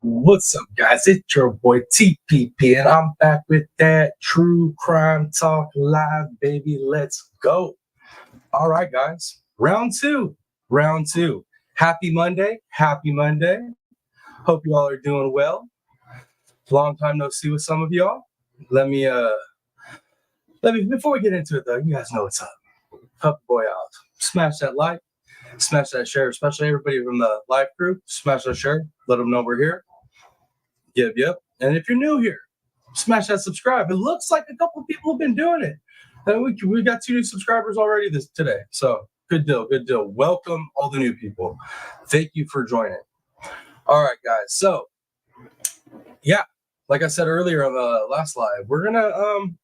What's up, guys? It's your boy TPP, and I'm back with that True Crime Talk live, baby. Let's go. All right, guys. Round two. Happy Monday. Happy Monday. Hope you all are doing well. Long time no see with some of y'all. Let me before we get into it though, you guys know what's up. Help the boy out. Smash that like, smash that share, especially everybody from the live crew. Smash that share. Let them know we're here. Yep. And if you're new here, smash that subscribe. It looks like a couple of people have been doing it. And we got 2 new subscribers already today. So good deal. Welcome all the new people. Thank you for joining. All right, guys. So yeah, like I said earlier on the last live, we're gonna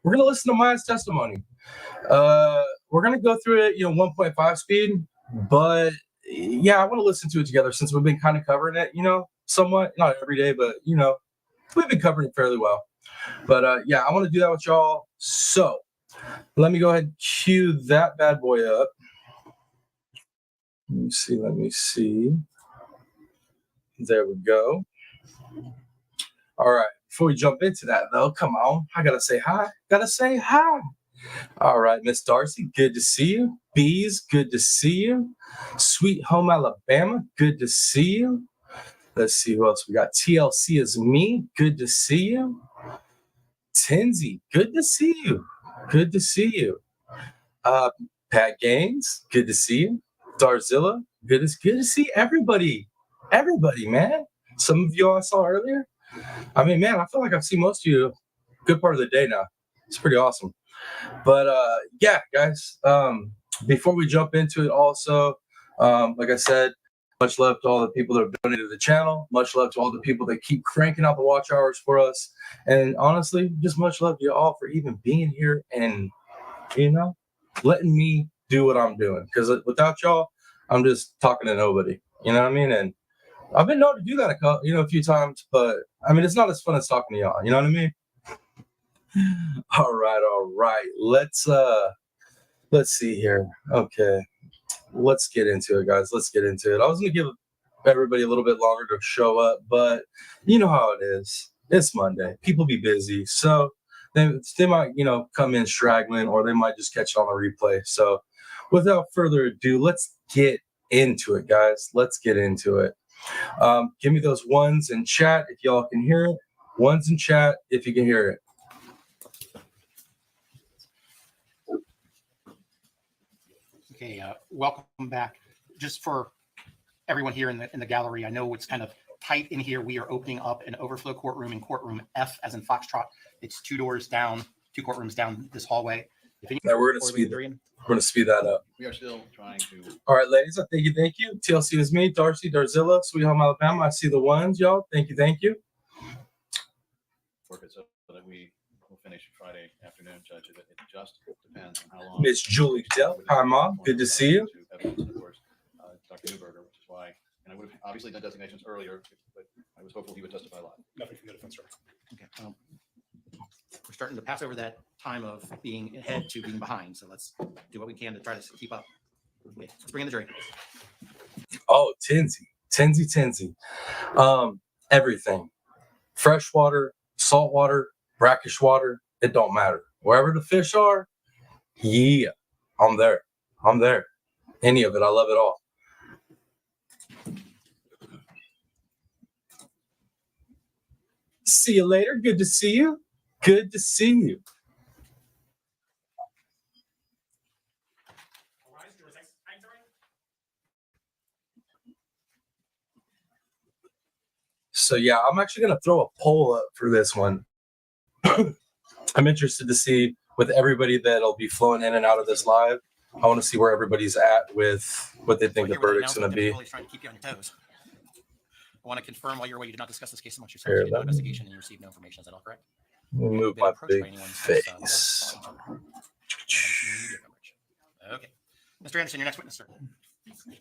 listen to Maya's testimony. We're gonna go through it, 1.5 speed, but yeah, I want to listen to it together since we've been kind of covering it, somewhat, not every day, but we've been covering it fairly well. But yeah, I want to do that with y'all. So let me go ahead and cue that bad boy up. Let me see. There we go. All right. Before we jump into that, though, come on. I gotta say hi. All right, Miss Darcy, good to see you. Bees, good to see you. Sweet Home Alabama, good to see you. Let's see who else we got. TLC is me, good to see you. Tinsy, good to see you. Pat Gaines, good to see you. Darzilla, good to see everybody. Everybody, man. Some of y'all I saw earlier. I mean, man, I feel like I've seen most of you a good part of the day now. It's pretty awesome. But yeah, guys, before we jump into it also, like I said, much love to all the people that have donated to the channel. Much love to all the people that keep cranking out the watch hours for us. And honestly, just much love to you all for even being here and, letting me do what I'm doing. Because without y'all, I'm just talking to nobody. You know what I mean? And I've been known to do that a few times, but I mean, it's not as fun as talking to y'all. You know what I mean? All right. Let's see here. Okay. Let's get into it, guys. Let's get into it. I was going to give everybody a little bit longer to show up, but you know how it is. It's Monday. People be busy. So they might, come in straggling, or they might just catch it on the replay. So without further ado, let's get into it, guys. Let's get into it. Give me those ones in chat if y'all can hear it. Ones in chat if you can hear it. Okay, welcome back. Just for everyone here in the gallery, I know it's kind of tight in here. We are opening up an overflow courtroom in courtroom F, as in Foxtrot. It's 2 doors down, 2 courtrooms down this hallway. We're going to speed that up. We are still trying to. All right, ladies. Thank you. TLC is me. Darcy, Darzilla, Sweet Home Alabama. I see the ones, y'all. Thank you. Work it so that we will finish Friday afternoon, Judge. It just depends on how long. Miss Julie Dell. Hi, Mom. Good to see you. Evidence, and of course, Dr. Newberger, which is why, and I would have obviously done designations earlier, but I was hopeful he would testify live. Nothing from the defense, sir. Okay. We're starting to pass over that time of being ahead to being behind. So let's do what we can to try to keep up. Okay, let's bring in the jury. Oh, Tinsy. Everything. Freshwater, saltwater, brackish water, it don't matter. Wherever the fish are, yeah, I'm there. Any of it, I love it all. See you later. Good to see you. So yeah, I'm actually going to throw a poll up for this one. I'm interested to see with everybody that'll be flowing in and out of this live. I want to see where everybody's at with what they think the verdict's going to be. Trying to keep you on your toes. I want to confirm while you're away, you did not discuss this case amongst yourselves. You did no investigation and you received no information. Is that all correct? Move my big face. Okay. Mr. Anderson, your next witness, sir.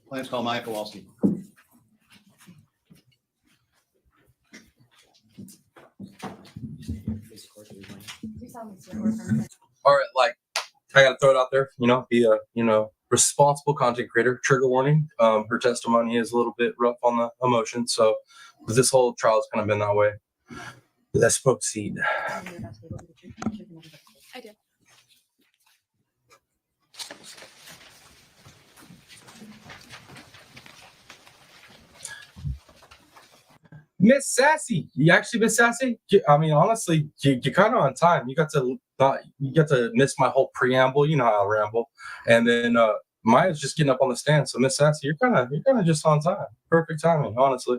Plans call Maya Kowalski. All right, like I gotta throw it out there, be a responsible content creator. Trigger warning. Her testimony is a little bit rough on the emotion. So this whole trial has kind of been that way. Let's proceed. I did. Miss Sassy, you actually Miss Sassy? I mean, honestly, you're kind of on time. You got to miss my whole preamble. You know how I ramble, and then Maya's just getting up on the stand. So Miss Sassy, you're kind of just on time. Perfect timing, honestly.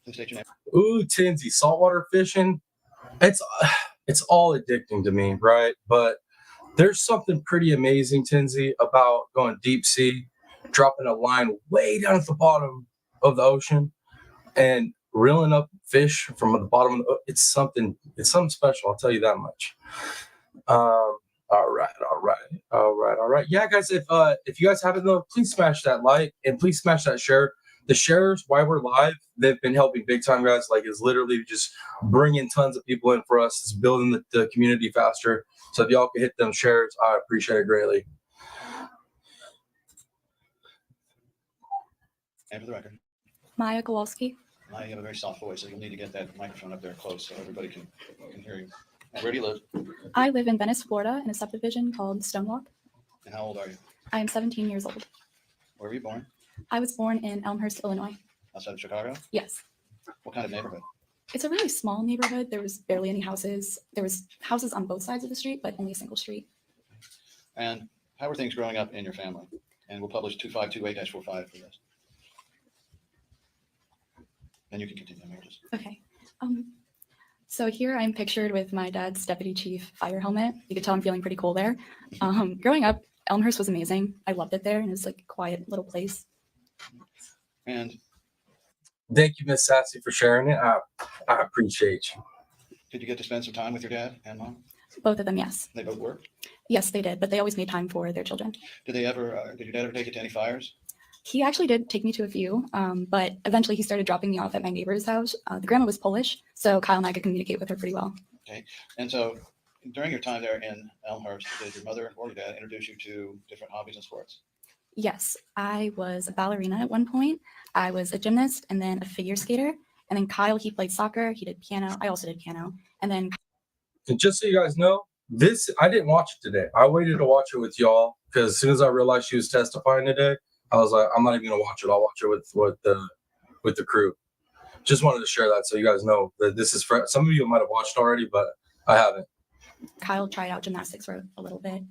Please state your name. Ooh, Tinsy, saltwater fishing. It's all addicting to me, right? But there's something pretty amazing, Tinsy, about going deep sea, dropping a line way down at the bottom of the ocean, and reeling up fish from the bottom of the. It's something special. I'll tell you that much. All right. Yeah, guys, if you guys haven't though, please smash that like and please smash that share. The shares, why we're live, they've been helping big time, guys. Like, it's literally just bringing tons of people in for us. It's building the community faster. So if y'all can hit them shares, I appreciate it greatly. And for the record, Maya Kowalski. I have a very soft voice, so you'll need to get that microphone up there close so everybody can hear you. And where do you live? I live in Venice, Florida, in a subdivision called Stonewalk. And how old are you? I am 17 years old. Where were you born? I was born in Elmhurst, Illinois. Outside of Chicago? Yes. What kind of neighborhood? It's a really small neighborhood. There was barely any houses. There was houses on both sides of the street, but only a single street. And how were things growing up in your family? And we'll publish 2528-45 for this. And you can continue. Okay. So here I'm pictured with my dad's deputy chief fire helmet. You could tell I'm feeling pretty cool there. Growing up, Elmhurst was amazing. I loved it there, and it's like a quiet little place. And Thank you, Miss Sassy, for sharing it. I appreciate you. did you get to spend some time with your dad and mom? Both of them, yes. They both worked? Yes, they did, but they always made time for their children. Did your dad ever take you to any fires? He actually did take me to a few, but eventually he started dropping me off at my neighbor's house. The grandma was Polish, so Kyle and I could communicate with her pretty well. Okay. And so during your time there in Elmhurst, did your mother or your dad introduce you to different hobbies and sports? Yes, I was a ballerina at one point. I was a gymnast and then a figure skater. And then Kyle, he played soccer. He did piano. I also did piano. And then. And just so you guys know, I didn't watch it today. I waited to watch it with y'all because as soon as I realized she was testifying today, I was like, I'm not even gonna watch it. I'll watch it with the crew. Just wanted to share that so you guys know that this is for some of you might have watched already, but I haven't. Kyle tried out gymnastics for a little bit.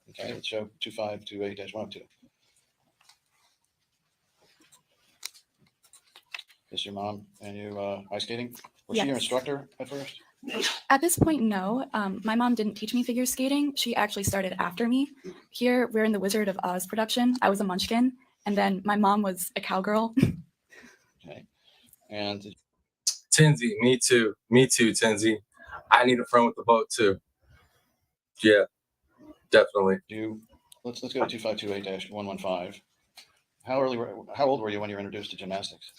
Okay, let's show 2528-102. This is your mom and you ice skating? Was she your Yes. instructor at first? At this point, no. My mom didn't teach me figure skating. She actually started after me. Here, we're in the Wizard of Oz production. I was a munchkin, and then my mom was a cowgirl. Okay. And Tinsy, me too, Tinsy. I need a friend with the boat too. Yeah, definitely. let's go to 2528-115. How old were you when you were introduced to gymnastics?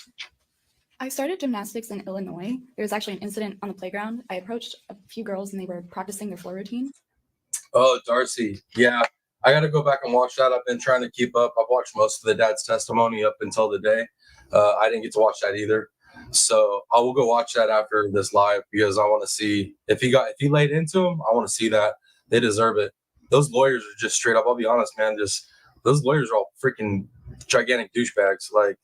I started gymnastics in Illinois. There was actually an incident on the playground. I approached a few girls and they were practicing their floor routine. Oh, Darcy. Yeah, I got to go back and watch that. I've been trying to keep up. I've watched most of the dad's testimony up until the day. I didn't get to watch that either. So I will go watch that after this live because I want to see if he laid into him. I want to see that. They deserve it. Those lawyers are just straight up. I'll be honest, man. Those lawyers are all freaking gigantic douchebags. Like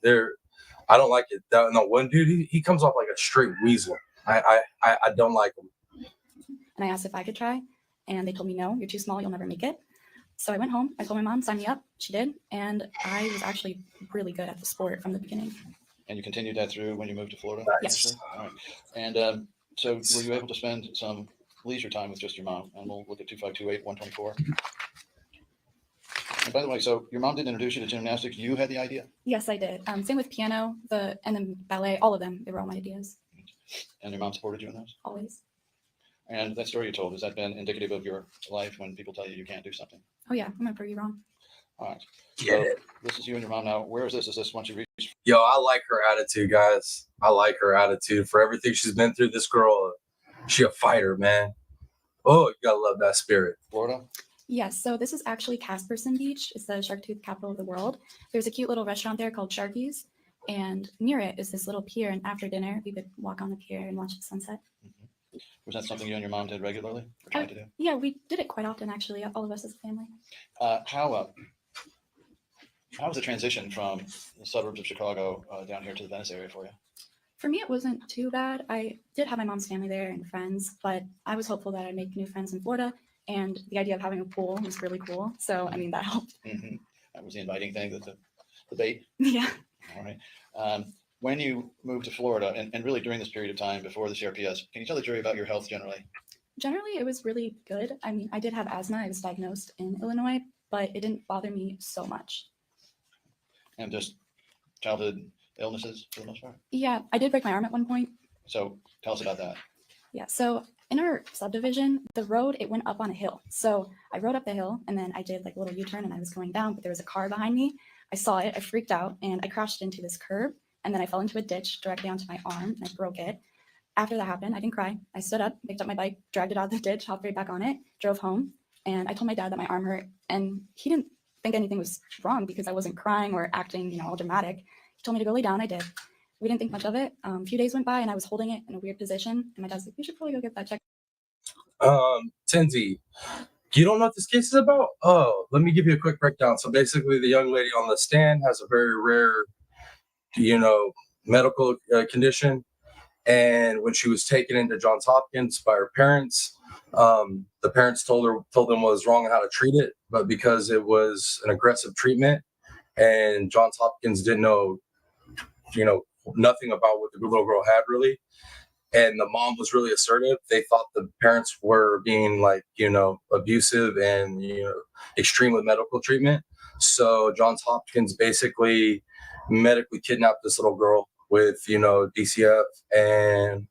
I don't like it. No, one dude, he comes off like a straight weasel. I don't like him. And I asked if I could try, and they told me, no, you're too small, you'll never make it. So I went home, I told my mom, sign me up. She did, and I was actually really good at the sport from the beginning. And you continued that through when you moved to Florida? Yes. All right. And so were you able to spend some leisure time with just your mom? And we'll look at 2528-124. And by the way, so your mom didn't introduce you to gymnastics. You had the idea? Yes, I did. Same with piano, and then ballet, all of them. They were all my ideas, And your mom supported you in those? always. And that story you told, has that been indicative of your life when people tell you you can't do something? Oh yeah, I'm gonna prove you wrong. All right. Get So it. this is you and your mom now. Where is this? Is this once you reach? Yo, I like her attitude, guys. I like her attitude for everything she's been through. This girl, she a fighter, man. Oh, you gotta love that spirit. Florida? Yes, so this is actually Casperson Beach. It's the shark tooth capital of the world. There's a cute little restaurant there called Sharky's, and near it is this little pier, and after dinner, we would walk on the pier and watch the sunset. Was that something you and your mom did regularly or tried to do? Yeah, we did it quite often, actually, all of us as a family. How was the transition from the suburbs of Chicago down here to the Venice area for you? For me, it wasn't too bad. I did have my mom's family there and friends, but I was hopeful that I'd make new friends in Florida, and the idea of having a pool was really cool. So, I mean, that helped. That was the inviting thing, the bait. Yeah. All right. When you moved to Florida and really during this period of time before the TRPP'S, can you tell the jury about your health generally? Generally, it was really good. I mean, I did have asthma. I was diagnosed in Illinois, but it didn't bother me so much. And just childhood illnesses for the most part? Yeah, I did break my arm at one point. So tell us about that. Yeah, so in our subdivision, the road, it went up on a hill. So I rode up the hill and then I did like a little U-turn and I was going down, but there was a car behind me. I saw it, I freaked out and I crashed into this curb and then I fell into a ditch directly onto my arm and I broke it. After that happened, I didn't cry. I stood up, picked up my bike, dragged it out of the ditch, hopped right back on it, drove home, and I told my dad that my arm hurt and he didn't think anything was wrong because I wasn't crying or acting, all dramatic. He told me to go lay down, I did. We didn't think much of it. A few days went by and I was holding it in a weird position and my dad's like, you should probably go get that checked. Tenzi, you don't know what this case is about? Oh, let me give you a quick breakdown. So basically, the young lady on the stand has a very rare, medical condition. And when she was taken into Johns Hopkins by her parents, the parents told them what was wrong and how to treat it. But because it was an aggressive treatment and Johns Hopkins didn't know, nothing about what the little girl had really, and the mom was really assertive, they thought the parents were being abusive and extreme with medical treatment. So Johns Hopkins basically medically kidnapped this little girl with DCF and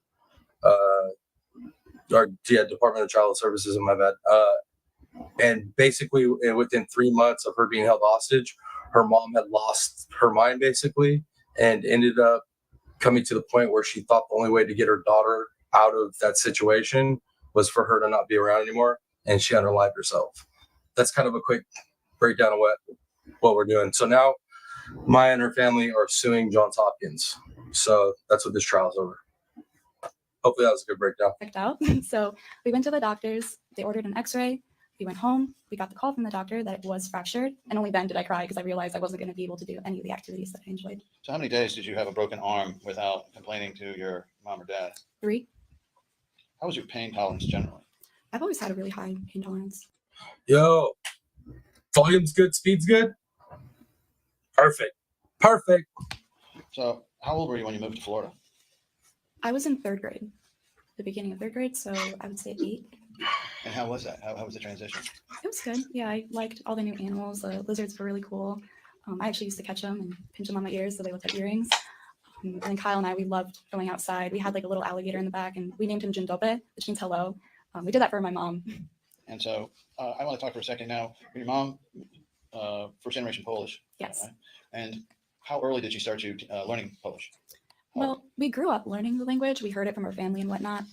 Department of Child Services, in my bad. And basically within 3 months of her being held hostage, her mom had lost her mind basically and ended up coming to the point where she thought the only way to get her daughter out of that situation was for her to not be around anymore, and she unalived herself. That's kind of a quick breakdown of what we're doing. So now Maya and her family are suing Johns Hopkins. So that's what this trial is over. Hopefully that was a good breakdown. Checked out. So we went to the doctors, they ordered an x-ray, we went home, we got the call from the doctor that it was fractured, and only then did I cry because I realized I wasn't going to be able to do any of the activities that I enjoyed. So how many days did you have a broken arm without complaining to your mom or dad? 3. How was your pain tolerance generally? I've always had a really high pain tolerance. Yo, volume's good, speed's good. Perfect. So how old were you when you moved to Florida? I was in 3rd grade, the beginning of 3rd grade, so I would say 8. And how was that? How was the transition? It was good. Yeah, I liked all the new animals. The lizards were really cool. I actually used to catch them and pinch them on my ears so they looked like earrings. And then Kyle and I, we loved going outside. We had like a little alligator in the back and we named him Jindope, which means hello. We did that for my mom. And so I want to talk for a second now. Your mom, first generation Polish. Yes. Right? And how early did she start you learning Polish? Well, we grew up learning the language. We heard it from our family and whatnot.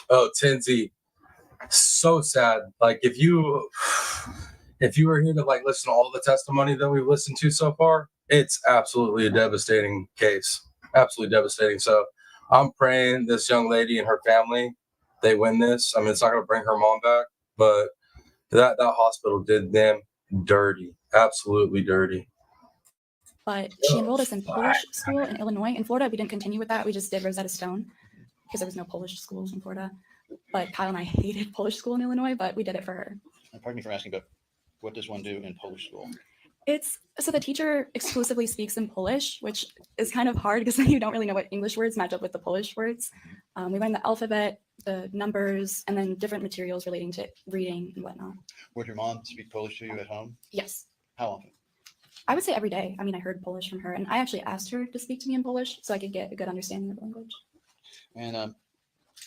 Oh, Tenzi, so sad. Like if you were here to listen to all the testimony that we've listened to so far, it's absolutely a devastating case. Absolutely devastating. So I'm praying this young lady and her family, they win this. I mean, it's not going to bring her mom back, but that hospital did them dirty. Absolutely dirty. But she enrolled us in Polish school in Illinois. In Florida, we didn't continue with that. We just did Rosetta Stone because there was no Polish schools in Florida. But Kyle and I hated Polish school in Illinois, but we did it for her. And pardon me for asking, but what does one do in Polish school? So the teacher exclusively speaks in Polish, which is kind of hard because then you don't really know what English words match up with the Polish words. We learned the alphabet, the numbers, and then different materials relating to reading and whatnot. Would your mom speak Polish to you at home? Yes. How often? I would say every day. I mean, I heard Polish from her, and I actually asked her to speak to me in Polish so I could get a good understanding of the language. And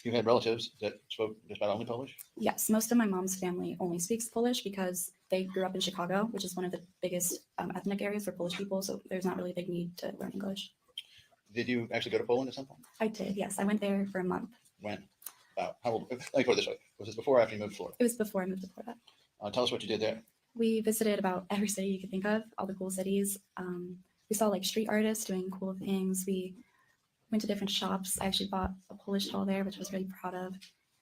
you had relatives that spoke just about only Polish? Yes, most of my mom's family only speaks Polish because they grew up in Chicago, which is one of the biggest ethnic areas for Polish people, so there's not really a big need to learn English. Did you actually go to Poland at some point? I did, yes. I went there for a month. When? about? How old? Let me put it this way. Was this before or after you moved to Florida? It was before I moved to Florida. Tell us what you did there. We visited about every city you could think of, all the cool cities. We saw like street artists doing cool things. We went to different shops. I actually bought a Polish doll there, which I was really proud of.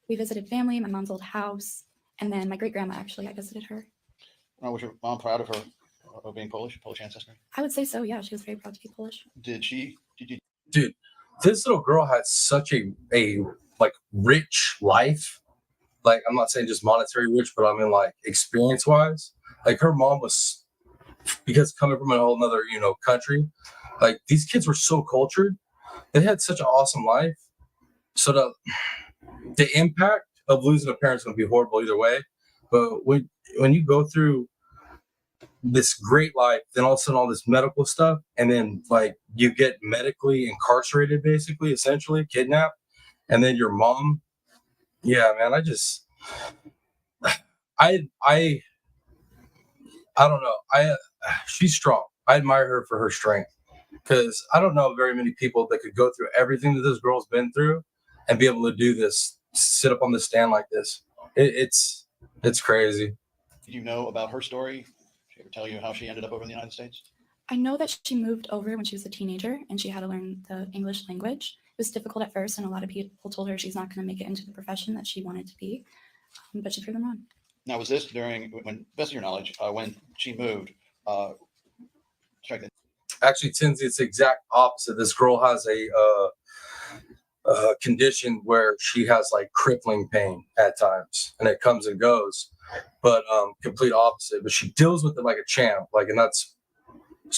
We visited family, my mom's old house, and then my great grandma, actually, I visited her. Was your mom proud of her of being Polish ancestry? I would say so, yeah. She was very proud to be Polish. Did you? Dude, this little girl had such a like rich life. Like, I'm not saying just monetary rich, but I mean like experience wise. Like, her mom was, because coming from a whole nother, country, like these kids were so cultured. They had such an awesome life. So the impact of losing a parent is going to be horrible either way. But when you go through this great life, then all of a sudden all this medical stuff, and then like you get medically incarcerated, basically, essentially kidnapped, and then your mom, yeah, man, I don't know. She's strong. I admire her for her strength, because I don't know very many people that could go through everything that this girl's been through and be able to do this, sit up on the stand like this. It's crazy. Did you know about her story? Did she ever tell you how she ended up over in the United States? I know that she moved over when she was a teenager and she had to learn the English language. It was difficult at first, and a lot of people told her she's not going to make it into the profession that she wanted to be, but she proved them wrong. Now, was this when, best of your knowledge, when she moved? Actually, Tinsy, it's the exact opposite. This girl has a condition where she has like crippling pain at times, and it comes and goes, but complete opposite. But she deals with it like a champ. Like, and it's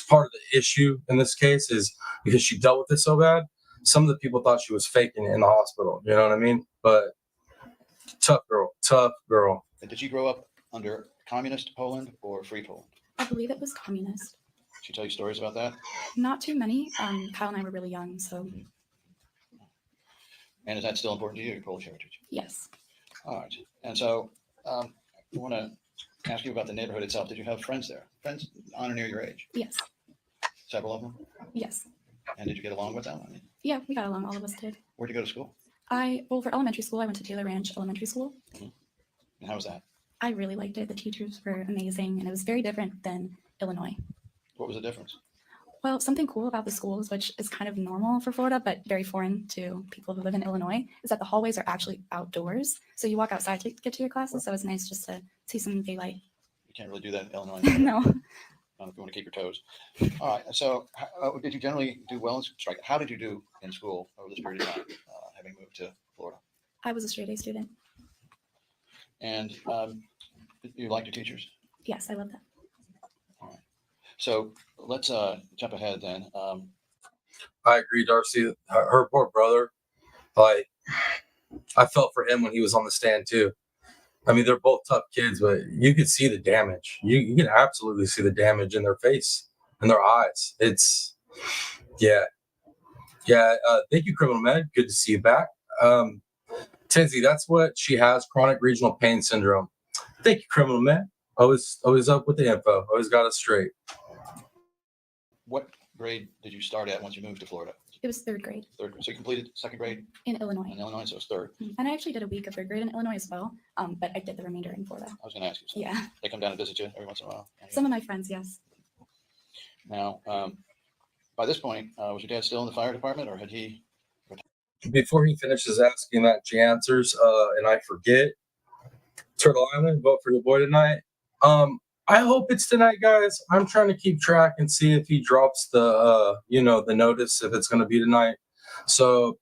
part of the issue in this case, is because she dealt with it so bad. Some of the people thought she was faking it in the hospital. You know what I mean? But tough girl. And did you grow up under communist Poland or free Poland? I believe it was communist. Did she tell you stories about that? Not too many. Kyle and I were really young, so. And is that still important to you, your Polish heritage? Yes. All right. And so I want to ask you about the neighborhood itself. Did you have friends there? Friends on or near your age? Yes. Several of them? Yes. And did you get along with them? I mean, Yeah, we got along. All of us did. where'd you go to school? Well, for elementary school, I went to Taylor Ranch Elementary School. And how was that? I really liked it. The teachers were amazing, and it was very different than Illinois. What was the difference? Well, something cool about the schools, which is kind of normal for Florida, but very foreign to people who live in Illinois, is that the hallways are actually outdoors. So you walk outside to get to your classes. So it's nice just to see some daylight. You can't really do that in Illinois. No. If you want to keep your toes. All right. So did you generally do well in strike? How did you do in school over this period of time, having moved to Florida? I was a straight A student. And you liked your teachers? Yes, I love that. All right. So let's jump ahead then. I agree, Darcy. Her poor brother, like, I felt for him when he was on the stand too. I mean, they're both tough kids, but you could see the damage. You can absolutely see the damage in their face, in their eyes. It's, yeah. Thank you, Criminal Med. Good to see you back. Tinsy, that's what she has, chronic regional pain syndrome. Thank you, Criminal Med. Always up with the info. Always got us straight. What grade did you start at once you moved to Florida? It was third grade Third. So you completed second grade in Illinois. in Illinois, so it's third. And I actually did a week of third grade in Illinois as well, but I did the remainder in Florida. I was going to ask you. So Yeah. they come down and visit you every once in a while. Some of my friends, yes. Now, by this point, was your dad still in the fire department, or had he? Before he finishes asking that, she answers, and I forget. Turtle Island, vote for your boy tonight. I hope it's tonight, guys. I'm trying to keep track and see if he drops the, the notice, if it's going to be tonight. So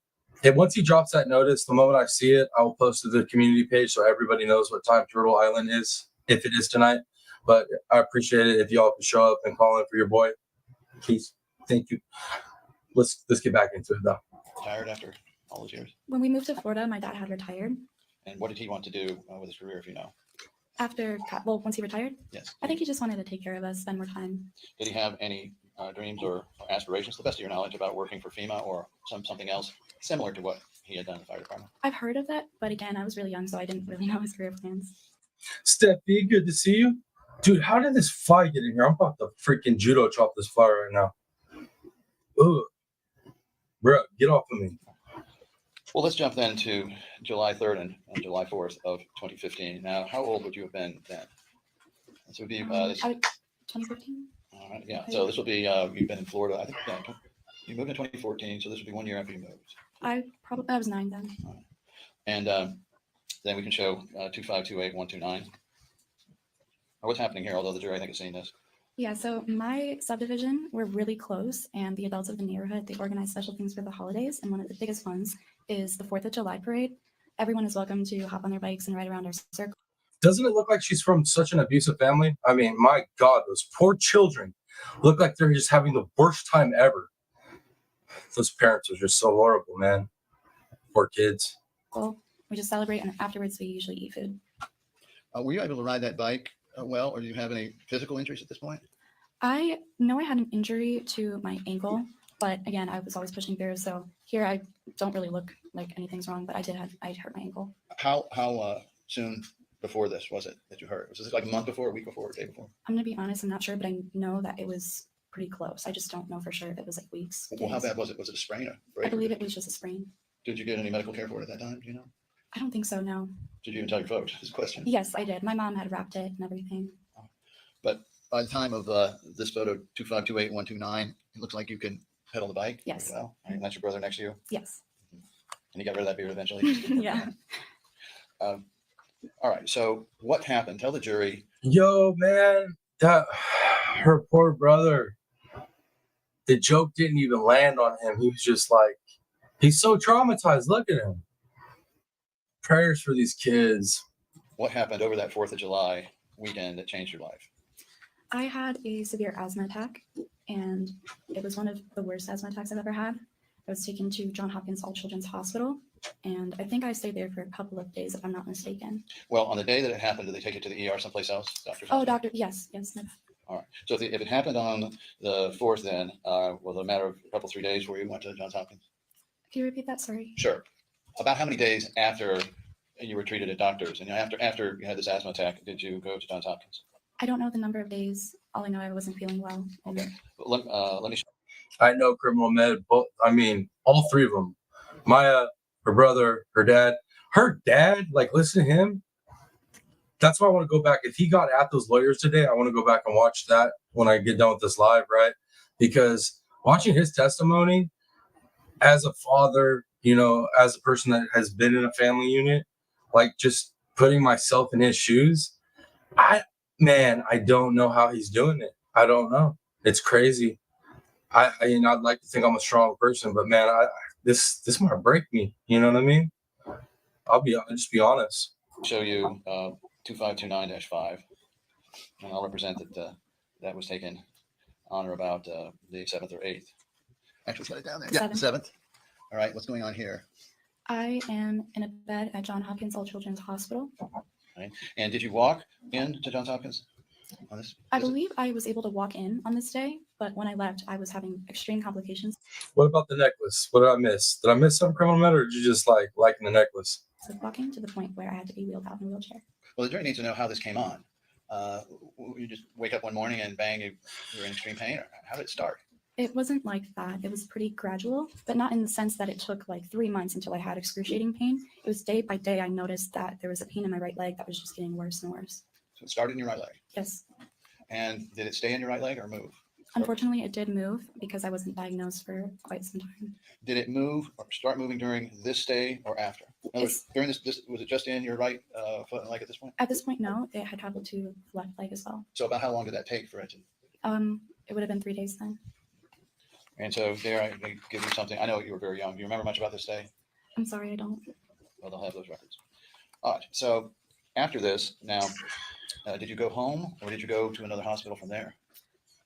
once he drops that notice, the moment I see it, I will post to the community page so everybody knows what time Turtle Island is, if it is tonight. But I appreciate it if y'all can show up and call in for your boy. Please. Thank you. Let's get back into it, though. Retired after all those years? When we moved to Florida, my dad had retired. And what did he want to do with his career, if you know? Once he retired, Yes. I think he just wanted to take care of us, spend more time. Did he have any dreams or aspirations, to the best of your knowledge, about working for FEMA or something else similar to what he had done in the fire department? I've heard of that, but again, I was really young, so I didn't really know his career plans. Steffi, good to see you. Dude, how did this fly get in here? I'm about to freaking judo chop this fly right now. Ugh. Bro, get off of me. Well, let's jump then to July 3rd and July 4th of 2015. Now, how old would you have been then? This would be, this, I would 2015. all right, yeah. So this will be, you've been in Florida, I think, yeah, you moved in 2014, so this will be 1 year after you moved. I was 9 then. And then we can show 2528129. What's happening here, although the jury, I think, has seen this. Yeah, so my subdivision, we're really close, and the adults of the neighborhood, they organize special things for the holidays, and one of the biggest ones is the 4th of July parade. Everyone is welcome to hop on their bikes and ride around our circle. Doesn't it look like she's from such an abusive family? I mean, my God, those poor children look like they're just having the worst time ever. Those parents are just so horrible, man. Poor kids. Well, we just celebrate, and afterwards we usually eat food. Were you able to ride that bike well, or do you have any physical injuries at this point? I know I had an injury to my ankle, but again, I was always pushing through. So here I don't really look like anything's wrong, but I hurt my ankle. How soon before this was it that you hurt? Was this like a month before, a week before, a day before? I'm gonna be honest, I'm not sure, but I know that it was pretty close. I just don't know for sure if it was like weeks. Well, how days. bad was it? Was it a sprain or break? I believe it was just a sprain. Did you get any medical care for it at that time? Do you know? I don't think so, no. Did you even tell your folks? This question. Yes, I did. My mom had wrapped it and everything. But by the time of this photo, 2528129, it looks like you can pedal the bike. Yes. Well, and that's your brother next to you. Yes. And you got rid of that beard eventually. Yeah. All right. So what happened? Tell the jury. Yo, man, that her poor brother. The joke didn't even land on him. He was just like, he's so traumatized. Look at him. Prayers for these kids. What happened over that 4th of July weekend that changed your life? I had a severe asthma attack, and it was one of the worst asthma attacks I've ever had. I was taken to Johns Hopkins All Children's Hospital, and I think I stayed there for a couple of days, if I'm not mistaken. Well, on the day that it happened, did they take you to the ER someplace else? Doctor? Oh, doctor, yes. No. All right. So if it happened on the 4th, then was it a matter of a couple, 3 days where you went to Johns Hopkins? Can you repeat that? Sorry. Sure. About how many days after you were treated at doctors and after you had this asthma attack, did you go to Johns Hopkins? I don't know the number of days. All I know, I wasn't feeling well. Okay. Let me. I know criminal med, both. I mean, all three of them. Maya, her brother, her dad. Like, listen to him. That's why I want to go back. If he got at those lawyers today, I want to go back and watch that when I get done with this live, right? Because watching his testimony as a father, as a person that has been in a family unit, like just putting myself in his shoes, I don't know how he's doing it. I don't know. It's crazy. I'd like to think I'm a strong person, but man, this might break me. You know what I mean? I'll just be honest. Show you 2529-5, and I'll represent that that was taken on or about the 7th or 8th. Actually, it's got it down there. Yeah, 7th. All right, what's going on here? I am in a bed at Johns Hopkins All Children's Hospital. Right. And did you walk into Johns Hopkins on this? I believe I was able to walk in on this day, but when I left, I was having extreme complications. What about the necklace? What did I miss? Did I miss some criminal matter, or did you just liking the necklace? So walking to the point where I had to be wheeled out in a wheelchair. Well, the jury needs to know how this came on. You just wake up one morning and bang, you're in extreme pain. Or how did it start? It wasn't like that. It was pretty gradual, but not in the sense that it took like 3 months until I had excruciating pain. It was day by day. I noticed that there was a pain in my right leg that was just getting worse and worse. So it started in your right leg. Yes. And did it stay in your right leg or move? Unfortunately, it did move because I wasn't diagnosed for quite some time. Did it move or start moving during this stay or after? In other words, during this, was it just in your right foot and leg at this point? At this point, no. It had traveled to left leg as well. So about how long did that take for it to? It would have been 3 days then. And so there, I give you something. I know you were very young. Do you remember much about this day? I'm sorry, I don't. Well, they'll have those records. All right. So after this, now, did you go home or did you go to another hospital from there?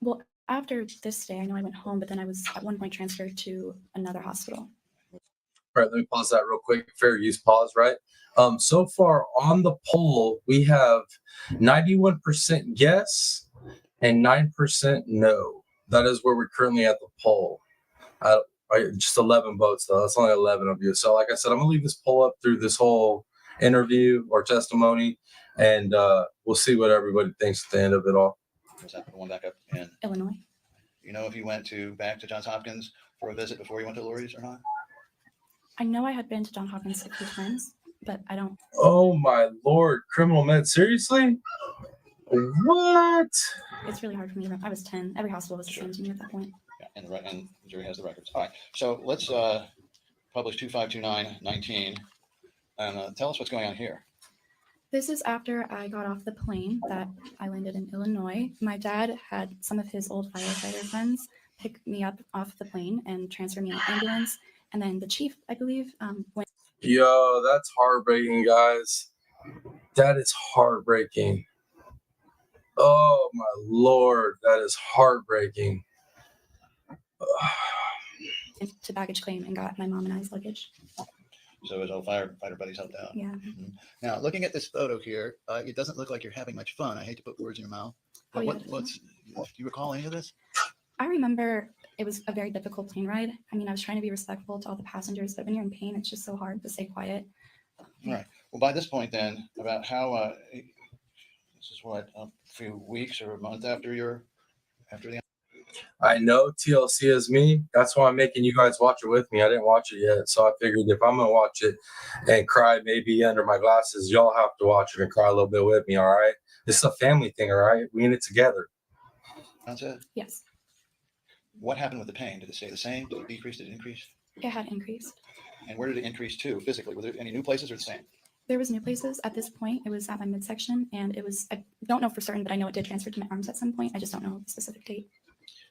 Well, after this day, I know I went home, but then I was at one point transferred to another hospital. All right, let me pause that real quick. Fair use pause, right? So far on the poll, we have 91% yes and 9% no. That is where we're currently at the poll. Just 11 votes, though. That's only 11 of you. So, like I said, I'm going to leave this poll up through this whole interview or testimony, and we'll see what everybody thinks at the end of it all. Was that the one back up in Illinois? You know if you went back to Johns Hopkins for a visit before you went to Lurie's or not? I know I had been to John Hopkins a few times, but I don't. Oh my Lord, criminal med, seriously? What? It's really hard for me to remember. I was 10. Every hospital was the same to me at that point. Yeah, and the jury has the records. All right, so let's publish 252919 and tell us what's going on here. This is after I got off the plane that I landed in Illinois. My dad had some of his old firefighter friends pick me up off the plane and transfer me in an ambulance. And then the chief, I believe, went. Yo, that's heartbreaking, guys. That is heartbreaking. Oh my Lord, that is heartbreaking. To baggage claim and got my mom and I's luggage. So his old firefighter buddies helped out. Yeah. Now, looking at this photo here, it doesn't look like you're having much fun. I hate to put words in your mouth. Oh, yeah. Do you recall any of this? I remember it was a very difficult plane ride. I mean, I was trying to be respectful to all the passengers, but when you're in pain, it's just so hard to stay quiet. All right. Well, by this point, then, about how this is what, a few weeks or a month after the. I know TLC is me. That's why I'm making you guys watch it with me. I didn't watch it yet, so I figured if I'm gonna watch it and cry maybe under my glasses, y'all have to watch it and cry a little bit with me. All right, this is a family thing. All right, we in it together. That's it. Yes, What happened with the pain? Did it stay the same? Did it decrease? Did it increase? it had increased. And where did it increase to physically? Were there any new places or the same? There was new places. At this point, it was at my midsection, and it was, I don't know for certain, but I know it did transfer to my arms at some point. I just don't know the specific date.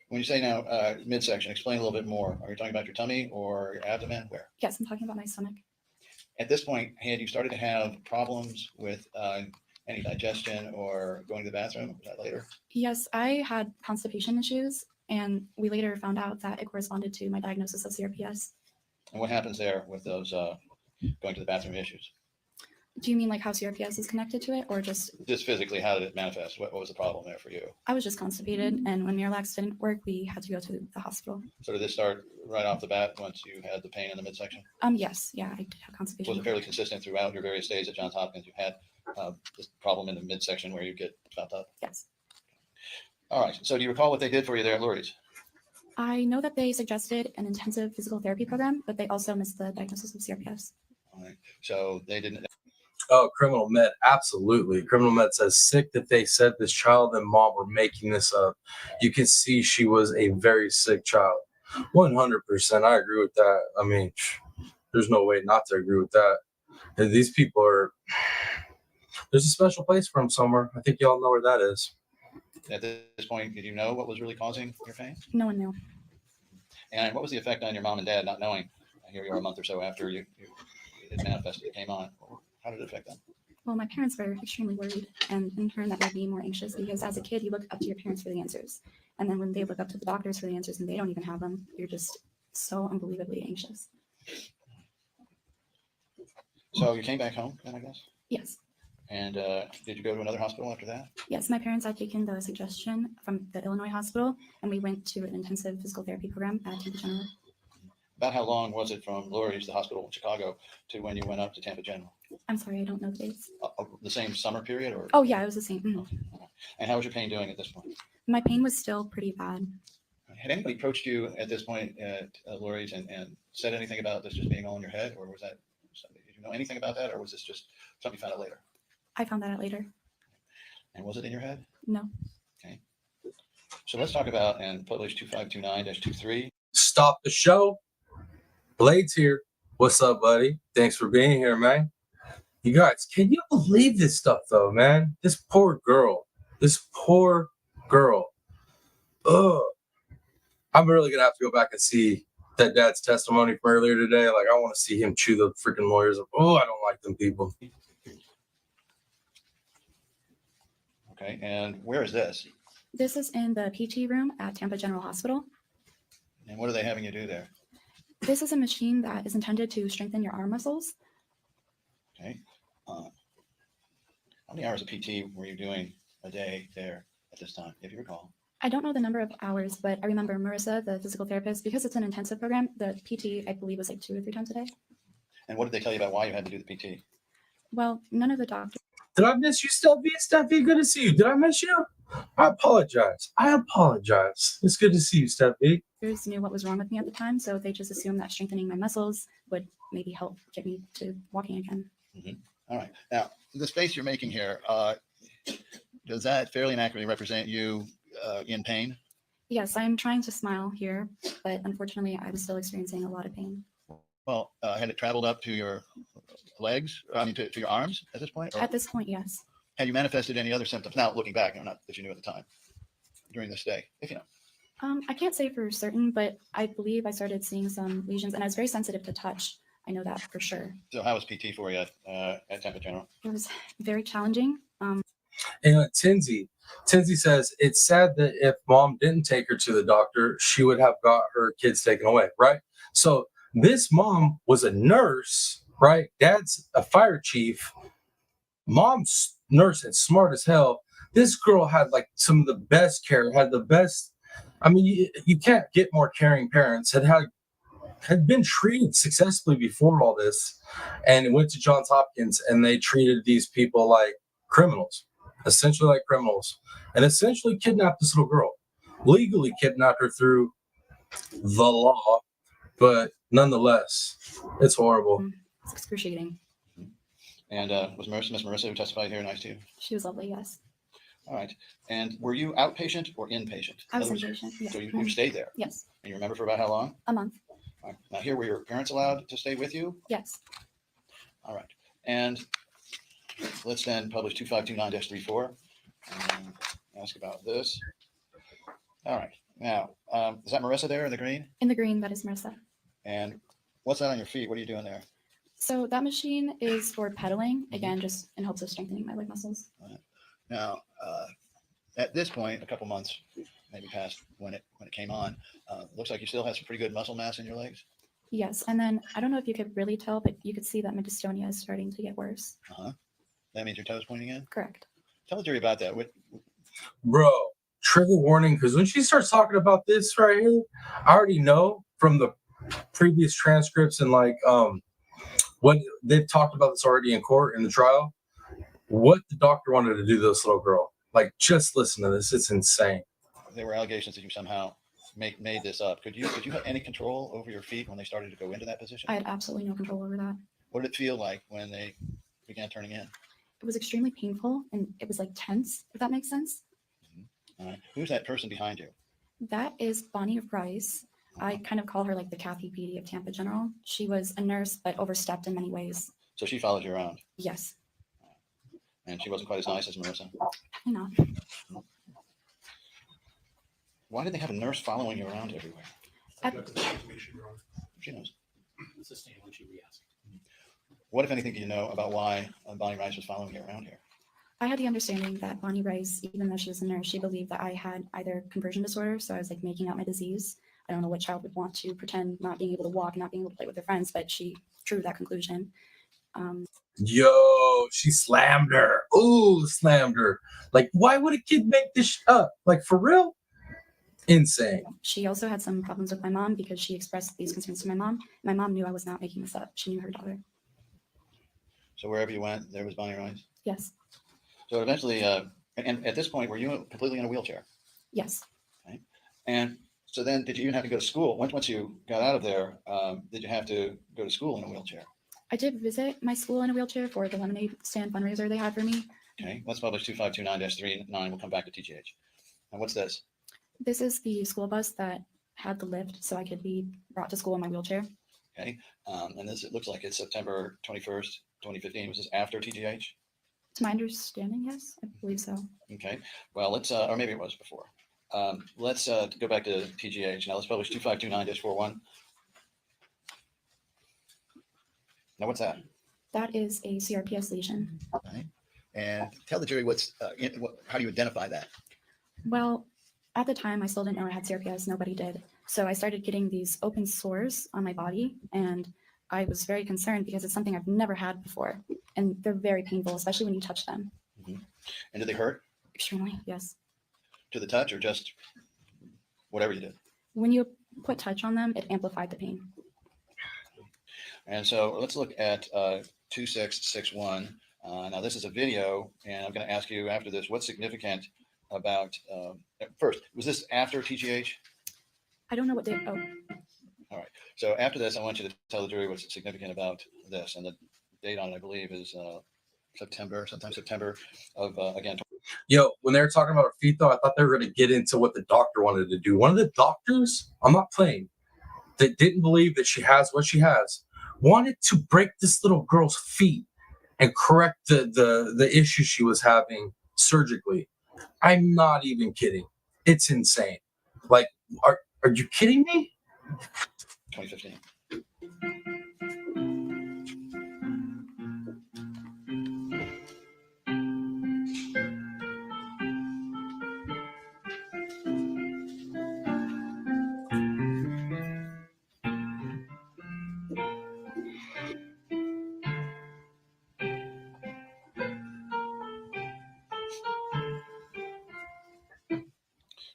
When you say now midsection, explain a little bit more. Are you talking about your tummy or your abdomen? Where? Yes, I'm talking about my stomach. At this point, had you started to have problems with any digestion or going to the bathroom? Was that later? Yes, I had constipation issues, and we later found out that it corresponded to my diagnosis of CRPS. And what happens there with those going to the bathroom issues? Do you mean like how CRPS is connected to it, or just? Just physically, how did it manifest? What was the problem there for you? I was just constipated, and when Miralax didn't work, we had to go to the hospital. So did this start right off the bat once you had the pain in the midsection? Yes, yeah, I did have constipation. Was it fairly consistent throughout your various days at Johns Hopkins? You had this problem in the midsection where you get puffed up? Yes. All right. So do you recall what they did for you there at Lurie's? I know that they suggested an intensive physical therapy program, but they also missed the diagnosis of CRPS. All right. So they didn't. Oh, criminal med, absolutely. Criminal med says sick that they said this child and mom were making this up. You can see she was a very sick child. 100%. I agree with that. I mean, there's no way not to agree with that. And these people are, there's a special place for them somewhere. I think y'all know where that is. At this point, did you know what was really causing your pain? No one knew. And what was the effect on your mom and dad not knowing? Here you are a month or so after it manifested, it came on. How did it affect them? Well, my parents were extremely worried, and in turn that made me more anxious because as a kid, you look up to your parents for the answers. And then when they look up to the doctors for the answers and they don't even have them, you're just so unbelievably anxious. So you came back home then, I guess? Yes. And did you go to another hospital after that? Yes, my parents had taken the suggestion from the Illinois hospital, and we went to an intensive physical therapy program at Tampa General. About how long was it from Lurie's, the hospital in Chicago, to when you went up to Tampa General? I'm sorry, I don't know the dates. The same summer period? Or? Oh, yeah, it was the same. And how was your pain doing at this point? My pain was still pretty bad. Had anybody approached you at this point at Lurie's and said anything about this just being all in your head? Or was that something, did you know anything about that? Or was this just something you found out later? I found that out later. And was it in your head? No. Okay. So let's talk about and publish 2529-23. Stop the show. Blade's here. What's up, buddy? Thanks for being here, man. You guys, can you believe this stuff, though, man? This poor girl. Ugh. I'm really going to have to go back and see that dad's testimony from earlier today. Like, I want to see him chew the freaking lawyers up. Oh, I don't like them people. Okay. And where is this? This is in the PT room at Tampa General Hospital. And what are they having you do there? This is a machine that is intended to strengthen your arm muscles. Okay. How many hours of PT were you doing a day there at this time, if you recall? I don't know the number of hours, but I remember Marissa, the physical therapist, because it's an intensive program, the PT, I believe, was like 2 or 3 times a day. And what did they tell you about why you had to do the PT? Well, none of the doctors. Did I miss you, Steffi? Steffi, good to see you. Did I miss you? I apologize. It's good to see you, Steffi. Knew what was wrong with me at the time, so they just assumed that strengthening my muscles would maybe help get me to walking again. All right. Now, this face you're making here, does that fairly and accurately represent you in pain? Yes, I'm trying to smile here, but unfortunately, I'm still experiencing a lot of pain. Well, had it traveled up to your legs, I mean, to your arms at this point? Or At this point, yes. had you manifested any other symptoms? Now, looking back, not that you knew at the time, during this day, if you know. I can't say for certain, but I believe I started seeing some lesions, and I was very sensitive to touch. I know that for sure. So how was PT for you at Tampa General? It was very challenging. And Tinsy says it's sad that if mom didn't take her to the doctor, she would have got her kids taken away, right? So this mom was a nurse, right? Dad's a fire chief. Mom's nurse and smart as hell. This girl had like some of the best care, had the best. I mean, you can't get more caring parents. Had been treated successfully before all this, and went to Johns Hopkins, and they treated these people like criminals, essentially like criminals, and essentially kidnapped this little girl, legally kidnapped her through the law, but nonetheless, it's horrible. It's excruciating. And was Miss Marissa, who testified here, nice to you? She was lovely, yes. All right. And were you outpatient or inpatient? I was In other words, inpatient, yeah. So you stayed there? Yes, And you remember for about how long? a month. All right. Now here, were your parents allowed to stay with you? Yes. All right. And let's then publish 2529-34 and ask about this. All right. Now, is that Marissa there in the green? In the green, that is Marissa. And what's that on your feet? What are you doing there? So that machine is for pedaling, again, just in hopes of strengthening my leg muscles. Now, at this point, a couple months maybe past when it came on, looks like you still have some pretty good muscle mass in your legs. Yes, and then I don't know if you could really tell, but you could see that my dystonia is starting to get worse. That means your toes pointing in. Correct. Tell the jury about that. Bro, trigger warning, because when she starts talking about this right here, I already know from the previous transcripts and like what they've talked about this already in court in the trial, what the doctor wanted to do to this little girl. Like, just listen to this. It's insane. There were allegations that you somehow made this up. Could you have any control over your feet when they started to go into that position? I had absolutely no control over that. What did it feel like when they began turning in? It was extremely painful, and it was like tense, if that makes sense. All right. Who's that person behind you? That is Bonnie Rice. I kind of call her like the Kathy Petey of Tampa General. She was a nurse, but overstepped in many ways. So she followed you around, Yes, and she wasn't quite as nice as Marissa. definitely not. Why did they have a nurse following you around everywhere? At- She knows. Sustained when she re-asked. What, if anything, do you know about why Bonnie Rice was following you around here? I had the understanding that Bonnie Rice, even though she was a nurse, she believed that I had either conversion disorder, so I was like making out my disease. I don't know what child would want to pretend not being able to walk, not being able to play with their friends, but she drew that conclusion. Yo, she slammed her. Ooh, slammed her. Like, why would a kid make this up? Like, for real? Insane. She also had some problems with my mom because she expressed these concerns to my mom. My mom knew I was not making this up. She knew her daughter. So wherever you went, there was Bonnie Rice. Yes. So eventually, and at this point, were you completely in a wheelchair? Yes. And so then, did you even have to go to school? Once you got out of there, did you have to go to school in a wheelchair? I did visit my school in a wheelchair for the lemonade stand fundraiser they had for me. Okay, let's publish 2529-39. We'll come back to TGH. And what's this? This is the school bus that had the lift so I could be brought to school in my wheelchair. Okay, and this, it looks like it's September 21st, 2015. Was this after TGH? To my understanding, yes, I believe so. Okay, well, let's, or maybe it was before. Let's go back to TGH. Now let's publish 2529-41. Now what's that? That is a CRPS lesion. Right. And tell the jury how do you identify that? Well, at the time, I still didn't know I had CRPS. Nobody did. So I started getting these open sores on my body, and I was very concerned because it's something I've never had before. And they're very painful, especially when you touch them. Mm-hmm. And did they hurt? Extremely, yes. To the touch, or just whatever you did? When you put touch on them, it amplified the pain. And so let's look at 2661. Now this is a video, and I'm going to ask you after this, what's significant about, first, was this after TGH? I don't know what day. Oh, So after this, I want you to tell the jury what's significant about this, and the date on it, I believe, is September of again. Yo, when they were talking about her feet, though, I thought they were going to get into what the doctor wanted to do. One of the doctors, I'm not playing, that didn't believe that she has what she has, wanted to break this little girl's feet and correct the issue she was having surgically. I'm not even kidding. It's insane. Like, are you kidding me? 2015.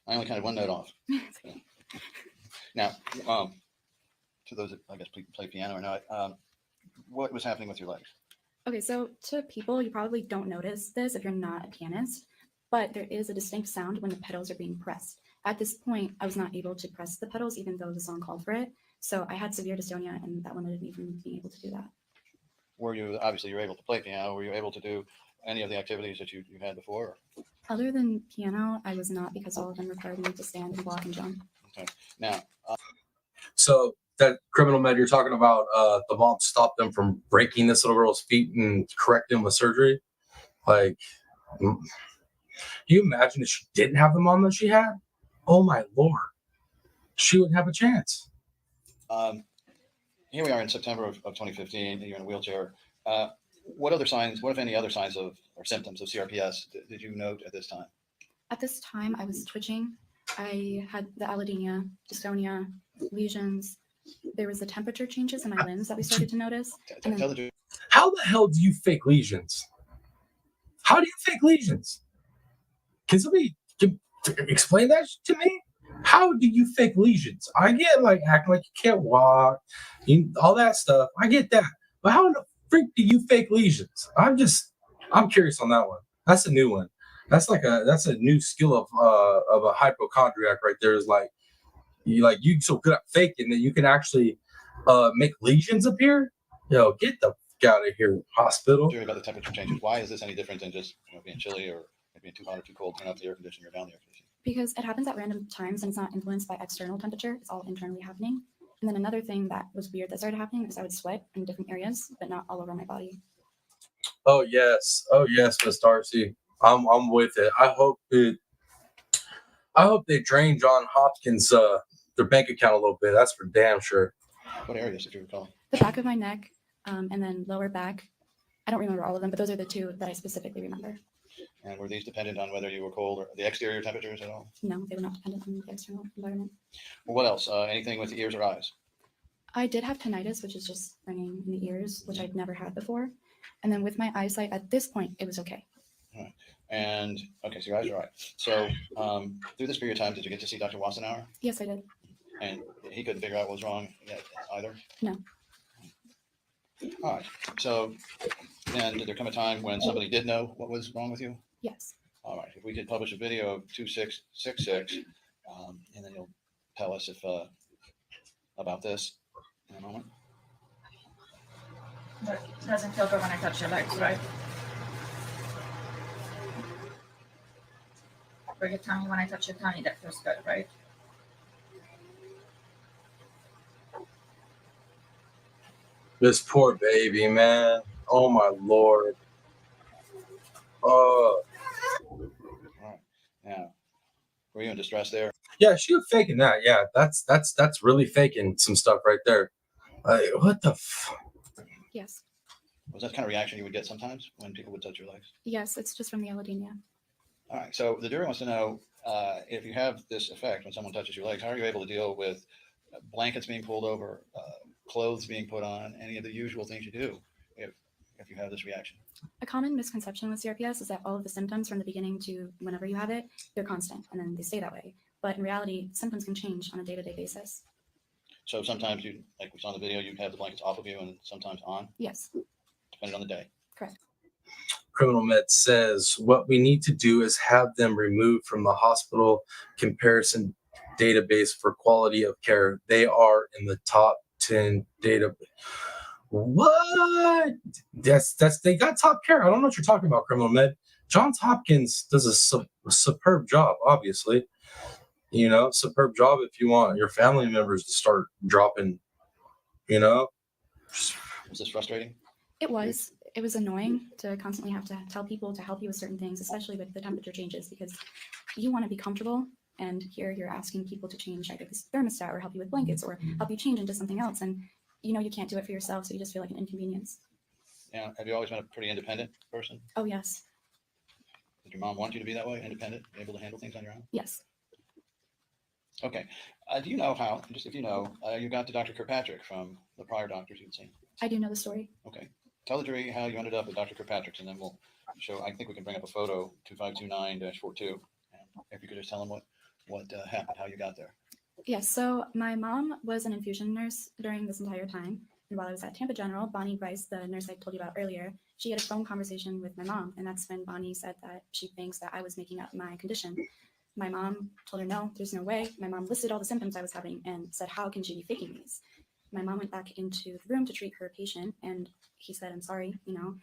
I only counted one note off. Now, to those that I guess play piano or not, what was happening with your legs? Okay, so to people, you probably don't notice this if you're not a pianist, but there is a distinct sound when the pedals are being pressed. At this point, I was not able to press the pedals, even though the song called for it. So I had severe dystonia, and that limited me from being able to do that. Were you, obviously you're able to play piano, were you able to do any of the activities that you had before? Other than piano, I was not, because all of them required me to stand and walk and jump. Okay. Now, So that criminal med you're talking about, the mom stopped them from breaking this little girl's feet and correct them with surgery. Like, can you imagine if she didn't have the mom that she had? Oh my Lord, she wouldn't have a chance. here we are in September of 2015, and you're in a wheelchair. What other signs, what if any other signs of or symptoms of CRPS did you note at this time? At this time, I was twitching. I had the allodynia, dystonia, lesions. There was the temperature changes in my limbs that we started to notice. And Tell then, the jury. How the hell do you fake lesions? How do you fake lesions? Can somebody explain that to me? How do you fake lesions? I get like acting like you can't walk, all that stuff. I get that. But how in the freak do you fake lesions? I'm curious on that one. That's a new one. That's a new skill of a hypochondriac right there. Is like you so good at faking that you can actually make lesions appear. Yo, get the fuck out of here, hospital. Jury about the temperature changes. Why is this any different than just being chilly or being too hot or too cold? Turn up the air conditioner or down the air conditioner. because it happens at random times and it's not influenced by external temperature, it's all internally happening. And then another thing that was weird that started happening is I would sweat in different areas, but not all over my body. Oh yes, Miss Darcy. I'm with it. I hope they drain John Hopkins their bank account a little bit. That's for damn sure. What areas did you recall? The back of my neck, and then lower back. I don't remember all of them, but those are the two that I specifically remember. And were these dependent on whether you were cold or the exterior temperatures at all? No, they were not dependent on the external environment. Well, what else? Anything with the ears or eyes? I did have tinnitus, which is just ringing in the ears, which I'd never had before. And then with my eyesight, at this point, it was okay. And okay, so your eyes are right. So through this period of time, did you get to see Dr. Wassenauer? Yes, I did. And he couldn't figure out what was wrong yet either? No. All right. So then did there come a time when somebody did know what was wrong with you? Yes. All right. If we could publish a video of 2666, and then you'll tell us if about this in a moment. But it doesn't feel good when I touch your legs, right? Or your tummy, when I touch your tummy, that feels good, right? This poor baby, man. Oh my Lord. All right. Now, were you in distress there? Yeah, she was faking that. Yeah, that's really faking some stuff right there. What the Yes. Was that the kind of reaction you would get sometimes when people would touch your legs? Yes, it's just from the allodynia. All right. So the jury wants to know if you have this effect when someone touches your legs, how are you able to deal with blankets being pulled over, clothes being put on, any of the usual things you do if you have this reaction? A common misconception with CRPS is that all of the symptoms from the beginning to whenever you have it, they're constant and then they stay that way. But in reality, symptoms can change on a day-to-day basis. So sometimes you, like we saw in the video, you'd have the blankets off of you and sometimes on, Yes, depending on the day. correct. Criminal Med says what we need to do is have them removed from the hospital comparison database for quality of care. They are in the top 10 database. What? That's they got top care. I don't know what you're talking about, criminal med. Johns Hopkins does a superb job, obviously. You know, superb job if you want your family members to start dropping, you know. Was this frustrating? It was. It was annoying to constantly have to tell people to help you with certain things, especially with the temperature changes, because you want to be comfortable. And here you're asking people to change either this thermostat or help you with blankets or help you change into something else. And you know you can't do it for yourself, so you just feel like an inconvenience. Yeah. Have you always been a pretty independent person? Oh, yes. Did your mom want you to be that way, independent, able to handle things on your own? Yes. Okay. Do you know how, just if you know, you got to Dr. Kirkpatrick from the prior doctors you'd seen? I do know the story. Okay. Tell the jury how you ended up with Dr. Kirkpatrick's, and then we'll show, I think we can bring up a photo, 2529-42. And if you could just tell them what happened, how you got there. Yes, so my mom was an infusion nurse during this entire time. And while I was at Tampa General, Bonnie Rice, the nurse I told you about earlier, she had a phone conversation with my mom. And that's when Bonnie said that she thinks that I was making up my condition. My mom told her, no, there's no way. My mom listed all the symptoms I was having and said, how can she be faking these? My mom went back into the room to treat her patient. And he said, I'm sorry, you know,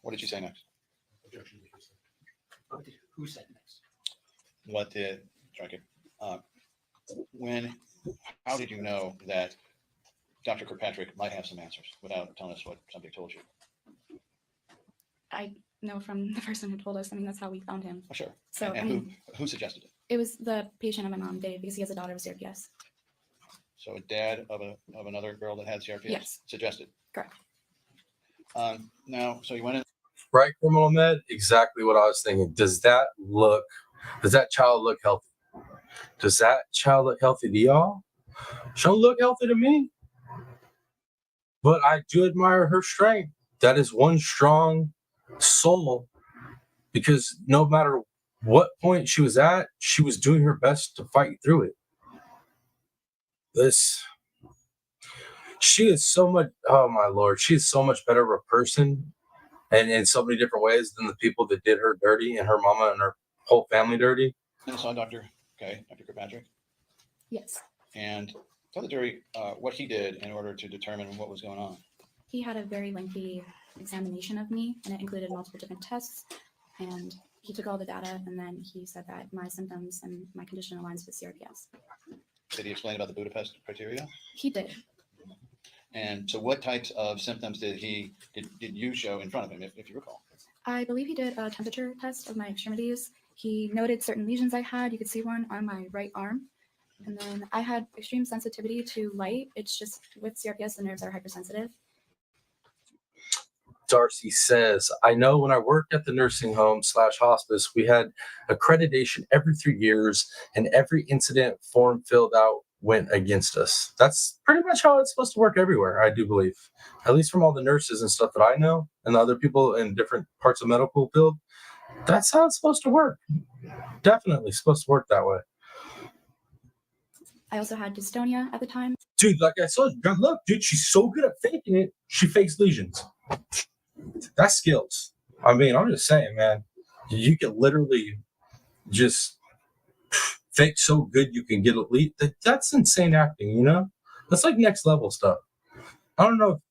What did you say next? Objection. Who said next? What did, how did you know that Dr. Kirkpatrick might have some answers without telling us what somebody told you? I know from the person who told us. I mean, that's how we found him. Oh, sure. So, And I mean, who suggested it? it was the patient of my mom, Dave, because he has a daughter with CRPS. So a dad of another girl that had CRPS Yes. suggested. Correct. Now, so you went in. Right, criminal med? Exactly what I was thinking. Does that child look healthy? Does that child look healthy to y'all? She don't look healthy to me. But I do admire her strength. That is one strong soul, because no matter what point she was at, she was doing her best to fight through it. She is so much, oh my Lord, she is so much better of a person and in so many different ways than the people that did her dirty and her mama and her whole family dirty. And saw Dr. Kirkpatrick, Yes. and tell the jury what he did in order to determine what was going on. He had a very lengthy examination of me, and it included multiple different tests. And he took all the data, and then he said that my symptoms and my condition aligns with CRPS. Did he explain about the Budapest criteria? He did. And so what types of symptoms did you show in front of him, if you recall? I believe he did a temperature test of my extremities. He noted certain lesions I had. You could see one on my right arm. And then I had extreme sensitivity to light. It's just with CRPS, the nerves are hypersensitive. Darcy says, I know when I worked at the nursing home / hospice, we had accreditation every 3 years, and every incident form filled out went against us. That's pretty much how it's supposed to work everywhere, I do believe. At least from all the nurses and stuff that I know, and the other people in different parts of medical field, that's how it's supposed to work. Definitely supposed to work that way. I also had dystonia at the time. Dude, like I said, look, dude, she's so good at faking it. She fakes lesions. That's skills. I mean, I'm just saying, man, you can literally just fake so good you can get a lead. That's insane acting, you know? That's like next level stuff. I don't know.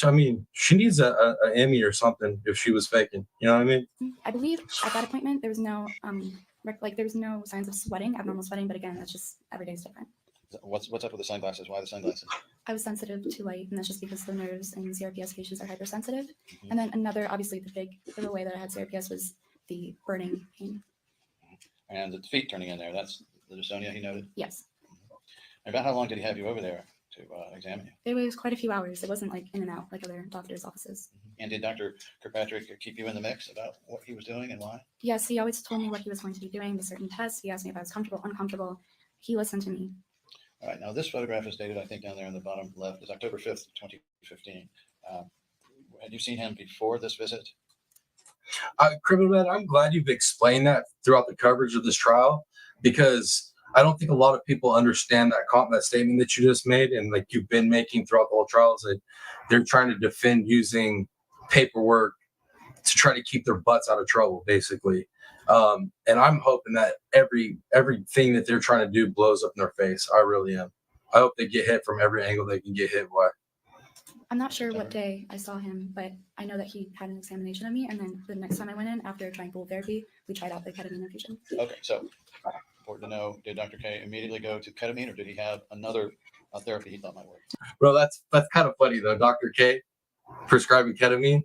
I mean, she needs an Emmy or something if she was faking. You know what I mean? I believe at that appointment, there was no there was no signs of sweating, abnormal sweating. But again, that's just every day is different. What's up with the sunglasses? Why the sunglasses? I was sensitive to light, and that's just because the nerves in CRPS patients are hypersensitive. And then another, obviously, the way that I had CRPS was the burning pain. And the feet turning in there. That's the dystonia he noted. Yes. And about how long did he have you over there to examine you? It was quite a few hours. It wasn't like in and out like other doctors' offices. And did Dr. Kirkpatrick keep you in the mix about what he was doing and why? Yes, he always told me what he was going to be doing with certain tests. He asked me if I was comfortable, uncomfortable. He listened to me. All right. Now, this photograph is dated, I think, down there in the bottom left. It's October 5th, 2015. Had you seen him before this visit? Criminal Man, I'm glad you've explained that throughout the coverage of this trial, because I don't think a lot of people understand that statement that you just made and like you've been making throughout the whole trial, is that they're trying to defend using paperwork to try to keep their butts out of trouble, basically. And I'm hoping that everything that they're trying to do blows up in their face. I really am. I hope they get hit from every angle they can get hit by. I'm not sure what day I saw him, but I know that he had an examination of me, and then the next time I went in after trying pool therapy, we tried out the ketamine infusion. Okay, so important to know, did Dr. K immediately go to ketamine, or did he have another therapy he thought might work? Bro, that's kind of funny though. Dr. K prescribing ketamine.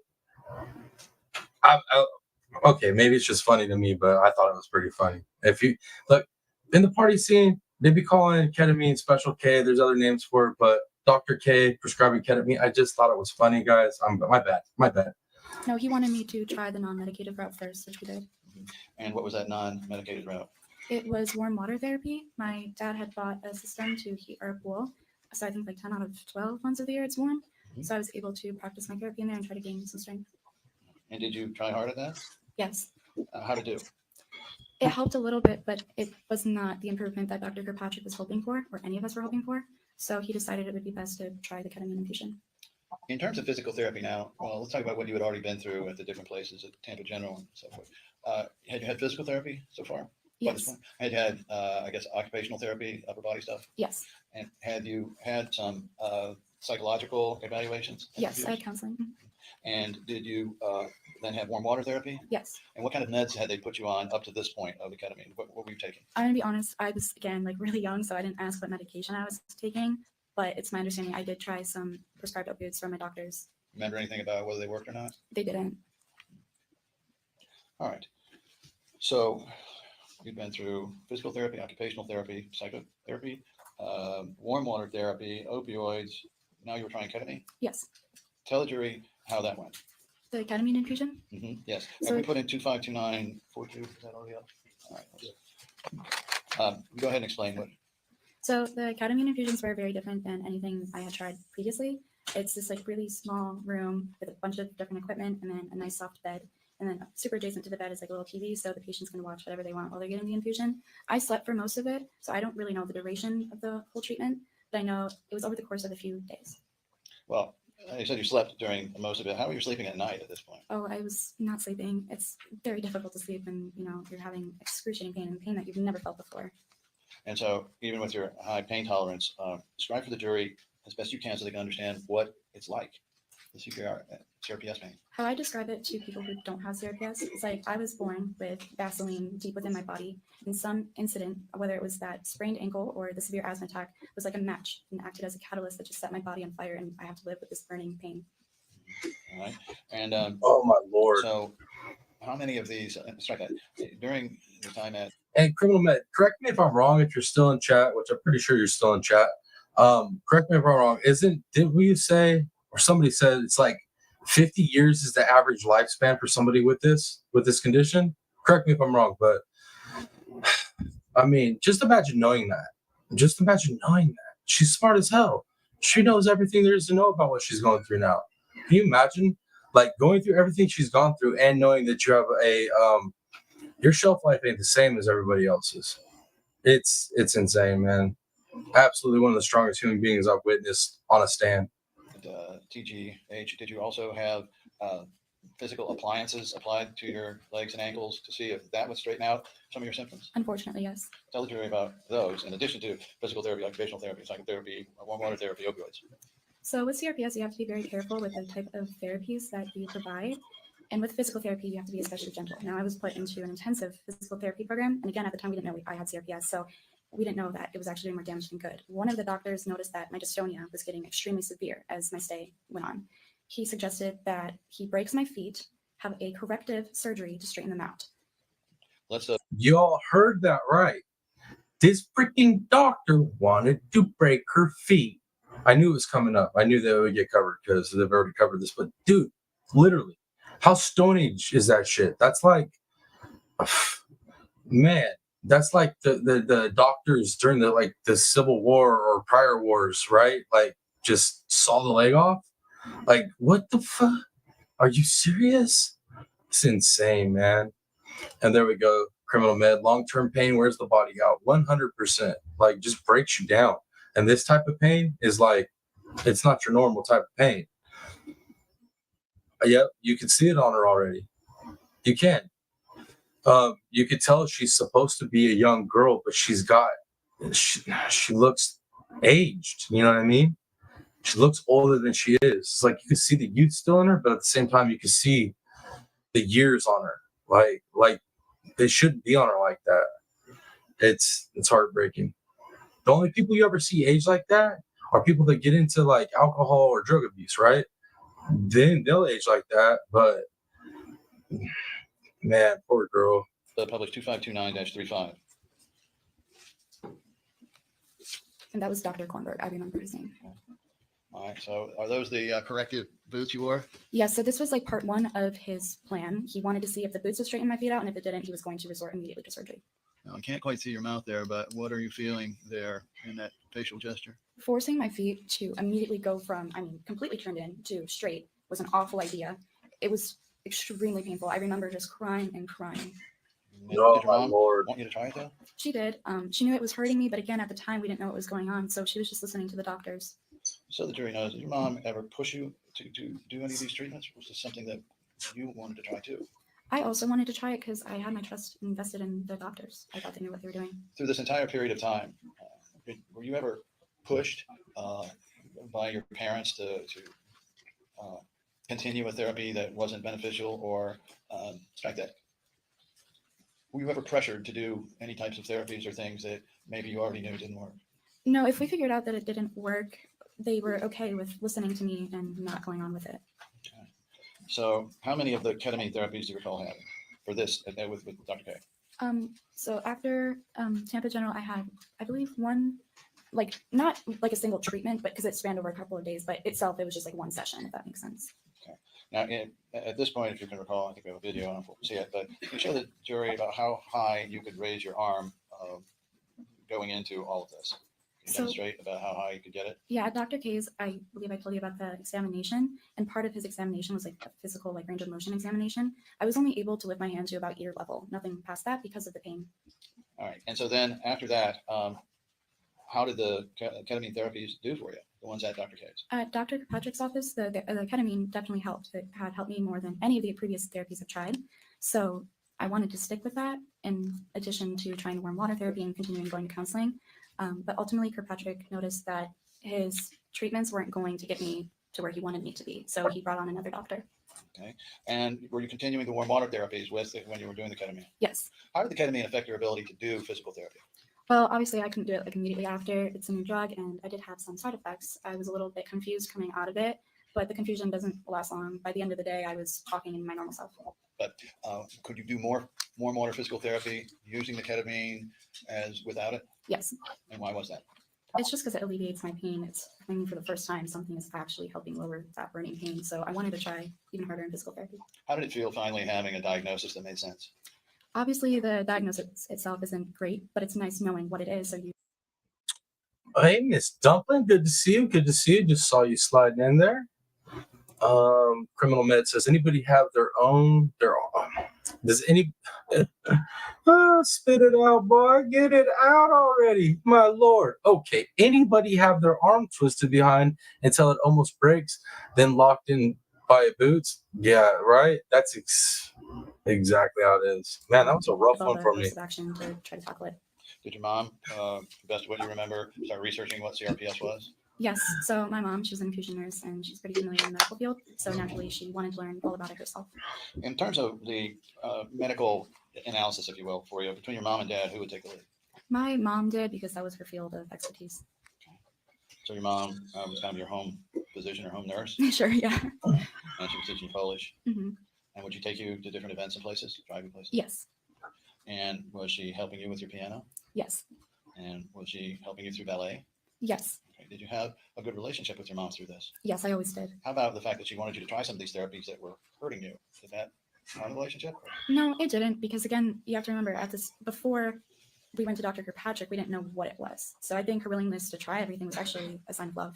Okay, maybe it's just funny to me, but I thought it was pretty funny. If you look in the party scene, they be calling ketamine Special K. There's other names for it, but Dr. K prescribing ketamine. I just thought it was funny, guys. My bad. No, he wanted me to try the non-medicative route first, which we did. And what was that non-medicated route? It was warm water therapy. My dad had bought a system to heat our pool. So I think like 10 out of 12 months of the year it's warm. So I was able to practice my therapy in there and try to gain some strength. And did you try hard at that? Yes. How to do? It helped a little bit, but it was not the improvement that Dr. Kirkpatrick was hoping for, or any of us were hoping for. So he decided it would be best to try the ketamine infusion. In terms of physical therapy now, well, let's talk about what you had already been through at the different places at Tampa General and so forth. Had you had physical therapy so far? Yes. Had you had, I guess, occupational therapy, upper body stuff? Yes. And had you had some psychological evaluations? Yes, I had counseling. And did you then have warm water therapy? Yes. And what kind of meds had they put you on up to this point of the ketamine? What were you taking? I'm gonna be honest, I was again like really young, so I didn't ask what medication I was taking, but it's my understanding I did try some prescribed opioids from my doctors. Remember anything about whether they worked or not? They didn't. All right. So you've been through physical therapy, occupational therapy, psychotherapy, warm water therapy, opioids. Now you were trying ketamine. Yes. Tell the jury how that went. The ketamine infusion? Yes. So- Have we put in 252942? Is that already up? All right. Go ahead and explain what. So the ketamine infusions were very different than anything I had tried previously. It's this like really small room with a bunch of different equipment and then a nice soft bed. And then super adjacent to the bed is like a little TV, so the patients can watch whatever they want while they're getting the infusion. I slept for most of it, so I don't really know the duration of the whole treatment, but I know it was over the course of a few days. Well, you said you slept during most of it. How were you sleeping at night at this point? Oh, I was not sleeping. It's very difficult to sleep and, you're having excruciating pain and pain that you've never felt before. And so even with your high pain tolerance, describe for the jury as best you can so they can understand what it's like, the CRPS pain. How I describe it to people who don't have CRPS is like I was born with Vaseline deep within my body, and some incident, whether it was that sprained ankle or the severe asthma attack, was like a match and acted as a catalyst that just set my body on fire, and I have to live with this burning pain. All right. And Oh my Lord. so how many of these, strike that, during the time at, And Criminal Med, correct me if I'm wrong, if you're still in chat, which I'm pretty sure you're still in chat. Correct me if I'm wrong. Did we say, or somebody said it's like 50 years is the average lifespan for somebody with this condition? Correct me if I'm wrong, but I mean, just imagine knowing that. She's smart as hell. She knows everything there is to know about what she's going through now. Can you imagine like going through everything she's gone through and knowing that you have your shelf life ain't the same as everybody else's? It's insane, man. Absolutely one of the strongest human beings I've witnessed on a stand. TGH, did you also have physical appliances applied to your legs and ankles to see if that would straighten out some of your symptoms? Unfortunately, yes. Tell the jury about those in addition to physical therapy, occupational therapy, psychotherapy, warm water therapy, opioids. So with CRPS, you have to be very careful with the type of therapies that you provide. And with physical therapy, you have to be especially gentle. Now, I was put into an intensive physical therapy program. And again, at the time, we didn't know I had CRPS. So we didn't know that it was actually doing more damage than good. One of the doctors noticed that my dystonia was getting extremely severe as my stay went on. He suggested that he breaks my feet, have a corrective surgery to straighten them out. Y'all heard that right. This freaking doctor wanted to break her feet. I knew it was coming up. I knew they would get covered because they've already covered this. But dude, literally, how Stone Age is that shit? That's like, man, that's like the doctors during the Civil War or prior wars, right? Like just saw the leg off. Like, what the fuck? Are you serious? It's insane, man. And there we go. Criminal Med, long-term pain wears the body out 100%. Like, just breaks you down. And this type of pain is like, it's not your normal type of pain. Yep, you can see it on her already. You can. You could tell she's supposed to be a young girl, but she looks aged. You know what I mean? She looks older than she is. It's like you can see the youth still in her, but at the same time, you can see the years on her. Like they shouldn't be on her like that. It's heartbreaking. The only people you ever see age like that are people that get into like alcohol or drug abuse, right? Then they'll age like that. But man, poor girl. Published 2529-35. And that was Dr. Kornberg. I remember his name. All right. So are those the corrective boots you wore? Yeah, so this was like part one of his plan. He wanted to see if the boots would straighten my feet out, and if it didn't, he was going to resort immediately to surgery. Now, I can't quite see your mouth there, but what are you feeling there in that facial gesture? Forcing my feet to immediately go from, completely turned in to straight was an awful idea. It was extremely painful. I remember just crying and crying. Oh, Did your my mom Lord. want you to try it though? She did. She knew it was hurting me, but again, at the time, we didn't know what was going on, so she was just listening to the doctors. So the jury knows, did your mom ever push you to do any of these treatments? Was this something that you wanted to try too? I also wanted to try it because I had my trust invested in the doctors. I thought they knew what they were doing. Through this entire period of time, were you ever pushed by your parents to continue a therapy that wasn't beneficial, or strike that? Were you ever pressured to do any types of therapies or things that maybe you already knew didn't work? No, if we figured out that it didn't work, they were okay with listening to me and not going on with it. Okay. So how many of the ketamine therapies do you recall having for this with Dr. K? So after Tampa General, I had, I believe, one, like not like a single treatment, but because it spanned over a couple of days, but itself, it was just like one session, if that makes sense. Okay. Now, at this point, if you can recall, I think we have a video, I don't know if we'll see it, but you show the jury about how high you could raise your arm going into all of this. Can you So- demonstrate about how high you could get it? Yeah, at Dr. K's, I believe I told you about the examination, and part of his examination was like a physical, like range of motion examination. I was only able to lift my hand to about ear level, nothing past that because of the pain. All right. And so then after that, how did the ketamine therapies do for you? The ones at Dr. K's? At Dr. Kirkpatrick's office, the ketamine definitely helped. It had helped me more than any of the previous therapies I've tried. So I wanted to stick with that in addition to trying warm water therapy and continuing going to counseling. But ultimately, Kirkpatrick noticed that his treatments weren't going to get me to where he wanted me to be. So he brought on another doctor. Okay. And were you continuing the warm water therapies when you were doing the ketamine? Yes. How did the ketamine affect your ability to do physical therapy? Well, obviously, I couldn't do it like immediately after. It's a new drug, and I did have some side effects. I was a little bit confused coming out of it, but the confusion doesn't last long. By the end of the day, I was talking in my normal self. But could you do more warm water physical therapy using the ketamine as without it? Yes. And why was that? It's just because it alleviates my pain. It's, I mean, for the first time, something is actually helping lower that burning pain. So I wanted to try even harder in physical therapy. How did it feel finally having a diagnosis that made sense? Obviously, the diagnosis itself isn't great, but it's nice knowing what it is. So you. Hey, Miss Dumpling, good to see you. Good to see you. Just saw you sliding in there. Criminal Med says, anybody have their own? Does any? Spit it out, boy. Get it out already, my Lord. Okay. Anybody have their arm twisted behind until it almost breaks, then locked in by boots? Yeah, right. That's exactly how it is. Man, that was a rough one for me. Course of action to try to tackle it. Did your mom, best of what you remember, start researching what CRPS was? Yes. So my mom, she's an infusion nurse, and she's pretty familiar in the medical field. So naturally, she wanted to learn all about it herself. In terms of the medical analysis, if you will, for you, between your mom and dad, who would take the lead? My mom did because that was her field of expertise. So your mom was kind of your home physician or home nurse, Sure. Yeah. and she was teaching you Polish. Hmm. And would she take you to different events and places, driving places? Yes. And was she helping you with your piano? Yes. And was she helping you through ballet? Yes. Okay. Did you have a good relationship with your mom through this? Yes, I always did. How about the fact that she wanted you to try some of these therapies that were hurting you? Did that harm the relationship? No, it didn't, because again, you have to remember before we went to Dr. Kirkpatrick, we didn't know what it was. So I think her willingness to try everything was actually a sign of love.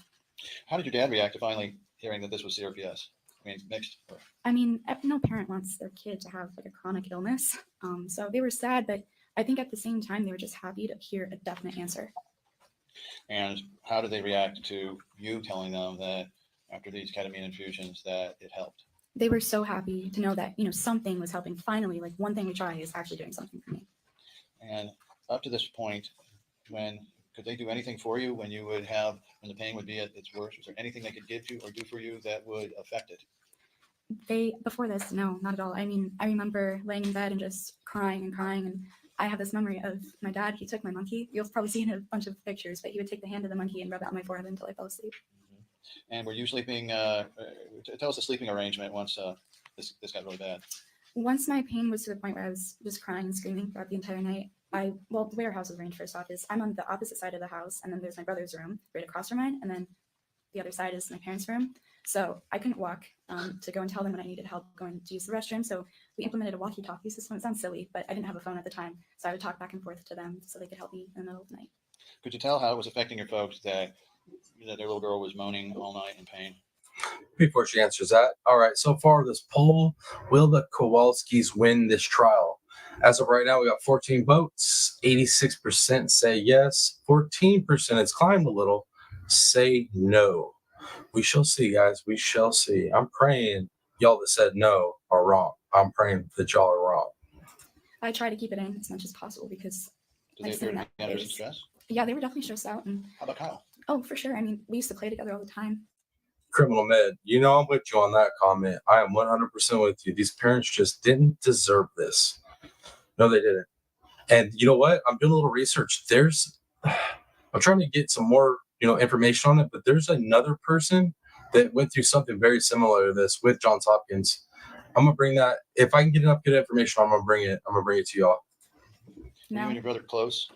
How did your dad react to finally hearing that this was CRPS? I mean, mixed. I mean, no parent wants their kid to have like a chronic illness. So they were sad, but I think at the same time, they were just happy to hear a definite answer. And how did they react to you telling them that after these ketamine infusions that it helped? They were so happy to know that, something was helping. Finally, like one thing we try is actually doing something for me. And up to this point, could they do anything for you when the pain would be at its worst? Was there anything they could give you or do for you that would affect it? Before this, no, not at all. I mean, I remember laying in bed and just crying and crying. And I have this memory of my dad. He took my monkey. You'll probably see in a bunch of pictures, but he would take the hand of the monkey and rub it on my forehead until I fell asleep. And were you sleeping? Tell us the sleeping arrangement once this got really bad. Once my pain was to the point where I was just crying and screaming throughout the entire night, the way our house is arranged first off is I'm on the opposite side of the house, and then there's my brother's room right across from mine, and then the other side is my parents' room. So I couldn't walk to go and tell them when I needed help going to use the restroom. So we implemented a walkie-talkie system. It sounds silly, but I didn't have a phone at the time, so I would talk back and forth to them so they could help me in the middle of the night. Could you tell how it was affecting your folks that their little girl was moaning all night in pain? Before she answers that, all right, so far this poll, will the Kowalskis win this trial? As of right now, we got 14 votes. 86% say yes. 14%, it's climbed a little, say no. We shall see, guys. We shall see. I'm praying y'all that said no are wrong. I'm praying that y'all are wrong. I try to keep it in as much as possible because Did they appear to be under some stress? yeah, they were definitely stressed out. And How about Kyle? oh, for sure. I mean, we used to play together all the time. Criminal Med, I'm with you on that comment. I am 100% with you. These parents just didn't deserve this. No, they didn't. And you know what? I'm doing a little research. I'm trying to get some more, information on it, but there's another person that went through something very similar to this with Johns Hopkins. I'm gonna bring that. If I can get enough good information, I'm gonna bring it to y'all. Were you Now, and your brother close?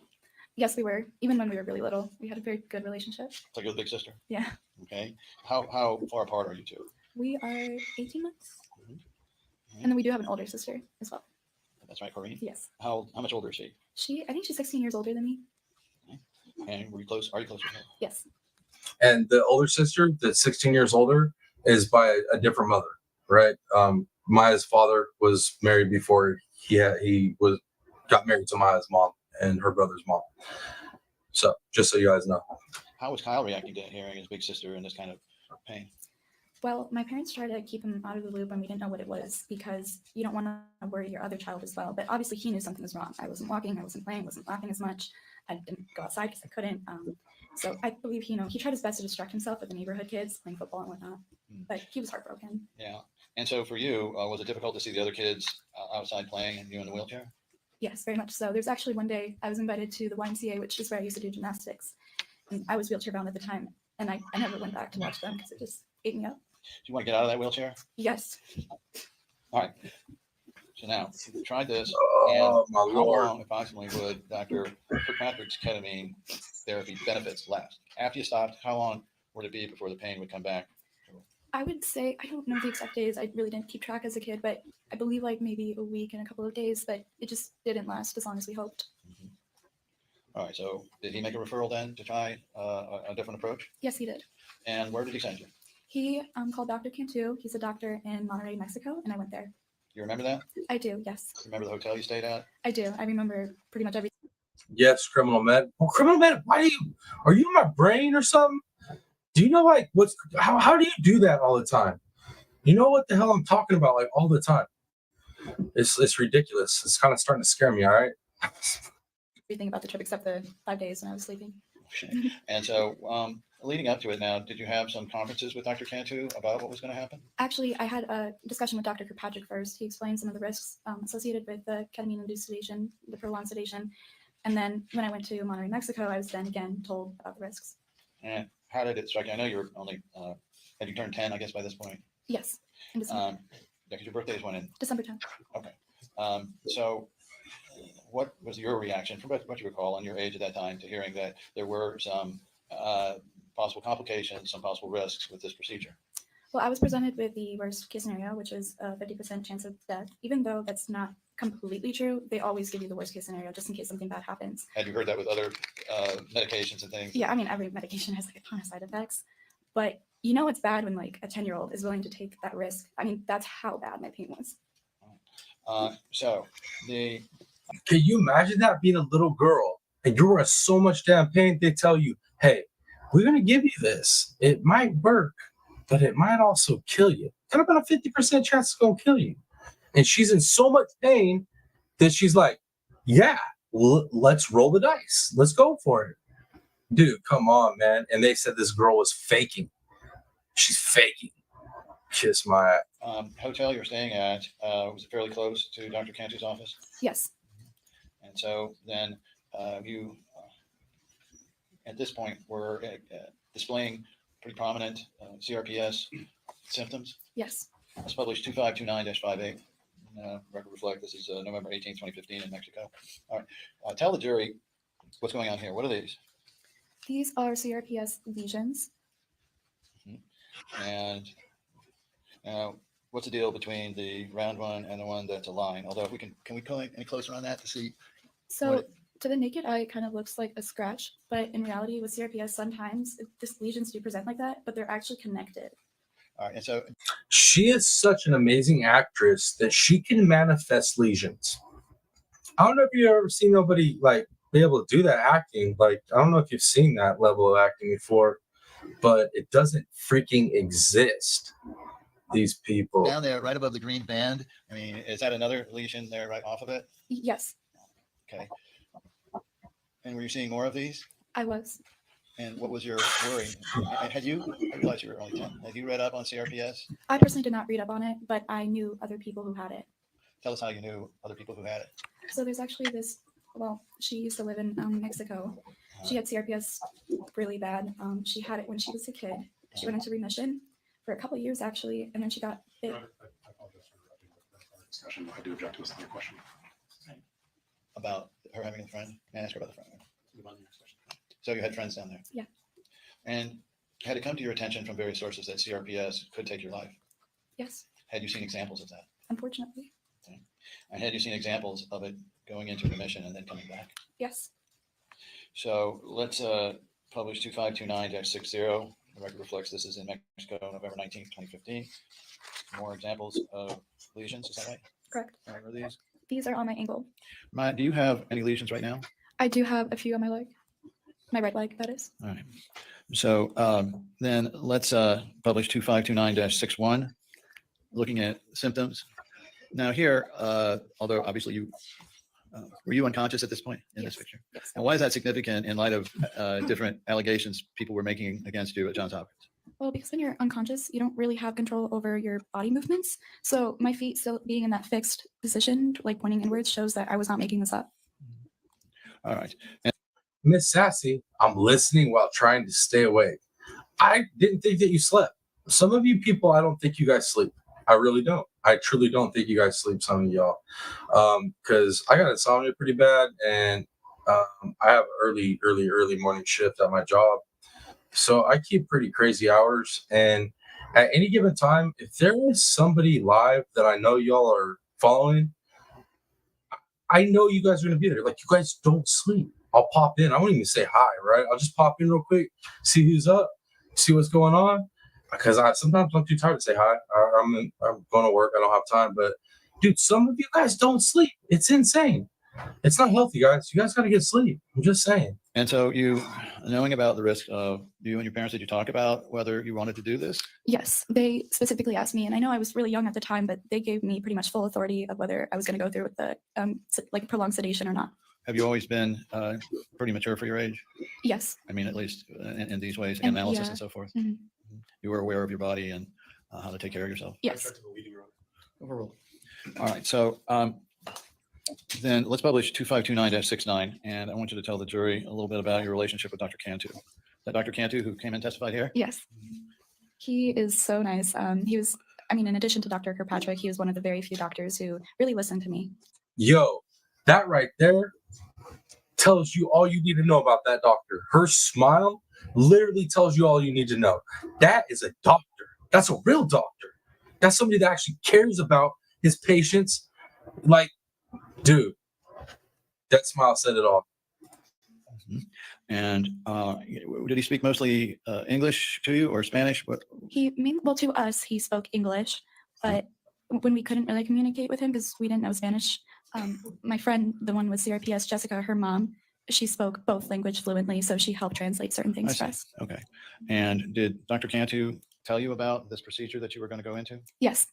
yes, we were. Even when we were really little, we had a very good relationship. It's like your big sister? Yeah. Okay. How far apart are you two? We are 18 months. Mhm. And then we do have an older sister as well. That's right, Corinne? Yes. How much older is she? I think she's 16 years older than me. And were you close? Are you close with her? Yes. And the older sister, that's 16 years older, is by a different mother, right? Maya's father was married before he got married to Maya's mom and her brother's mom. So just so you guys know. How was Kyle reacting to hearing his big sister in this kind of pain? Well, my parents tried to keep him out of the loop and we didn't know what it was because you don't want to worry your other child as well. But obviously he knew something was wrong. I wasn't walking, I wasn't playing, wasn't laughing as much. I didn't go outside because I couldn't. So I believe, he tried his best to distract himself with the neighborhood kids playing football and whatnot. But he was heartbroken. Yeah. And so for you, was it difficult to see the other kids outside playing and you in the wheelchair? Yes, very much so. There's actually one day I was invited to the YMCA, which is where I used to do gymnastics. And I was wheelchair bound at the time. And I never went back to watch them because it just ate me up. Do you want to get out of that wheelchair? Yes. All right. So now, you tried this. Oh, and my how Lord. long approximately would Dr. Kirkpatrick's ketamine therapy benefits last? After you stopped, how long would it be before the pain would come back? I would say, I don't know the exact days. I really didn't keep track as a kid, but I believe like maybe a week and a couple of days, but it just didn't last as long as we hoped. Mhm. All right. So did he make a referral then to try a different approach? Yes, he did. And where did he send you? He called Dr. Cantu. He's a doctor in Monterrey, Mexico, and I went there. You remember that? I do, yes. Remember the hotel you stayed at? I do. I remember pretty much everything. Yes, Criminal Med. Well, Criminal Med, are you in my brain or something? Do you know how do you do that all the time? You know what the hell I'm talking about all the time? It's ridiculous. It's kind of starting to scare me, all right? Everything about the trip except the 5 days when I was sleeping. Okay. And so leading up to it now, did you have some conferences with Dr. Cantu about what was going to happen? Actually, I had a discussion with Dr. Kirkpatrick first. He explained some of the risks associated with the ketamine-induced sedation, the prolonged sedation. And then when I went to Monterrey, Mexico, I was then again told about the risks. And how did it strike you? I know you were only, had you turned 10, I guess, by this point? Yes, in December, Yeah, because your birthday is when in? December 10th. Okay. So what was your reaction, from what you recall on your age at that time, to hearing that there were some possible complications, some possible risks with this procedure? Well, I was presented with the worst case scenario, which is a 50% chance of death. Even though that's not completely true, they always give you the worst case scenario just in case something bad happens. Had you heard that with other medications and things? Yeah, I mean, every medication has a ton of side effects, but it's bad when a 10-year-old is willing to take that risk. I mean, that's how bad my pain was. Can you imagine that being a little girl and you were in so much damn pain? They tell you, hey, we're going to give you this. It might work, but it might also kill you. Got about a 50% chance it's gonna kill you. And she's in so much pain that she's like, yeah, let's roll the dice. Let's go for it. Dude, come on, man. And they said this girl was faking. She's faking. Kiss my ass. Hotel you're staying at, was it fairly close to Dr. Cantu's office? Yes. And so then you, at this point, were displaying pretty prominent CRPS symptoms. Yes. It's published 2529-58. Record reflect, this is November 18th, 2015 in Mexico. All right. Tell the jury what's going on here. What are these? These are CRPS lesions. And what's the deal between the round one and the one that's a line? Although if we can we go any closer on that to see? So What- to the naked eye, it kind of looks like a scratch, but in reality with CRPS, sometimes these lesions do present like that, but they're actually connected. All right. And so She is such an amazing actress that she can manifest lesions. I don't know if you've ever seen nobody like be able to do that acting. Like, I don't know if you've seen that level of acting before, but it doesn't freaking exist. These people. down there, right above the green band, I mean, is that another lesion there right off of it? Yes, Okay. And were you seeing more of these? I was. And what was your worry? Had you, I realize you were only 10. Had you read up on CRPS? I personally did not read up on it, but I knew other people who had it. Tell us how you knew other people who had it. So there's actually this, well, she used to live in Mexico. She had CRPS really bad. She had it when she was a kid. She went into remission for a couple of years actually, and then she got bit. I apologize for interrupting, but that's not a discussion. I do object to a second question. About her having a friend? May I ask her about the friend? Move on to the next question. So you had friends down there? Yeah. And had it come to your attention from various sources that CRPS could take your life? Yes, Had you seen examples of that? unfortunately. And had you seen examples of it going into remission and then coming back? Yes. So let's publish 2529-60. The record reflects this is in Mexico, November 19th, 2015. More examples of lesions, is that right? Correct. Where are these? These are on my ankle. Maya, do you have any lesions right now? I do have a few on my leg. My right leg, that is. All right. So then let's publish 2529-61, looking at symptoms. Now here, although obviously you, were you unconscious at this point in this Yes. picture? Yes. And why is that significant in light of different allegations people were making against you at Johns Hopkins? Well, because when you're unconscious, you don't really have control over your body movements. So my feet still being in that fixed position, like pointing inwards, shows that I was not making this up. All right. Miss Sassy, I'm listening while trying to stay awake. I didn't think that you slept. Some of you people, I don't think you guys sleep. I really don't. I truly don't think you guys sleep, some of y'all. Because I got insomnia pretty bad, and I have an early morning shift at my job. So I keep pretty crazy hours. And at any given time, if there is somebody live that I know y'all are following, I know you guys are going to be there. Like, you guys don't sleep. I'll pop in. I won't even say hi, right? I'll just pop in real quick, see who's up, see what's going on. Because sometimes I'm too tired to say hi. I'm going to work. I don't have time. But, dude, some of you guys don't sleep. It's insane. It's not healthy, guys. You guys got to get sleep. I'm just saying. And so you, knowing about the risk of you and your parents, did you talk about whether you wanted to do this? Yes, they specifically asked me, and I know I was really young at the time, but they gave me pretty much full authority of whether I was going to go through with the like prolonged sedation or not. Have you always been pretty mature for your age? Yes. I mean, at least in these ways, And, analysis yeah. and so forth. Mhm. You were aware of your body and how to take care of yourself. Yes. Object to the leading, Your Honor. Overruled. All right. So then let's publish 2529-69. And I want you to tell the jury a little bit about your relationship with Dr. Cantu. Is that Dr. Cantu who came and testified here? Yes. He is so nice. He was, I mean, in addition to Dr. Kirkpatrick, he was one of the very few doctors who really listened to me. Yo, that right there tells you all you need to know about that doctor. Her smile literally tells you all you need to know. That is a doctor. That's a real doctor. That's somebody that actually cares about his patients. Like, dude, that smile said it all. And did he speak mostly English to you or Spanish? What? Well, to us, he spoke English, but when we couldn't really communicate with him because we didn't know Spanish, my friend, the one with CRPS, Jessica, her mom, she spoke both language fluently, so she helped translate certain things for us. Okay. And did Dr. Cantu tell you about this procedure that you were going to go into? Yes.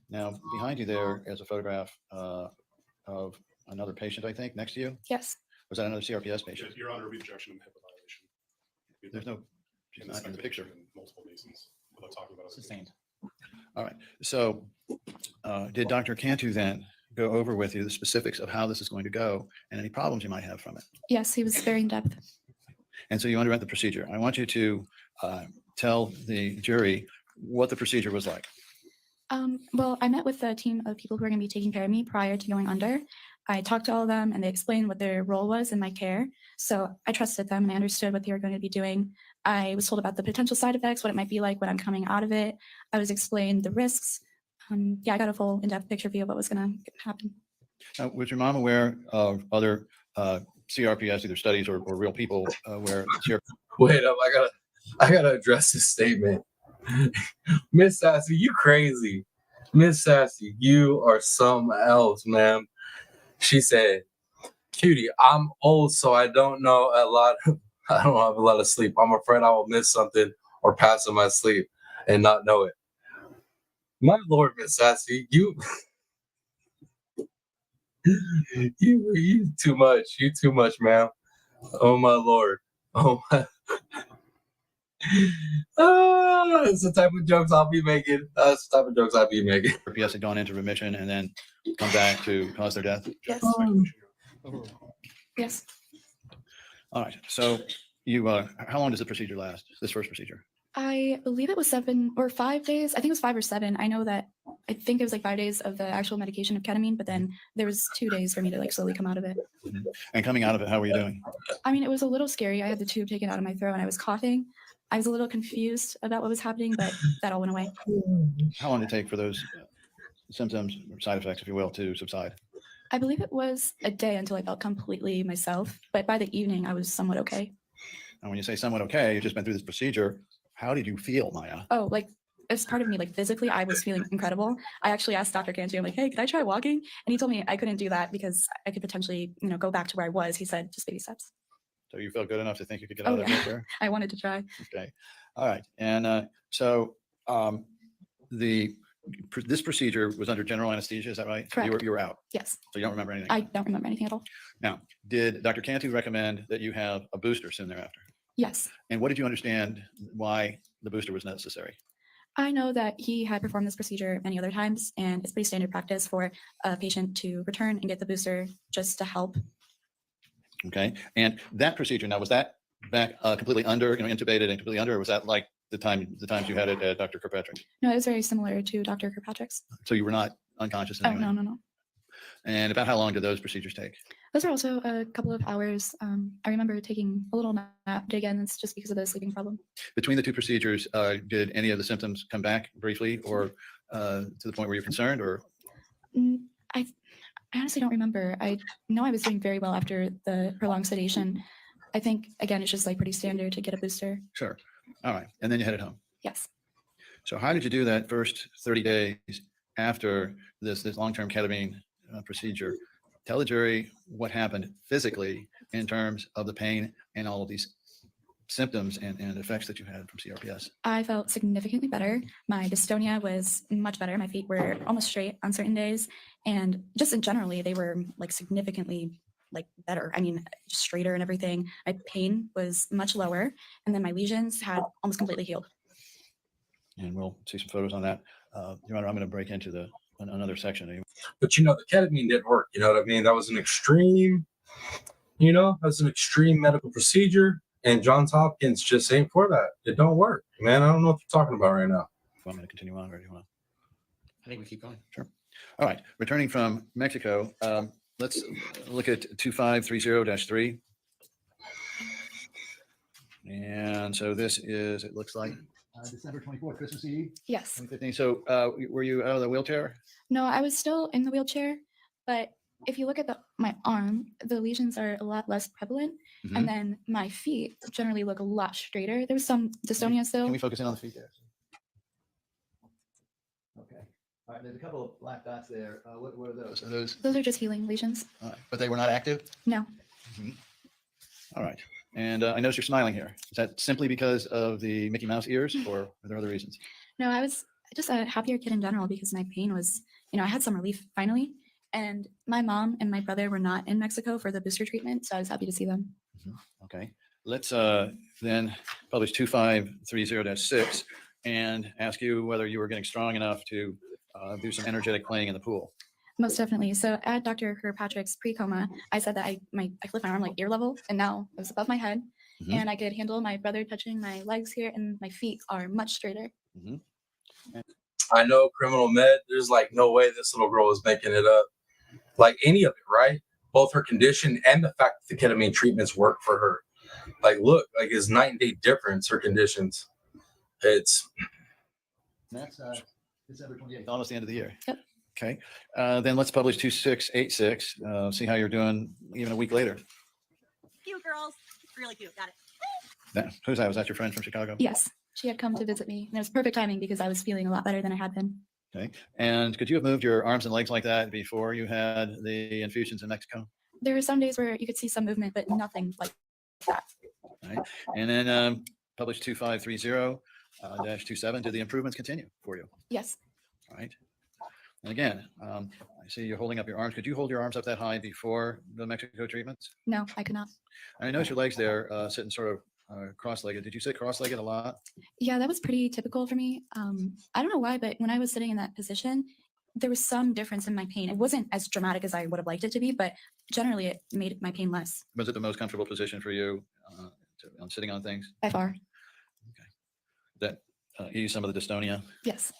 Now, behind you there is a photograph of another patient, I think, next to you. Yes. Was that another CRPS patient? Your Honor, rejection and HIPAA violation. There's no, she's In the not in the second picture. in multiple reasons without talking about it. Sustained. All right. So did Dr. Cantu then go over with you the specifics of how this is going to go and any problems you might have from it? Yes, he was very in depth. And so you underwent the procedure. I want you to tell the jury what the procedure was like. Well, I met with a team of people who are going to be taking care of me prior to going under. I talked to all of them and they explained what their role was in my care. So I trusted them and I understood what they were going to be doing. I was told about the potential side effects, what it might be like when I'm coming out of it. I was explained the risks. Yeah, I got a full in-depth picture view of what was going to happen. Was your mom aware of other CRPS, either studies or real people where Wait up, I gotta address this statement. Miss Sassy, you crazy. Miss Sassy, you are something else, man. She said, "Cutie, I'm old, so I don't know a lot. I don't have a lot of sleep. I'm afraid I will miss something or pass in my sleep and not know it." My Lord, Miss Sassy, you too much. You too much, man. Oh my Lord. Oh my. That's the type of jokes I'll be making. That's the type of jokes I'll be making. CRPS had gone into remission and then come back to cause their death? Yes. Yes. All right. So you, how long does the procedure last? This first procedure? I believe it was 7 or 5 days. I think it was 5 or 7. I know that I think it was like 5 days of the actual medication of ketamine, but then there was 2 days for me to like slowly come out of it. And coming out of it, how were you doing? I mean, it was a little scary. I had the tube taken out of my throat and I was coughing. I was a little confused about what was happening, but that all went away. How long did it take for those symptoms or side effects, if you will, to subside? I believe it was a day until I felt completely myself, but by the evening I was somewhat okay. And when you say somewhat okay, you've just been through this procedure. How did you feel, Maya? Oh, like as part of me, like physically, I was feeling incredible. I actually asked Dr. Cantu, I'm like, hey, could I try walking? And he told me I couldn't do that because I could potentially, go back to where I was. He said, just baby steps. So you felt good enough to think you could get out of that wheelchair? I wanted to try. Okay. All right. And so this procedure was under general anesthesia, is that right? Correct. You were out. Yes. So you don't remember anything? I don't remember anything at all. Now, did Dr. Cantu recommend that you have a booster soon thereafter? Yes. And what did you understand why the booster was necessary? I know that he had performed this procedure many other times, and it's pretty standard practice for a patient to return and get the booster just to help. Okay. And that procedure, now, was that back completely under, intubated and completely under, or was that like the times you had it at Dr. Kirkpatrick? No, it was very similar to Dr. Kirkpatrick's. So you were not unconscious in Oh, any way? no. And about how long did those procedures take? Those are also a couple of hours. I remember taking a little nap, but again, it's just because of the sleeping problem. Between the two procedures, did any of the symptoms come back briefly or to the point where you're concerned, or? I honestly don't remember. I know I was doing very well after the prolonged sedation. I think, again, it's just like pretty standard to get a booster. Sure. All right. And then you headed home. Yes. So how did you do that first 30 days after this long-term ketamine procedure? Tell the jury what happened physically in terms of the pain and all of these symptoms and effects that you had from CRPS. I felt significantly better. My dystonia was much better. My feet were almost straight on certain days. And just in generally, they were like significantly like better. I mean, just straighter and everything. My pain was much lower. And then my lesions had almost completely healed. And we'll see some photos on that. Your Honor, I'm going to break into another section. But the ketamine didn't work. You know what I mean? That was an extreme, medical procedure. And Johns Hopkins just ain't for that. It don't work, man. I don't know what you're talking about right now. I'm going to continue on, or do you want to? I think we keep going. Sure. All right. Returning from Mexico, let's look at 2530-3. And so this is, it looks like December 24th, Christmas Eve, Yes. 2015. So were you out of the wheelchair? No, I was still in the wheelchair, but if you look at my arm, the lesions are a lot less prevalent. Mhm. And then my feet generally look a lot straighter. There was some dystonia still. Can we focus in on the feet there? Okay. All right. There's a couple of black dots there. What are those? Are those? Those are just healing lesions. All right. But they were not active? No. All right. And I notice you're smiling here. Is that simply because of the Mickey Mouse ears, or are there other reasons? No, I was just a happier kid in general because my pain was, I had some relief finally. And my mom and my brother were not in Mexico for the booster treatment, so I was happy to see them. Okay, let's then publish 2530-6 and ask you whether you were getting strong enough to do some energetic playing in the pool. Most definitely. So at Dr. Kirkpatrick's pre-coma, I said that I flipped my arm like ear level, and now it was above my head, and I could handle my brother touching my legs here, and my feet are much straighter. I know criminal med, there's like no way this little girl is making it up. Like any of it, right? Both her condition and the fact that the ketamine treatments work for her. Like, look, like it's night and day difference, her conditions. It's December 28th, almost the end of the year. Yep. Okay, then let's publish 2686. See how you're doing even a week later. Cute girls. Really cute. Got it. Who's that? Was that your friend from Chicago? Yes, she had come to visit me, and it was perfect timing because I was feeling a lot better than I had been. Okay, and could you have moved your arms and legs like that before you had the infusions in Mexico? There were some days where you could see some movement, but nothing like that. All right, and then publish 2530-27. Do the improvements continue for you? Yes. All right. And again, I see you're holding up your arms. Could you hold your arms up that high before the Mexico treatments? No, I could not. I notice your legs there sitting sort of cross-legged. Did you sit cross-legged a lot? Yeah, that was pretty typical for me. I don't know why, but when I was sitting in that position, there was some difference in my pain. It wasn't as dramatic as I would have liked it to be, but generally it made my pain less. Was it the most comfortable position for you on sitting on things? By far. Okay. That ease some of the dystonia? Yes.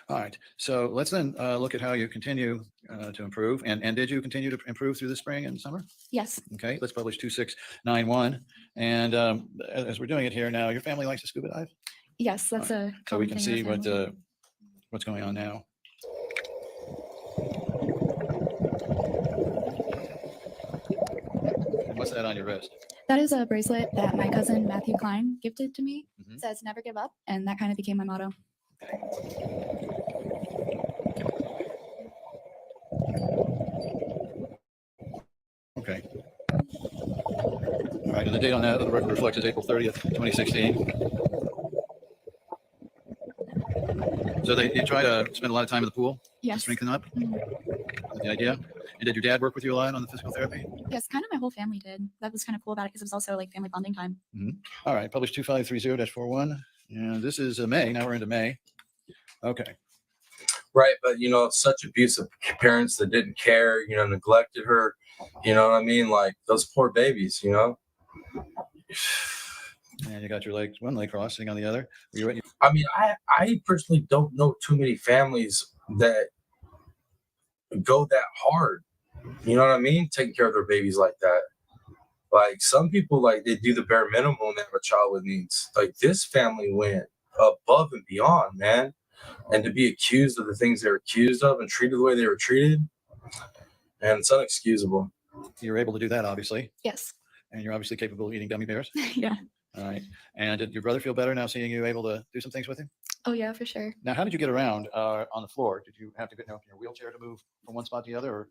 All right. So let's then look at how you continue to improve. And did you continue to improve through the spring and summer? Yes. Okay. Let's publish 2691. And as we're doing it here now, your family likes to scuba dive? Yes, that's a So we common can thing in see our family. what's going on now. And what's that on your wrist? That is a bracelet that my cousin Matthew Klein gifted to me. Mhm. It says never give up, and that kind of became my motto. Okay. All right. And the date on that, the record reflects is April 30th, 2016. So you try to spend a lot of time in the pool to Yes. strengthen up? Mhm. The idea? And did your dad work with you a lot on the physical therapy? Yes, kind of my whole family did. That was kind of cool about it because it was also like family bonding time. All right, published 2530-41. And this is May. Now we're into May. Okay. right, but such abusive parents that didn't care, neglected her. You know what I mean? Like those poor babies, And you got your legs, one leg crossed, sitting on the other. I mean, I personally don't know too many families that go that hard. You know what I mean? Taking care of their babies like that. Like some people, like they do the bare minimum when they have a child with needs. Like this family went above and beyond, man. And to be accused of the things they were accused of and treated the way they were treated, and it's unexcusable. You're able to do that, obviously. Yes. And you're obviously capable of eating gummy bears. Yeah. All right. And did your brother feel better now seeing you able to do some things with him? Oh yeah, for sure. Now, how did you get around on the floor? Did you have to get in your wheelchair to move from one spot to the other? Or?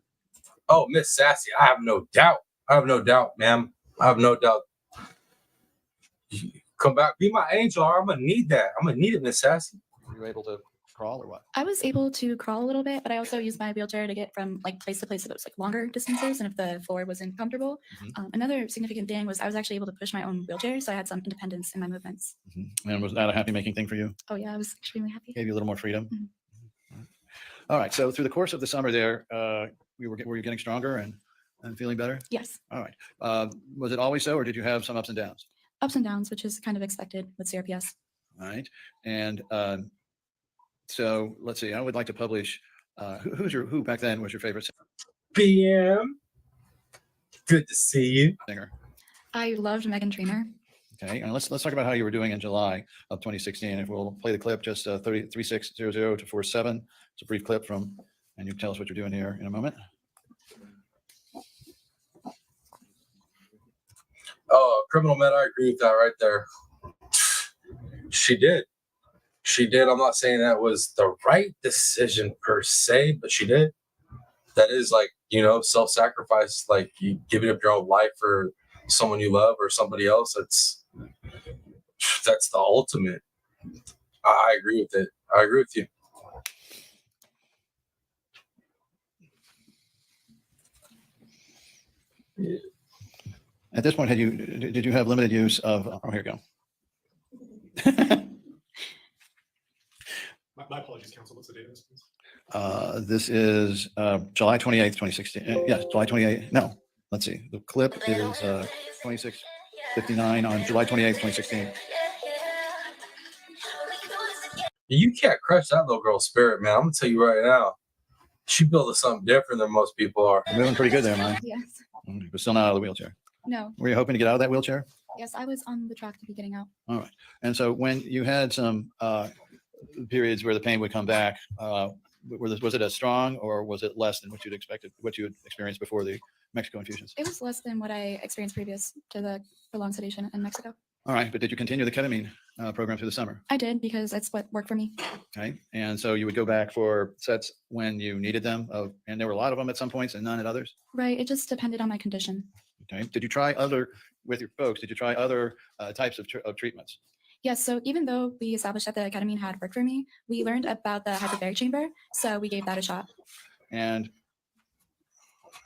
Oh, Miss Sassy, I have no doubt. Ma'am. I have no doubt. Come back, be my angel. I'm gonna need that. I'm gonna need it, Miss Sassy. Were you able to crawl or what? I was able to crawl a little bit, but I also used my wheelchair to get from like place to place if it was like longer distances and if the floor wasn't comfortable. Another significant thing was I was actually able to push my own wheelchair, so I had some independence in my movements. And was that a happy making thing for you? Oh yeah, I was extremely happy. Gave you a little more freedom? Mhm. All right. So through the course of the summer there, were you getting stronger and feeling better? Yes. All right. Was it always so, or did you have some ups and downs? Ups and downs, which is kind of expected with CRPS. All right. And so let's see. I would like to publish. Who back then was your favorite PM. Good to see you. singer? I loved Megan Trainor. Okay. And let's talk about how you were doing in July of 2016. If we'll play the clip, just 3600-47. It's a brief clip from, and you can tell us what you're doing here in a moment. Oh, criminal med, I agree with that right there. She did. I'm not saying that was the right decision per se, but she did. That is like, self-sacrifice, like you giving up your own life for someone you love or somebody else, that's the ultimate. I agree with it. I agree with you. At this point, did you have limited use of, oh, here you go. My apologies, counsel. What's the date of this, please? This is July 28th, 2016. Yes, July 28th. No, let's see. The clip is 26:59 on July 28th, 2016. You can't crush that little girl's spirit, man. I'm gonna tell you right now. She built something different than most people are. You're moving pretty good there, man. Yes. But still not out of the wheelchair. No. Were you hoping to get out of that wheelchair? Yes, I was on the track to be getting out. All right. And so when you had some periods where the pain would come back, was it as strong or was it less than what you'd expected, what you had experienced before the Mexico infusions? It was less than what I experienced previous to the prolonged sedation in Mexico. All right. But did you continue the ketamine program through the summer? I did because that's what worked for me. Okay. And so you would go back for sets when you needed them, and there were a lot of them at some points and none at others? Right. It just depended on my condition. Okay. Did you try with your folks, did you try other types of treatments? Yes. So even though we established that the ketamine had worked for me, we learned about the hyperbaric chamber. So we gave that a shot. And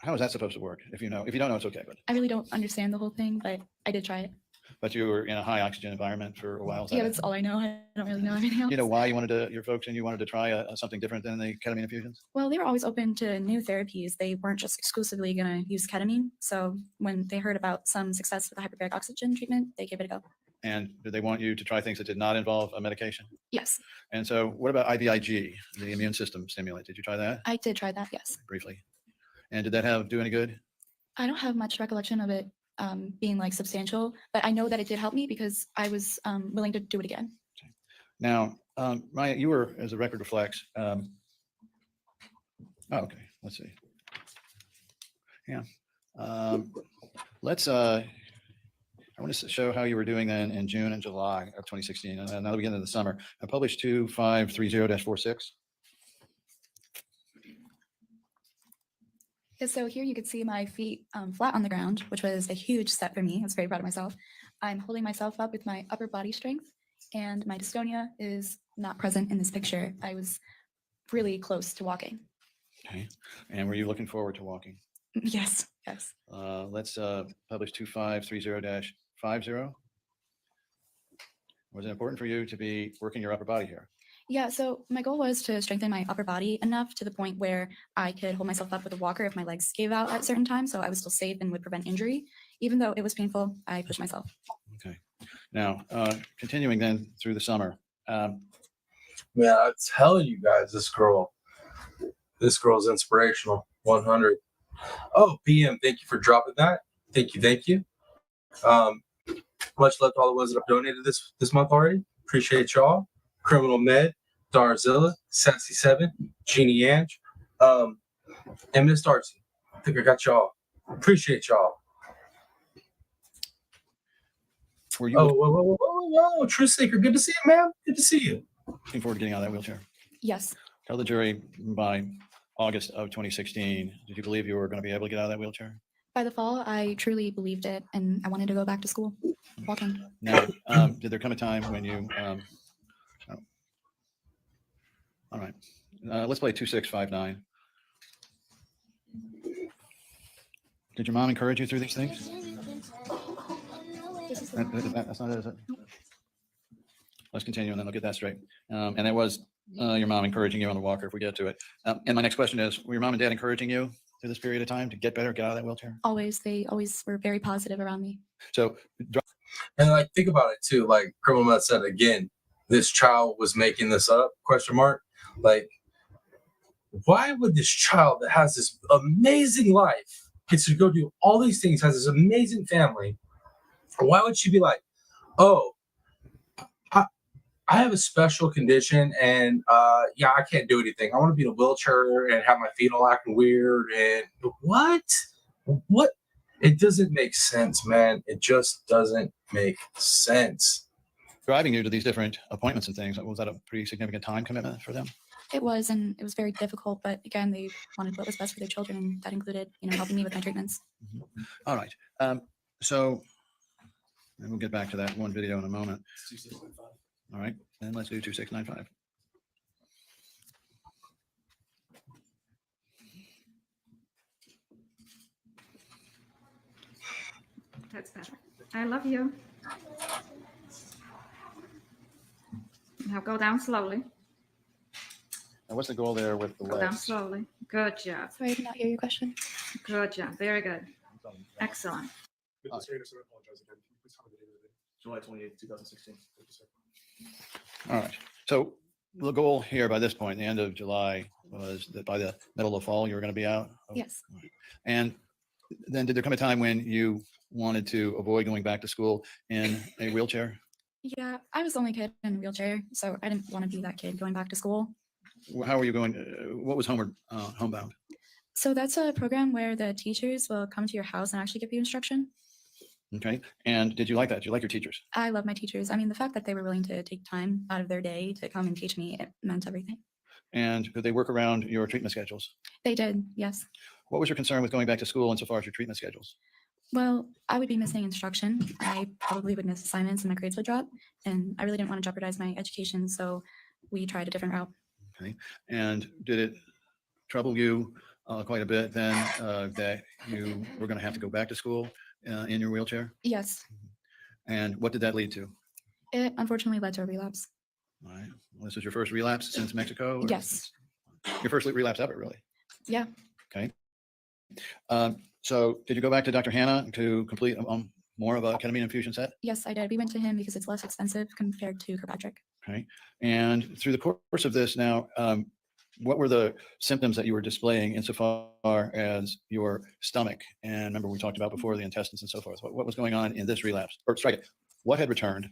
how is that supposed to work? If you don't know, it's okay. I really don't understand the whole thing, but I did try it. But you were in a high oxygen environment for a while. Yeah, that's all I know. I don't really know anything else. You know why you wanted your folks and you wanted to try something different than the ketamine infusions? Well, they were always open to new therapies. They weren't just exclusively going to use ketamine. So when they heard about some success with the hyperbaric oxygen treatment, they gave it a go. And did they want you to try things that did not involve a medication? Yes, And so what about IVIG, the immune system stimulant? Did you try that I did try that. Yes. briefly? And did that do any good? I don't have much recollection of it being like substantial, but I know that it did help me because I was willing to do it again. Now, Maya, you were, as the record reflects, oh, okay, let's see. Yeah. I want to show how you were doing then in June and July of 2016. And now that we get into the summer, I published 2530-46. Yeah, so here you can see my feet flat on the ground, which was a huge step for me. I was very proud of myself. I'm holding myself up with my upper body strength, and my dystonia is not present in this picture. I was really close to walking. Okay. And were you looking forward to walking? Yes, yes. Let's publish 2530-50. Was it important for you to be working your upper body here? Yeah, so my goal was to strengthen my upper body enough to the point where I could hold myself up with a walker if my legs gave out at certain times, so I was still safe and would prevent injury. Even though it was painful, I pushed myself. Okay. Now, continuing then through the summer. Man, I tell you guys, this girl's inspirational. 100. Oh, PM, thank you for dropping that. Thank you. Much love to all the ones that have donated this month already. Appreciate y'all. Criminal Med, Darzilla, Sassy7, Jeannie Ange, and Miss Darcy. I think I got y'all. Appreciate y'all. Were you Whoa, True Seeker. Good to see you, man. Good to see you. looking forward to getting out of that wheelchair? Yes. Tell the jury by August of 2016, did you believe you were going to be able to get out of that wheelchair? By the fall, I truly believed it, and I wanted to go back to school walking. Now, did there come a time when you, oh. All right, let's play 2659. Did your mom encourage you through these things? That's not it, is it? Let's continue and then I'll get that straight. And it was your mom encouraging you on the walker if we get to it. And my next question is, were your mom and dad encouraging you through this period of time to get better, get out of that wheelchair? Always, they always were very positive around me. So, And like, think about it too. Like Criminal Med said again, this child was making this up? ? Like, why would this child that has this amazing life, gets to go do all these things, has this amazing family, why would she be like, oh, I have a special condition and yeah, I can't do anything. I want to be in a wheelchair and have my feet all acting weird and what? It doesn't make sense, man. It just doesn't make sense. driving you to these different appointments and things, was that a pretty significant time commitment for them? It was, and it was very difficult, but again, they wanted what was best for their children, and that included, helping me with my treatments. All right. So, and we'll get back to that one video in a moment. 2695. All right, then let's do 2695. That's better. I love you. Now go down slowly. Now, what's the goal there with the Go down legs? slowly. Good job. Sorry, I did not hear your question. Good job. Very good. Excellent. Mr. Anderson, I apologize again. Can you please tell me the date of the day? July 28th, 2016. Thank you, sir. All right. So the goal here by this point, the end of July, was that by the middle of fall, you were going to be out. Yes. And then did there come a time when you wanted to avoid going back to school in a wheelchair? Yeah, I was the only kid in a wheelchair, so I didn't want to be that kid going back to school. How were you going? What was homebound? So that's a program where the teachers will come to your house and actually give you instruction. Okay. And did you like that? Did you like your teachers? I love my teachers. I mean, the fact that they were willing to take time out of their day to come and teach me, it meant everything. And could they work around your treatment schedules? They did, yes. What was your concern with going back to school insofar as your treatment schedules? Well, I would be missing instruction. I probably would miss assignments and my grades would drop. And I really didn't want to jeopardize my education, so we tried a different route. Okay. And did it trouble you quite a bit then that you were going to have to go back to school in your wheelchair? Yes, And what did that lead to? it unfortunately led to a relapse. All right. Well, this was your first relapse since Mexico? Or Yes. Your first relapse ever, really? Yeah. Okay. So did you go back to Dr. Hannah to complete more of a ketamine infusion set? Yes, I did. We went to him because it's less expensive compared to Kirkpatrick. Okay. And through the course of this now, what were the symptoms that you were displaying insofar as your stomach? And remember, we talked about before the intestines and so forth. What was going on in this relapse? Or strike it. What had returned?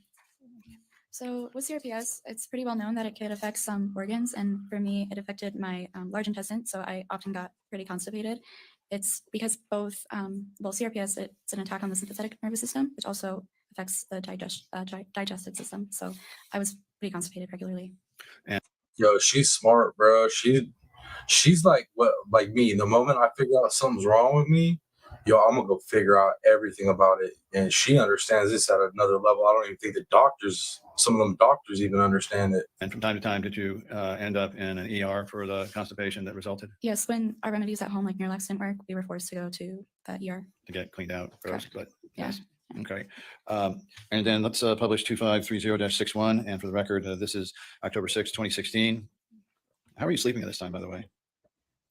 So with CRPS, it's pretty well known that it could affect some organs. And for me, it affected my large intestine. So I often got pretty constipated. It's because both, well, CRPS, it's an attack on the sympathetic nervous system, which also affects the digestive system. So I was pretty constipated regularly. Yo, she's smart, bro. She's like me. The moment I figure out something's wrong with me, yo, I'm gonna go figure out everything about it. And she understands this at another level. I don't even think some of them doctors even understand it. And from time to time, did you end up in an ER for the constipation that resulted Yes, when our remedies at home, like Miralax, didn't work, we were forced to go to the ER. to get cleaned out first? But Yeah. yes. Okay. And then let's publish 2530-61. And for the record, this is October 6, 2016. How are you sleeping at this time, by the way?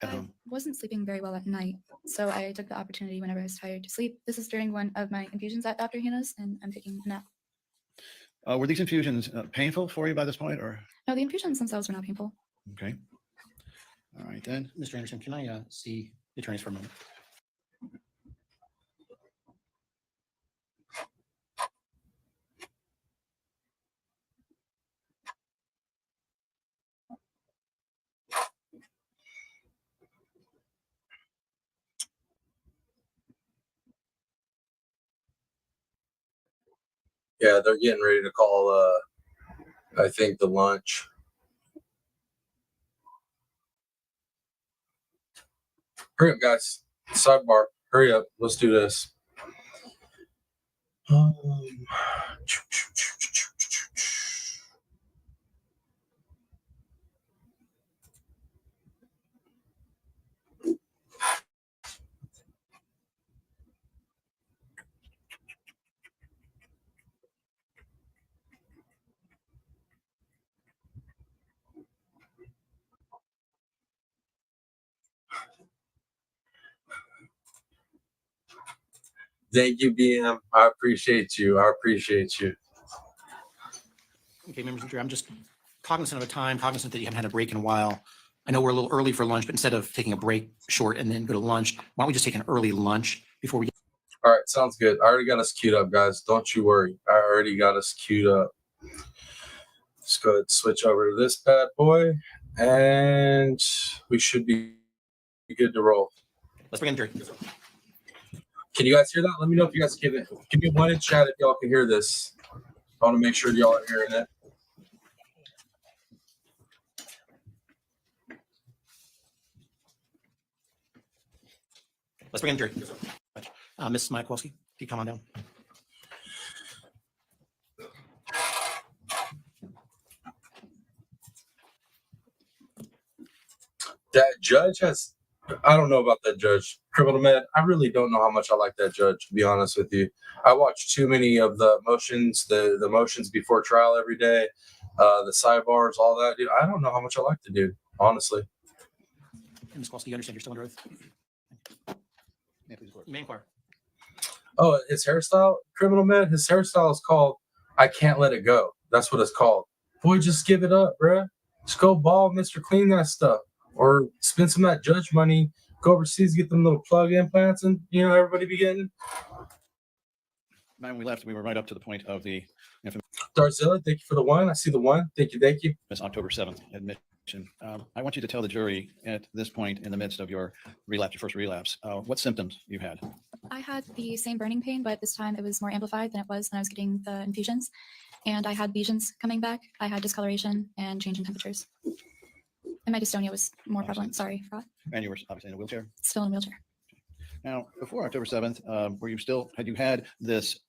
At I home? wasn't sleeping very well at night, so I took the opportunity whenever I was tired to sleep. This is during one of my infusions at Dr. Hannah's, and I'm taking a nap. Were these infusions painful for you by this point, or? No, the infusions themselves were not painful. Okay. All right, then. Mr. Anderson, can I see the attorneys for a moment? Yeah, they're getting ready to call, I think, the lunch. Hurry up, guys. Sidebar. Hurry up. Let's do this. Thank you, BM. I appreciate you. I appreciate you. Okay, members of the jury, I'm just cognizant of the time, cognizant that you haven't had a break in a while. I know we're a little early for lunch, but instead of taking a break short and then go to lunch, why don't we just take an early lunch before we? All right, sounds good. I already got us queued up, guys. Don't you worry. I already got us queued up. Let's go ahead and switch over to this bad boy, and we should be good to roll. Let's bring in the jury. Can you guys hear that? Let me know if you guys can. Give me one in chat if y'all can hear this. I want to make sure y'all are hearing it. Let's bring in the jury. Ms. Kowalski. Keep come on down. That judge has, I don't know about that judge. Criminal med, I really don't know how much I like that judge, to be honest with you. I watch too many of the motions, the motions before trial every day, the sidebars, all that. Dude, I don't know how much I like the dude, honestly. And Ms. Kowalski, you understand you're still under oath? Yeah, please, Court. You may inquire. Oh, his hairstyle, criminal med, his hairstyle is called I Can't Let It Go. That's what it's called. Boy, just give it up, bruh. Just go bald, Mr. Clean that stuff. Or spend some of that judge money, go overseas, get them little plug implants, and everybody be getting. When we left, we were right up to the point of the infamous Darzilla, thank you for the one. I see the one. Thank you. October 7th admission. I want you to tell the jury at this point in the midst of your relapse, your first relapse, what symptoms you had. I had the same burning pain, but this time it was more amplified than it was when I was getting the infusions. And I had lesions coming back. I had discoloration and change in temperatures. And my dystonia was more prevalent. Sorry, forgot. And you were obviously in a wheelchair. Still in a wheelchair. Now, before October 7th, had you had this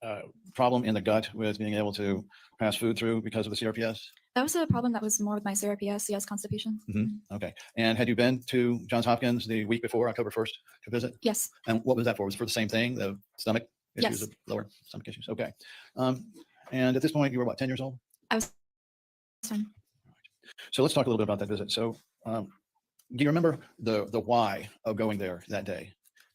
problem in the gut with being able to pass food through because of the CRPS? That was a problem that was more with my CRPS, yes, constipation. Okay. And had you been to Johns Hopkins the week before October 1st to visit? Yes. And what was that for? Was it for the same thing, the stomach issues, Yes. lower stomach issues? Okay. And at this point, you were what, 10 years old? I was 10. So let's talk a little bit about that visit. So do you remember the why of going there that day,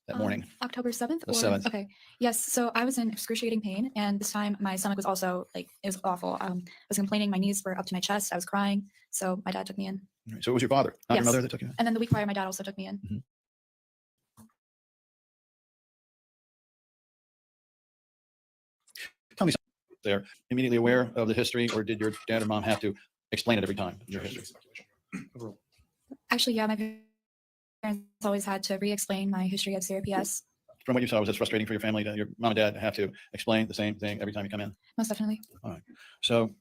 that morning? October 7th? The 7th. Okay. Yes. So I was in excruciating pain. And this time my stomach was also it was awful. I was complaining. My knees were up to my chest. I was crying. So my dad took me in. So it was your father, not your Yes. mother that took you in? And then the week prior, my dad also took me in. Tell me something there. Immediately aware of the history, or did your dad or mom have to explain it every time? Your history. Actually, yeah, my parents always had to re-explain my history of CRPS. From what you saw, was it frustrating for your family that your mom and dad have to explain the same thing every time you come in? Most definitely. All right. So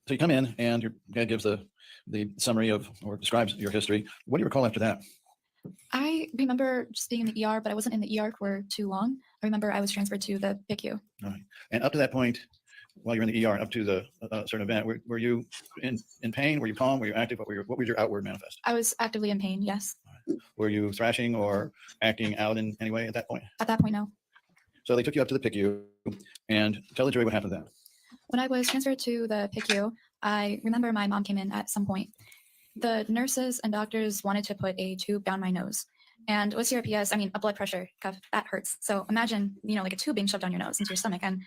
you come in and your dad gives the summary of, or describes your history. What do you recall after that? I remember just being in the ER, but I wasn't in the ER for too long. I remember I was transferred to the PICU. All right. And up to that point, while you're in the ER, up to the certain event, were you in pain? Were you calm? Were you active? What was your outward manifest? I was actively in pain, yes. Were you thrashing or acting out in any way at that point? At that point, no. So they took you up to the PICU, and tell the jury what happened then. When I was transferred to the PICU, I remember my mom came in at some point. The nurses and doctors wanted to put a tube down my nose. And with CRPS, I mean, a blood pressure cuff, that hurts. So imagine, like a tube being shoved down your nose into your stomach. And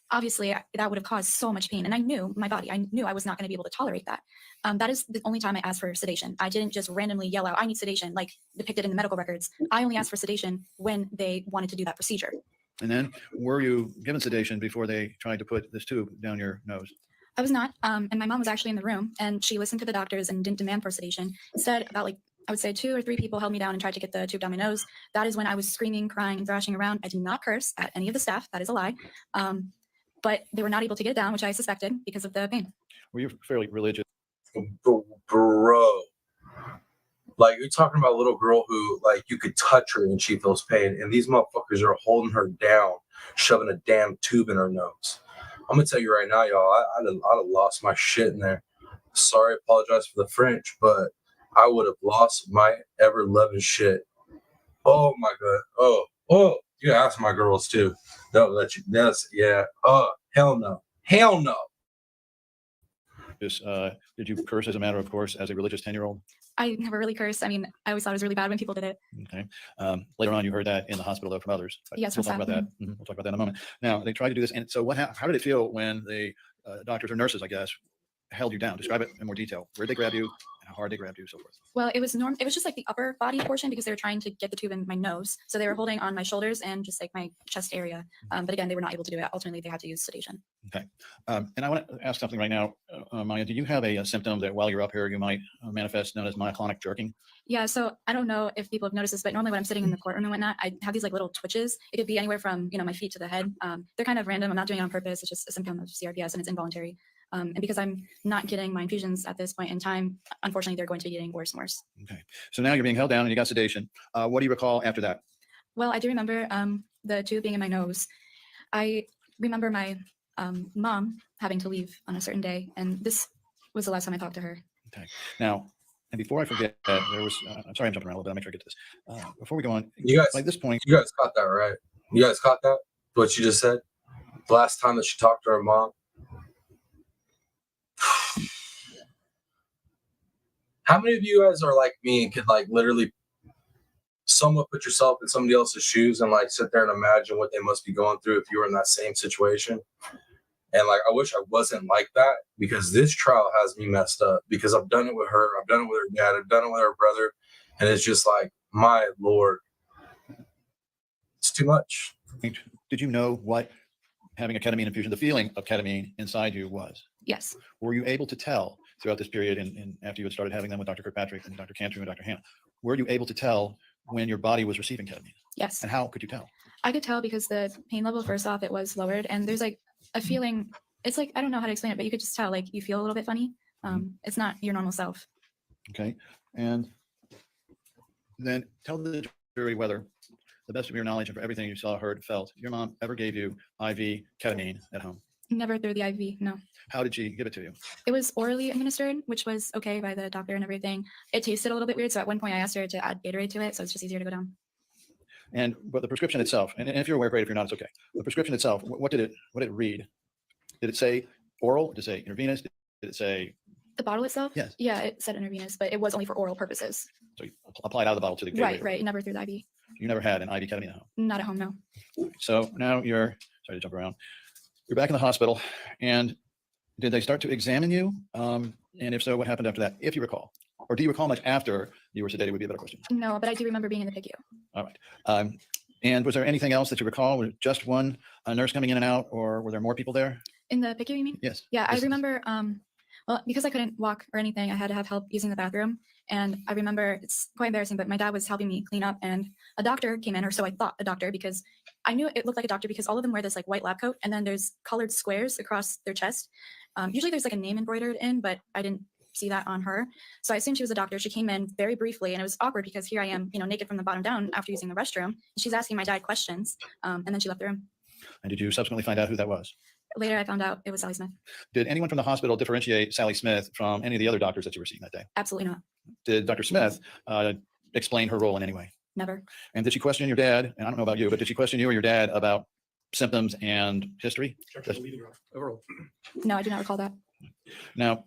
obviously that would have caused so much pain. And I knew my body, I knew I was not going to be able to tolerate that. That is the only time I asked for sedation. I didn't just randomly yell out, I need sedation, like depicted in the medical records. I only asked for sedation when they wanted to do that procedure. And then were you given sedation before they tried to put this tube down your nose? I was not. And my mom was actually in the room and she listened to the doctors and didn't demand for sedation. Instead, about I would say 2 or 3 people held me down and tried to get the tube down my nose. That is when I was screaming, crying, and thrashing around. I did not curse at any of the staff. That is a lie. But they were not able to get it down, which I suspected because of the pain. Were you fairly religious? Bro. Like, you're talking about a little girl who, you could touch her and she feels pain. And these motherfuckers are holding her down, shoving a damn tube in her nose. I'm going to tell you right now, y'all, I'd have lost my shit in there. Sorry, apologize for the French, but I would have lost my ever-loving shit. Oh, my God. Oh, you ask my girls, too. They'll let you. Yeah. Oh, hell no. Hell no. Did you curse as a matter of course as a religious 10-year-old? I never really cursed. I mean, I always thought it was really bad when people did it. Okay. Later on, you heard that in the hospital, though, from others. Yes, we'll talk about that. We'll talk about that in a moment. Now, they tried to do this. And so how did it feel when the doctors or nurses, I guess, held you down? Describe it in more detail. Where did they grab you? How hard they grabbed you, so forth? Well, it was just like the upper body portion because they were trying to get the tube in my nose. So they were holding on my shoulders and just like my chest area. But again, they were not able to do it. Ultimately, they had to use sedation. Okay. And I want to ask something right now, Maya. Do you have a symptom that while you're up here, you might manifest known as myoclonic jerking? Yeah. So I don't know if people have noticed this, but normally when I'm sitting in the courtroom and whatnot, I have these little twitches. It could be anywhere from, my feet to the head. They're kind of random. I'm not doing it on purpose. It's just a symptom of CRPS and it's involuntary. And because I'm not getting my infusions at this point in time, unfortunately, they're going to be getting worse and worse. Okay. So now you're being held down and you got sedation. What do you recall after that? Well, I do remember the tube being in my nose, I remember my mom having to leave on a certain day, and this was the last time I talked to her. Okay. Now, and before I forget, there was, I'm sorry I'm jumping around a little bit. I'll make sure I get to this. Before we go on, You guys, by this point, you guys caught that, right? You guys caught that? What you just said? The last time that she talked to her mom? How many of you guys are like me and could like literally somewhat put yourself in somebody else's shoes and like sit there and imagine what they must be going through if you were in that same situation? And like, I wish I wasn't like that, because this trial has me messed up, because I've done it with her. I've done it with her dad. I've done it with her brother. And it's just like, my Lord, it's too much. did you know what having a ketamine infusion, the feeling of ketamine inside you was? Yes. Were you able to tell throughout this period, and after you had started having them with Dr. Kirkpatrick and Dr. Cantu and Dr. Hannah, were you able to tell when your body was receiving ketamine? Yes. And how could you tell? I could tell because the pain level, first off, it was lowered, and there's like a feeling, it's like, I don't know how to explain it, but you could just tell, like, you feel a little bit funny. It's not your normal self. Okay. And then tell the jury whether, the best of your knowledge and for everything you saw, heard, felt, your mom ever gave you IV ketamine at home. Never through the IV, no. How did she give it to you? It was orally administered, which was okay by the doctor and everything. It tasted a little bit weird, so at one point I asked her to add Gatorade to it, so it's just easier to go down. And but the prescription itself, and if you're aware, great. If you're not, it's okay. The prescription itself, what did it read? Did it say oral? Did it say intravenous? Did it say? The bottle itself? Yes. Yeah, it said intravenous, but it was only for oral purposes. So you applied out of the bottle to the Right, Gatorade. right. Never through the IV. You never had an IV ketamine at home. Not at home, no. So now you're, sorry to jump around. You're back in the hospital, and did they start to examine you? And if so, what happened after that, if you recall? Or do you recall much after you were sedated would be a better question. No, but I do remember being in the PICU. All right. And was there anything else that you recall? Was it just one nurse coming in and out, or were there more people there? In the PICU, you mean? Yes. Yeah, I Yes. remember, well, because I couldn't walk or anything, I had to have help using the bathroom. And I remember, it's quite embarrassing, but my dad was helping me clean up, and a doctor came in, or so I thought, a doctor, because I knew it looked like a doctor because all of them wear this like white lab coat, and then there's colored squares across their chest. Usually there's like a name embroidered in, but I didn't see that on her. So I assumed she was a doctor. She came in very briefly, and it was awkward because here I am, naked from the bottom down after using the restroom. And she's asking my dad questions, and then she left the room. And did you subsequently find out who that was? Later, I found out it was Sally Smith. Did anyone from the hospital differentiate Sally Smith from any of the other doctors that you were seeing that day? Absolutely not. Did Dr. Smith explain her role in any way? Never. And did she question your dad? And I don't know about you, but did she question you or your dad about symptoms and history? Overall. No, I do not recall that. Now,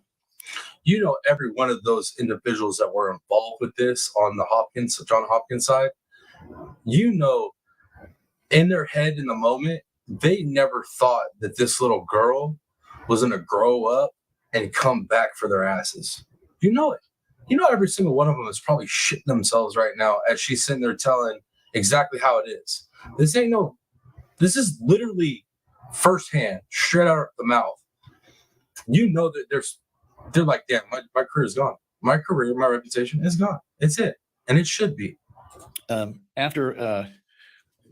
Every one of those individuals that were involved with this on the John Hopkins side, in their head in the moment, they never thought that this little girl was going to grow up and come back for their asses. You know it. Every single one of them is probably shitting themselves right now as she's sitting there telling exactly how it is. This is literally firsthand, straight out of the mouth. That they're like, damn, my career is gone. My career, my reputation is gone. It's it. And it should be. after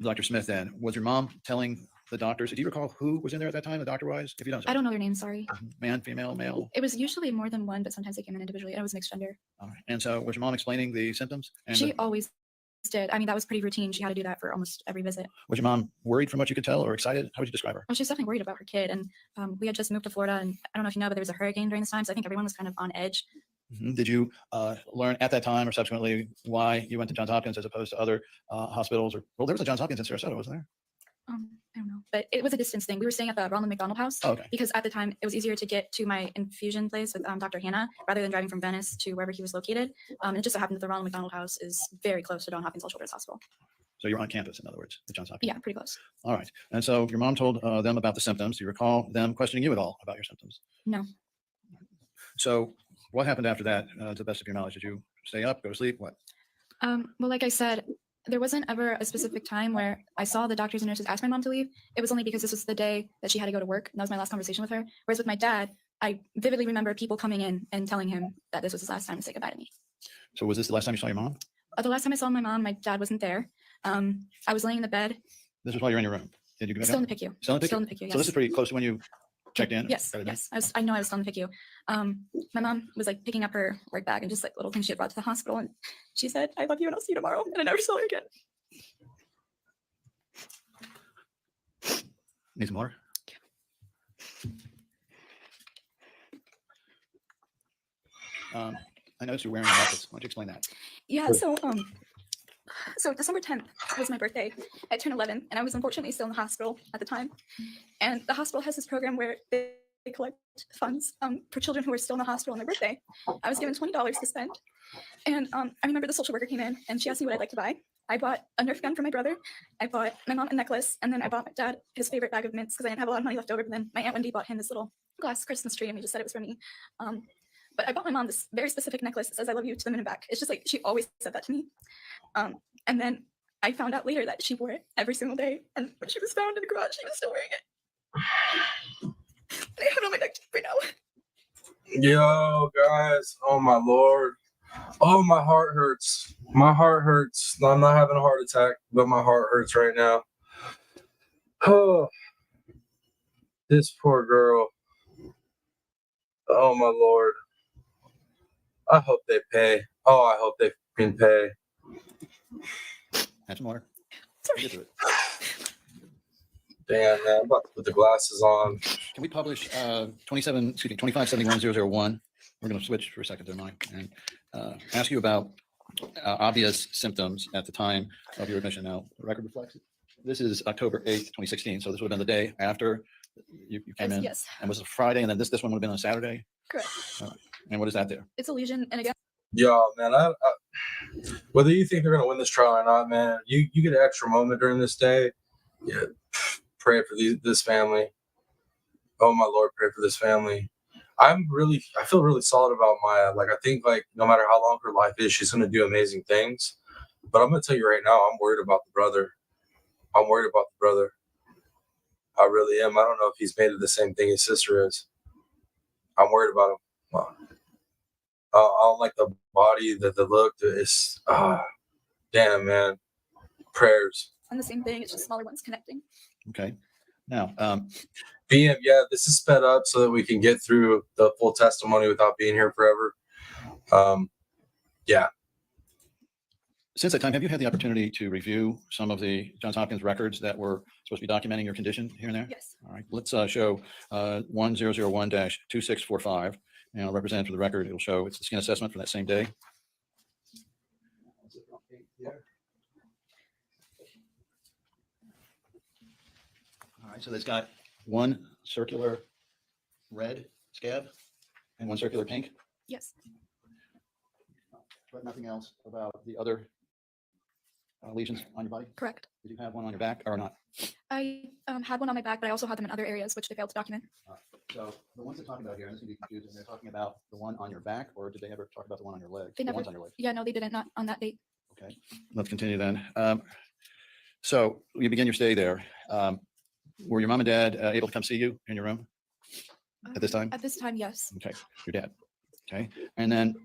Dr. Smith, then, was your mom telling the doctors, do you recall who was in there at that time, the doctor-wise? If you don't, I don't know their names, sorry. man, female, male. It was usually more than one, but sometimes they came in individually, and it was mixed gender. All right. And so was your mom explaining the symptoms? And She always did. I mean, that was pretty routine. She had to do that for almost every visit. was your mom worried from what you could tell, or excited? How would you describe her? Well, she was definitely worried about her kid. And we had just moved to Florida, and I don't know if you know, but there was a hurricane during this time. So I think everyone was kind of on edge. Mhm. Did you learn at that time or subsequently why you went to Johns Hopkins as opposed to other hospitals? Or, well, there was a Johns Hopkins in Sarasota, wasn't there? I don't know, but it was a distance thing. We were staying at the Ronald McDonald House Oh, okay. because at the time it was easier to get to my infusion place with Dr. Hannah rather than driving from Venice to wherever he was located. And it just so happened that the Ronald McDonald House is very close to Johns Hopkins Children's Hospital. So you're on campus, in other words, at Johns Hopkins. Yeah, pretty close. All right. And so your mom told them about the symptoms. Do you recall them questioning you at all about your symptoms? No. So what happened after that, to the best of your knowledge? Did you stay up, go to sleep? What? Well, like I said, there wasn't ever a specific time where I saw the doctors and nurses ask my mom to leave. It was only because this was the day that she had to go to work. And that was my last conversation with her. Whereas with my dad, I vividly remember people coming in and telling him that this was his last time to say goodbye to me. So was this the last time you saw your mom? The last time I saw my mom, my dad wasn't there. I was laying in the bed, This was while you're in your room. Did you go back still in out? the PICU. Still in the Still PICU? in the PICU, yes. So this is pretty close to when you checked in? Yes, Got it done? yes. I know I was still in the PICU. My mom was like picking up her work bag and just like little things she had brought to the hospital. And she said, I love you and I'll see you tomorrow. And I never saw her again. Need some more? I noticed you're wearing a necklace. Why don't you explain that? Yeah, so December 10th was my birthday. I turned 11, and I was unfortunately still in the hospital at the time. And the hospital has this program where they collect funds for children who are still in the hospital on their birthday. I was given $20 to spend. And I remember the social worker came in, and she asked me what I'd like to buy. I bought a Nerf gun for my brother. I bought my mom a necklace, and then I bought my dad his favorite bag of mints because I didn't have a lot of money left over. But then my Aunt Wendy bought him this little glass Christmas tree, and he just said it was for me. But I bought my mom this very specific necklace that says "I love you" to the moon and back. It's just like she always said that to me. And then I found out later that she wore it every single day. And when she was found in the garage, she was still wearing it. And I have it on my neck right now. Yo, guys. Oh, my Lord. Oh, my heart hurts. My heart hurts. I'm not having a heart attack, but my heart hurts right now. Oh, this poor girl. Oh, my Lord. I hope they pay. Oh, I hope they can pay. Have some more. Sorry. Get to it. Damn, man. I'm about to put the glasses on. Can we publish 2571-001? We're going to switch for a second to mine and ask you about obvious symptoms at the time of your admission. Now, the record reflects it. This is October 8th, 2016. So this would have been the day after you came in. Yes, And was it Friday? And then this one would have been on Saturday. correct. And what is that there? It's a lesion. And again, Yo, man, I whether you think they're gonna win this trial or not, man, you get an extra moment during this day. Yeah, pray for this family. Oh my Lord, pray for this family. I feel really solid about Maya. Like I think like no matter how long her life is, she's gonna do amazing things. But I'm gonna tell you right now, I'm worried about the brother. I'm worried about the brother. I really am. I don't know if he's made it the same thing his sister is. I'm worried about him. I don't like the body, the look. It's damn, man. Prayers. on the same thing. It's just smaller ones connecting. Okay. Now, BM, yeah, this is sped up so that we can get through the full testimony without being here forever. Yeah. since that time, have you had the opportunity to review some of the Johns Hopkins records that were supposed to be documenting your condition here and there? Yes. All right. Let's show 1001-2645. And I'll represent for the record. It'll show it's the skin assessment for that same day. All right. So that's got one circular red scab and one circular pink, Yes. but nothing else about the other lesions on your body. Correct. Did you have one on your back or not? I had one on my back, but I also had them in other areas, which they failed to document. So the ones they're talking about here, and this can be confusing, they're talking about the one on your back, or did they ever talk about the one on your leg? They The never- ones on your leg. Yeah, no, they didn't. Not on that date. Okay, let's continue then. So you begin your stay there. Were your mom and dad able to come see you in your room at this time? At this time, yes. Okay, your dad. Okay, and then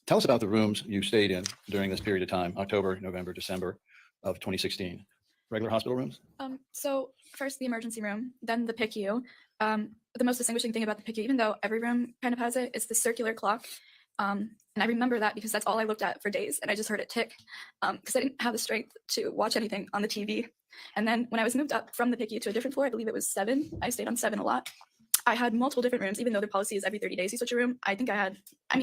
tell us about the rooms you stayed in during this period of time, October, November, December of 2016. Regular hospital rooms? So first the emergency room, then the PICU. The most distinguishing thing about the PICU, even though every room kind of has it, is the circular clock. And I remember that because that's all I looked at for days, and I just heard it tick because I didn't have the strength to watch anything on the TV. And then when I was moved up from the PICU to a different floor, I believe it was 7. I stayed on 7 a lot. I had multiple different rooms, even though the policy is every 30 days you switch a room. I think I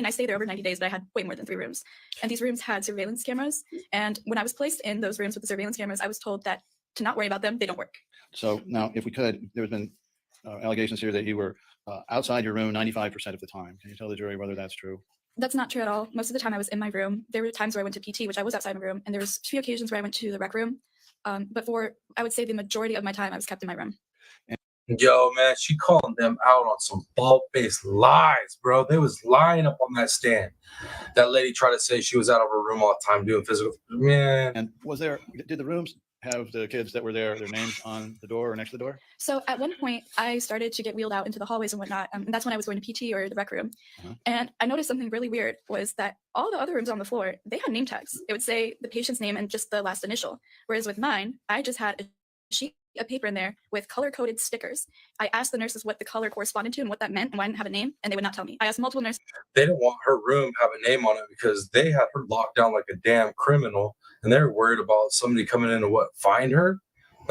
stayed there over 90 days, but I had way more than 3 rooms. And these rooms had surveillance cameras. And when I was placed in those rooms with the surveillance cameras, I was told that to not worry about them, they don't work. So now, if we could, there's been allegations here that you were outside your room 95% of the time. Can you tell the jury whether that's true? That's not true at all. Most of the time I was in my room. There were times where I went to PT, which I was outside my room, and there was a few occasions where I went to the rec room. But for, I would say, the majority of my time, I was kept in my room. Yo, man, she calling them out on some bald-faced lies, bro. They was lying up on that stand. That lady tried to say she was out of her room all the time doing physical. Man, And did the rooms have the kids that were there, their names on the door or next to the door? So at one point, I started to get wheeled out into the hallways and whatnot. And that's when I was going to PT or the rec room. Uh-huh. And I noticed something really weird was that all the other rooms on the floor, they had name tags. It would say the patient's name and just the last initial. Whereas with mine, I just had a sheet of paper in there with color-coded stickers. I asked the nurses what the color corresponded to and what that meant and why I didn't have a name, and they would not tell me. I asked multiple nurses. they didn't want her room to have a name on it because they had her locked down like a damn criminal, and they were worried about somebody coming in to find her.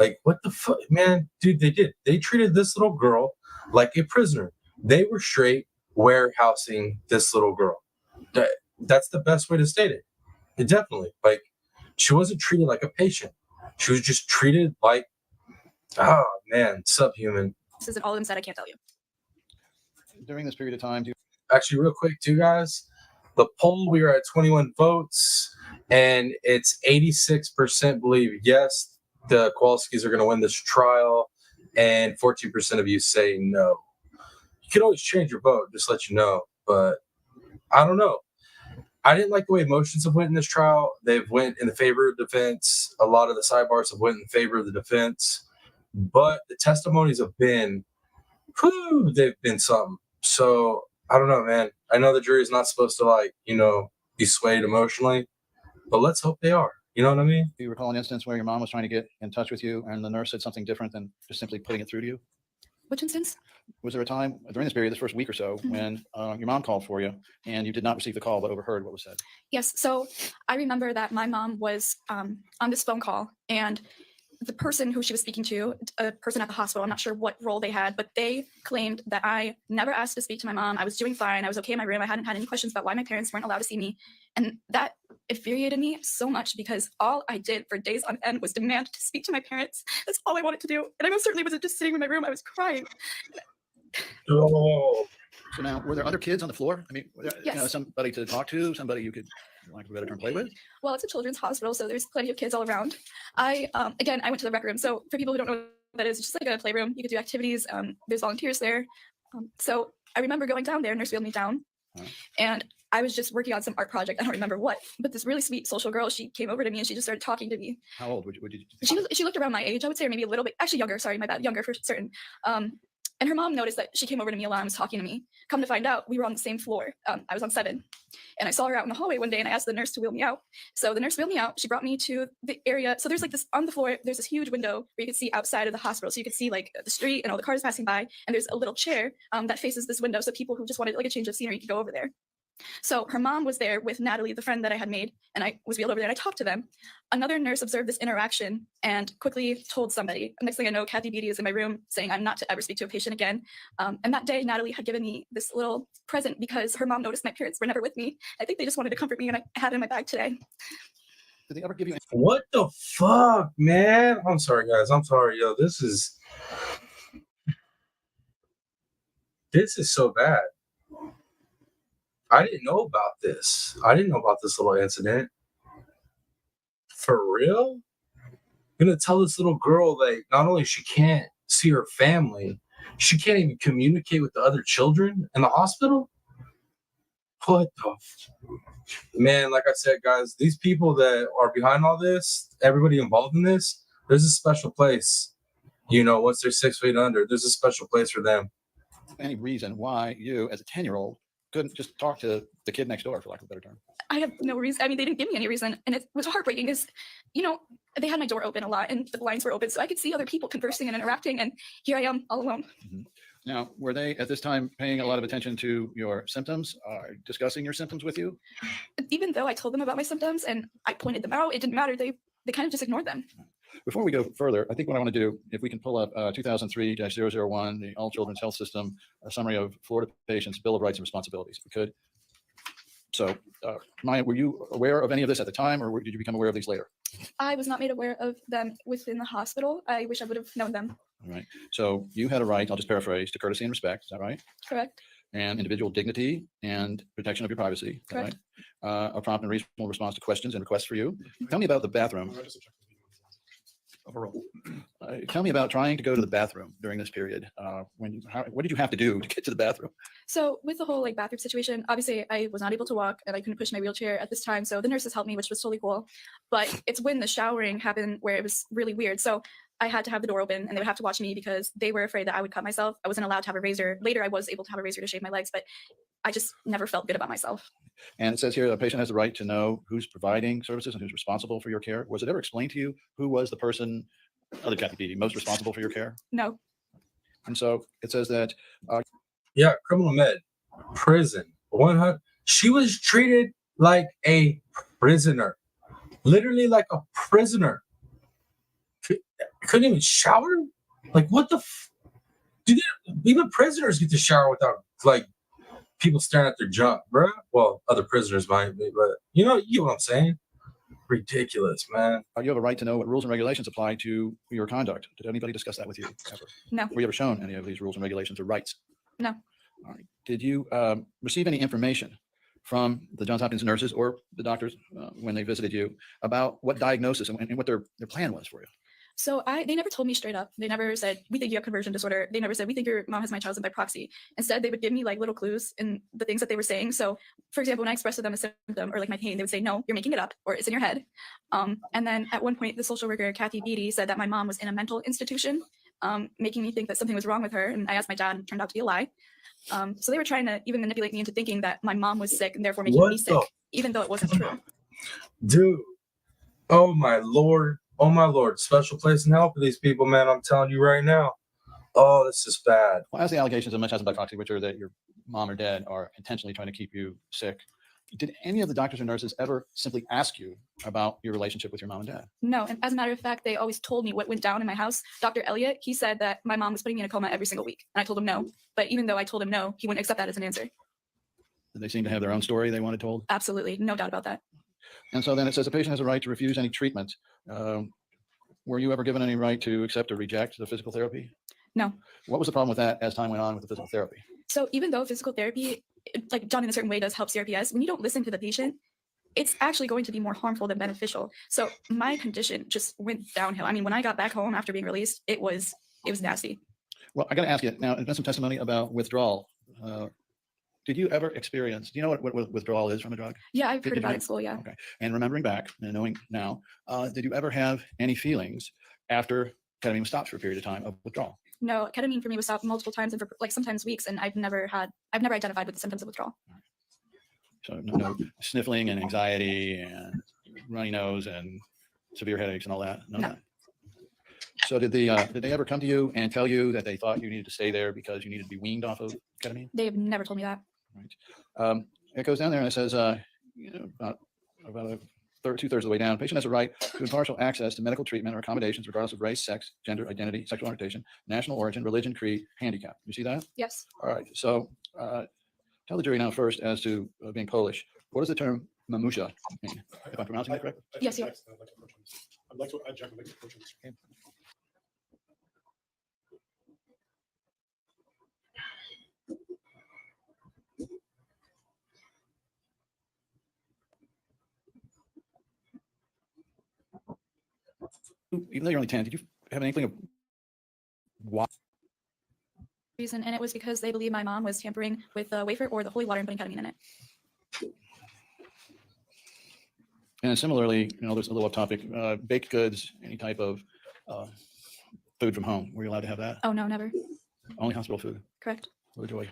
Like, what the fuck, man? Dude, they did. They treated this little girl like a prisoner. They were straight warehousing this little girl. That's the best way to state it. Definitely. Like, she wasn't treated like a patient. She was just treated like, oh, man, subhuman. This isn't all of them said I can't tell you. During this period of time, Actually, real quick, too, guys, the poll, we are at 21 votes, and it's 86% believe yes, the Kowalskis are going to win this trial, and 14% of you say no. You can always change your vote, just let you know, but I don't know. I didn't like the way emotions have went in this trial. They've went in the favor of defense. A lot of the sidebars have went in favor of the defense, but the testimonies have been, whew, they've been something. So I don't know, man. I know the jury is not supposed to, like, you know, be swayed emotionally, but let's hope they are. You know what I mean? do you recall an instance where your mom was trying to get in touch with you and the nurse said something different than just simply putting it through to you? Which instance? Was there a time during this period, this first week or so, when your mom called for you and you did not receive the call but overheard what was said? Yes. So I remember that my mom was on this phone call, and the person who she was speaking to, a person at the hospital, I'm not sure what role they had, but they claimed that I never asked to speak to my mom. I was doing fine. I was okay in my room. I hadn't had any questions about why my parents weren't allowed to see me. And that infuriated me so much because all I did for days on end was demand to speak to my parents. That's all I wanted to do. And I most certainly wasn't just sitting in my room. I was crying. Oh, So now, were there other kids on the floor? I mean, were there, you know, Yes. somebody to talk to, somebody you could, for lack of a better term, play with? Well, it's a children's hospital, so there's plenty of kids all around. I went to the rec room. So for people who don't know what that is, it's just like a playroom. You could do activities. There's volunteers there. So I remember going down there, nurse wheeled me down, and I was just working on some art project. I don't remember what, but this really sweet social girl, she came over to me and she just started talking to me. How old would you think? She looked around my age, I would say, or maybe a little bit, actually younger, sorry, my bad, younger for certain. And her mom noticed that she came over to me a lot and was talking to me. Come to find out, we were on the same floor. I was on 7. And I saw her out in the hallway one day and I asked the nurse to wheel me out. So the nurse wheeled me out. She brought me to the area. So there's like this on the floor, there's this huge window where you could see outside of the hospital. So you could see like the street and all the cars passing by. And there's a little chair that faces this window. So people who just wanted like a change of scenery could go over there. So her mom was there with Natalie, the friend that I had made, and I was wheeled over there and I talked to them. Another nurse observed this interaction and quickly told somebody. Next thing I know, Kathy Beatty is in my room saying I'm not to ever speak to a patient again. And that day, Natalie had given me this little present because her mom noticed my parents were never with me. I think they just wanted to comfort me, and I had it in my bag today. Did they ever give you what the fuck, man? I'm sorry, guys. I'm sorry, yo. This is so bad. I didn't know about this. I didn't know about this little incident. For real? I'm gonna tell this little girl that not only she can't see her family, she can't even communicate with the other children in the hospital? What the man, like I said, guys, these people that are behind all this, everybody involved in this, there's a special place. You know, once they're 6 feet under, there's a special place for them. any reason why you, as a 10-year-old, couldn't just talk to the kid next door, for lack of a better term? I have no reason. I mean, they didn't give me any reason. And it was heartbreaking because, you know, they had my door open a lot and the blinds were open. So I could see other people conversing and interacting. And here I am all alone. Now, were they at this time paying a lot of attention to your symptoms, discussing your symptoms with you? Even though I told them about my symptoms and I pointed them out, it didn't matter. They kind of just ignored them. Before we go further, I think what I want to do, if we can pull up 2003-001, the All Children's Health System, a summary of Florida patients' Bill of Rights and Responsibilities, if we could. So, Maya, were you aware of any of this at the time, or did you become aware of these later? I was not made aware of them within the hospital. I wish I would have known them. All right. So you had a right, I'll just paraphrase, to courtesy and respect. Is that right? Correct. And individual dignity and protection of your privacy. Is that Correct. right? A prompt and reasonable response to questions and requests for you. Tell me about the bathroom. Overall. Tell me about trying to go to the bathroom during this period. What did you have to do to get to the bathroom? So with the whole like bathroom situation, obviously I was not able to walk and I couldn't push my wheelchair at this time. So the nurses helped me, which was totally cool. But it's when the showering happened where it was really weird. So I had to have the door open and they would have to watch me because they were afraid that I would cut myself. I wasn't allowed to have a razor. Later, I was able to have a razor to shave my legs, but I just never felt good about myself. And it says here, a patient has the right to know who's providing services and who's responsible for your care. Was it ever explained to you who was the person, other Kathy Beatty, most responsible for your care? No. And so it says that Yeah, criminal med, prison, 100. She was treated like a prisoner, literally like a prisoner. couldn't even shower? Like, what the even prisoners get to shower without, like, people staring at their junk, bro. Well, other prisoners might be, but you get what I'm saying? Ridiculous, man. You have a right to know what rules and regulations apply to your conduct. Did anybody discuss that with you ever? No. Were you ever shown any of these rules and regulations or rights? No. All right. Did you receive any information from the Johns Hopkins nurses or the doctors when they visited you about what diagnosis and what their plan was for you? So they never told me straight up. They never said, we think you have conversion disorder. They never said, we think your mom has my childhood by proxy. Instead, they would give me like little clues in the things that they were saying. So for example, when I expressed to them a symptom or like my pain, they would say, no, you're making it up, or it's in your head. And then at one point, the social worker, Kathy Beatty, said that my mom was in a mental institution, making me think that something was wrong with her. And I asked my dad, and it turned out to be a lie. So they were trying to even manipulate me into thinking that my mom was sick and therefore making me sick, even though it wasn't true. Dude, oh my Lord. Oh my Lord, special place in hell for these people, man. I'm telling you right now. Oh, this is bad. Well, as the allegations of mental by proxy, which are that your mom or dad are intentionally trying to keep you sick, did any of the doctors or nurses ever simply ask you about your relationship with your mom and dad? No, and as a matter of fact, they always told me what went down in my house. Dr. Elliott, he said that my mom was putting me in a coma every single week. And I told him no. But even though I told him no, he wouldn't accept that as an answer. Did they seem to have their own story they wanted told? Absolutely. No doubt about that. And so then it says a patient has a right to refuse any treatment. Were you ever given any right to accept or reject the physical therapy? No. What was the problem with that as time went on with the physical therapy? So even though physical therapy, like done in a certain way, does help CRPS, when you don't listen to the patient, it's actually going to be more harmful than beneficial. So my condition just went downhill. I mean, when I got back home after being released, it was nasty. Well, I got to ask you now, there's been some testimony about withdrawal. Did you ever experience, do you know what withdrawal is from a drug? Yeah, I've heard about it in school, yeah. Okay. And remembering back and knowing now, did you ever have any feelings after ketamine was stopped for a period of time of withdrawal? No, ketamine for me was stopped multiple times and for like sometimes weeks, and I've never identified with the symptoms of withdrawal. So no sniffling and anxiety and runny nose and severe headaches and all that? None of that? So did they ever come to you and tell you that they thought you needed to stay there because you needed to be weaned off of ketamine? They have never told me that. Right. It goes down there and it says, about 2/3 of the way down, patient has a right to impartial access to medical treatment or accommodations regardless of race, sex, gender, identity, sexual orientation, national origin, religion, creed, handicap. You see that? Yes. All right. So tell the jury now first as to being Polish. What does the term mamusha mean? If I'm pronouncing that correct? Yes, you are. I'd like to object. I'd like to approach on this. Okay. Even though you're only 10, did you have an inkling of why? Reason, and it was because they believe my mom was tampering with the wafer or the holy water and putting ketamine in it. And similarly, there's a little off topic, baked goods, any type of food from home. Were you allowed to have that? Oh, no, never. Only hospital food. Correct. What a joy.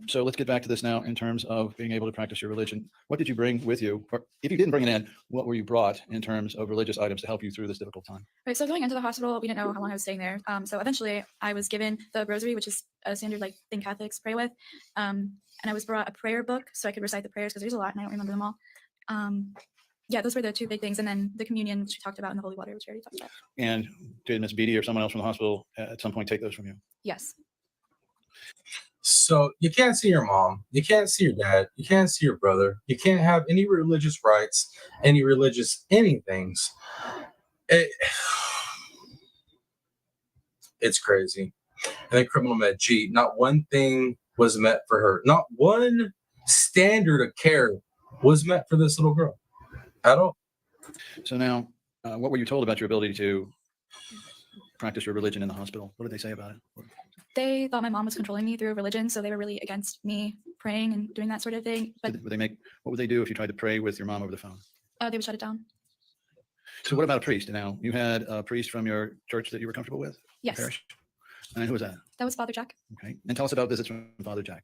So let's get back to this now in terms of being able to practice your religion. What did you bring with you? Or if you didn't bring it in, what were you brought in terms of religious items to help you through this difficult time? Right, so going into the hospital, we didn't know how long I was staying there. So eventually I was given the rosary, which is a standard like thing Catholics pray with. And I was brought a prayer book so I could recite the prayers because there's a lot and I don't remember them all. Yeah, those were the two big things. And then the communion, which we talked about, and the holy water, which we already talked about. And did Miss Beatty or someone else from the hospital at some point take those from you? Yes. So you can't see your mom, you can't see your dad, you can't see your brother, you can't have any religious rights, any religious anythings. It's crazy. And then criminal med G, not one thing was met for her. Not one standard of care was met for this little girl at all. So now, what were you told about your ability to practice your religion in the hospital? What did they say about it? They thought my mom was controlling me through religion, so they were really against me praying and doing that sort of thing. But What would they do if you tried to pray with your mom over the phone? they would shut it down. So what about a priest? Now, you had a priest from your church that you were comfortable with? Yes. Parish? And who was that? That was Father Jack. Okay. And tell us about visits from Father Jack.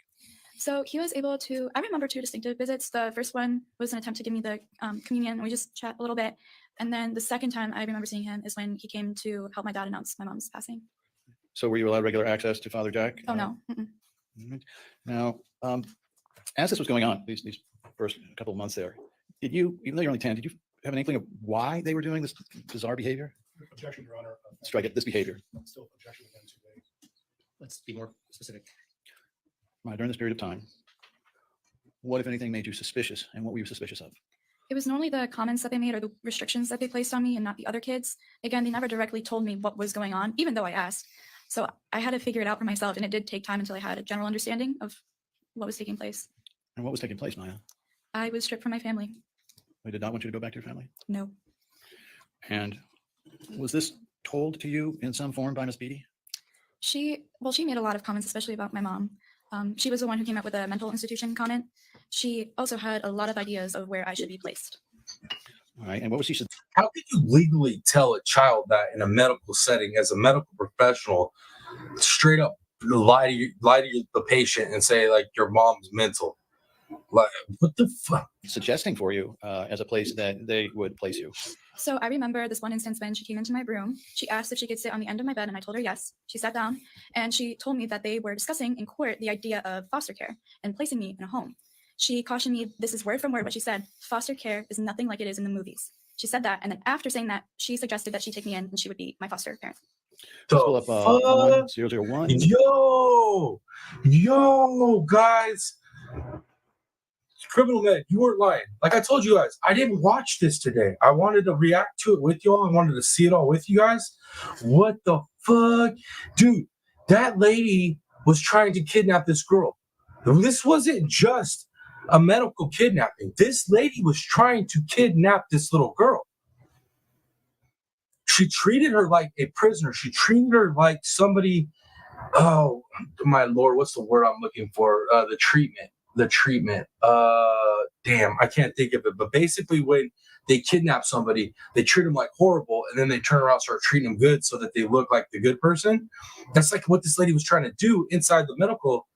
So he was able to, I remember two distinctive visits. The first one was an attempt to give me the communion, and we just chat a little bit. And then the second time I remember seeing him is when he came to help my dad announce my mom's passing. So were you allowed regular access to Father Jack? Oh, no. Right. Now, as this was going on, these first couple of months there, did you, even though you're only 10, did you have an inkling of why they were doing this bizarre behavior? Objection, Your Honor. Strike it, this behavior. Still objection again to a Let's be more specific. Right, during this period of time, what, if anything, made you suspicious, and what were you suspicious of? It was normally the comments that they made or the restrictions that they placed on me and not the other kids. Again, they never directly told me what was going on, even though I asked. So I had to figure it out for myself, and it did take time until I had a general understanding of what was taking place. And what was taking place, Maya? I was stripped from my family. They did not want you to go back to your family? No. And was this told to you in some form by Miss Beatty? She made a lot of comments, especially about my mom. She was the one who came up with a mental institution comment. She also had a lot of ideas of where I should be placed. All right, and what was she? How could you legally tell a child that in a medical setting as a medical professional, straight up lie to the patient and say like your mom's mental? Like what the fuck? Suggesting for you as a place that they would place you. So I remember this one instance when she came into my room. She asked if she could sit on the end of my bed, and I told her yes. She sat down, and she told me that they were discussing in court the idea of foster care and placing me in a home. She cautioned me, this is word from word, but she said, foster care is nothing like it is in the movies. She said that, and then after saying that, she suggested that she take me in, and she would be my foster parent. Let's pull up 1001. Yo, guys. Criminal Men, you weren't lying. Like I told you guys, I didn't watch this today. I wanted to react to it with y'all. I wanted to see it all with you guys. What the fuck? Dude, that lady was trying to kidnap this girl. This wasn't just a medical kidnapping. This lady was trying to kidnap this little girl. She treated her like a prisoner. She treated her like somebody. Oh, my Lord, what's the word I'm looking for? The treatment. Damn, I can't think of it. But basically, when they kidnap somebody, they treat them like horrible, and then they turn around and start treating them good so that they look like the good person. That's like what this lady was trying to do inside the medical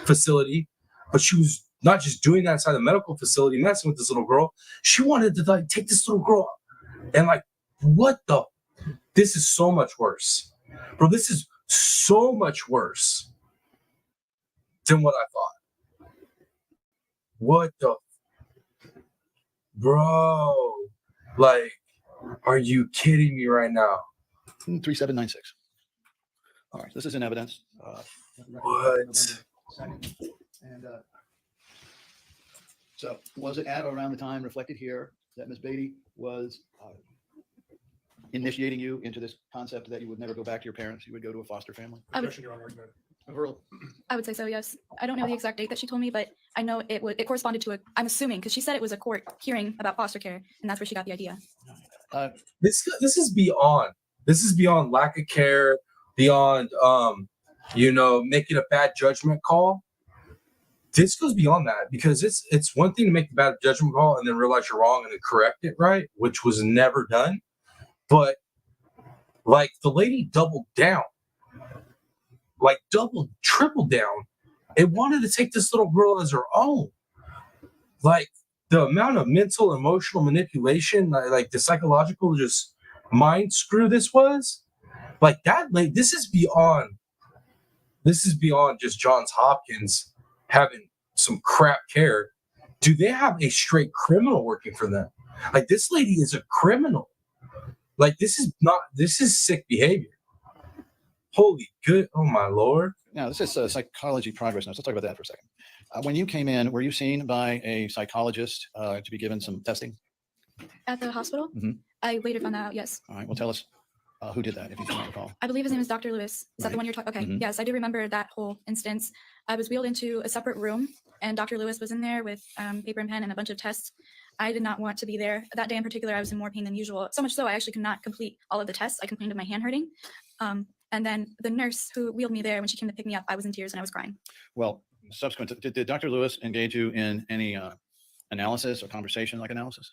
facility. But she was not just doing that inside the medical facility, messing with this little girl. She wanted to like take this little girl and like, what the? This is so much worse, bro. This is so much worse than what I thought. What the, bro? Like, are you kidding me right now? 3796. All right, this is in evidence. What? And so, was it at or around the time reflected here that Ms. Beatty was initiating you into this concept that you would never go back to your parents, you would go to a foster family? objection, Your Honor. Argument. Overall, I would say so, yes. I don't know the exact date that she told me, but I know it corresponded to I'm assuming, because she said it was a court hearing about foster care, and that's where she got the idea. This is beyond. This is beyond lack of care, beyond making a bad judgment call. This goes beyond that, because it's one thing to make the bad judgment call and then realize you're wrong and then correct it, right? Which was never done. But like the lady doubled down. Like double, triple down, and wanted to take this little girl as her own. Like the amount of mental, emotional manipulation, like the psychological just mind screw this was, like that. Like this is beyond just Johns Hopkins having some crap care. Do they have a straight criminal working for them? Like this lady is a criminal. Like this is sick behavior. Holy good, oh my Lord. Now, this is psychology progress notes. Let's talk about that for a second. When you came in, were you seen by a psychologist to be given some testing? At the hospital? Mhm. I later found that out, yes. All right, well, tell us who did that, if you can recall. I believe his name is Dr. Lewis. Is that the Right. one you're talking? Okay, Mhm. yes, I do remember that whole instance. I was wheeled into a separate room, and Dr. Lewis was in there with paper and pen and a bunch of tests. I did not want to be there. That day in particular, I was in more pain than usual. So much so, I actually could not complete all of the tests. I complained of my hand hurting. And then the nurse who wheeled me there, when she came to pick me up, I was in tears and I was crying. Well, subsequent, did Dr. Lewis engage you in any analysis or conversation like analysis?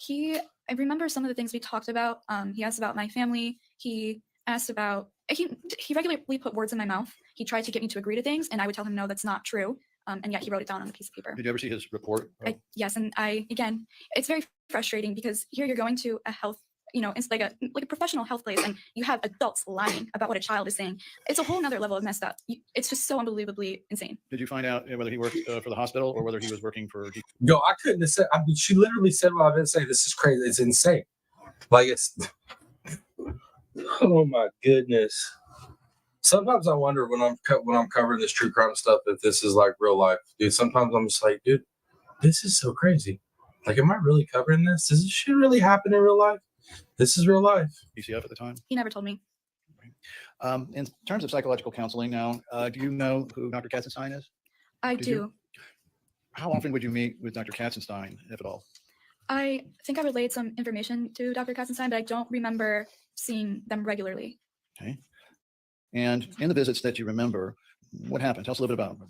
I remember some of the things we talked about. He asked about my family. He asked about, he regularly put words in my mouth. He tried to get me to agree to things, and I would tell him, no, that's not true. And yet he wrote it down on a piece of paper. Did you ever see his report? Yes, and again, it's very frustrating because here you're going to a health, it's like a professional health place, and you have adults lying about what a child is saying. It's a whole nother level of messed up. It's just so unbelievably insane. Did you find out whether he worked for the hospital or whether he was working for? Yo, I couldn't have said. I mean, she literally said what I've been saying. This is crazy. It's insane. Like it's Oh my goodness. Sometimes I wonder when I'm covering this true crime stuff if this is like real life, dude. Sometimes I'm just like, dude, this is so crazy. Like, am I really covering this? Does this shit really happen in real life? This is real life. UCF at the time. He never told me. In terms of psychological counseling now, do you know who Dr. Katzenstein is? I Did do. you? How often would you meet with Dr. Katzenstein, if at all? I think I relayed some information to Dr. Katzenstein, but I don't remember seeing them regularly. Okay. And in the visits that you remember, what happened? Tell us a little bit about them.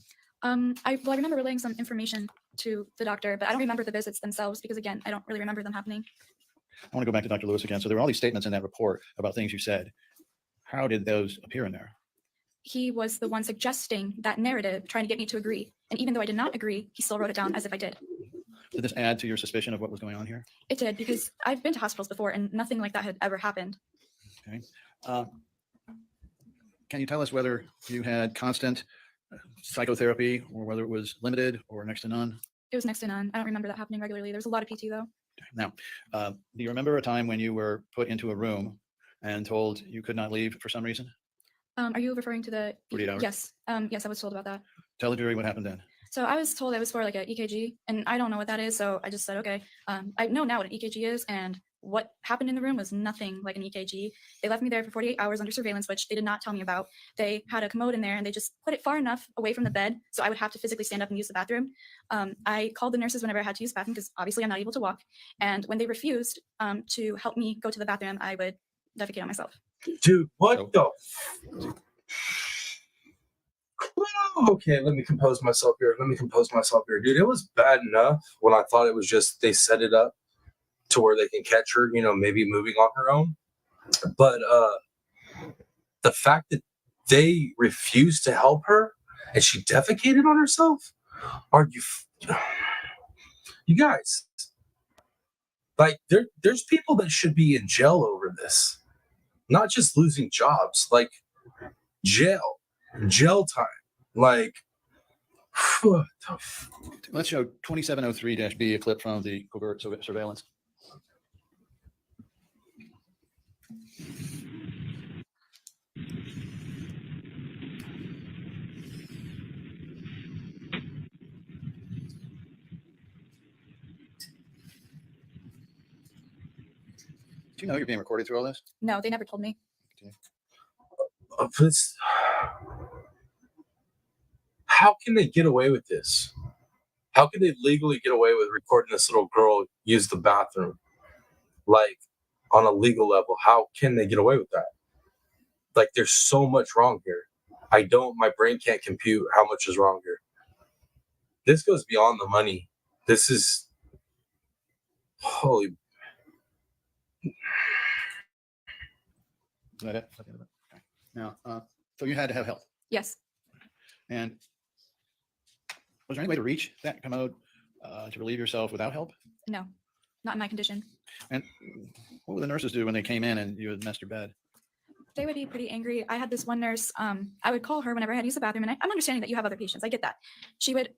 I remember relaying some information to the doctor, but I don't remember the visits themselves because, again, I don't really remember them happening. I want to go back to Dr. Lewis again. So there were all these statements in that report about things you said. How did those appear in there? He was the one suggesting that narrative, trying to get me to agree. And even though I did not agree, he still wrote it down as if I did. Did this add to your suspicion of what was going on here? It did, because I've been to hospitals before and nothing like that had ever happened. Okay. Can you tell us whether you had constant psychotherapy or whether it was limited or next to none? It was next to none. I don't remember that happening regularly. There was a lot of PT though. Now, do you remember a time when you were put into a room and told you could not leave for some reason? Are you referring to the 48 hours? Yes. Yes, I was told about that. Tell the jury what happened then. So I was told it was for like an EKG, and I don't know what that is. So I just said, okay. I know now what an EKG is, and what happened in the room was nothing like an EKG. They left me there for 48 hours under surveillance, which they did not tell me about. They had a commode in there, and they just put it far enough away from the bed, so I would have to physically stand up and use the bathroom. I called the nurses whenever I had to use the bathroom, because obviously I'm not able to walk. And when they refused to help me go to the bathroom, I would defecate on myself. Dude, what the? Okay, let me compose myself here. Dude, it was bad enough when I thought it was just they set it up to where they can catch her, maybe moving on her own. But the fact that they refused to help her and she defecated on herself, are you guys, like there's people that should be in jail over this, not just losing jobs, like jail time. Like, what the Let's show 2703-B, a clip from the covert surveillance. Do you know you're being recorded through all this? No, they never told me. How can they get away with this? How can they legally get away with recording this little girl use the bathroom? Like, on a legal level, how can they get away with that? Like, there's so much wrong here. My brain can't compute how much is wrong here. This goes beyond the money. This is, holy. Is that it? Okay. Now, so you had to have help. Yes. And was there any way to reach that commode to relieve yourself without help? No, not in my condition. And what would the nurses do when they came in and you had messed your bed? They would be pretty angry. I had this one nurse, I would call her whenever I had to use the bathroom, and I'm understanding that you have other patients. I get that. She would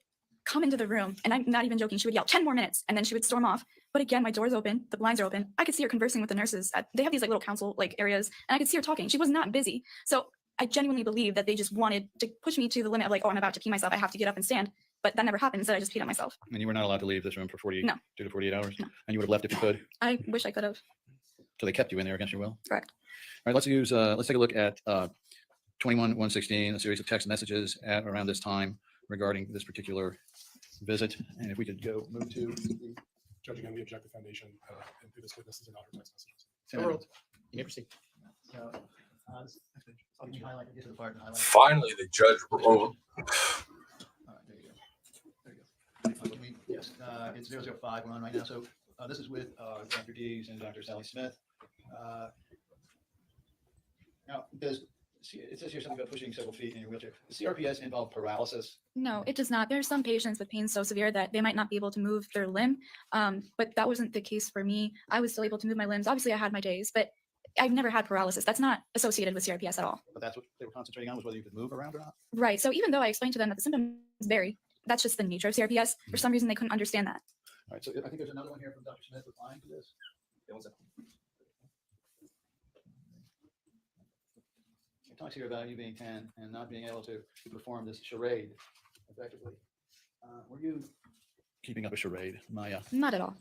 come into the room, and I'm not even joking. She would yell 10 more minutes, and then she would storm off. But again, my door's open, the blinds are open. I could see her conversing with the nurses. They have these like little council like areas, and I could see her talking. She was not busy. So I genuinely believe that they just wanted to push me to the limit of like, oh, I'm about to pee myself. I have to get up and stand. But that never happened. Instead, I just peed on myself. And you were not allowed to leave this room for 2 No. to 48 hours? No. And you would have left if you could? I wish I could have. So they kept you in there against your will? Correct. All right, let's take a look at 21-116, a series of text messages at around this time regarding this particular visit. And if we could move to the Judge, again, we object the foundation and through this witnesses and not her text messages. Senator. You may proceed. Finally, the judge. Yes, it's 005. We're on right now. So this is with Dr. Dees and Dr. Sally Smith. Now, it says here something about pushing several feet in your wheelchair. Does CRPS involve paralysis? No, it does not. There are some patients with pain so severe that they might not be able to move their limb, but that wasn't the case for me. I was still able to move my limbs. Obviously, I had my days, but I've never had paralysis. That's not associated with CRPS at all. But that's what they were concentrating on, was whether you could move around or not? Right. So even though I explained to them that the symptoms vary, that's just the nature of CRPS. For some reason, they couldn't understand that. All right, so I think there's another one here from Dr. Smith replying to this. talks here about you being 10 and not being able to perform this charade effectively. Were you keeping up a charade, Maya? Not at all.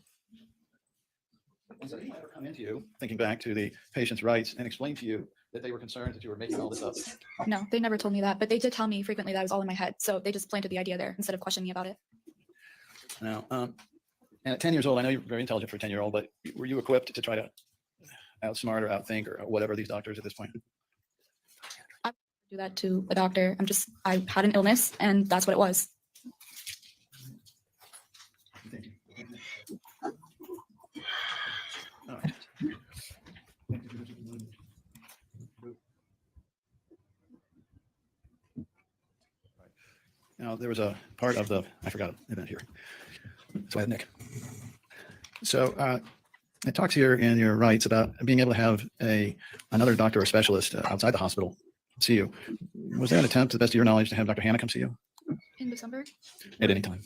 And so did anyone ever come into you, thinking back to the patient's rights, and explain to you that they were concerned that you were making all this up? No, they never told me that, but they did tell me frequently that it was all in my head. So they just planted the idea there instead of questioning me about it. Now, and at 10 years old, I know you're very intelligent for a 10-year-old, but were you equipped to try to outsmart or outthink or whatever these doctors at this point? I do that to a doctor. I had an illness and that's what it was. Thank you. All right. Now, there was a part of the, I forgot an event here. So I had Nick. So it talks here in your rights about being able to have another doctor or specialist outside the hospital see you. Was there an attempt, to the best of your knowledge, to have Dr. Hannah come see you? In December? At any time?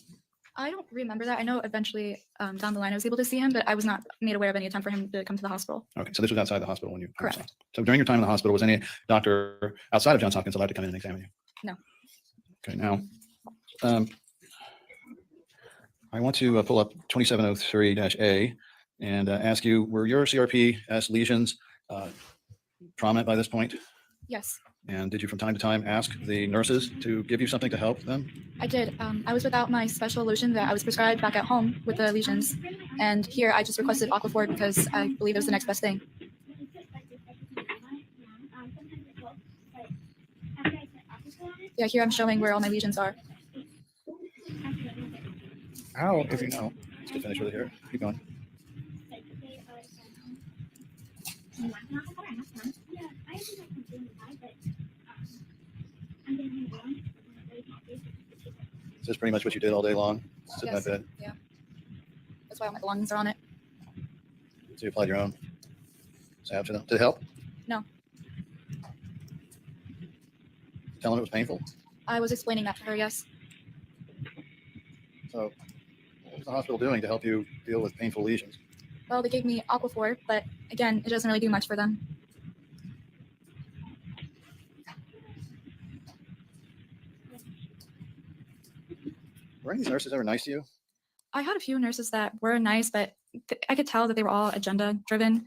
I don't remember that. I know eventually down the line I was able to see him, but I was not made aware of any attempt for him to come to the hospital. Okay, so this was outside the hospital when you Correct. saw. So during your time in the hospital, was any doctor outside of Johns Hopkins allowed to come in and examine you? No. Okay, now, I want to pull up 2703-A and ask you, were your CRP's lesions prominent by this point? Yes, And did you from time to time ask the nurses to give you something to help them? I did. I was without my special lotion that I was prescribed back at home with the lesions. And here I just requested Aquaphor because I believe it was the next best thing. Yeah, here I'm showing where all my lesions are. How, if you know, let's get finished with it here. Keep going. Is this pretty much what you did all day long? Sit in Yes. that bed? Yeah. That's why all my belongings are on it. So you applied your own salve to them? Did it help? No. Tell them it was painful? I was explaining that to her, yes. So what was the hospital doing to help you deal with painful lesions? Well, they gave me Aquaphor, but again, it doesn't really do much for them. Were any of these nurses ever nice to you? I had a few nurses that were nice, but I could tell that they were all agenda driven.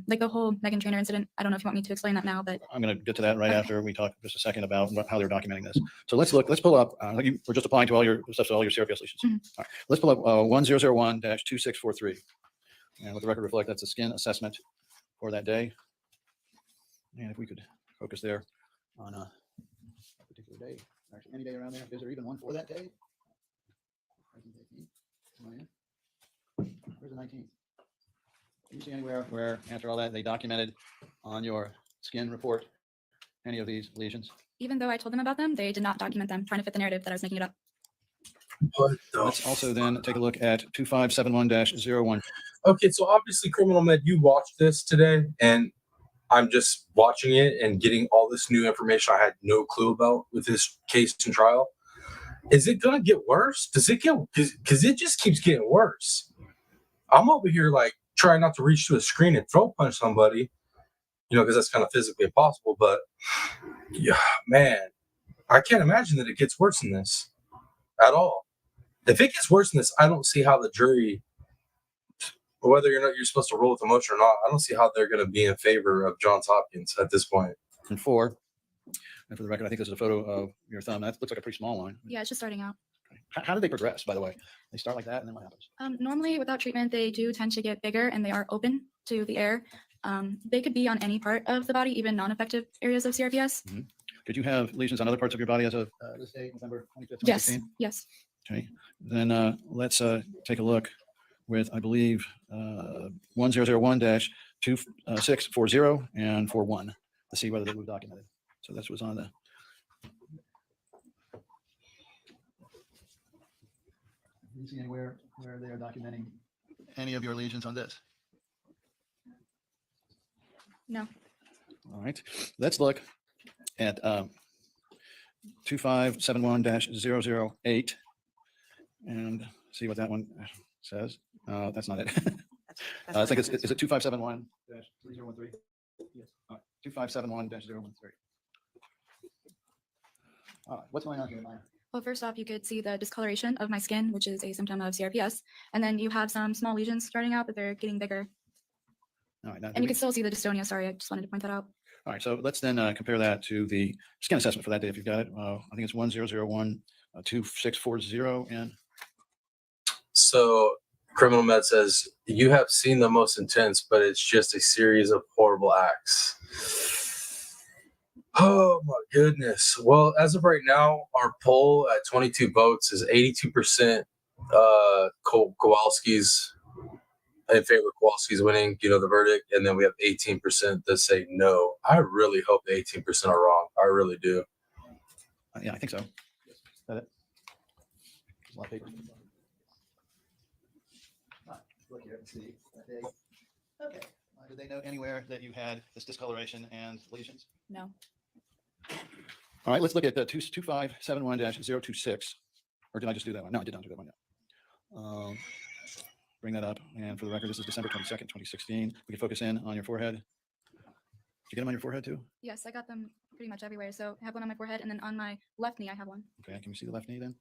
Like the whole Megan Trainor incident. I don't know if you want me to explain that now, but I'm going to get to that right Okay. after we talk just a second about how they're documenting this. So let's pull up, we're just applying to all your stuff, to all your CRPS lesions. Mhm. All right, let's pull up 1001-2643. And let the record reflect that's a skin assessment for that day. And if we could focus there on a particular day, actually any day around there, is there even one for that day? Where's the 19th? Do you see anywhere where after all that they documented on your skin report any of these lesions? even though I told them about them, they did not document them, trying to fit the narrative that I was making it up. What the Let's also then take a look at 2571-01. Okay, so obviously, Criminal Med, you watched this today, and I'm just watching it and getting all this new information I had no clue about with this case and trial. Is it gonna get worse? Does it get? Because it just keeps getting worse. I'm over here like trying not to reach to a screen and throat punch somebody, because that's kind of physically impossible. But yeah, man, I can't imagine that it gets worse than this at all. If it gets worse than this, I don't see how the jury, whether or not you're supposed to roll with emotion or not, I don't see how they're going to be in favor of Johns Hopkins at this point. And 4. And for the record, I think this is a photo of your thumb. That looks like a pretty small line. Yeah, it's just starting out. How do they progress, by the way? They start like that, and then what happens? Normally, without treatment, they do tend to get bigger and they are open to the air. They could be on any part of the body, even non-effective areas of CRPS. Did you have lesions on other parts of your body as of this date, November 25th, 2016? Yes, yes. Okay, then let's take a look with, I believe, 1001-2640 and 41 to see whether they were documented. So this was on the. Do you see anywhere where they are documenting any of your lesions on this? No. All right, let's look at 2571-008 and see what that one says. That's not it. I think is it 2571-013? Yes. 2571-013. All right, what's going on here, Maya? Well, first off, you could see the discoloration of my skin, which is a symptom of CRPS. And then you have some small lesions starting out, but they're getting bigger. All right, now, And you can still see the dystonia. Sorry, I just wanted to point that out. all right, so let's then compare that to the skin assessment for that day if you've got it. I think it's 1001 2640 and So criminal med says you have seen the most intense, but it's just a series of horrible acts. Oh my goodness. Well, as of right now, our poll at 22 votes is 82% Kowalski's in favor of Kowalski's winning, the verdict, and then we have 18% that say no. I really hope the 18% are wrong. I really do. yeah, I think so. Is that it? There's a lot of papers. Look here and see. Okay. Did they note anywhere that you had this discoloration and lesions? No. All right, let's look at the 2571-026. Or did I just do that one? No, I did not do that one yet. Bring that up. And for the record, this is December 22nd, 2016. We can focus in on your forehead. Did you get them on your forehead too? Yes, I got them pretty much everywhere. So I have one on my forehead, and then on my left knee, I have one. Okay, can we see the left knee then?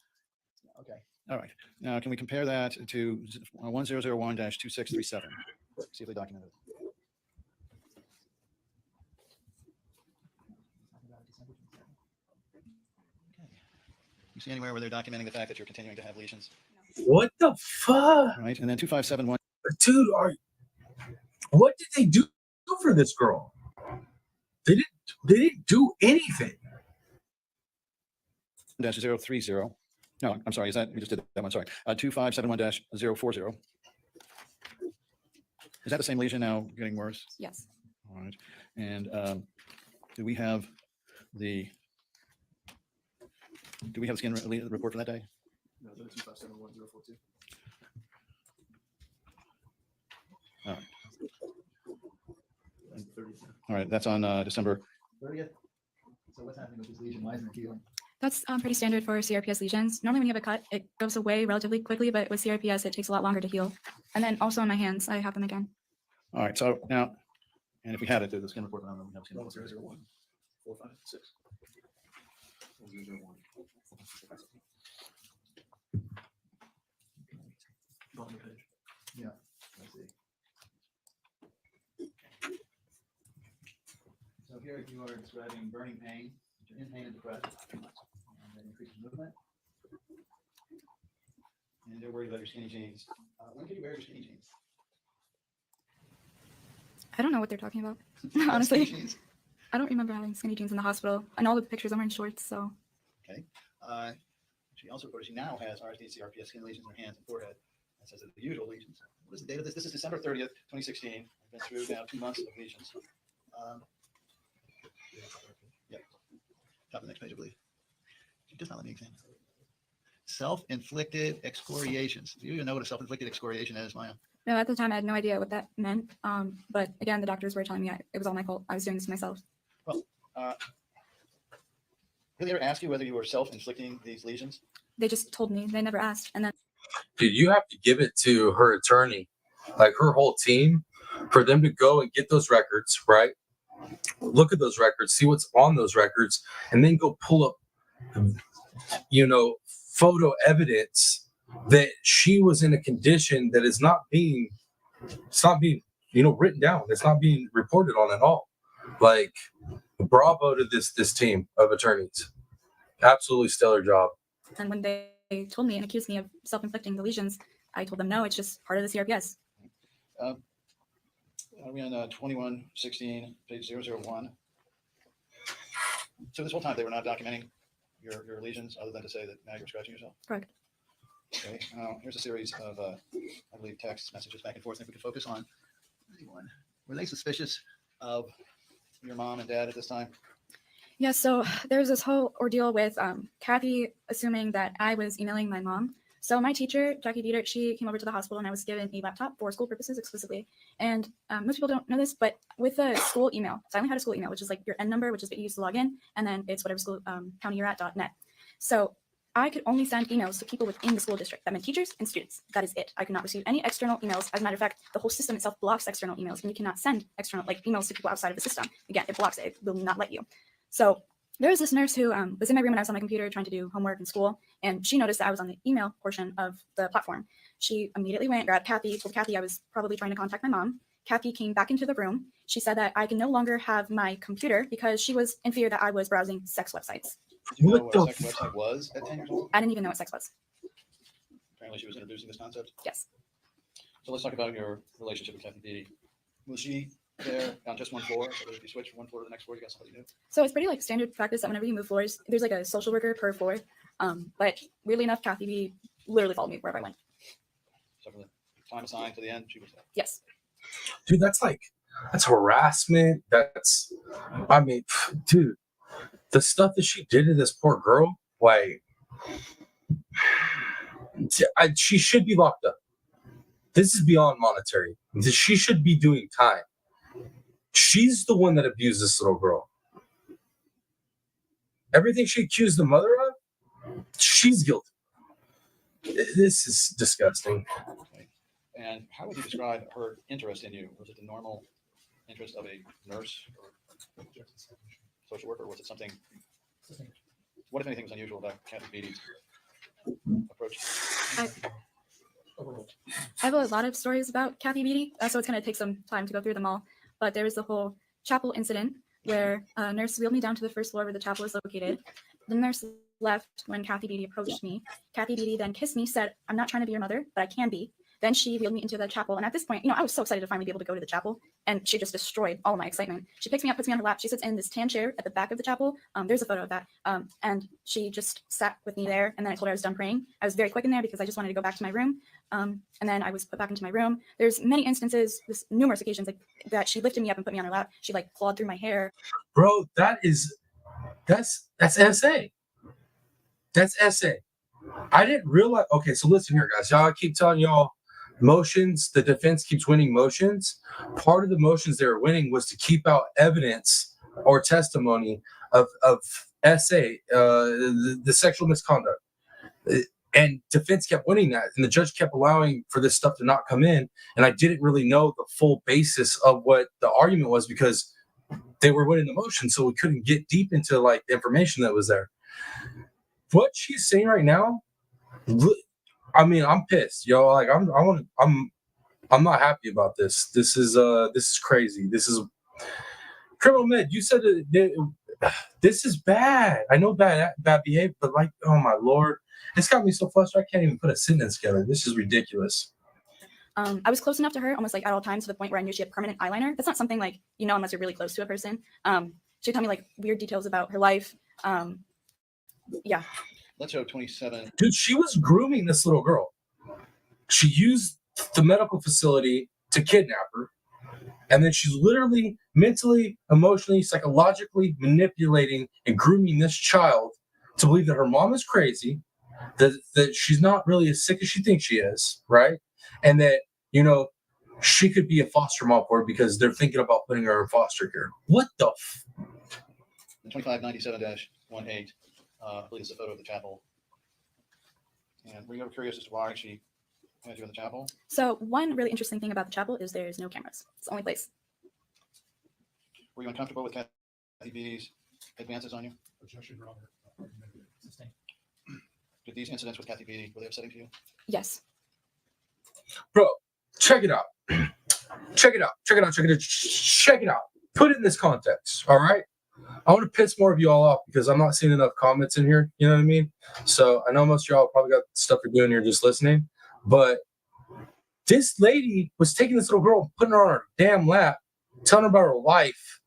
Okay. All right. Now, can we compare that to 1001-2637? See if they document it. You see anywhere where they're documenting the fact that you're continuing to have lesions? What the fuck? All right. And then 2571. Dude, what did they do for this girl? They didn't do anything. -030. No, I'm sorry. Is that we just did that one? Sorry. 2571-040. Is that the same lesion now getting worse? Yes. All right. And do we have the skin report for that day? No, 2571-042. All right. And 30. All right. That's on December 30th. So what's happening with this lesion? Why isn't it healing? That's pretty standard for CRPS lesions. Normally when you have a cut, it goes away relatively quickly, but with CRPS, it takes a lot longer to heal. And then also on my hands, I have them again. All right. So now, and if we had it, the skin report, I don't know, we have a skin report. 1001 456. 1001. Bottom of the page. Yeah. Let's see. So here you are describing burning pain, you're in pain and depressed, and then increased movement. And you're worried about your skinny jeans. When did you wear your skinny jeans? I don't know what they're talking about, Skinny honestly. jeans. I don't remember having skinny jeans in the hospital. And all the pictures, I'm wearing shorts, so. Okay. She also reported she now has RSD CRPS skin lesions in her hands and forehead. That says that the usual lesions. What is the date of this? This is December 30th, 2016. I've been through now 2 months of lesions. Yep. Top of the next page, I believe. She does not let me examine. Self-inflicted excoriations. Do you even know what a self-inflicted excoriation is, Maya? No, at the time, I had no idea what that meant. But again, the doctors were telling me it was all my fault. I was doing this to myself. Well, did they ever ask you whether you were self-inflicting these lesions? They just told me. They never asked. And then Dude, you have to give it to her attorney, like her whole team, for them to go and get those records, right? Look at those records, see what's on those records, and then go pull up, photo evidence that she was in a condition that is not being, written down. It's not being reported on at all. Like, bravo to this team of attorneys. Absolutely stellar job. and when they told me and accused me of self-inflicting the lesions, I told them, no, it's just part of the CRPS. Are we on 2116, page 001? So this whole time they were not documenting your lesions other than to say that now you're scratching yourself? Correct. Okay, here's a series of, I believe, text messages back and forth. I think we could focus on anyone. Were they suspicious of your mom and dad at this time? Yeah, so there's this whole ordeal with Kathy assuming that I was emailing my mom. So my teacher, Jackie Dieter, she came over to the hospital and I was given a laptop for school purposes exclusively. And most people don't know this, but with a school email, so I only had a school email, which is like your N number, which is what you use to log in, and then it's whatever school county you're at.net. So I could only send emails to people within the school district. That meant teachers and students. That is it. I could not receive any external emails. As a matter of fact, the whole system itself blocks external emails, and you cannot send external emails to people outside of the system. Again, it blocks it. It will not let you. So There was this nurse who was in my room when I was on my computer trying to do homework in school, and she noticed that I was on the email portion of the platform. She immediately went, grabbed Kathy, told Kathy I was probably trying to contact my mom. Kathy came back into the room. She said that I can no longer have my computer because she was in fear that I was browsing sex websites. Did you know What what the a sex website was at 10 years old? I didn't even know what sex was. Apparently she was introducing this concept. Yes. So let's talk about your relationship with Kathy Beatty. Was she there on just one floor? So that if you switch from one floor to the next floor, you got somebody new? So it's pretty like standard practice that whenever you move floors, there's like a social worker per floor. But weirdly enough, Kathy B literally followed me wherever I went. So for the time assigned to the end, she was there. Yes. Dude, that's harassment. I mean, dude, the stuff that she did to this poor girl, like, she should be locked up. This is beyond monetary. She should be doing time. She's the one that abused this little girl. Everything she accused the mother of, she's guilty. This is disgusting. Okay. And how would you describe her interest in you? Was it the normal interest of a nurse or social worker, or was it something? What, if anything, was unusual about Kathy Beatty's approach? I have a lot of stories about Kathy Beatty, so it's going to take some time to go through them all. But there was the whole chapel incident where a nurse wheeled me down to the first floor where the chapel is located. The nurse left when Kathy Beatty approached me. Kathy Beatty then kissed me, said, "I'm not trying to be your mother, but I can be." Then she wheeled me into the chapel. And at this point, I was so excited to finally be able to go to the chapel. And she just destroyed all of my excitement. She picks me up, puts me on her lap. She sits in this tan chair at the back of the chapel. There's a photo of that. And she just sat with me there. And then I told her I was done praying. I was very quick in there because I just wanted to go back to my room. And then I was put back into my room. There's many instances, numerous occasions that she lifted me up and put me on her lap. She clawed through my hair. Bro, that's SA. That's SA. I didn't realize. Okay, so listen here, guys. Y'all, I keep telling y'all motions. The defense keeps winning motions. Part of the motions they were winning was to keep out evidence or testimony of SA, the sexual misconduct. And defense kept winning that. And the judge kept allowing for this stuff to not come in. And I didn't really know the full basis of what the argument was because they were winning the motion. So we couldn't get deep into the information that was there. What she's saying right now, I mean, I'm pissed, yo. I'm not happy about this. This is crazy. This is criminal med. You said this is bad. I know bad behavior, but oh my lord, it's got me so frustrated I can't even put a sentence together. This is ridiculous. I was close enough to her, almost at all times, to the point where I knew she had permanent eyeliner. That's not something unless you're really close to a person. She'd tell me weird details about her life. Yeah. Let's show 27. Dude, she was grooming this little girl. She used the medical facility to kidnap her. And then she's literally mentally, emotionally, psychologically manipulating and grooming this child to believe that her mom is crazy, that she's not really as sick as she thinks she is, right? And that, she could be a foster mom for her because they're thinking about putting her in foster care. What the 2597-18. I believe it's a photo of the chapel. And were you ever curious as to why she had you in the chapel? So one really interesting thing about the chapel is there's no cameras. It's the only place. Were you uncomfortable with Kathy Beatty's advances on you? Objection, Your Honor. Argument sustained. Did these incidents with Kathy Beatty, were they upsetting to you? Yes. Bro, check it out. Check it out. Put it in this context, all right? I want to piss more of you all off because I'm not seeing enough comments in here. You know what I mean? So I know most of y'all probably got stuff you're doing here just listening. But this lady was taking this little girl, putting her on her damn lap, telling her about her life.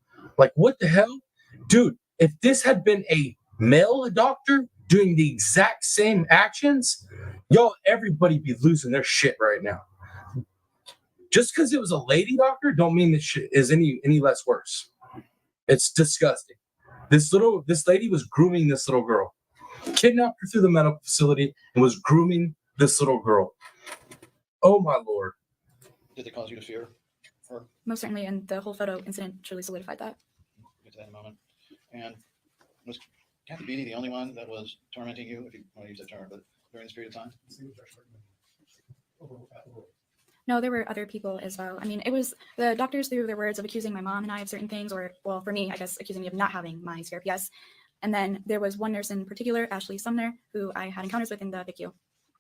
What the hell? Dude, if this had been a male doctor doing the exact same actions, everybody be losing their shit right now. Just because it was a lady doctor don't mean this shit is any less worse. It's disgusting. This lady was grooming this little girl, kidnapped her through the medical facility, and was grooming this little girl. Oh my lord! Did they cause you to fear her? Most certainly, and the whole photo incident truly solidified that. We'll get to that in a moment. And was Kathy Beatty the only one that was tormenting you, if you want to use that term, but during this period of time? No, there were other people as well. I mean, it was the doctors through their words of accusing my mom and I of certain things, or, well, for me, I guess, accusing me of not having my CRPS. And then there was one nurse in particular, Ashley Sumner, who I had encounters with in the PICU.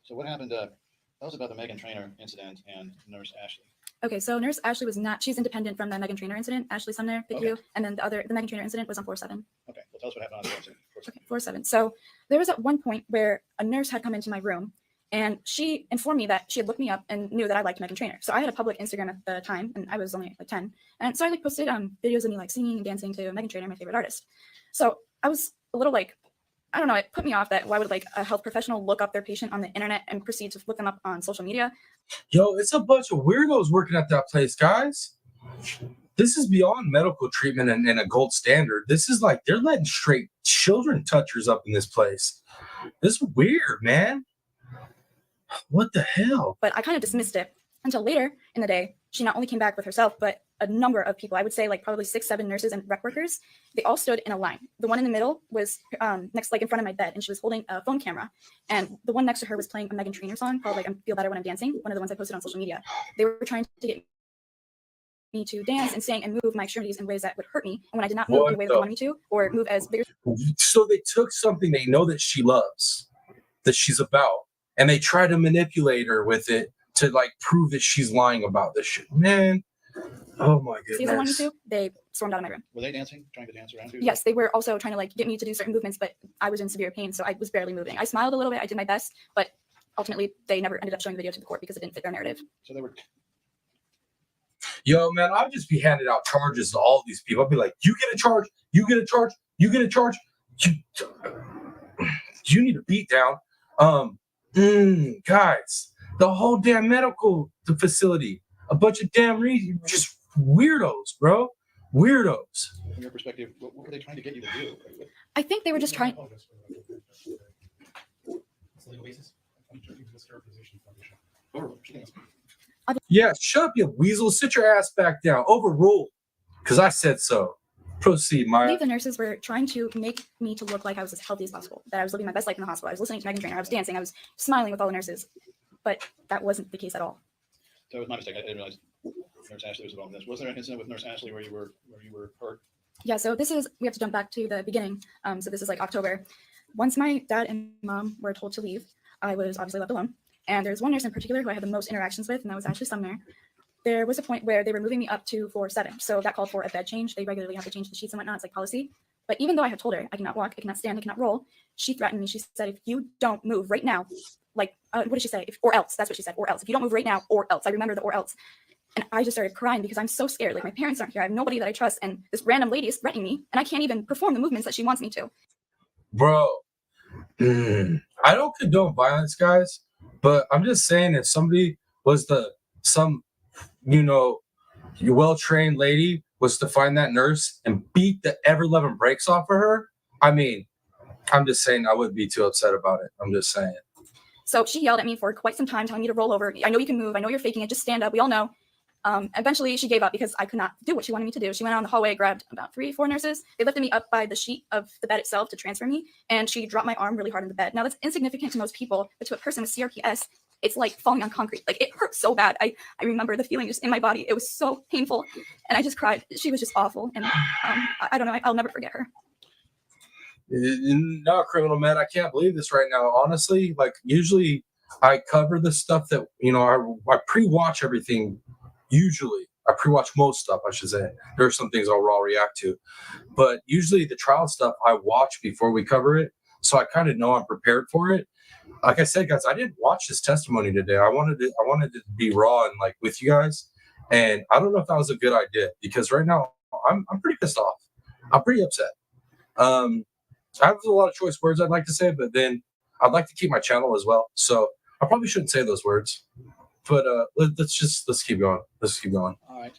So what happened? Tell us about the Megan Trainor incident and Nurse Ashley. Okay, so Nurse Ashley was not, she's independent from the Megan Trainor incident, Ashley Sumner, PICU, and then the Megan Trainor incident was on floor 7. Okay, well, tell us what happened on the incident. Okay, floor 7. So there was at one point where a nurse had come into my room and she informed me that she had looked me up and knew that I liked Megan Trainor. So I had a public Instagram at the time and I was only like 10. And so I like posted videos of me like singing and dancing to Megan Trainor, my favorite artist. So I was a little like, I don't know, it put me off that why would like a health professional look up their patient on the internet and proceed to look them up on social media. Yo, it's a bunch of weirdos working at that place, guys. This is beyond medical treatment and a gold standard. This is like they're letting straight children touchers up in this place. This is weird, man. What the hell? But I kind of dismissed it until later in the day. She not only came back with herself, but a number of people, I would say like probably 6, 7 nurses and rec workers. They all stood in a line. The one in the middle was next, like in front of my bed, and she was holding a phone camera. And the one next to her was playing a Megan Trainor song called like I Feel Better When I'm Dancing, one of the ones I posted on social media. They were trying to get me to dance and sing and move my extremities in ways that would hurt me. And when I did not move in the way that they wanted me to, or move as bigger. So they took something they know that she loves, that she's about, and they try to manipulate her with it to like prove that she's lying about this shit. Man, oh my goodness. See, they wanted me to, they stormed out of my room. Were they dancing, trying to dance around you? Yes, they were also trying to like get me to do certain movements, but I was in severe pain, so I was barely moving. I smiled a little bit, I did my best, but ultimately they never ended up showing the video to the court because it didn't fit their narrative. So they were. Yo, man, I'd just be handing out charges to all these people. I'd be like, you get a charge, you get a charge, you get a charge. You need a beat down. Guys, the whole damn medical facility, a bunch of damn just weirdos, bro. Weirdos. From your perspective, what were they trying to get you to do? I think they were just trying. What's the legal basis? Sterilization foundation. Oh, she thinks- Yeah, shut up, you weasel. Sit your ass back down. Overruled. Because I said so. Proceed, I Maya. believe the nurses were trying to make me to look like I was as healthy as possible, that I was living my best life in the hospital. I was listening to Megan Trainor, I was dancing, I was smiling with all the nurses, but that wasn't the case at all. So it was my mistake. I didn't realize Nurse Ashley was involved in this. Was there an incident with Nurse Ashley where you were hurt? Yeah, so we have to jump back to the beginning. So this is like October. Once my dad and mom were told to leave, I was obviously left alone. And there's one nurse in particular who I had the most interactions with, and that was Ashley Sumner. There was a point where they were moving me up to floor 7. So that called for a bed change. They regularly have to change the sheets and whatnot. It's like policy. But even though I had told her I cannot walk, I cannot stand, I cannot roll, she threatened me. She said, if you don't move right now, like, what did she say? Or else. That's what she said. Or else. If you don't move right now, or else. I remember the or else. And I just started crying because I'm so scared. Like, my parents aren't here. I have nobody that I trust. And this random lady is threatening me. And I can't even perform the movements that she wants me to. Bro, I don't condone violence, guys. But I'm just saying, if somebody was some well-trained lady was to find that nurse and beat the ever-loving brakes off of her, I mean, I'm just saying I wouldn't be too upset about it. I'm just saying. So she yelled at me for quite some time, telling me to roll over. I know you can move. I know you're faking it. Just stand up. We all know. Eventually, she gave up because I could not do what she wanted me to do. She went out in the hallway, grabbed about 3, 4 nurses. They lifted me up by the sheet of the bed itself to transfer me, and she dropped my arm really hard on the bed. Now, that's insignificant to most people, but to a person with CRPS, it's like falling on concrete. Like, it hurt so bad. I remember the feeling just in my body. It was so painful, and I just cried. She was just awful, and I don't know. I'll never forget her. No, criminal man, I can't believe this right now. Honestly, like, usually I cover the stuff that, I pre-watch everything. Usually, I pre-watch most stuff, I should say. There are some things I'll raw react to. But usually the trial stuff I watch before we cover it. So I kind of know I'm prepared for it. Like I said, guys, I didn't watch this testimony today. I wanted it to be raw and like with you guys. And I don't know if that was a good idea because right now I'm pretty pissed off. I'm pretty upset. I have a lot of choice words I'd like to say, but then I'd like to keep my channel as well. So I probably shouldn't say those words. But let's keep going. Let's keep going. All right.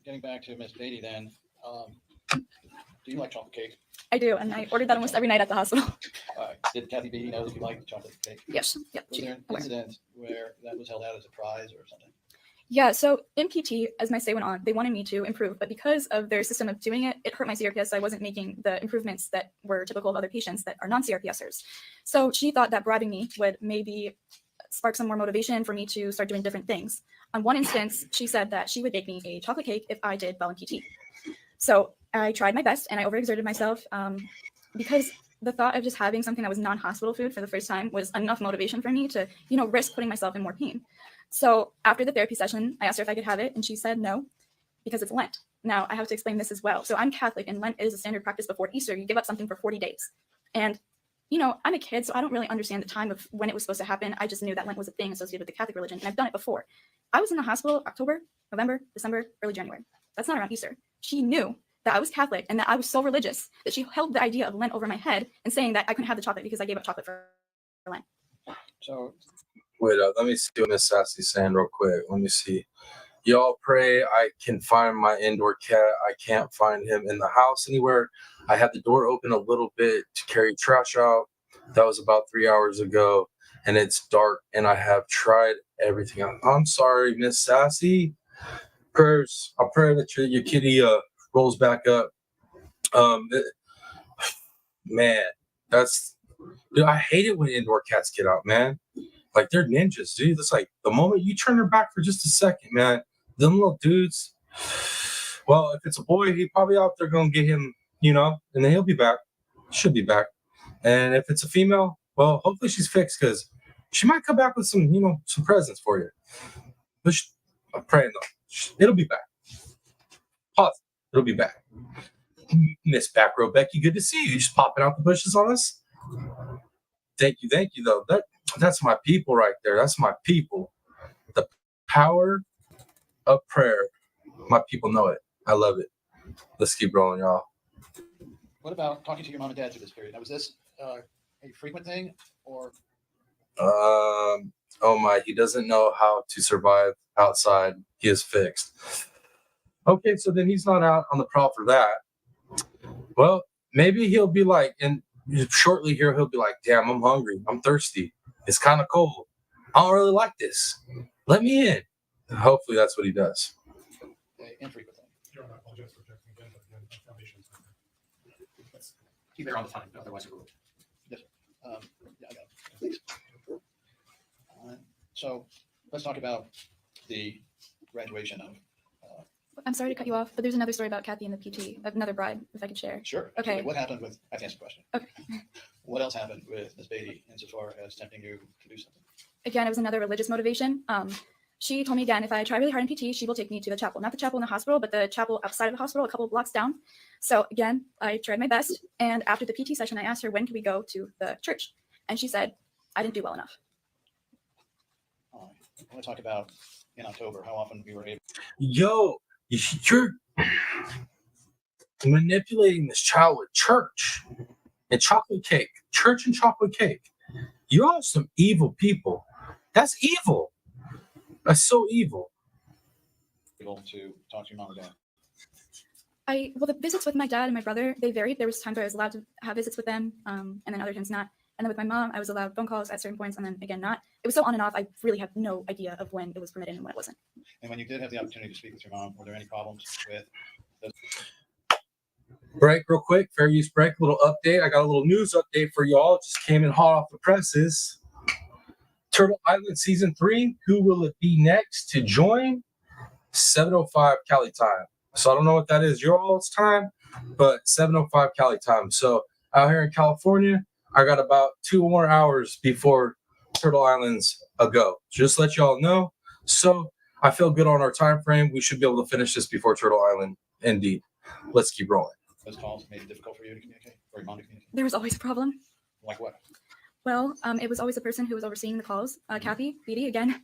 Getting back to Miss Beatty then. Do you like chocolate cake? I do, and I ordered that almost every night at the hospital. Did Kathy Beatty know that you liked chocolate cake? Yes. Yep. Was there an incident where that was held out as a prize or something? Yeah, so in PT, as my stay went on, they wanted me to improve, but because of their system of doing it, it hurt my CRPS. So I wasn't making the improvements that were typical of other patients that are non-CRPSers. So she thought that bribing me would maybe spark some more motivation for me to start doing different things. On one instance, she said that she would bake me a chocolate cake if I did well in PT. So I tried my best and I overexerted myself. because the thought of just having something that was non-hospital food for the first time was enough motivation for me to, you know, risk putting myself in more pain. So after the therapy session, I asked her if I could have it, and she said no, because it's Lent. Now I have to explain this as well. So I'm Catholic, and Lent is a standard practice before Easter. You give up something for 40 days. And, you know, I'm a kid, so I don't really understand the time of when it was supposed to happen. I just knew that Lent was a thing associated with the Catholic religion, and I've done it before. I was in the hospital October, November, December, early January. That's not around Easter. She knew that I was Catholic and that I was so religious that she held the idea of Lent over my head and saying that I couldn't have the chocolate because I gave up chocolate for Lent. So Wait up, let me see what Miss Sassy's saying real quick. Let me see. Y'all pray I can find my indoor cat. I can't find him in the house anywhere. I had the door open a little bit to carry trash out. That was about 3 hours ago, and it's dark, and I have tried everything. I'm sorry, Miss Sassy. Prayers. I pray that your kitty rolls back up. Man, dude, I hate it when indoor cats get out, man. Like, they're ninjas, dude. It's like the moment you turn their back for just a second, man, them little dudes. Well, if it's a boy, he probably out there gonna get him, you know, and then he'll be back. Should be back. And if it's a female, well, hopefully she's fixed, because she might come back with some, you know, some presents for you. But I'm praying though, it'll be back. Pause. It'll be back. Miss Back Row Becky, good to see you. You just popping out the bushes on us. Thank you, though. That's my people right there. That's my people. The power of prayer. My people know it. I love it. Let's keep rolling, y'all. what about talking to your mom and dad through this period? Now, was this a frequent thing, or? Oh my, he doesn't know how to survive outside. He is fixed. Okay, so then he's not out on the prowl for that. Well, maybe he'll be like, and shortly here, he'll be like, damn, I'm hungry. I'm thirsty. It's kind of cold. I don't really like this. Let me in. Hopefully that's what he does. Infrequent thing. Your Honor, I apologize for objecting again, but again, the foundation's not there. Let's keep it on the time, otherwise it will. Yeah, I got it. Thanks. So let's talk about the graduation of. I'm sorry to cut you off, but there's another story about Kathy and the PT, another bride, if I could share. Sure. Okay. Absolutely. What happened with? I can answer the question. Okay. What else happened with Ms. Beatty insofar as tempting you to do something? Again, it was another religious motivation. She told me again, if I try really hard in PT, she will take me to the chapel. Not the chapel in the hospital, but the chapel outside of the hospital, a couple of blocks down. So again, I tried my best. And after the PT session, I asked her, when can we go to the church? And she said, I didn't do well enough. I want to talk about in October how often we were able. Yo, you're manipulating this child with church and chocolate cake. Church and chocolate cake. You are some evil people. That's evil. That's so evil. To talk to your mom and dad. Well, the visits with my dad and my brother, they varied. There was times where I was allowed to have visits with them, and then other times not. And then with my mom, I was allowed phone calls at certain points, and then again not. It was so on and off. I really have no idea of when it was permitted and when it wasn't. And when you did have the opportunity to speak with your mom, were there any problems with those? Break real quick. Fair use break. A little update. I got a little news update for y'all. Just came in hot off the presses. Turtle Island Season 3. Who will it be next to join? 7:05 Cali time. So I don't know what that is your all's time, but 7:05 Cali time. So out here in California, I got about 2 more hours before Turtle Island's a go. Just let y'all know. So I feel good on our time frame. We should be able to finish this before Turtle Island. Indeed. Let's keep rolling. Those calls made it difficult for you to communicate, or your mom to communicate? There was always a problem. Like what? Well, it was always the person who was overseeing the calls, Kathy Beatty again.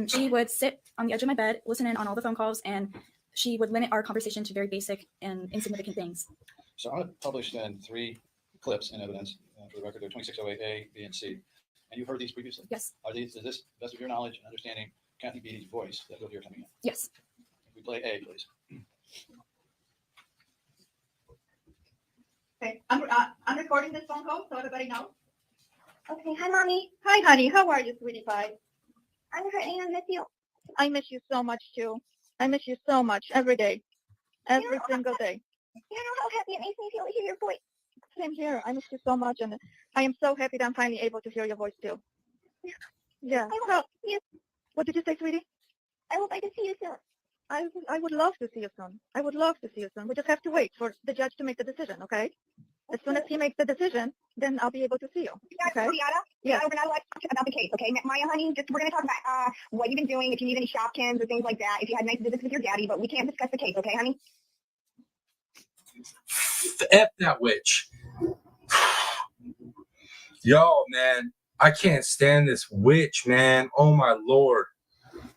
She would sit on the edge of my bed, listen in on all the phone calls, and she would limit our conversation to very basic and insignificant things. So I published then 3 clips in evidence for the record. They're 2608A, B, and C. And you've heard these previously? Yes. Are these, is this, best of your knowledge and understanding, Kathy Beatty's voice that we'll hear coming in? Yes. We play A, please. Okay, I'm recording this phone call so everybody knows. Okay, hi, Mommy. Hi, honey. How are you, sweetie pie? I'm hurting. I miss you. I miss you so much, too. I miss you so much every day. Every single day. You know how happy it makes me feel to hear your voice. Same here. I miss you so much, and I am so happy that I'm finally able to hear your voice, too. Yeah. What did you say, sweetie? I hope I can see you soon. I would love to see you soon. I would love to see you soon. We just have to wait for the judge to make the decision, okay? As soon as he makes the decision, then I'll be able to see you. Okay? Yeah, we're not allowed to talk about the case, okay? Maya, honey, we're going to talk about what you've been doing, if you need any Shopkins or things like that, if you had nice visits with your daddy, but we can't discuss the case, okay, honey? F that witch. Yo, man, I can't stand this witch, man. Oh my lord.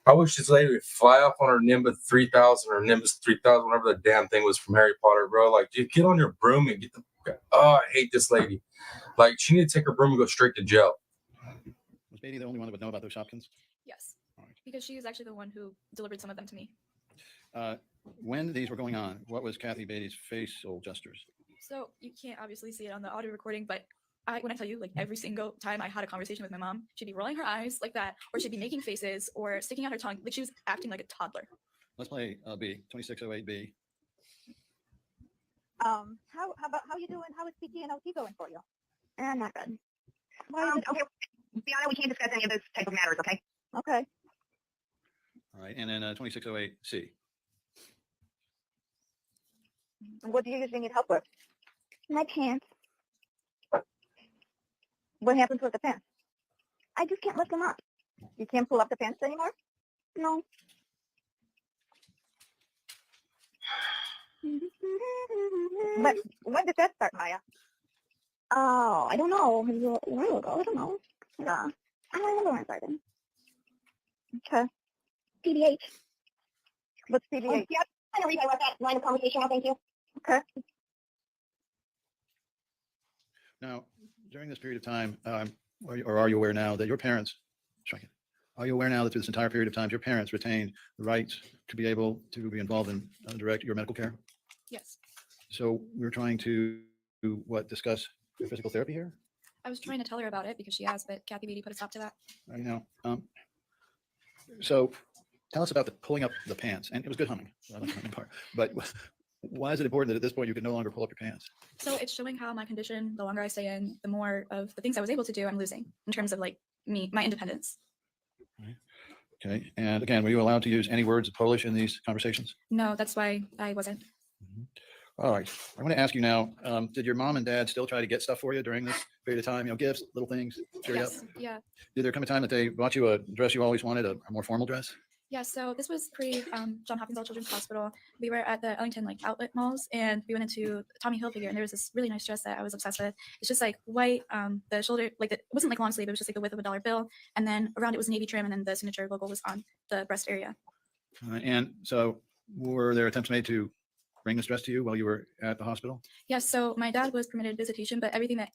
I wish this lady would fly off on her Nimbus 3000 or Nimbus 3000, whatever the damn thing was from Harry Potter, bro. Like, dude, get on your broom and get the. Oh, I hate this lady. Like, she need to take her broom and go straight to jail. Was Beatty the only one that would know about those Shopkins? Yes, because she is actually the one who delivered some of them to me. When these were going on, what was Kathy Beatty's facial gestures? So you can't obviously see it on the audio recording, but when I tell you, like every single time I had a conversation with my mom, she'd be rolling her eyes like that, or she'd be making faces, or sticking out her tongue, like she was acting like a toddler. Let's play B, 2608B. How you doing? How is PT and OT going for you? Not good. Why is it? Okay, Bianna, we can't discuss any of those type of matters, okay? Okay. All right, and then 2608C. What do you usually need help with? My pants. What happens with the pants? I just can't lift them up. You can't pull up the pants anymore? No. But when did that start, Maya? Oh, I don't know. Maybe a while ago. I don't know. Yeah. I don't remember when I started. Okay. PDH. What's Oh, PDH? yeah, I'm going to replay that line of conversation now. Thank you. Okay. Now, during this period of time, are you aware now that your parents, are you aware now that through this entire period of time, your parents retained the right to be able to be involved in direct your medical care? Yes. So we're trying to, discuss your physical therapy here? I was trying to tell her about it because she has, but Kathy Beatty put a stop to that. I know. So tell us about the pulling up the pants. And it was good humming. I like the humming part. But why is it important that at this point you can no longer pull up your pants? So it's showing how my condition, the longer I stay in, the more of the things I was able to do, I'm losing in terms of like my independence. Okay. And again, were you allowed to use any words of Polish in these conversations? No, that's why I wasn't. All right. I want to ask you now, did your mom and dad still try to get stuff for you during this period of time? You know, gifts, little things, cheer you up? Yes. Yeah. Did there come a time that they bought you a dress you always wanted, a more formal dress? Yeah, so this was pre John Hopkins All Children's Hospital. We were at the Ellington like outlet malls, and we went into Tommy Hilfiger, and there was this really nice dress that I was obsessed with. It's just like white, the shoulder, like it wasn't like long sleeve, it was just like the width of a dollar bill, and then around it was navy trim, and then the signature logo was on the breast area. And so were there attempts made to bring this dress to you while you were at the hospital? Yes, so my dad was permitted visitation, but everything that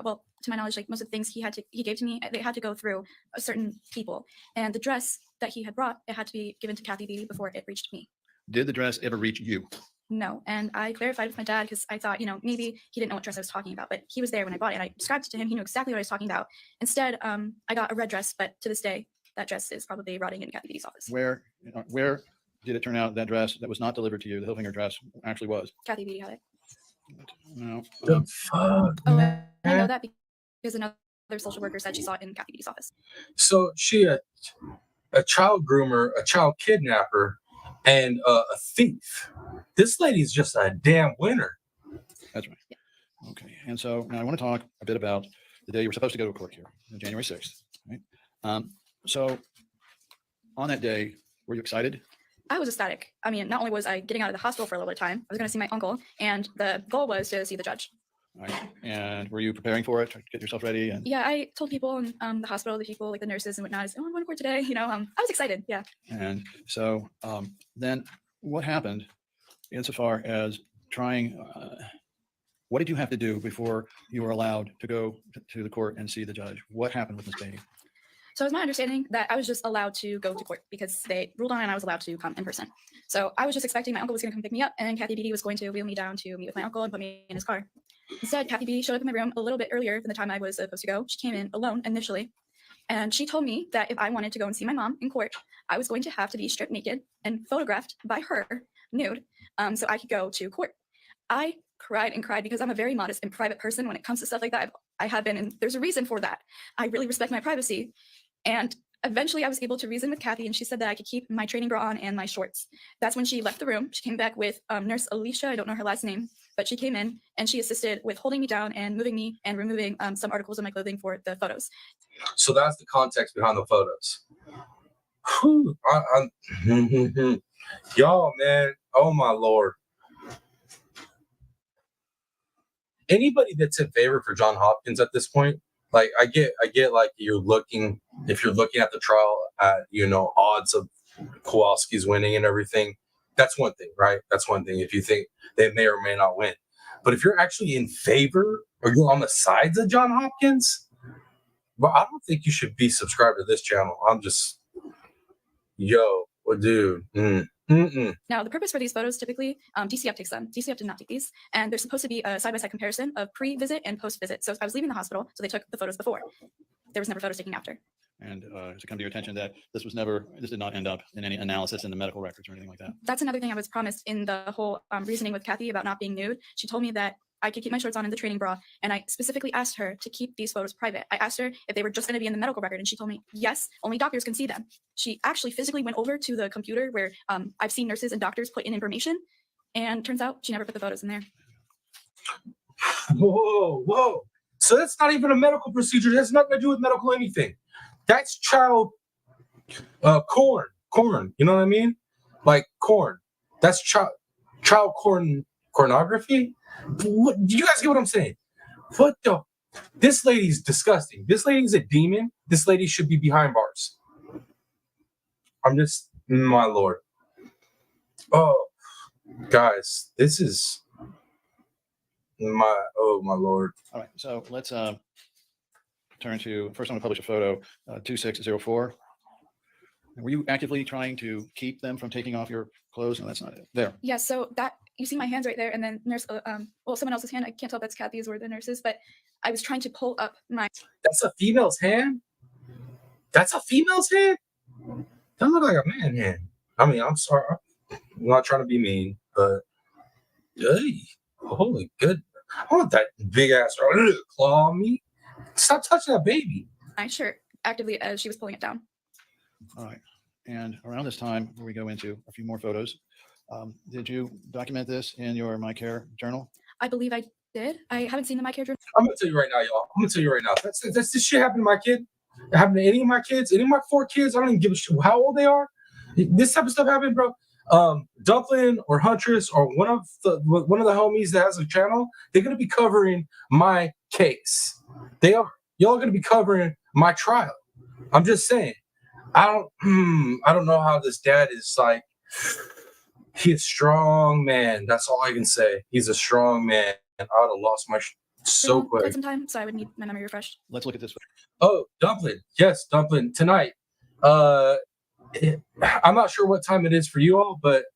well, to my knowledge, like most of the things he gave to me, they had to go through certain people. And the dress that he had brought, it had to be given to Kathy Beatty before it reached me. Did the dress ever reach you? No, and I clarified with my dad because I thought, maybe he didn't know what dress I was talking about, but he was there when I bought it, and I described it to him. He knew exactly what I was talking about. Instead, I got a red dress, but to this day, that dress is probably rotting in Kathy Beatty's office. Where did it turn out that dress that was not delivered to you, the Hilfiger dress, actually was? Kathy Beatty had it. No. The fuck? Oh, I know that because another social worker said she saw it in Kathy Beatty's office. So she a child groomer, a child kidnapper, and a thief. This lady's just a damn winner. That's right. Yeah. Okay. And so now I want to talk a bit about the day you were supposed to go to court here, on January 6th. Right? So on that day, were you excited? I was ecstatic. I mean, not only was I getting out of the hospital for a little bit of time, I was going to see my uncle, and the goal was to see the judge. All right. And were you preparing for it? To get yourself ready? And yeah, I told people in the hospital, the people like the nurses and whatnot, I said, "Oh, I'm going to court today." I was excited. Yeah. And so then what happened insofar as trying? What did you have to do before you were allowed to go to the court and see the judge? What happened with Ms. Beatty? So it was my understanding that I was just allowed to go to court because they ruled on it and I was allowed to come in person. So I was just expecting my uncle was going to come pick me up, and then Kathy Beatty was going to wheel me down to meet with my uncle and put me in his car. Instead, Kathy Beatty showed up in my room a little bit earlier than the time I was supposed to go. She came in alone initially, and she told me that if I wanted to go and see my mom in court, I was going to have to be stripped naked and photographed by her nude so I could go to court. I cried and cried because I'm a very modest and private person when it comes to stuff like that. I have been, and there's a reason for that. I really respect my privacy. And eventually I was able to reason with Kathy, and she said that I could keep my training bra on and my shorts. That's when she left the room. She came back with Nurse Alicia, I don't know her last name, but she came in and she assisted with holding me down and moving me and removing some articles of my clothing for the photos. So that's the context behind the photos. Whew, y'all, man. Oh my Lord. Anybody that's in favor for John Hopkins at this point, like I get like if you're looking at the trial at, you know, odds of Kowalski's winning and everything, that's one thing, right? That's one thing if you think they may or may not win. But if you're actually in favor or you're on the sides of John Hopkins, well, I don't think you should be subscribed to this channel. I'm just, dude. Now, the purpose for these photos, typically, DCF takes them. DCF did not take these. And there's supposed to be a side-by-side comparison of pre-visit and post-visit. So I was leaving the hospital, so they took the photos before. There was never photos taken after. And to come to your attention that this did not end up in any analysis in the medical records or anything like that. That's another thing I was promised in the whole reasoning with Kathy about not being nude. She told me that I could keep my shorts on in the training bra, and I specifically asked her to keep these photos private. I asked her if they were just going to be in the medical record, and she told me, yes, only doctors can see them. She actually physically went over to the computer where I've seen nurses and doctors put in information, and turns out she never put the photos in there. Whoa. So that's not even a medical procedure. That's nothing to do with medical anything. That's child corn. You know what I mean? Like corn. That's child pornography. What, do you guys get what I'm saying? What the? This lady's disgusting. This lady's a demon. This lady should be behind bars. I'm just, my Lord. Oh, guys, this is my Lord. All right, so let's turn to, first I'm gonna publish a photo, 2604. Were you actively trying to keep them from taking off your clothes? No, that's not it. There. Yeah, so that, you see my hands right there, and then nurse, well, someone else's hand. I can't tell if that's Kathy's or the nurse's, but I was trying to pull up my. That's a female's hand? That's a female's hand? That look like a man hand. I mean, I'm sorry. I'm not trying to be mean, but hey, holy good. I want that big ass claw on me. Stop touching that baby. My shirt actively as she was pulling it down. All right. And around this time, where we go into a few more photos, did you document this in your My Care journal? I believe I did. I haven't seen the My Care journal. I'm gonna tell you right now, y'all. I'm gonna tell you right now. That's this shit happened to my kid. It happened to any of my kids, any of my 4 kids. I don't even give a shit how old they are. This type of stuff happened, bro. Dumpling or Huntress or one of the homies that has a channel, they're gonna be covering my case. They are. Y'all gonna be covering my trial. I'm just saying. I don't know how this dad is like. He's a strong man. That's all I can say. He's a strong man. And I would have lost my so quick. Quite some time, so I would need my memory refreshed. Let's look at this. Oh, Dumpling. Yes, Dumpling. Tonight. I'm not sure what time it is for you all, but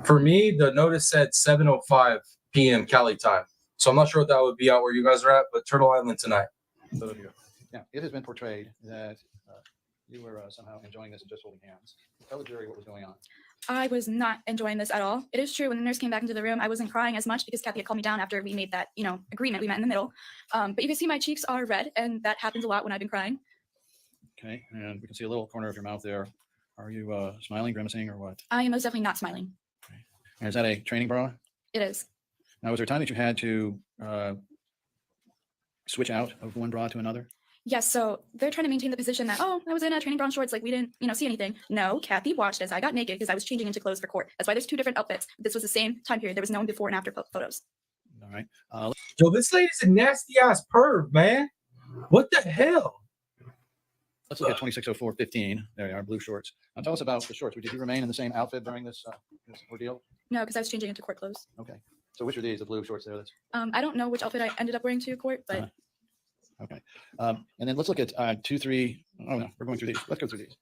for me, the notice said 7:05 p.m. Cali time. So I'm not sure what that would be out where you guys are at, but Turtle Island tonight. Now, it has been portrayed that you were somehow enjoying this and just holding hands. Tell the jury what was going on. I was not enjoying this at all. It is true, when the nurse came back into the room, I wasn't crying as much because Kathy had calmed me down after we made that, agreement. We met in the middle. But you can see my cheeks are red, and that happens a lot when I've been crying. Okay, and we can see a little corner of your mouth there. Are you smiling, grimacing, or what? I am most definitely not smiling. Okay. And is that a training bra? It is. Now, was there a time that you had to switch out of one bra to another? Yes, so they're trying to maintain the position that, oh, I was in a training bra and shorts, like we didn't, see anything. No, Kathy watched as I got naked because I was changing into clothes for court. That's why there's 2 different outfits. This was the same time period. There was no before and after photos. All right. Yo, this lady's a nasty ass perv, man. What the hell? Let's look at 2604-15. There you are, blue shorts. Now tell us about the shorts. Did you remain in the same outfit during this ordeal? No, because I was changing into court clothes. Okay. So which are these, the blue shorts there? I don't know which outfit I ended up wearing to court, but okay. And then let's look at 2, 3. Oh no, we're going through these. Let's go through these.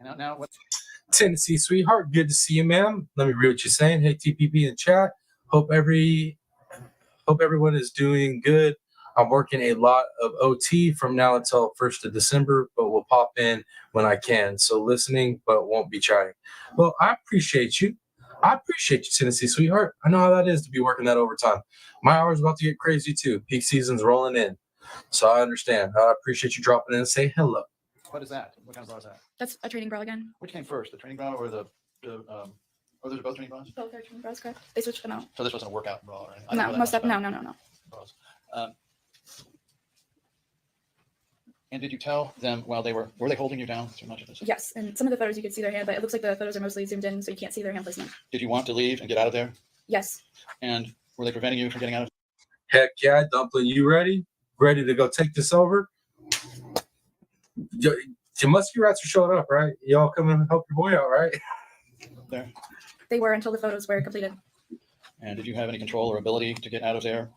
And now what? Tennessee sweetheart, good to see you, ma'am. Let me read what you're saying. Hey, TPP in chat. Hope everyone is doing good. I'm working a lot of OT from now until 1st of December, but will pop in when I can. So listening, but won't be chatting. Well, I appreciate you. Tennessee sweetheart. I know how that is to be working that overtime. My hours about to get crazy too. Peak season's rolling in. So I understand. I appreciate you dropping in and say hello. What is that? What kind of bra is that? that's a training bra again. Which came first, the training bra or the Oh, those are both training bras? Both are twin bras, correct? They switched them out. So this wasn't a workout bra or anything? I don't No, know that most much of no, about no, no, no. bras. And did you tell them while were they holding you down through much of this? Yes, and some of the photos you could see their hand, but it looks like the photos are mostly zoomed in, so you can't see their hand placement. Did you want to leave and get out of there? Yes. And were they preventing you from getting out of? Heck yeah, Dumpling, you ready? Ready to go take this over? Your musky rats are showing up, right? Y'all come and help your boy out, right? There. They were until the photos were completed. And did you have any control or ability to get out of there?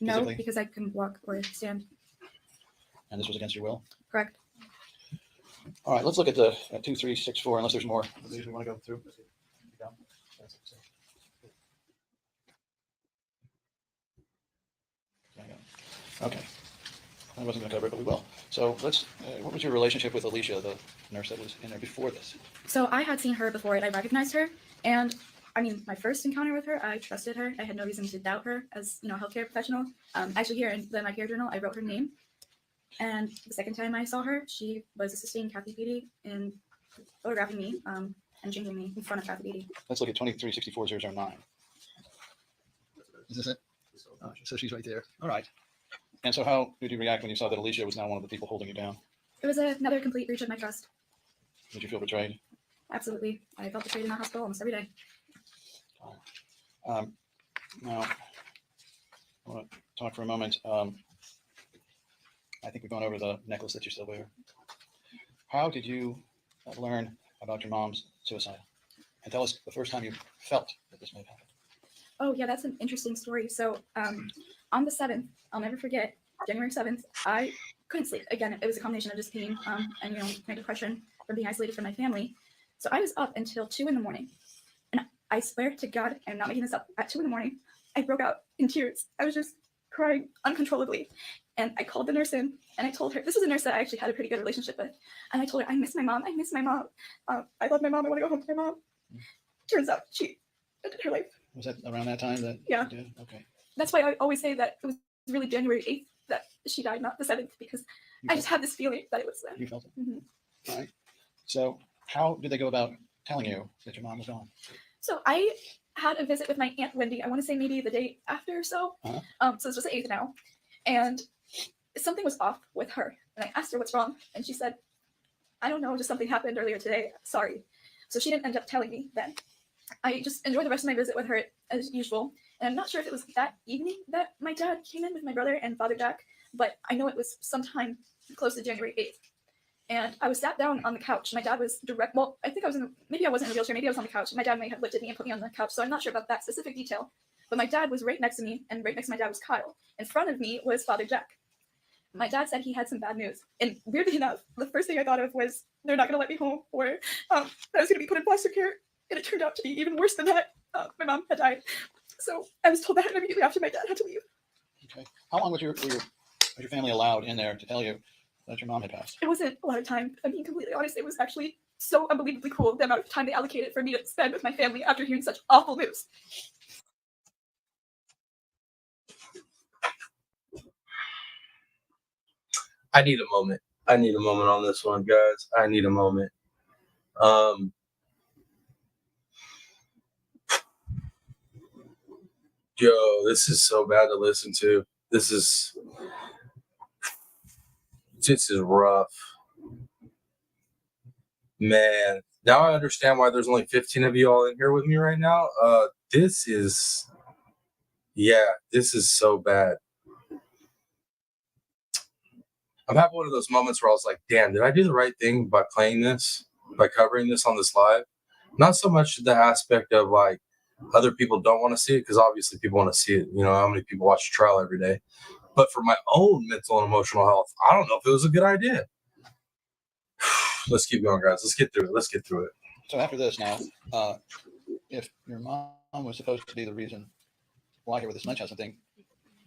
No, Physically? because I couldn't walk or stand. And this was against your will? Correct. All right, let's look at the 2, 3, 6, 4, unless there's more of these we want to go through. Okay. I wasn't going to cover it, but we will. So let's, what was your relationship with Alicia, the nurse that was in there before this? So I had seen her before and I recognized her. And I mean, my first encounter with her, I trusted her. I had no reason to doubt her as, you know, a healthcare professional. Actually, here in my care journal, I wrote her name. And the second time I saw her, she was assisting Kathy Beatty in photographing me and changing me in front of Kathy Beatty. Let's look at 2364-009. Is this it? Oh, so she's right there. All right. And so how did you react when you saw that Alicia was now one of the people holding you down? It was another complete breach of my trust. Did you feel betrayed? Absolutely. I felt betrayed in that hospital almost every day. Now, I want to talk for a moment. I think we've gone over the necklace that you still wear. How did you learn about your mom's suicide? And tell us the first time you felt that this may have happened. Oh, yeah, that's an interesting story. So on the 7th, I'll never forget, January 7th, I couldn't sleep. Again, it was a combination of just pain and, you know, my depression from being isolated from my family. So I was up until 2 in the morning. And I swear to God, I'm not making this up, at 2 in the morning, I broke out in tears. I was just crying uncontrollably. And I called the nurse in and I told her, this was a nurse that I actually had a pretty good relationship with. And I told her, I miss my mom. I miss my mom. I love my mom. I want to go home to my mom. Turns out she ended her life. Was that around that time that Yeah. you did? Okay. That's why I always say that it was really January 8th that she died, not the 7th, because I just had this feeling that it was You felt it. Mhm. All right. So how did they go about telling you that your mom was gone? So I had a visit with my Aunt Wendy. I want to say maybe the day after or so. Uh-huh. So this was the 8th now. And something was off with her. And I asked her what's wrong. And she said, I don't know, just something happened earlier today. Sorry. So she didn't end up telling me then. I just enjoyed the rest of my visit with her as usual. And I'm not sure if it was that evening that my dad came in with my brother and Father Jack, but I know it was sometime close to January 8th. And I was sat down on the couch. My dad was well, I think I was maybe I wasn't in a wheelchair, maybe I was on the couch. My dad may have lifted me and put me on the couch, so I'm not sure about that specific detail. But my dad was right next to me, and right next to my dad was Kyle. In front of me was Father Jack. My dad said he had some bad news. And weirdly enough, the first thing I thought of was they're not going to let me home, or that I was going to be put in foster care. And it turned out to be even worse than that. My mom had died. So I was told that immediately after my dad had to leave. Okay. How long was your family allowed in there to tell you that your mom had passed? It wasn't a lot of time. I'm being completely honest. It was actually so unbelievably cool, the amount of time they allocated for me to spend with my family after hearing such awful news. I need a moment. I need a moment on this one, guys. I need a moment. Yo, this is so bad to listen to. This is rough. Man, now I understand why there's only 15 of you all in here with me right now. This is so bad. I'm having one of those moments where I was like, damn, did I do the right thing by playing this, by covering this on this live? Not so much the aspect of like other people don't want to see it, because obviously people want to see it. You know, how many people watch a trial every day? But for my own mental and emotional health, I don't know if it was a good idea. Let's keep going, guys. Let's get through it. So after this now, if your mom was supposed to be the reason why here with this Munchausen thing,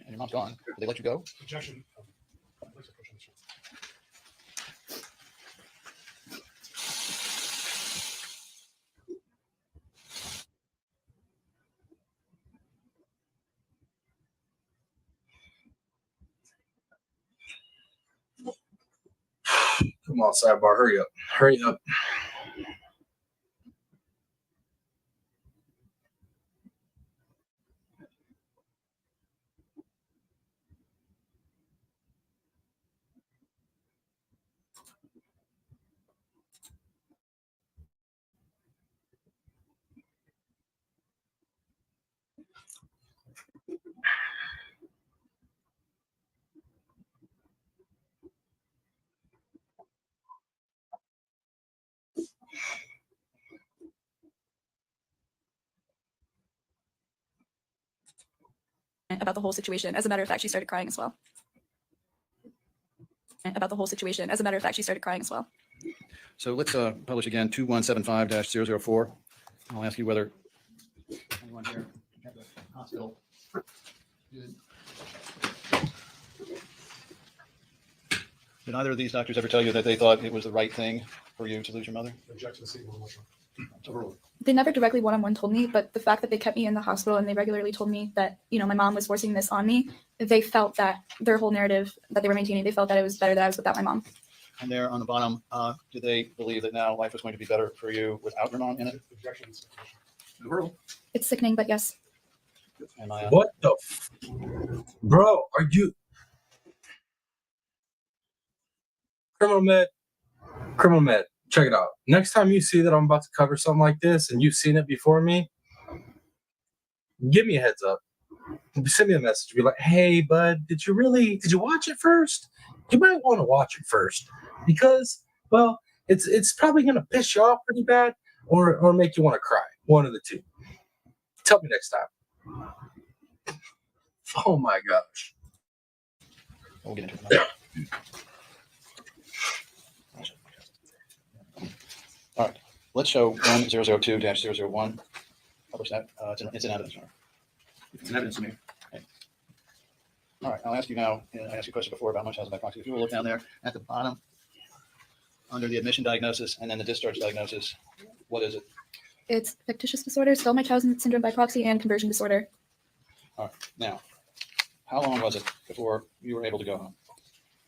and your mom's gone, did they let you go? Objection. Come on, sidebar. Hurry up. about the whole situation. As a matter of fact, she started crying as well. About the whole situation. As a matter of fact, she started crying as well. So let's publish again 2175-004. I'll ask you whether anyone here at the hospital did either of these doctors ever tell you that they thought it was the right thing for you to lose your mother? Object to the statement one more time. Overruled. They never directly one-on-one told me, but the fact that they kept me in the hospital and they regularly told me that, you know, my mom was forcing this on me, they felt that their whole narrative that they were maintaining, they felt that it was better that I was without my mom. And there on the bottom, do they believe that now life was going to be better for you without your mom in it? Objection to the statement. Overruled. It's sickening, but yes. Am I, What the bro, are you criminal med, check it out. Next time you see that I'm about to cover something like this and you've seen it before me, give me a heads up. Send me a message. Be like, hey bud, did you watch it first? You might want to watch it first because, well, it's probably gonna piss you off pretty bad or make you want to cry. One of the two. Tell me next time. Oh my gosh. we'll get into it. All right, let's show 1002-001. Publish that. It's an evidence. It's an evidence to me. Okay. All right, I'll ask you now. I asked you a question before about Munchausen by proxy. If you will look down there at the bottom, under the admission diagnosis and then the discharge diagnosis, what is it? It's fictitious disorder, Munchausen syndrome by proxy, and conversion disorder. All right, now, how long was it before you were able to go home?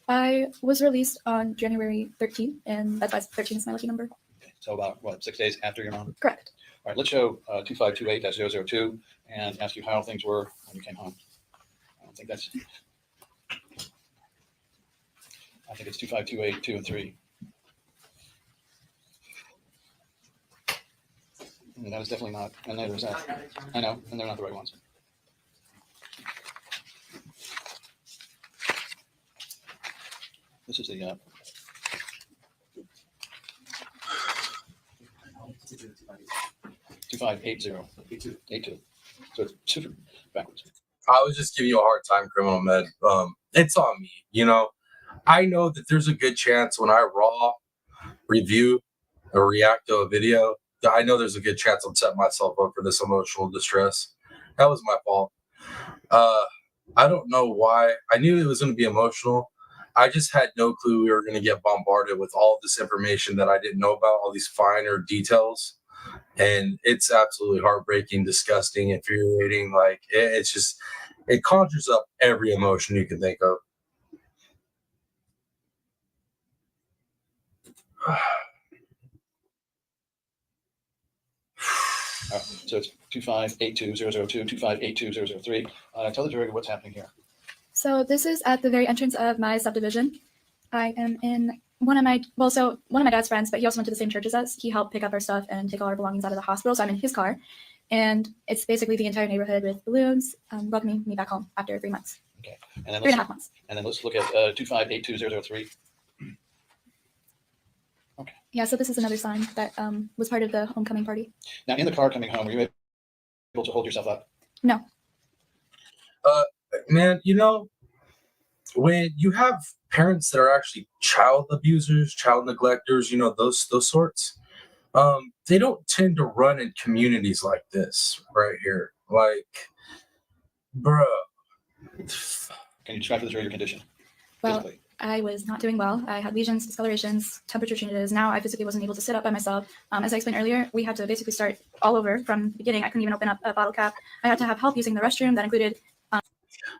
I was released on January 13th, and that's why 13 is my lucky number. Okay, so about, what, 6 days after your mom? Correct. All right, let's show 2528-002 and ask you how things were when you came home. I don't think that's, I think it's 2528, 2 and 3. And that is definitely not, and neither is that. I know, and they're not the right ones. This is the 2580 82. So it's super backwards. I was just giving you a hard time, criminal med. It's on me. You know, I know that there's a good chance when I raw review or react to a video, I know there's a good chance I'm setting myself up for this emotional distress. That was my fault. I don't know why. I knew it was going to be emotional. I just had no clue we were going to get bombarded with all of this information that I didn't know about, all these finer details. And it's absolutely heartbreaking, disgusting, infuriating. Like, it's just, it conjures up every emotion you can think of. So it's 2582-002, 2582-003. Tell the jury what's happening here. So this is at the very entrance of my subdivision. I am in one of my dad's friends, but he also went to the same church as us. He helped pick up our stuff and take all our belongings out of the hospital. So I'm in his car, and it's basically the entire neighborhood with balloons welcoming me back home after 3 months. Okay. And then 3.5 months. And then let's look at 2582-003. Okay. Yeah, so this is another sign that was part of the homecoming party. Now, in the car coming home, were you able to hold yourself up? No. Man, you know, when you have parents that are actually child abusers, child neglectors, you know, those sorts, they don't tend to run in communities like this right here. Like, bro. Can you describe to the jury your condition? Well, physically? I was not doing well. I had lesions, discolorations, temperature changes. Now I physically wasn't able to sit up by myself. As I explained earlier, we had to basically start all over from the beginning. I couldn't even open up a bottle cap. I had to have help using the restroom. That included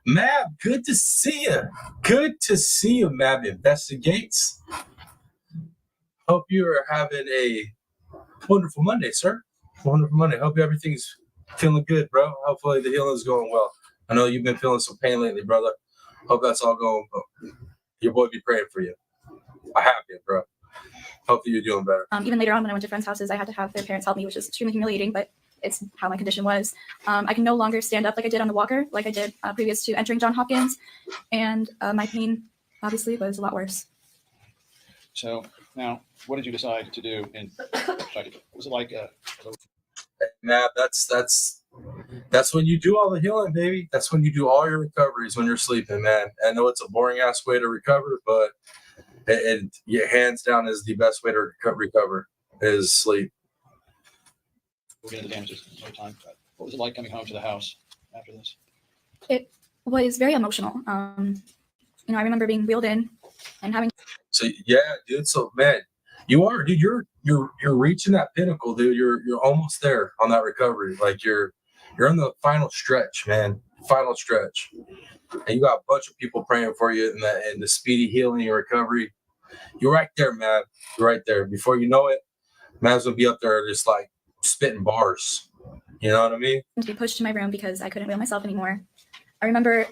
Mab, good to see you. Good to see you, Mab Investigates. Hope you are having a wonderful Monday, sir. Wonderful Monday. Hope everything's feeling good, bro. Hopefully the healing's going well. I know you've been feeling some pain lately, brother. Hope that's all going well. Your boy be praying for you. I have you, bro. Hopefully you're doing better. even later on when I went to friends' houses, I had to have their parents help me, which is extremely humiliating, but it's how my condition was. I can no longer stand up like I did on the walker, like I did previous to entering Johns Hopkins, and my pain obviously was a lot worse. So now, what did you decide to do? Was it like? Mab, that's That's when you do all the healing, baby. That's when you do all your recoveries when you're sleeping, man. I know it's a boring ass way to recover, but it hands down is the best way to recover is sleep. We'll get into damages another time. What was it like coming home to the house after this? It was very emotional. You know, I remember being wheeled in and having. So yeah, dude. So man, you are, dude. You're reaching that pinnacle, dude. You're almost there on that recovery. Like you're in the final stretch, man. Final stretch, and you got a bunch of people praying for you in the speedy healing and recovery. You're right there, man. You're right there. Before you know it, man's gonna be up there just like spitting bars. You know what I mean? To be pushed to my room because I couldn't wheel myself anymore. I remember,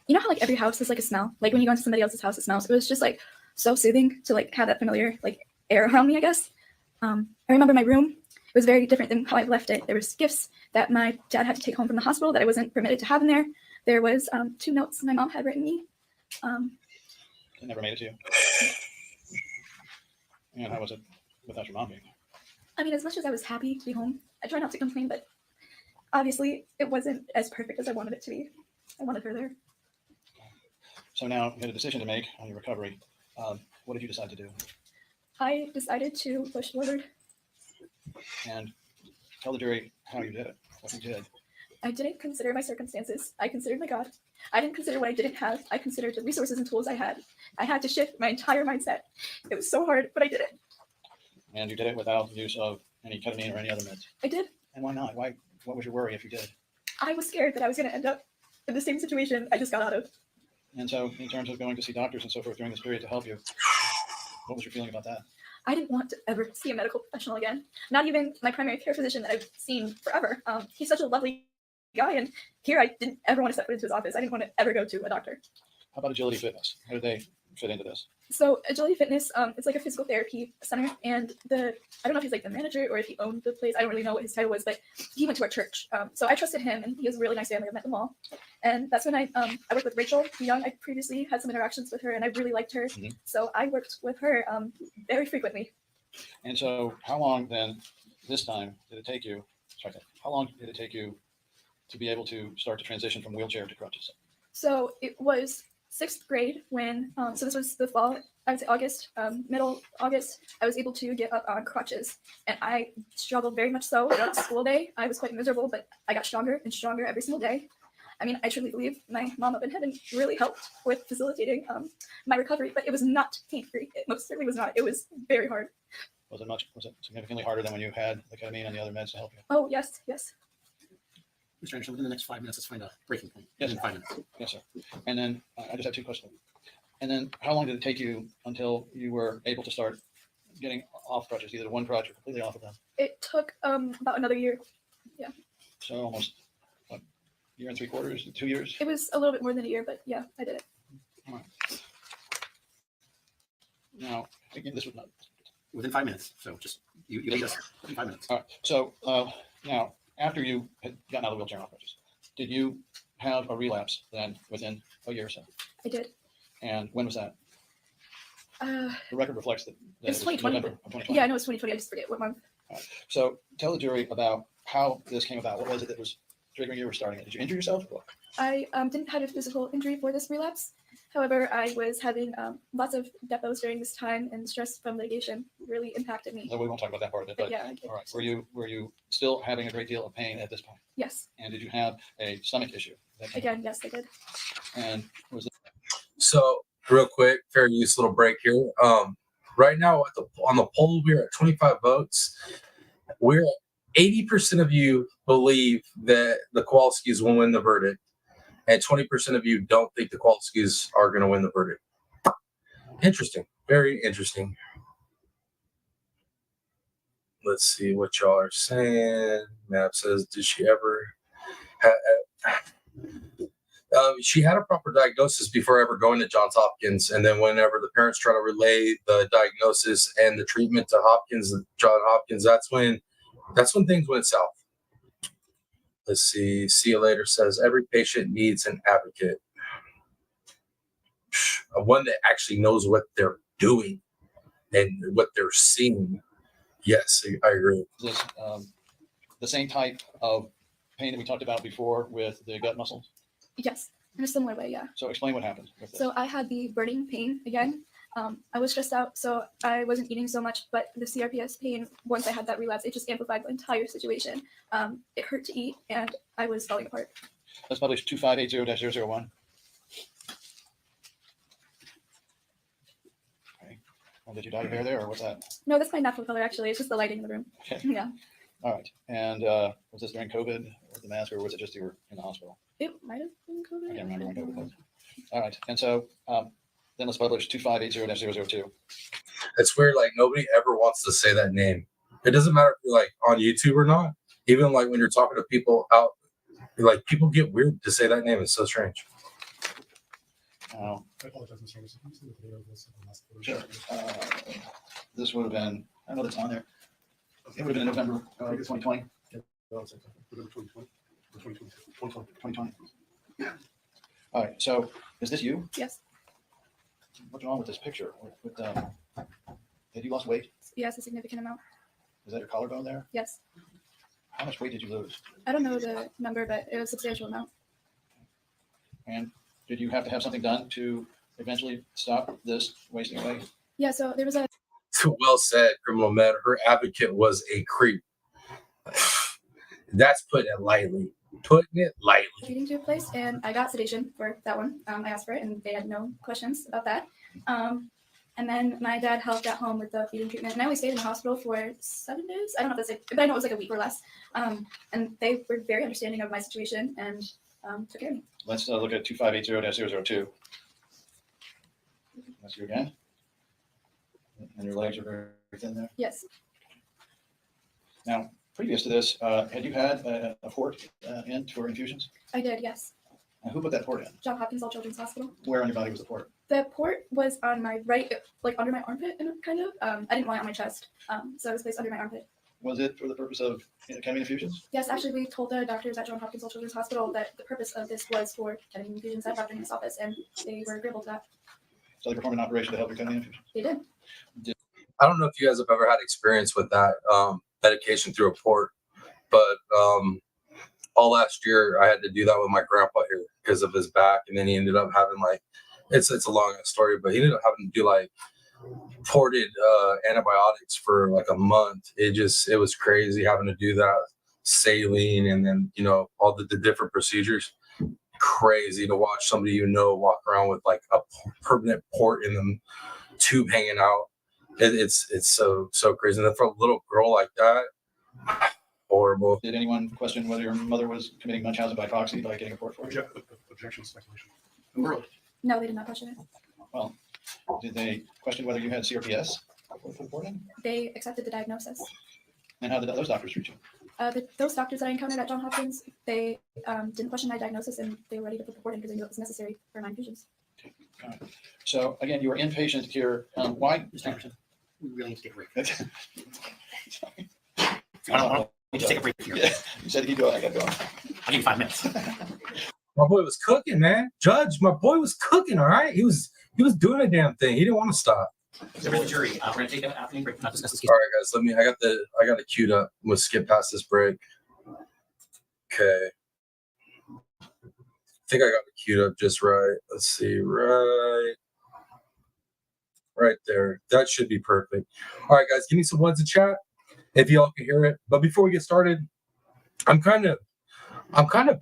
you know how like every house has like a smell? Like when you go into somebody else's house, it smells. It was just like so soothing to like have that familiar like air around me, I guess. I remember my room. It was very different than how I left it. There was gifts that my dad had to take home from the hospital that I wasn't permitted to have in there. There was 2 notes my mom had written me. It never made it to you. And how was it without your mom being there? I mean, as much as I was happy to be home, I try not to complain, but obviously it wasn't as perfect as I wanted it to be. I wanted her there. So now you had a decision to make on your recovery. What did you decide to do? I decided to push forward. And tell the jury how you did it, what you did. I didn't consider my circumstances. I considered my God. I didn't consider what I didn't have. I considered the resources and tools I had. I had to shift my entire mindset. It was so hard, but I did it. And you did it without the use of any ketamine or any other meds. I did. And why not? Why? What was your worry if you did? I was scared that I was going to end up in the same situation I just got out of. And so in terms of going to see doctors and so forth during this period to help you, what was your feeling about that? I didn't want to ever see a medical professional again. Not even my primary care physician that I've seen forever. He's such a lovely guy, and here I didn't ever want to step foot into his office. I didn't want to ever go to a doctor. How about Agility Fitness? How did they fit into this? So Agility Fitness, it's like a physical therapy center, and I don't know if he's like the manager or if he owned the place. I don't really know what his title was, but he went to our church. So I trusted him, and he was a really nice family. I've met them all. And that's when I worked with Rachel Young. I previously had some interactions with her, and I really liked her. Mhm. So I worked with her very frequently. And so how long then, this time, did it take you, how long did it take you to be able to start to transition from wheelchair to crutches? So it was 6th grade when, so this was the fall, I would say August, middle August, I was able to get up on crutches. And I struggled very much so throughout the school day. I was quite miserable, but I got stronger and stronger every single day. I mean, I truly believe my mom up in heaven really helped with facilitating my recovery, but it was not pain-free. It most certainly was not. It was very hard. Was it significantly harder than when you had the ketamine and the other meds to help you? Oh, yes, yes. Mr. Anderson, within the next 5 minutes, let's find a breaking point. Yes, Within 5 minutes. Yes, sir. And then I just have 2 questions. And then how long did it take you until you were able to start getting off crutches, either one crutch or completely off of them? It took about another year. So almost, what, year and 3/4, 2 years? It was a little bit more than a year, but yeah, I did it. All right. Now, again, this was not. Within 5 minutes. So just, you lead us within 5 minutes. All right. So now, after you had gotten out of the wheelchair and off crutches, did you have a relapse then within a year or so? I did. And when was that? Uh, The record reflects that It was it 2020. November of 2020. yeah, I know it's 2020. I just forget what month. So tell the jury about how this came about. What was it that was triggering you or starting it? Did you injure yourself? I didn't have a physical injury for this relapse. However, I was having lots of depots during this time, and stress from litigation really impacted me. No, we won't talk about that part of it. But But yeah, I did. all right. Were you still having a great deal of pain at this point? Yes. And did you have a stomach issue? Again, yes, I did. And was it So real quick, fair use little break here. Right now on the poll, we're at 25 votes. We're 80% of you believe that the Kowalskis will win the verdict, and 20% of you don't think the Kowalskis are going to win the verdict. Interesting, very interesting. Let's see what y'all are saying. Map says, did she ever she had a proper diagnosis before ever going to Johns Hopkins, and then whenever the parents try to relay the diagnosis and the treatment to Johns Hopkins, that's when things went south. Let's see. See you later says every patient needs an advocate, one that actually knows what they're doing and what they're seeing. Yes, I agree. this the same type of pain that we talked about before with the gut muscles? Yes, in a similar way, yeah. So explain what happened with this. So I had the burning pain again. I was stressed out, so I wasn't eating so much, but the CRPS pain, once I had that relapse, it just amplified the entire situation. It hurt to eat, and I was falling apart. Let's publish 2580-001. Okay. Well, did you dye your hair there, or what's that? No, that's my natural color, actually. It's just the lighting in the room. Okay. Yeah. All right. And was this during COVID with the mask, or was it just you were in the hospital? It might have been COVID. I can't remember when COVID was. All right. And so then let's publish 2580-002. It's weird, like nobody ever wants to say that name. It doesn't matter if you're like on YouTube or not. Even like when you're talking to people out, like people get weird to say that name. It's so strange. Now, I apologize, Mr. Anderson. Can you see the video of this? sure. This would have been, I know that's on there. It would have been in November 2020. 2020. All right. So is this you? Yes. What's wrong with this picture? Have you lost weight? Yes, a significant amount. Is that your collarbone there? Yes. How much weight did you lose? I don't know the number, but it was a substantial amount. And did you have to have something done to eventually stop this wasting away? Yeah, so there was a Well said, Criminal Med. Her advocate was a creep. That's putting it lightly. Putting it lightly. feeding tube place, and I got sedation for that one. I asked for it, and they had no questions about that. And then my dad helped at home with the feeding treatment, and I only stayed in the hospital for 7 days. I don't know if that's like, but I know it was like a week or less. And they were very understanding of my situation and took care of me. Let's look at 2580-002. That's you again. And your legs are very thin there. Yes. Now, previous to this, had you had a port in for infusions? I did, yes. And who put that port in? John Hopkins All Children's Hospital. Where on your body was the port? The port was on my right, like under my armpit, kind of. I didn't want it on my chest, so it was placed under my armpit. Was it for the purpose of ketamine infusions? Yes, actually, we told the doctors at John Hopkins All Children's Hospital that the purpose of this was for ketamine infusions at Dr. Nick's office, and they were agreeable to that. So they performed an operation to help your ketamine infusion? They did. I don't know if you guys have ever had experience with that medication through a port, but all last year I had to do that with my grandpa here because of his back, and then he ended up having like it's a long story, but he ended up having to do like ported antibiotics for like a month. It was crazy having to do that, saline, and then all the different procedures. Crazy to watch somebody walk around with like a permanent port in the tube hanging out. It's so crazy. And then for a little girl like that, horrible. Did anyone question whether your mother was committing Munchausen by proxy by getting a port for you? Objection, speculation. No, they did not question it. Well, did they question whether you had CRPS for the port in? They accepted the diagnosis. And how did those doctors treat you? Those doctors that I encountered at John Hopkins, they didn't question my diagnosis, and they were ready to put the port in because they knew it was necessary for my infusions. All right. So again, you are inpatient here. Why? Mr. Anderson, we really need to take a break. Sorry. Why don't we just take a break here? Yeah, you said to keep going. I got going. I'll give you 5 minutes. My boy was cooking, man. Judge, my boy was cooking. All right, he was doing a damn thing. He didn't want to stop. So the jury, we're going to take an afternoon break. Not discuss this case. All right, guys. I got it queued up. We'll skip past this break. Okay. I think I got it queued up just right. Let's see. Right there. That should be perfect. All right, guys. Give me some ones in chat if y'all can hear it. But before we get started, I'm kind of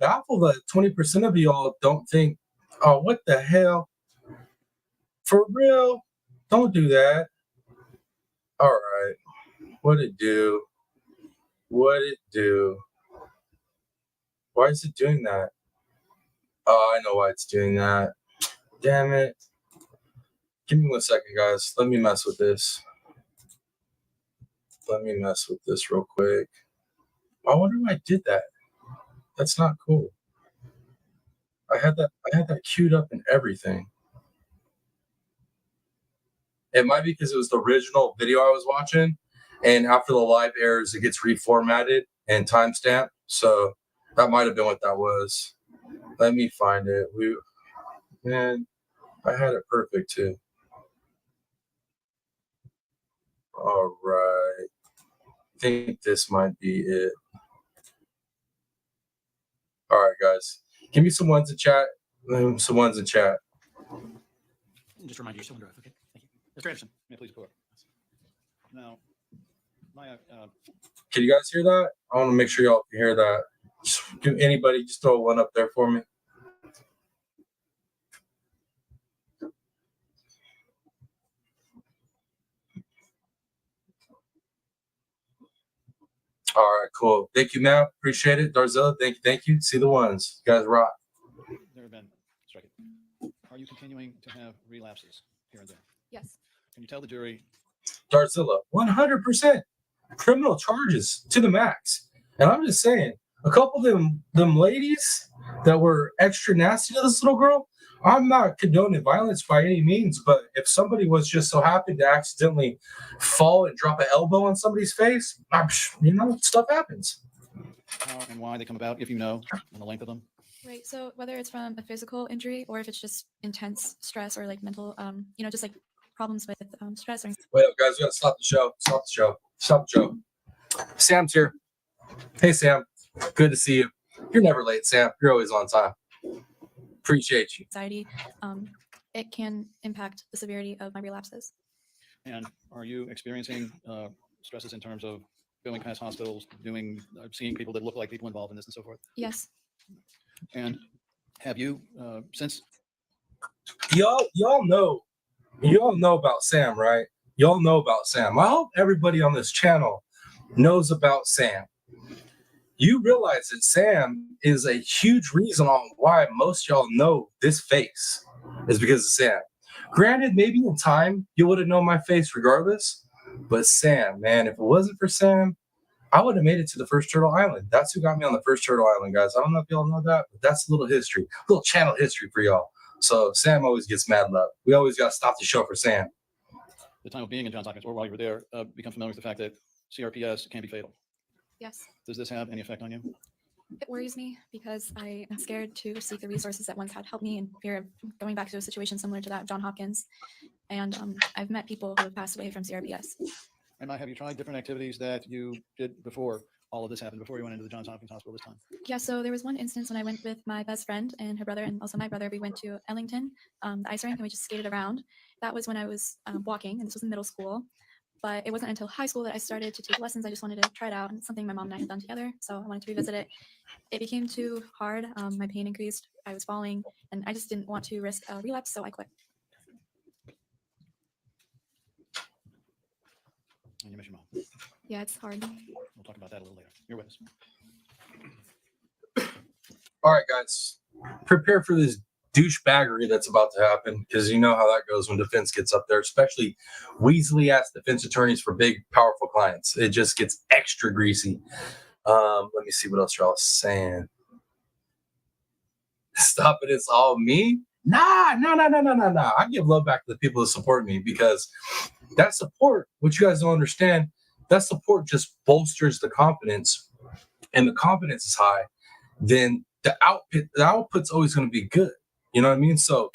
baffled that 20% of y'all don't think, oh, what the hell? For real? Don't do that. All right. What'd it do? What'd it do? Why is it doing that? Oh, I know why it's doing that. Damn it. Give me 1 second, guys. Let me mess with this. Let me mess with this real quick. I wonder why I did that. That's not cool. I had that queued up and everything. It might be because it was the original video I was watching, and after the live airs, it gets reformatted and timestamped. So that might have been what that was. Let me find it. Man, I had it perfect too. All right. I think this might be it. All right, guys. Give me some ones in chat. Some ones in chat. Just remind you, you're still on drive. Okay. Thank you. Mr. Anderson. May I please report? Now, my Can you guys hear that? I want to make sure y'all can hear that. Anybody just throw one up there for me? All right, cool. Thank you, ma'am. Appreciate it. Darzilla, thank you. See the ones. You guys rock. there have been, strike it. Are you continuing to have relapses here and there? Yes. Can you tell the jury? Darzilla, 100% criminal charges to the max. And I'm just saying, a couple of them ladies that were extra nasty to this little girl, I'm not condoning violence by any means, but if somebody was just so happy to accidentally fall and drop an elbow on somebody's face, stuff happens. How and why they come about, if you know, and the length of them? Right. So whether it's from a physical injury or if it's just intense stress or like mental, just like problems with stress. Or Wait up, guys. We gotta stop the show. Stop the show. Stop the show. Sam's here. Hey, Sam. Good to see you. You're never late, Sam. You're always on time. Appreciate you. anxiety, it can impact the severity of my relapses. And are you experiencing stresses in terms of going past hospitals, seeing people that look like people involved in this and so forth? Yes. And have you, since Y'all know about Sam, right? Y'all know about Sam. I hope everybody on this channel knows about Sam. You realize that Sam is a huge reason on why most y'all know this face is because of Sam. Granted, maybe in time you would have known my face regardless, but Sam, man, if it wasn't for Sam, I would have made it to the first Turtle Island. That's who got me on the first Turtle Island, guys. I don't know if y'all know that, but that's a little history, a little channel history for y'all. So Sam always gets mad love. We always got to stop the show for Sam. the time of being in Johns Hopkins or while you were there, become familiar with the fact that CRPS can be fatal? Yes. Does this have any effect on you? It worries me because I am scared to seek the resources that once had helped me in fear of going back to a situation similar to that of Johns Hopkins. And I've met people who have passed away from CRPS. And have you tried different activities that you did before all of this happened, before you went into the Johns Hopkins Hospital this time? Yeah, so there was one instance when I went with my best friend and her brother and also my brother. We went to Ellington, the ice rink, and we just skated around. That was when I was walking, and this was in middle school. But it wasn't until high school that I started to take lessons. I just wanted to try it out, and it's something my mom and I had done together. So I wanted to revisit it. It became too hard. My pain increased. I was falling, and I just didn't want to risk a relapse, so I quit. And you miss your mom. Yeah, it's hard. We'll talk about that a little later. You're with us. All right, guys, prepare for this douchebaggery that's about to happen, because you know how that goes when defense gets up there, especially Weasley ass defense attorneys for big, powerful clients. It just gets extra greasy. Let me see what else y'all saying. Stop it! It's all me. Nah. I give love back to the people that support me, because that support, what you guys don't understand, that support just bolsters the confidence, and the confidence is high, then the output's always going to be good. You know what I mean? So,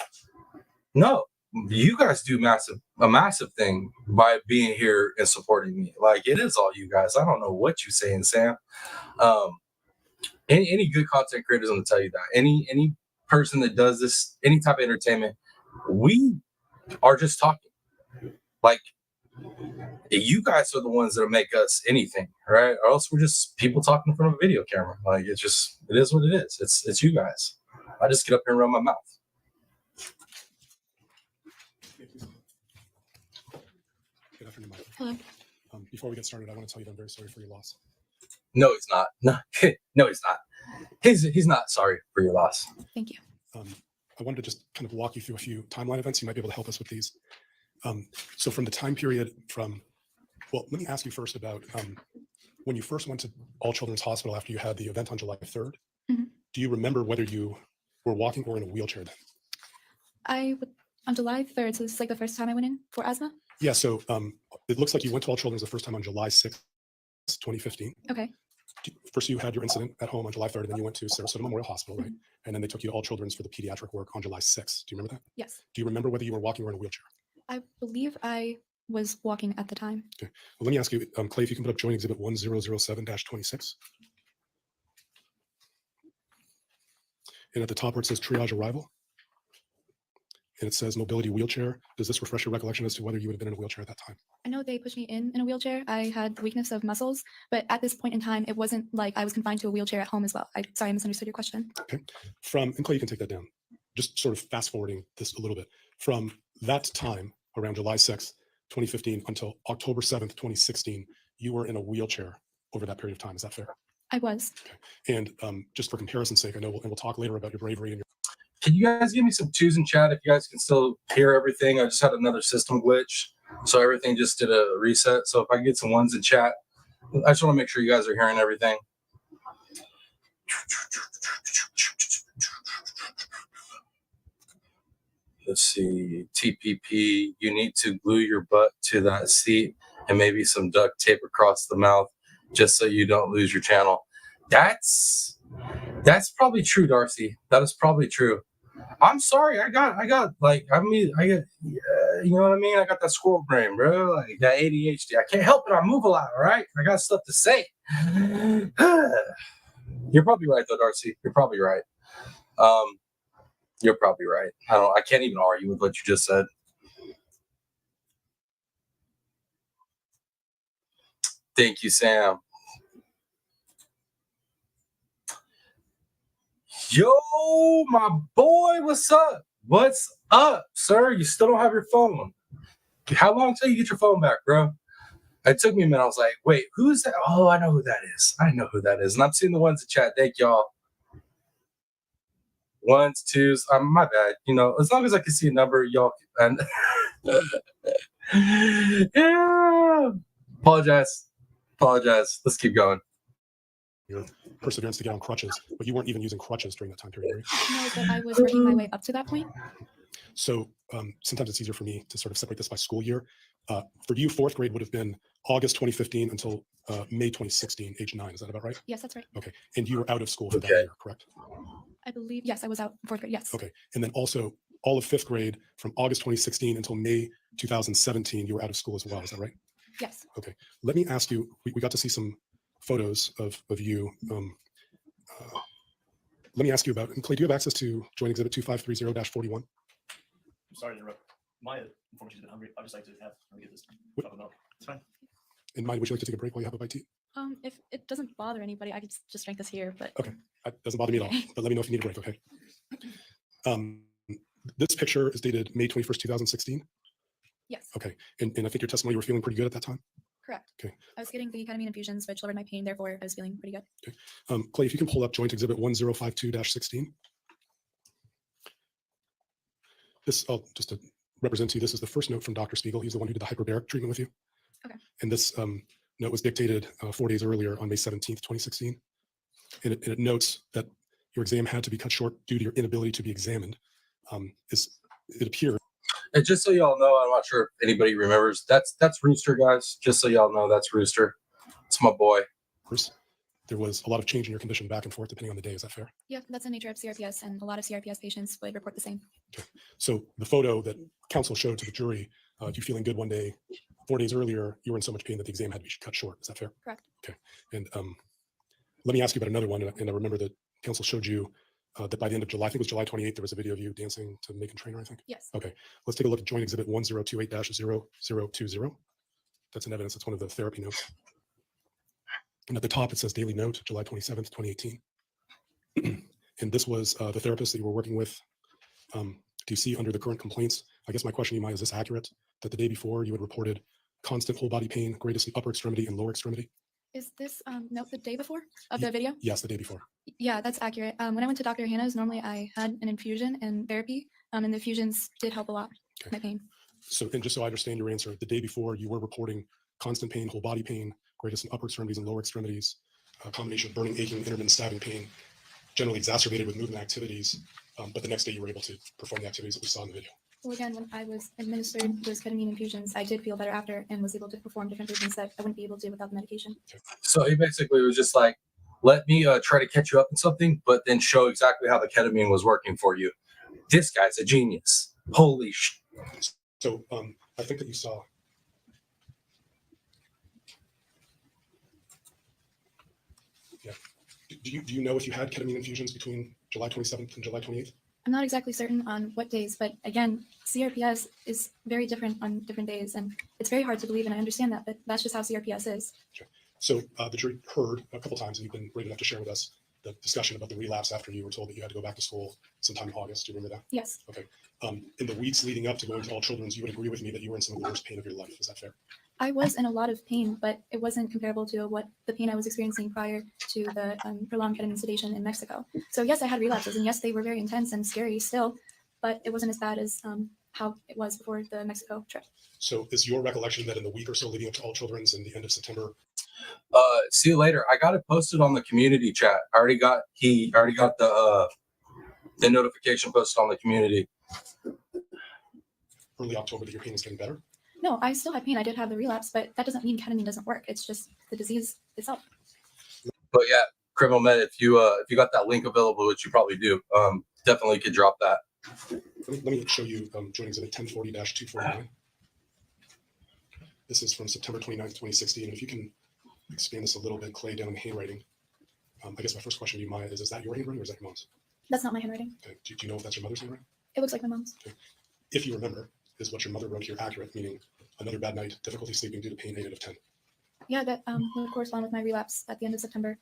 no, you guys do a massive thing by being here and supporting me. Like, it is all you guys. I don't know what you're saying, Sam. Any good content creators going to tell you that. Any person that does this, any type of entertainment, we are just talking. Like, you guys are the ones that make us anything, right? Or else we're just people talking in front of a video camera. Like, it is what it is. It's you guys. I just get up here and run my mouth. Good afternoon, Mike. Hello. Before we get started, I want to tell you that I'm very sorry for your loss. No, he's not. No, no, he's not. He's not sorry for your loss. Thank you. I wanted to just kind of walk you through a few timeline events. You might be able to help us with these. So from the time period well, let me ask you first about when you first went to All Children's Hospital after you had the event on July 3rd. Mm-hmm. Do you remember whether you were walking or in a wheelchair then? On July 3rd, so this is like the first time I went in for asthma? Yeah, so it looks like you went to All Children's the first time on July 6th, 2015. Okay. First, you had your incident at home on July 3rd, and then you went to Sarasota Memorial Hospital, right? And then they took you to All Children's for the pediatric work on July 6th. Do you remember that? Yes. Do you remember whether you were walking or in a wheelchair? I believe I was walking at the time. Okay. Well, let me ask you, Clay, if you can put up Joint Exhibit 1007-26. And at the top where it says triage arrival, and it says mobility wheelchair, does this refresh your recollection as to whether you would have been in a wheelchair at that time? I know they pushed me in a wheelchair. I had the weakness of muscles, but at this point in time, it wasn't like I was confined to a wheelchair at home as well. Sorry, I misunderstood your question. Okay. And Clay, you can take that down. Just sort of fast forwarding this a little bit. From that time, around July 6th, 2015 until October 7th, 2016, you were in a wheelchair over that period of time. Is that fair? I was. Okay. And just for comparison's sake, I know, and we'll talk later about your bravery and your. Can you guys give me some twos in chat if you guys can still hear everything? I just had another system glitch, so everything just did a reset. So if I can get some ones in chat, I just want to make sure you guys are hearing everything. Let's see, TPP, you need to glue your butt to that seat and maybe some duct tape across the mouth just so you don't lose your channel. That's probably true, Darcy. That is probably true. I'm sorry. I got like, you know what I mean? I got that squirrel brain, bro. Like that ADHD. I can't help it. I move a lot, all right? I got stuff to say. You're probably right though, Darcy. You're probably right. You're probably right. I can't even argue with what you just said. Thank you, Sam. Yo, my boy, what's up? What's up, sir? You still don't have your phone. How long till you get your phone back, bro? It took me a minute. I was like, wait, who's that? Oh, I know who that is. I know who that is. And I'm seeing the ones in chat. Thank y'all. Ones, twos. My bad. You know, as long as I can see a number, y'all. And yeah. Apologize. Let's keep going. Your perseverance to get on crutches, but you weren't even using crutches during that time period, right? No, but I was working my way up to that point. So sometimes it's easier for me to sort of separate this by school year. For you, fourth grade would have been August 2015 until May 2016, age 9. Is that about right? Yes, that's right. Okay. And you were out of school for that year, correct? I believe, yes, I was out fourth grade, yes. Okay. And then also all of fifth grade from August 2016 until May 2017, you were out of school as well. Is that right? Yes. Okay. Let me ask you, we got to see some photos of you. Let me ask you about, and Clay, do you have access to Joint Exhibit 2530-41? I'm sorry to interrupt. My information's been hungry. I just like to get this chocolate milk. It's fine. And mind, would you like to take a break while you have a bite to eat? If it doesn't bother anybody, I could just drink this here, but. Okay, that doesn't bother me at all, but let me know if you need a break, okay? This picture is dated May 21st, 2016. Yes. Okay, and I think your testimony, you were feeling pretty good at that time? Correct. Okay. I was getting the ketamine infusions, which lowered my pain, therefore I was feeling pretty good. Okay. Clay, if you can pull up Joint Exhibit 1052-16. This, just to represent to you, this is the first note from Dr. Spiegel. He's the one who did the hyperbaric treatment with you. Okay. And this note was dictated 4 days earlier on May 17th, 2016. And it notes that your exam had to be cut short due to your inability to be examined. It appears. And just so y'all know, I'm not sure if anybody remembers, that's Rooster, guys. Just so y'all know, that's Rooster. It's my boy. There was a lot of change in your condition back and forth depending on the day. Is that fair? Yeah, that's the nature of CRPS, and a lot of CRPS patients would report the same. Okay. So the photo that counsel showed to the jury, you feeling good one day, 4 days earlier, you were in so much pain that the exam had to be cut short. Is that fair? Correct. Okay. And let me ask you about another one. And I remember that counsel showed you that by the end of July, I think it was July 28th, there was a video of you dancing to Macon Trainer, I think. Yes. Okay. Let's take a look at Joint Exhibit 1028-0020. That's an evidence. That's one of the therapy notes. And at the top, it says daily note, July 27th, 2018. And this was the therapist that you were working with. Do you see under the current complaints? I guess my question to you, Maya, is this accurate? That the day before you had reported constant whole body pain, greatest in upper extremity and lower extremity? Is this note the day before of the video? Yes, the day before. Yeah, that's accurate. When I went to Dr. Hannah's, normally I had an infusion and therapy, and the infusions did help a lot with my pain. So, and just so I understand your answer, the day before you were reporting constant pain, whole body pain, greatest in upper extremities and lower extremities, a combination of burning, aching, intermittent stabbing pain, generally exacerbated with movement activities. But the next day you were able to perform the activities that we saw in the video. Well, again, when I was administered those ketamine infusions, I did feel better after and was able to perform different movements that I wouldn't be able to without the medication. So he basically was just like, let me try to catch you up in something, but then show exactly how the ketamine was working for you. This guy's a genius. Holy sh! So I think that you saw. Yeah. Do you know if you had ketamine infusions between July 27th and July 28th? I'm not exactly certain on what days, but again, CRPS is very different on different days, and it's very hard to believe, and I understand that, but that's just how CRPS is. So the jury heard a couple times, and you've been brave enough to share with us the discussion about the relapse after you were told that you had to go back to school sometime in August. Do you remember that? Yes. Okay. In the weeks leading up to going to All Children's, you would agree with me that you were in some of the worst pain of your life. Is that fair? I was in a lot of pain, but it wasn't comparable to what the pain I was experiencing prior to the prolonged ketamine sedation in Mexico. So yes, I had relapses, and yes, they were very intense and scary still, but it wasn't as bad as how it was before the Mexico trip. So is your recollection that in the week or so leading up to All Children's in the end of September? See you later. I got it posted on the community chat. He already got the notification posted on the community. Early October that your pain is getting better? No, I still had pain. I did have the relapse, but that doesn't mean ketamine doesn't work. It's just the disease itself. But yeah, Criminal Med, if you got that link available, which you probably do, definitely could drop that. Let me show you Joint Exhibit 1040-249. This is from September 29th, 2016. And if you can expand this a little bit, Clay, down in handwriting. I guess my first question to you, Maya, is that your handwriting or is that your mom's? That's not my handwriting. Okay. Do you know if that's your mother's handwriting? It looks like my mom's. Okay. If you remember, is what your mother wrote here accurate, meaning another bad night, difficulty sleeping due to pain, 8 out of 10. Yeah, that would correspond with my relapse at the end of September.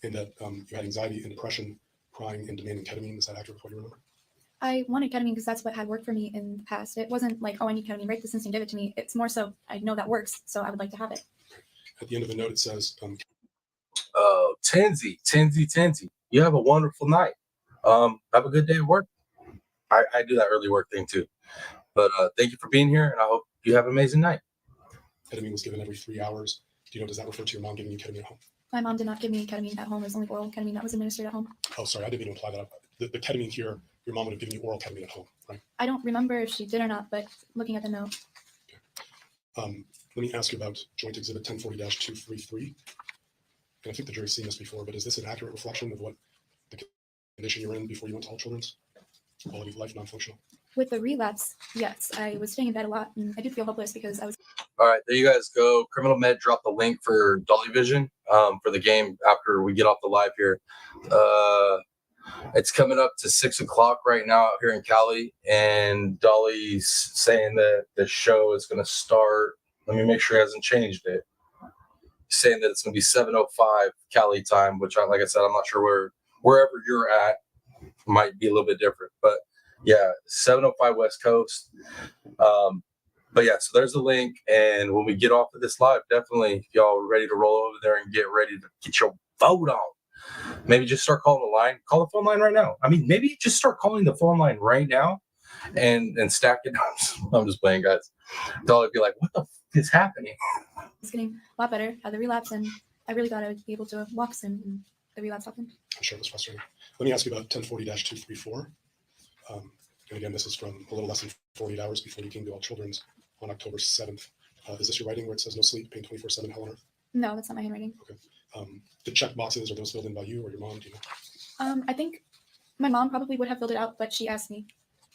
And that you had anxiety and depression, crying and demanding ketamine. Is that accurate with what you remember? I wanted ketamine because that's what had worked for me in the past. It wasn't like, oh, I need ketamine right this instant, give it to me. It's more so, I know that works, so I would like to have it. At the end of the note, it says, Oh, Tenzi, you have a wonderful night. Have a good day at work. I do that early work thing too. But thank you for being here, and I hope you have an amazing night. ketamine was given every 3 hours. Do you know, does that refer to your mom giving you ketamine at home? My mom did not give me ketamine at home. It was only oral ketamine that was administered at home. Oh, sorry, I didn't mean to imply that. The ketamine here, your mom would have given you oral ketamine at home, right? I don't remember if she did or not, but looking at the note. Let me ask you about Joint Exhibit 1040-233. And I think the jury's seen this before, but is this an accurate reflection of what the condition you were in before you went to All Children's? Quality of life, non-functional? With the relapse, yes, I was staying in bed a lot, and I did feel hopeless because I was. All right, there you guys go. Criminal Med dropped the link for Dolly Vision for the game after we get off the live here. It's coming up to 6 o'clock right now out here in Cali, and Dolly's saying that the show is going to start. Let me make sure he hasn't changed it. He's saying that it's going to be 7:05 Cali time, which, like I said, I'm not sure wherever you're at might be a little bit different, but yeah, 7:05 West Coast. But yeah, so there's the link, and when we get off of this live, definitely if y'all are ready to roll over there and get ready to get your vote on. Maybe just start calling the line. Call the phone line right now. I mean, maybe just start calling the phone line right now and stack it. I'm just playing, guys. Dolly would be like, what the f is happening? It's getting a lot better, had the relapse, and I really thought I would be able to walk soon, and the relapse happened. I'm sure it was frustrating. Let me ask you about 1040-234. And again, this is from a little less than 48 hours before you came to All Children's on October 7th. Is this your writing where it says no sleep, pain 24/7, hell on earth? No, that's not my handwriting. Okay. The check boxes, are those filled in by you or your mom? Do you know? I think my mom probably would have filled it out, but she asked me.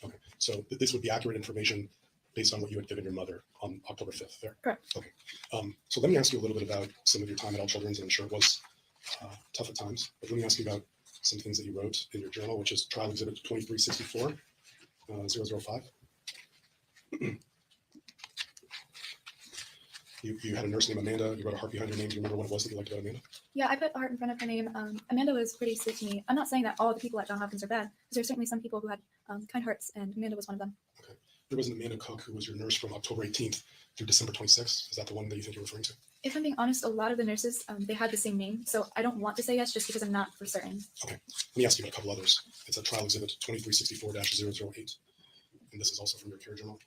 Okay. So this would be accurate information based on what you had given your mother on October 5th there? Correct. Okay. So let me ask you a little bit about some of your time at All Children's, and I'm sure it was tough at times. But let me ask you about some things that you wrote in your journal, which is Trial Exhibit 2364, 005. You had a nurse named Amanda. You wrote a heart behind your name. Do you remember what it was that you liked about Amanda? Yeah, I put a heart in front of her name. Amanda was pretty sweet to me. I'm not saying that all the people at Johns Hopkins are bad, because there's certainly some people who had kind hearts, and Amanda was one of them. Okay. There was an Amanda Cook who was your nurse from October 18th through December 26th. Is that the one that you think you're referring to? If I'm being honest, a lot of the nurses, they had the same name, so I don't want to say yes just because I'm not for certain. Okay. Let me ask you about a couple others. It's a Trial Exhibit 2364-008, and this is also from your care journal.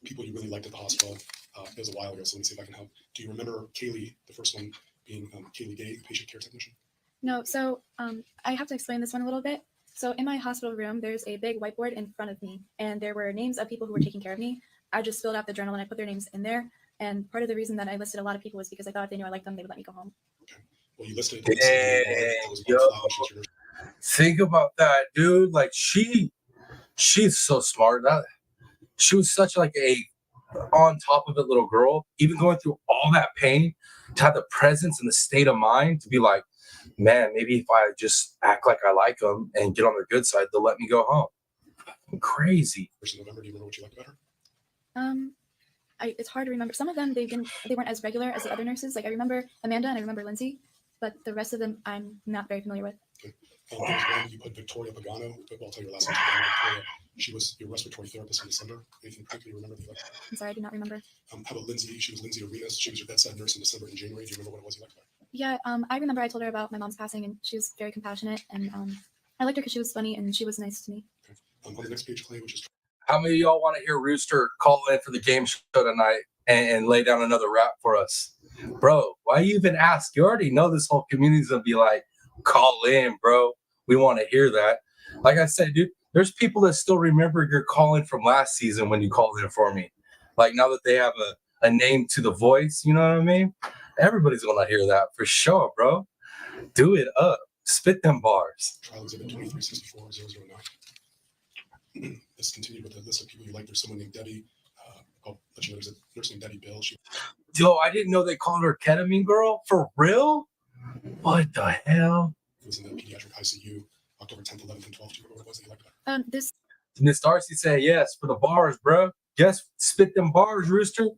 People you really liked at the hospital. It was a while ago, so let me see if I can help. Do you remember Kaylee, the first one being Kaylee Gay, the patient care technician? No, so I have to explain this one a little bit. So in my hospital room, there's a big whiteboard in front of me, and there were names of people who were taking care of me. I just filled out the journal and I put their names in there. And part of the reason that I listed a lot of people was because I thought if they knew I liked them, they would let me go home. Okay. Well, you listed it. Think about that, dude. Like she's so smart. She was such like a on top of it little girl, even going through all that pain, to have the presence and the state of mind to be like, man, maybe if I just act like I like them and get on their good side, they'll let me go home. Crazy. First of November, do you remember what you liked about her? It's hard to remember. Some of them they weren't as regular as the other nurses. Like I remember Amanda and I remember Lindsay, but the rest of them I'm not very familiar with. Okay. There was one you put Victoria Pagano, but I'll tell you your last name. Victoria. She was your respiratory therapist in December. Anything particularly you remember that you liked? I'm sorry, I do not remember. How about Lindsay? She was Lindsay Arenas. She was your bedside nurse in December and January. Do you remember what it was you liked about her? Yeah, I remember I told her about my mom's passing and she was very compassionate and I liked her because she was funny and she was nice to me. Okay. On the next page, Clay, which is How many of y'all want to hear Rooster call in for the game show tonight and lay down another rap for us? Bro, why you even ask? You already know this whole community's gonna be like, call in, bro. We want to hear that. Like I said, dude, there's people that still remember your calling from last season when you called in for me. Like now that they have a name to the voice, you know what I mean? Everybody's gonna hear that for sure, bro. Do it up. Spit them bars. trial exhibit 2364009. This continued with a list of people you like. There's someone named Debbie. I'll let you know there's a nurse named Debbie Bill. She Yo, I didn't know they called her ketamine girl. For real? What the hell? was in the pediatric ICU October 10th, 11th, and 12th. Do you remember what it was that you liked about her? Miss Darcy said yes for the bars, bro. Yes, spit them bars, Rooster.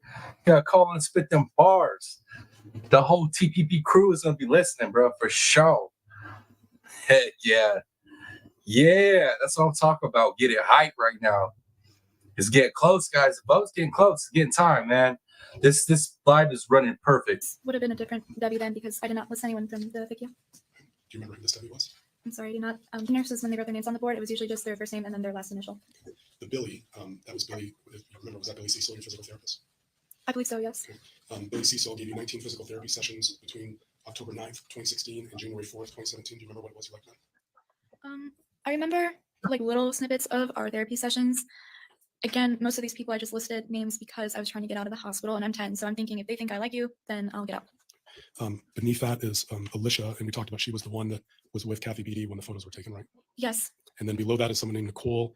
Gotta call and spit them bars. The whole TPP crew is gonna be listening, bro, for sure. Heck yeah. Yeah, that's what I'm talking about. Get it hype right now. It's getting close, guys. The vote's getting close. It's getting time, man. This live is running perfect. Would have been a different Debbie then because I did not list anyone from the FICU. Do you remember who this Debbie was? I'm sorry, I do not. The nurses, when they wrote their names on the board, it was usually just their first name and then their last initial. The Billy, that was Billy. If you remember, was that Billy Cecil, your physical therapist? I believe so, yes. Billy Cecil gave you 19 physical therapy sessions between October 9th, 2016 and January 4th, 2017. Do you remember what it was you liked about it? I remember like little snippets of our therapy sessions. Again, most of these people I just listed names because I was trying to get out of the hospital and I'm 10. So I'm thinking if they think I like you, then I'll get out. Beneath that is Alicia, and we talked about she was the one that was with Kathy Beatty when the photos were taken, right? Yes, And then below that is someone named Nicole.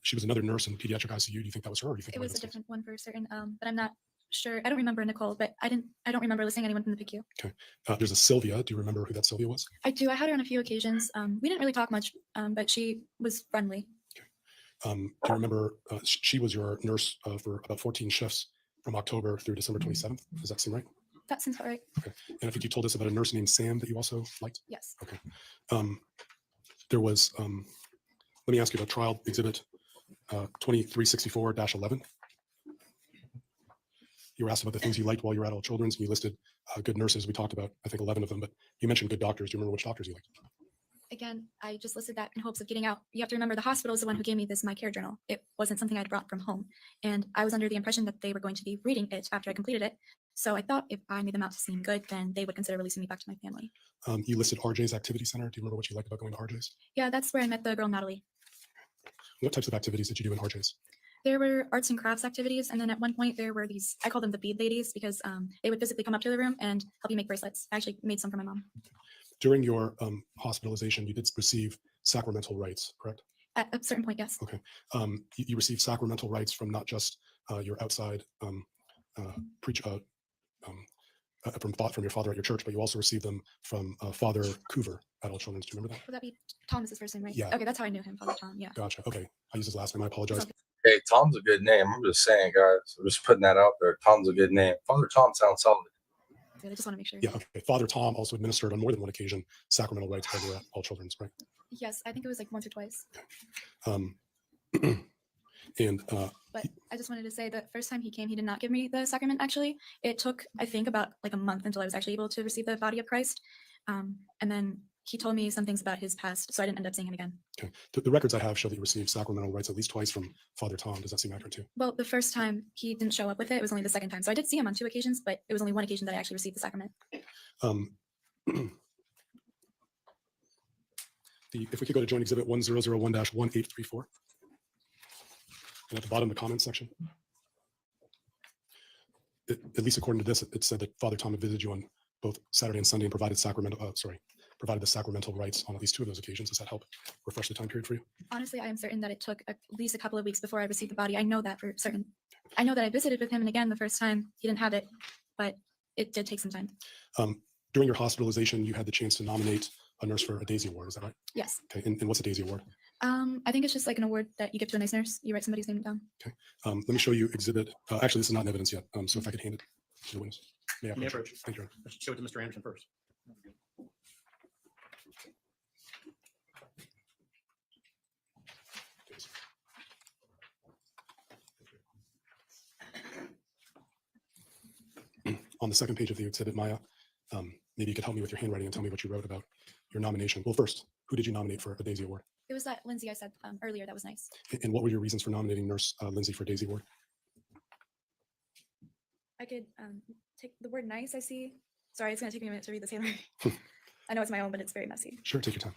She was another nurse in the pediatric ICU. Do you think that was her? Or do you think it might was a have been different one for certain, but I'm not sure. I don't remember Nicole, but I don't remember listing anyone from the PICU. Okay. There's a Sylvia. Do you remember who that Sylvia was? I do. I had her on a few occasions. We didn't really talk much, but she was friendly. Do you remember she was your nurse for about 14 shifts from October through December 27th? Does that seem right? That seems about right. Okay. And I think you told us about a nurse named Sam that you also liked? Yes. Okay. There was, let me ask you about trial exhibit 2364-11. You were asked about the things you liked while you were at All Children's, and you listed good nurses. We talked about, I think, 11 of them, but you mentioned good doctors. Do you remember which doctors you liked? Again, I just listed that in hopes of getting out. You have to remember the hospital is the one who gave me this My Care journal. It wasn't something I'd brought from home. And I was under the impression that they were going to be reading it after I completed it. So I thought if I made them out to seem good, then they would consider releasing me back to my family. You listed RJ's Activity Center. Do you remember what you liked about going to RJ's? Yeah, that's where I met the girl, Natalie. What types of activities did you do in RJ's? There were arts and crafts activities. And then at one point there were these, I call them the bead ladies because they would physically come up to the room and help you make bracelets. I actually made some for my mom. During your hospitalization, you did receive sacramental rites, correct? At a certain point, yes. Okay. You received sacramental rites from not just your outside preach from your father at your church, but you also received them from Father Coover at All Children's. Do you remember that? Would that be Thomas's first name, right? Yeah. Okay, that's how I knew him, Father Tom. Yeah. Gotcha. Okay. I use his last name. I apologize. Hey, Tom's a good name. I'm just saying, guys. I'm just putting that out there. Tom's a good name. Father Tom sounds solid. I just want to make sure. Yeah. Okay. Father Tom also administered on more than one occasion sacramental rites while you were at All Children's, right? Yes, I think it was like once or twice. And But I just wanted to say the first time he came, he did not give me the sacrament, actually. It took, I think, about like a month until I was actually able to receive the body of Christ. And then he told me some things about his past, so I didn't end up seeing him again. okay. The records I have show that you received sacramental rites at least twice from Father Tom. Does that seem accurate too? Well, the first time he didn't show up with it. It was only the second time. So I did see him on 2 occasions, but it was only one occasion that I actually received the sacrament. If we could go to joint exhibit 1001-1834. And at the bottom of the comments section, at least according to this, it said that Father Tom had visited you on both Saturday and Sunday and provided the sacramental rites on at least 2 of those occasions. Does that help refresh the time period for you? Honestly, I am certain that it took at least a couple of weeks before I received the body. I know that for certain. I know that I visited with him, and again, the first time he didn't have it, but it did take some time. During your hospitalization, you had the chance to nominate a nurse for a Daisy Award. Is that right? Yes. Okay. And what's a Daisy Award? I think it's just like an award that you give to a nice nurse. You write somebody's name down. Okay. Let me show you exhibit. Actually, this is not in evidence yet. So if I could hand it to the witness. May I May I approach? approach? Thank you. Let's show it to Mr. Anderson first. On the second page of the exhibit, Maya, maybe you could help me with your handwriting and tell me what you wrote about your nomination. Well, first, who did you nominate for a Daisy Award? It was that Lindsay I said earlier. That was nice. And what were your reasons for nominating Nurse Lindsay for a Daisy Award? I could take the word nice. I see. Sorry, it's going to take me a minute to read this handwriting. I know it's my own, but it's very messy. Sure, take your time.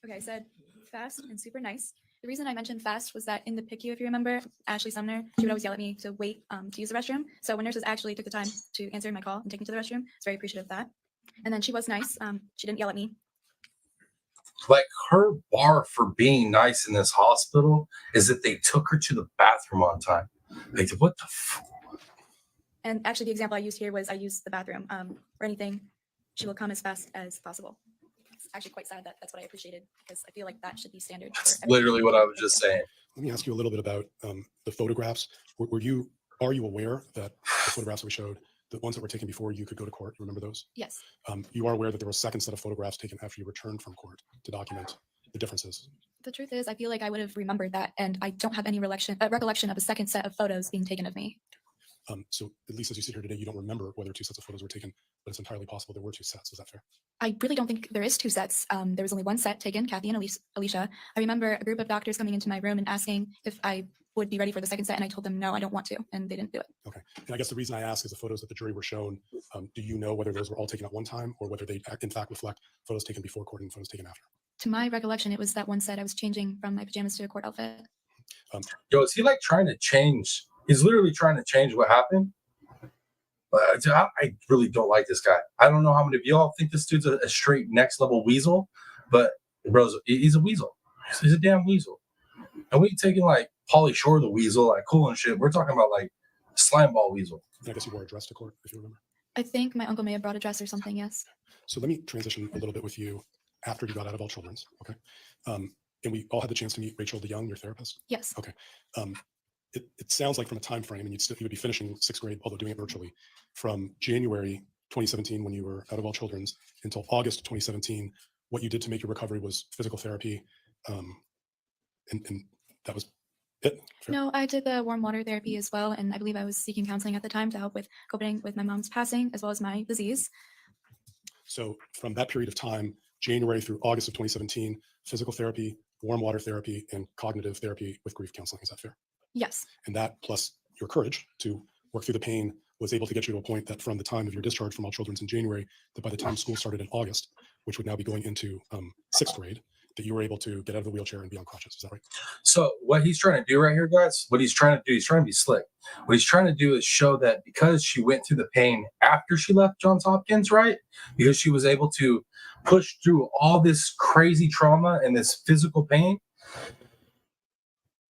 Okay, I said fast and super nice. The reason I mentioned fast was that in the PICU, if you remember, Ashley Sumner, she would always yell at me to wait to use the restroom. So when nurses actually took the time to answer my call and take me to the restroom, I was very appreciative of that. And then she was nice. She didn't yell at me. Like, her bar for being nice in this hospital is that they took her to the bathroom on time. Like, what the And actually, the example I used here was I used the bathroom or anything. She will come as fast as possible. It's actually quite sad that that's what I appreciated, because I feel like that should be standard. That's literally what I was just saying. Let me ask you a little bit about the photographs. Are you aware that the photographs that we showed, the ones that were taken before you could go to court, you remember those? Yes. You are aware that there was a second set of photographs taken after you returned from court to document the differences? The truth is, I feel like I would have remembered that, and I don't have any recollection of a second set of photos being taken of me. So at least as you sit here today, you don't remember whether two sets of photos were taken, but it's entirely possible there were two sets. Is that fair? I really don't think there is two sets. There was only one set taken, Kathy and Alicia. I remember a group of doctors coming into my room and asking if I would be ready for the second set, and I told them no, I don't want to, and they didn't do it. Okay. And I guess the reason I ask is the photos that the jury were shown, do you know whether those were all taken at one time or whether they in fact reflect photos taken before court and photos taken after? To my recollection, it was that one set I was changing from my pajamas to a court outfit. Yo, is he like trying to change? He's literally trying to change what happened. But I really don't like this guy. I don't know how many of y'all think this dude's a straight next level weasel, but bro, he's a weasel. He's a damn weasel. And we taking like Pauly Shore the weasel, like cool and shit. We're talking about like slime ball weasel. And I guess you wore a dress to court, if you remember. I think my uncle may have brought a dress or something, yes. So let me transition a little bit with you after you got out of All Children's, okay? And we all had the chance to meet Rachel DeYoung, your therapist? Yes. Okay. It sounds like from a time frame, and you would be finishing sixth grade, although doing it virtually, from January 2017 when you were out of All Children's until August 2017, what you did to make your recovery was physical therapy, and that was it? Fair? No, I did the warm water therapy as well, and I believe I was seeking counseling at the time to help with coping with my mom's passing as well as my disease. So from that period of time, January through August of 2017, physical therapy, warm water therapy, and cognitive therapy with grief counseling. Is that fair? Yes. And that plus your courage to work through the pain was able to get you to a point that from the time of your discharge from All Children's in January, that by the time school started in August, which would now be going into sixth grade, that you were able to get out of the wheelchair and be on crutches. Is that right? So what he's trying to do right here, guys, he's trying to be slick. What he's trying to do is show that because she went through the pain after she left Johns Hopkins, right? Because she was able to push through all this crazy trauma and this physical pain.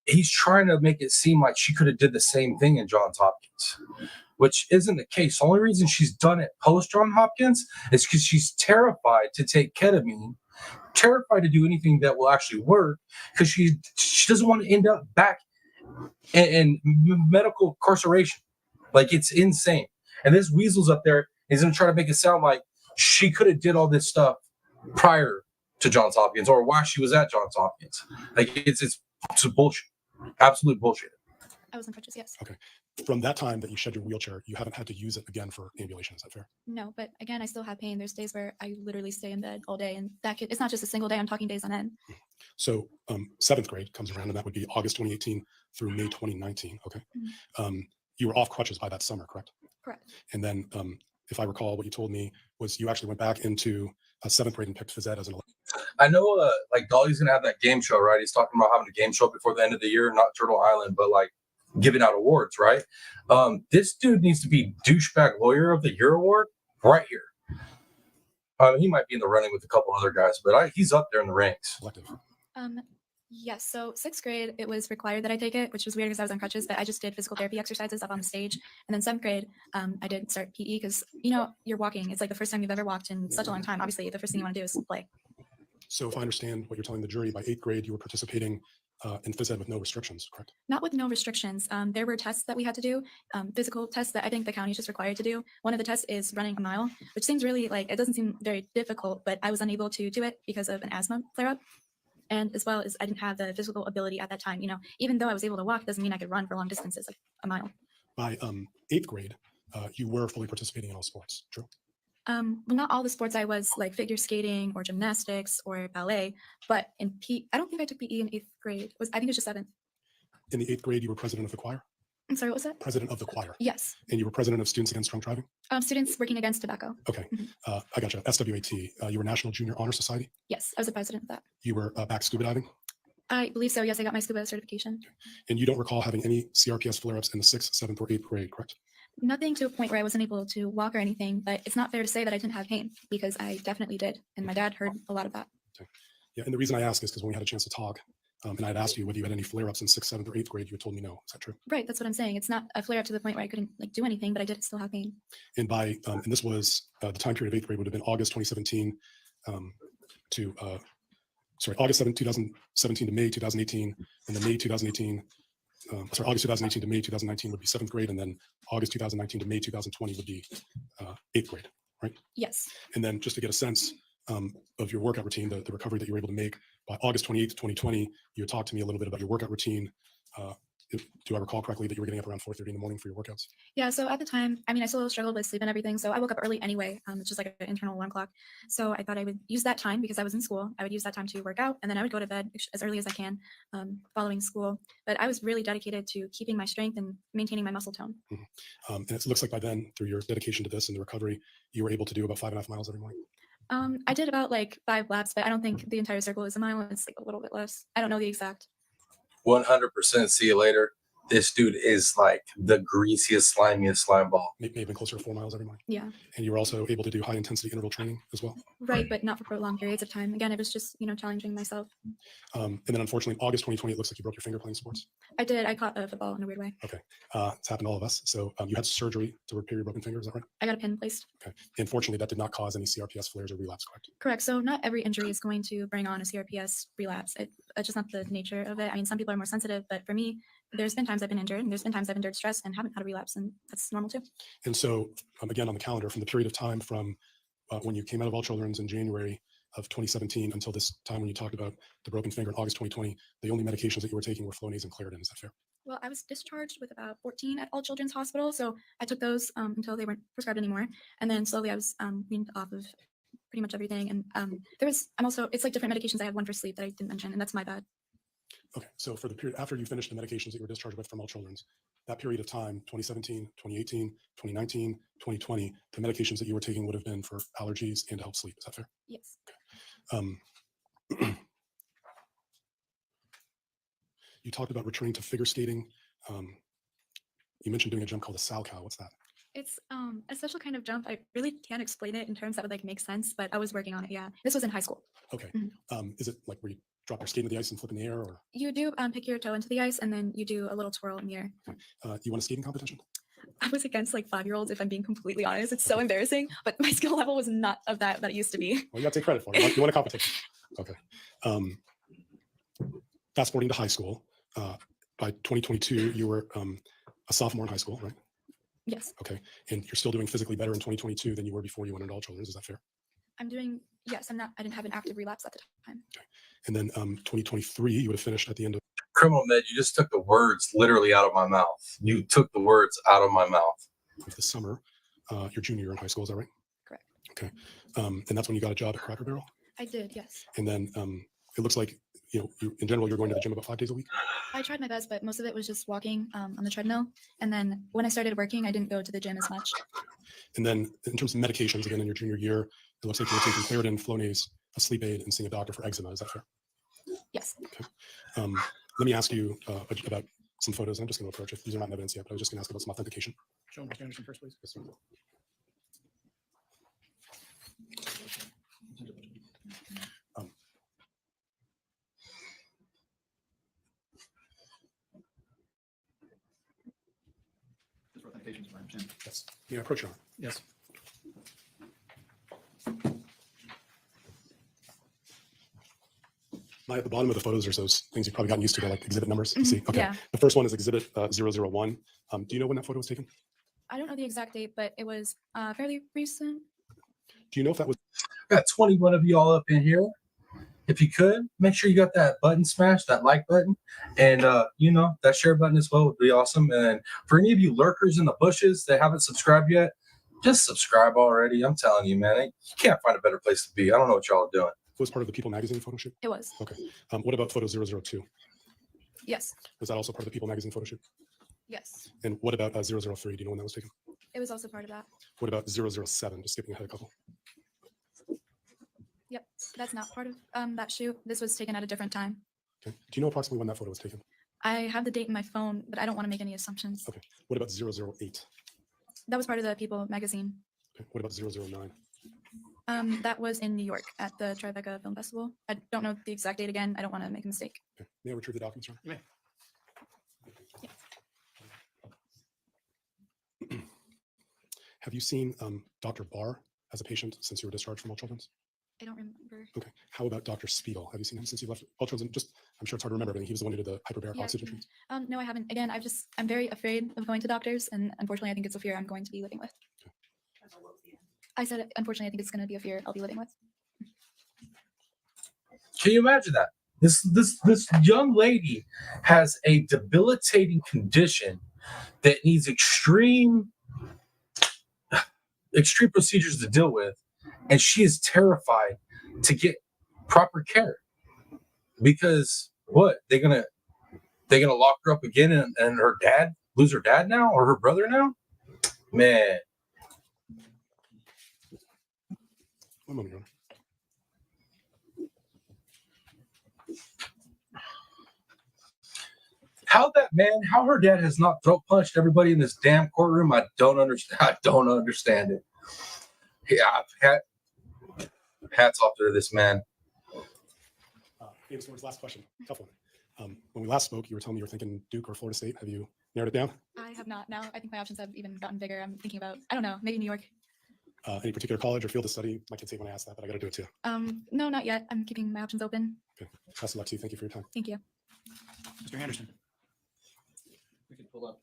He's trying to make it seem like she could have did the same thing in Johns Hopkins, which isn't the case. The only reason she's done it post Johns Hopkins is because she's terrified to take ketamine, terrified to do anything that will actually work, because she doesn't want to end up back in medical incarceration. Like, it's insane. And this weasel's up there is going to try to make it sound like she could have did all this stuff prior to Johns Hopkins or while she was at Johns Hopkins. Like, it's bullshit. Absolute bullshit. I was on crutches, yes. Okay. From that time that you shed your wheelchair, you haven't had to use it again for ambulation. Is that fair? No, but again, I still have pain. There's days where I literally stay in bed all day, and it's not just a single day. I'm talking days on end. So seventh grade comes around, and that would be August 2018 through May 2019. Okay. Mm-hmm. You were off crutches by that summer, correct? Correct. And then, if I recall, what you told me was you actually went back into seventh grade and picked phys ed as an elective. I know, like, Dolly's gonna have that game show, right? He's talking about having a game show before the end of the year, not Turtle Island, but like giving out awards, right? This dude needs to be douchebag lawyer of the year award right here. He might be in the running with a couple other guys, but he's up there in the ranks. Elective. Yes. So sixth grade, it was required that I take it, which was weird because I was on crutches, but I just did physical therapy exercises up on the stage. And then seventh grade, I did start PE because, you're walking. It's like the first time you've ever walked in such a long time. Obviously, the first thing you want to do is play. So if I understand what you're telling the jury, by eighth grade, you were participating in phys ed with no restrictions, correct? Not with no restrictions. There were tests that we had to do, physical tests that I think the county is just required to do. One of the tests is running a mile, which seems really it doesn't seem very difficult, but I was unable to do it because of an asthma flare-up. And as well as I didn't have the physical ability at that time. Even though I was able to walk, doesn't mean I could run for long distances, like a mile. By eighth grade, you were fully participating in all sports, true? Well, not all the sports. I was like figure skating or gymnastics or ballet, but in PE, I don't think I took PE in eighth grade. I think it was just seventh. In the eighth grade, you were president of the choir? I'm sorry, what was that? President of the choir. Yes. And you were president of Students Against Drunk Driving? Students working against tobacco. Okay, I got you. SWAT, you were National Junior Honor Society? Yes, I was the president of that. You were back scuba diving? I believe so. Yes, I got my scuba certification. And you don't recall having any CRPS flare-ups in the 6th, 7th, or 8th grade, correct? Nothing to a point where I wasn't able to walk or anything, but it's not fair to say that I didn't have pain because I definitely did. And my dad heard a lot of that. Okay. Yeah, and the reason I ask is because when we had a chance to talk, and I'd asked you whether you had any flare-ups in 6th, 7th, or 8th grade, you had told me no. Is that true? Right, that's what I'm saying. It's not a flare-up to the point where I couldn't do anything, but I did still have pain. And by, and this was, the time period of 8th grade would have been August 2017 to, August 2017 to May 2018, and then May 2018, August 2018 to May 2019 would be 7th grade, and then August 2019 to May 2020 would be 8th grade, right? Yes. And then just to get a sense of your workout routine, the recovery that you were able to make by August 28th, 2020, you had talked to me a little bit about your workout routine. Do I recall correctly that you were getting up around 4:30 in the morning for your workouts? Yeah, so at the time, I still struggled with sleep and everything. So I woke up early anyway. It's just like an internal alarm clock. So I thought I would use that time because I was in school. I would use that time to work out, and then I would go to bed as early as I can following school. But I was really dedicated to keeping my strength and maintaining my muscle tone. Mm-hmm. And it looks like by then, through your dedication to this and the recovery, you were able to do about 5.5 miles every morning. I did about 5 laps, but I don't think the entire circle is a mile. It's a little bit less. I don't know the exact. 100% see you later. This dude is like the greasiest, slimiest slime ball. Maybe even closer to 4 miles every morning. Yeah. And you were also able to do high intensity interval training as well. Right, but not for prolonged periods of time. Again, it was just, challenging myself. And then unfortunately, in August 2020, it looks like you broke your finger playing sports. I did. I caught a football in a weird way. Okay. It's happened to all of us. So you had surgery to repair your broken finger, is that right? I got a pin placed. Okay. And fortunately, that did not cause any CRPS flares or relapse, correct? Correct. So not every injury is going to bring on a CRPS relapse. It's just not the nature of it. Some people are more sensitive, but for me, there's been times I've been injured, and there's been times I've endured stress and haven't had a relapse, and that's normal too. And so, again, on the calendar, from the period of time from when you came out of All Children's in January of 2017 until this time when you talked about the broken finger in August 2020, the only medications that you were taking were Flonase and Claritin. Is that fair? Well, I was discharged with about 14 at All Children's Hospital, so I took those until they weren't prescribed anymore, and then slowly I was weaned off of pretty much everything. And it's like different medications. I had one for sleep that I didn't mention, and that's my bad. Okay, so for the period after you finished the medications that you were discharged with from All Children's, that period of time, 2017, 2018, 2019, 2020, the medications that you were taking would have been for allergies and to help sleep. Is that fair? Yes. Okay. You talked about returning to figure skating. You mentioned doing a jump called the Sal Cow. What's that? It's a special kind of jump. I really can't explain it in terms that would make sense, but I was working on it. Yeah, this was in high school. Okay. Is it like where you drop your skate into the ice and flip in the air, or you do pick your toe into the ice and then you do a little twirl in the air? You won a skating competition? I was against 5-year-olds, if I'm being completely honest. It's so embarrassing, but my skill level was not of that it used to be. Well, you got to take credit for it. You won a competition. Okay. Fast forwarding to high school. By 2022, you were a sophomore in high school, right? Yes. Okay. And you're still doing physically better in 2022 than you were before you went into All Children's. Is that fair? Yes, I didn't have an active relapse at the time. Okay. And then 2023, you would have finished at the end of Criminal Med, you just took the words literally out of my mouth. You took the words out of my mouth. the summer, your junior year in high school. Is that right? Correct. Okay. And that's when you got a job at Cracker Barrel? I did, yes. And then it looks like, in general, you're going to the gym about 5 days a week? I tried my best, but most of it was just walking on the treadmill. And then when I started working, I didn't go to the gym as much. And then in terms of medications, again, in your junior year, it looks like you were taking Claritin, Flonase, a sleep aid, and seeing a doctor for eczema. Is that fair? Yes. Okay. Let me ask you about some photos. I'm just going to approach it. These are not in evidence yet, but I was just going to ask about some authentication. Show Mr. Anderson first, please. Yes, sir. Yes. Yeah, approach your arm. Yes. At the bottom of the photos, there's those things you've probably gotten used to, they're like exhibit numbers. You see? Okay. Yeah. The first one is exhibit 001. Do you know when that photo was taken? I don't know the exact date, but it was fairly recent. Do you know if that was Got 21 of you all up in here. If you could, make sure you got that button smashed, that like button, and you know, that share button as well would be awesome. And for any of you lurkers in the bushes that haven't subscribed yet, just subscribe already. I'm telling you, man, you can't find a better place to be. I don't know what y'all are doing. was part of the People magazine photo shoot? It was. Okay. What about photo 002? Yes. Was that also part of the People magazine photo shoot? Yes. And what about 003? Do you know when that was taken? It was also part of that. What about 007? Just skipping ahead a couple. Yep. That's not part of that shoot. This was taken at a different time. Okay. Do you know approximately when that photo was taken? I have the date in my phone, but I don't want to make any assumptions. Okay. What about 008? That was part of the People magazine. Okay. What about 009? That was in New York at the Tribeca Film Festival. I don't know the exact date again. I don't want to make a mistake. Okay. May I retrieve the documents, Ron? You may. Have you seen Dr. Barr as a patient since you were discharged from All Children's? I don't remember. Okay. How about Dr. Spiegel? Have you seen him since you left All Children's? Just, I'm sure it's hard to remember, but he was the one who did the hyperbaric Yeah. oxygen treatment. No, I haven't. Again, I'm very afraid of going to doctors, and unfortunately, I think it's a fear I'm going to be living with. I said, unfortunately, I think it's going to be a fear I'll be living with. Can you imagine that? This young lady has a debilitating condition that needs extreme procedures to deal with, and she is terrified to get proper care because what they're gonna lock her up again and her dad lose her dad now or her brother now, man. One moment, Your Honor. How her dad has not throat punched everybody in this damn courtroom, I don't understand. I don't understand it. Yeah, hats off to this man. Davis Lord's last question. Tough one. When we last spoke, you were telling me you were thinking Duke or Florida State. Have you narrowed it down? I have not. Now, I think my options have even gotten bigger. I'm thinking about, I don't know, maybe New York. Any particular college or field of study? My kids hate when I ask that, but I got to do it too. No, not yet. I'm keeping my options open. Okay. Best of luck to you. Thank you for your time. Thank you. Mr. Henderson. We could pull up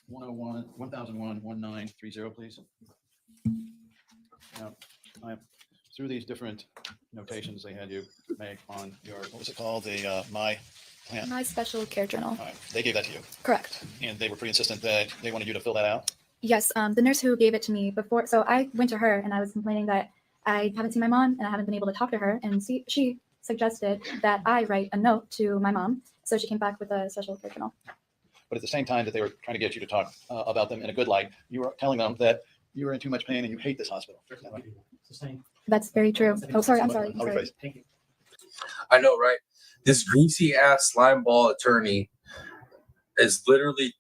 1001, 1930, please. Now, through these different notations they had you make on your, what was it called? The My Plan? My special care journal. All right. They gave that to you. Correct. And they were pretty insistent that they wanted you to fill that out. Yes, the nurse who gave it to me before, so I went to her and I was complaining that I haven't seen my mom and I haven't been able to talk to her. And she suggested that I write a note to my mom. So she came back with a special care journal. But at the same time that they were trying to get you to talk about them in a good light, you were telling them that you were in too much pain and you hate this hospital. That's very true. Oh, sorry. I'm sorry. I'll rephrase. Thank you. I know, right? This greasy ass slime ball attorney is literally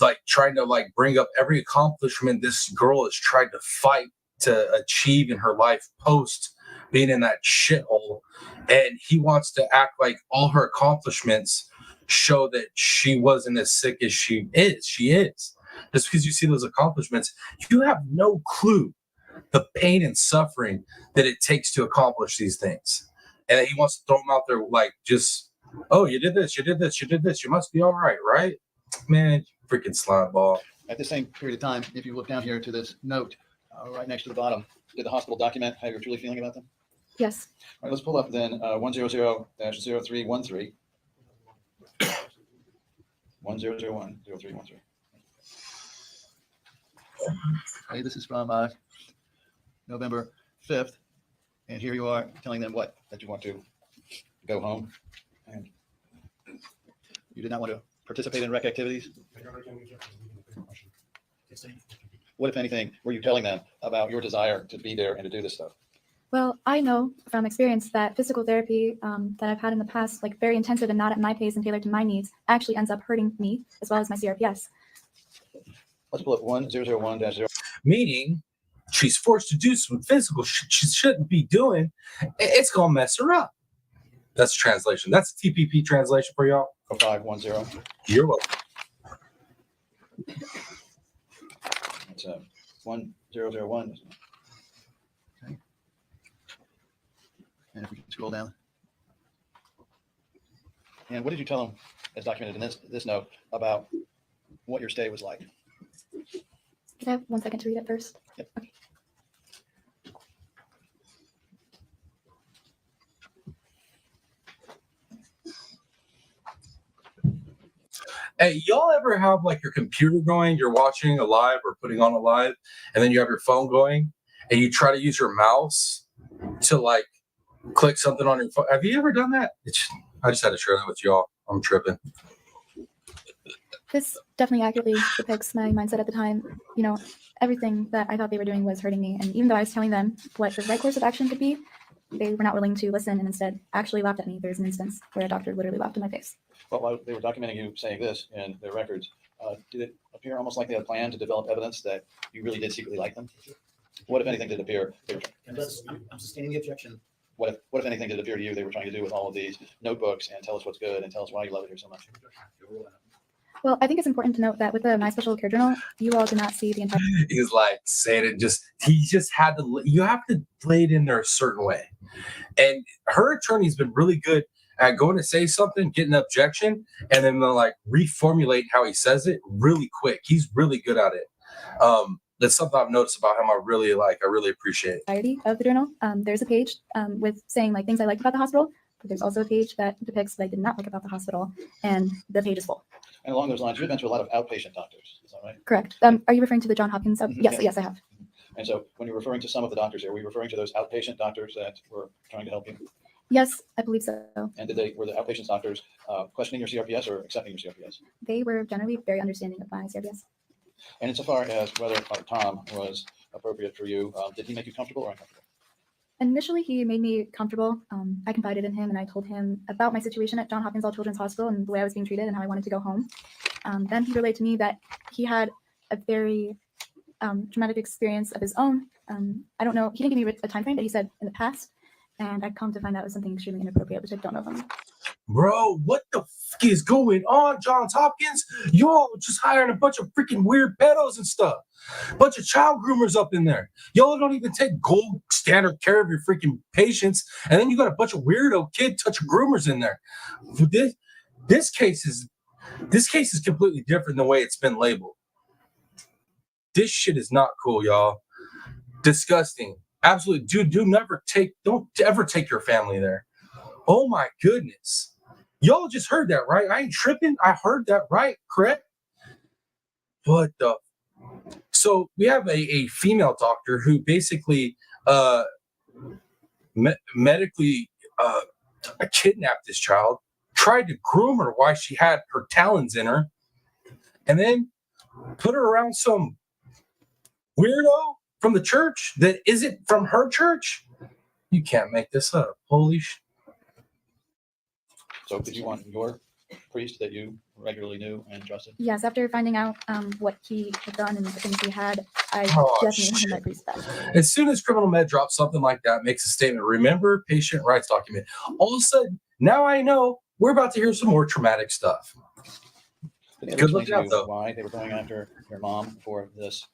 like trying to like bring up every accomplishment this girl has tried to fight to achieve in her life post being in that shithole, and he wants to act like all her accomplishments show that she wasn't as sick as she is. She is. Just because you see those accomplishments, you have no clue the pain and suffering that it takes to accomplish these things. And he wants to throw them out there like just, oh, you did this, you did this, you did this, you must be all right, right? Man, freaking slime ball. At the same period of time, if you look down here to this note right next to the bottom, did the hospital document how you're truly feeling about them? Yes. All right, let's pull up then 100-0313. 1001-0313. Okay, this is from November 5th. And here you are telling them what? That you want to go home. And you did not want to participate in rec activities. What, if anything, were you telling them about your desire to be there and to do this stuff? Well, I know from experience that physical therapy that I've had in the past, like very intensive and not at my pace and tailored to my needs, actually ends up hurting me as well as my CRPS. Let's pull up 1001-0. Meaning she's forced to do some physical shit she shouldn't be doing. It's going to mess her up. That's translation. That's a TPP translation for y'all. 0510. You're welcome. It's 1001. Okay. And if we can scroll down. And what did you tell them, as documented in this note, about what your stay was like? Could I have 1 second to read it first? Yep. Okay. Hey, y'all ever have like your computer going, you're watching a live or putting on a live, and then you have your phone going and you try to use your mouse to like click something on your phone? Have you ever done that? I just had to share that with y'all. I'm tripping. This definitely accurately depicts my mindset at the time. You know, everything that I thought they were doing was hurting me. And even though I was telling them what the right course of action could be, they were not willing to listen and instead actually laughed at me. There's an instance where a doctor literally laughed in my face. Well, while they were documenting you saying this in their records, did it appear almost like they had planned to develop evidence that you really did secretly like them? What, if anything, did it appear? I'm sustaining the objection. What if anything, did it appear to you they were trying to do with all of these notebooks and tell us what's good and tell us why you love it here so much? Well, I think it's important to note that with the My Special Care Journal, you all did not see the entire. He's like saying it he just had to, you have to lay it in there a certain way. And her attorney's been really good at going to say something, getting an objection, and then like reformulate how he says it really quick. He's really good at it. That's something I've noticed about him. I really appreciate. Entirety of the journal. There's a page with saying like things I liked about the hospital, but there's also a page that depicts what I did not like about the hospital, and the page is full. And along those lines, you've been to a lot of outpatient doctors, is that right? Correct. Are you referring to the John Hopkins? Yes, Yes. yes, I have. And so when you're referring to some of the doctors here, were you referring to those outpatient doctors that were trying to help you? Yes, I believe so. And were the outpatient doctors questioning your CRPS or accepting your CRPS? They were generally very understanding of my CRPS. And insofar as whether Tom was appropriate for you, did he make you comfortable or uncomfortable? Initially, he made me comfortable. I confided in him and I told him about my situation at John Hopkins All Children's Hospital and the way I was being treated and how I wanted to go home. Then he relayed to me that he had a very traumatic experience of his own. I don't know, he didn't give me a time frame, but he said in the past, and I've come to find out it was something extremely inappropriate, which I don't know from him. Bro, what the fuck is going on, Johns Hopkins? Y'all just hiring a bunch of freaking weird pedos and stuff. Bunch of child groomers up in there. Y'all don't even take gold standard care of your freaking patients. And then you got a bunch of weirdo kid touch groomers in there. This case is completely different than the way it's been labeled. This shit is not cool, y'all. Disgusting. Absolutely. Don't ever take your family there. Oh my goodness. Y'all just heard that, right? I ain't tripping. I heard that right, correct? What the? So we have a female doctor who basically medically kidnapped this child, tried to groom her while she had her talons in her, and then put her around some weirdo from the church that isn't from her church. You can't make this up. Holy shit. So did you want your priest that you regularly knew and trusted? Yes, after finding out what he had done and the things he had, I definitely wanted my priest back. As soon as criminal med drops something like that, makes a statement, remember patient rights document. All of a sudden, now I know we're about to hear some more traumatic stuff. Did they ever Good explain look to out, you though. why they were going after your mom for this,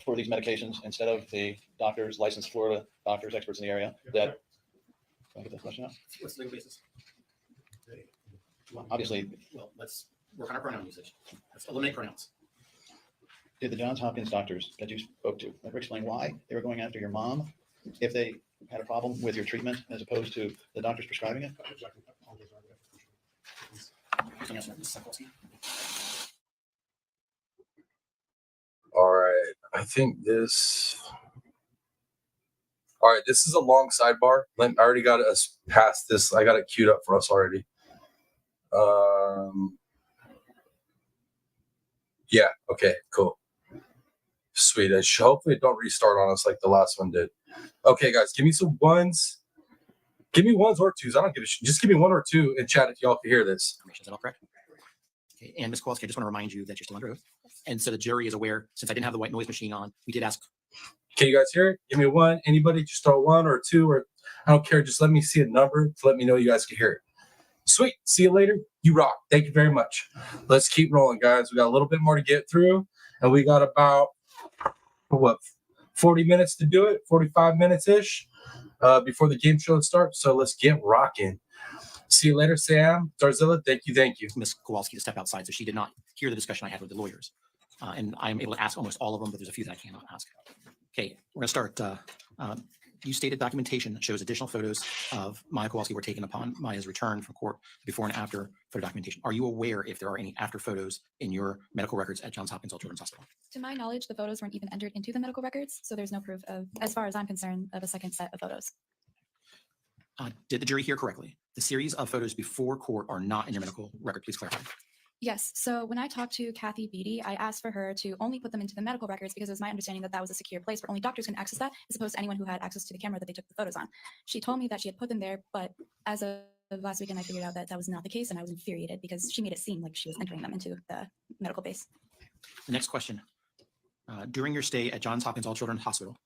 for these medications instead of the doctors, licensed Florida doctors, experts in the area that, can I get that question out? What's the legal basis? Obviously, Well, let's work on our pronoun usage. Let's eliminate pronouns. did the Johns Hopkins doctors that you spoke to ever explain why they were going after your mom if they had a problem with your treatment as opposed to the doctors prescribing it? Anything else, Ms. Kowalski? All right. I think this. All right. This is a long sidebar. I already got us past this. I got it queued up for us already. Yeah. Okay. Cool. Sweet. Hopefully it don't restart on us like the last one did. Okay, guys. Give me some ones. Give me ones or twos. I don't give a shit. Just give me one or two in chat if y'all can hear this. Is that all correct? Okay, and Ms. Kowalski, I just want to remind you that you're still under oath. And so the jury is aware, since I didn't have the white noise machine on, we did ask. Can you guys hear it? Give me one. Anybody? Just throw one or two, or I don't care. Just let me see a number to let me know you guys can hear it. Sweet. See you later. You rock. Thank you very much. Let's keep rolling, guys. We got a little bit more to get through, and and we got about what 40 minutes to do it, 45 minutes ish, before the game show starts. So let's get rocking. See you later, Sam. Darzilla, thank you. Miss Kowalski to step outside, so she did not hear the discussion I had with the lawyers. And I'm able to ask almost all of them, but there's a few that I cannot ask. Okay, we're gonna start. You stated documentation that shows additional photos of Maya Kowalski were taken upon Maya's return from court before and after photo documentation. Are you aware if there are any after photos in your medical records at Johns Hopkins All Children's Hospital? To my knowledge, the photos weren't even entered into the medical records, so there's no proof of, as far as I'm concerned, of a second set of photos. Did the jury hear correctly? The series of photos before court are not in your medical record. Please clarify. Yes, so when I talked to Kathy Beatty, I asked for her to only put them into the medical records because it was my understanding that that was a secure place where only doctors can access that, as opposed to anyone who had access to the camera that they took the photos on. She told me that she had put them there, but as of last weekend, I figured out that that was not the case, and I was infuriated because she made it seem like she was entering them into the medical base. The next question. During your stay at Johns Hopkins All Children's Hospital,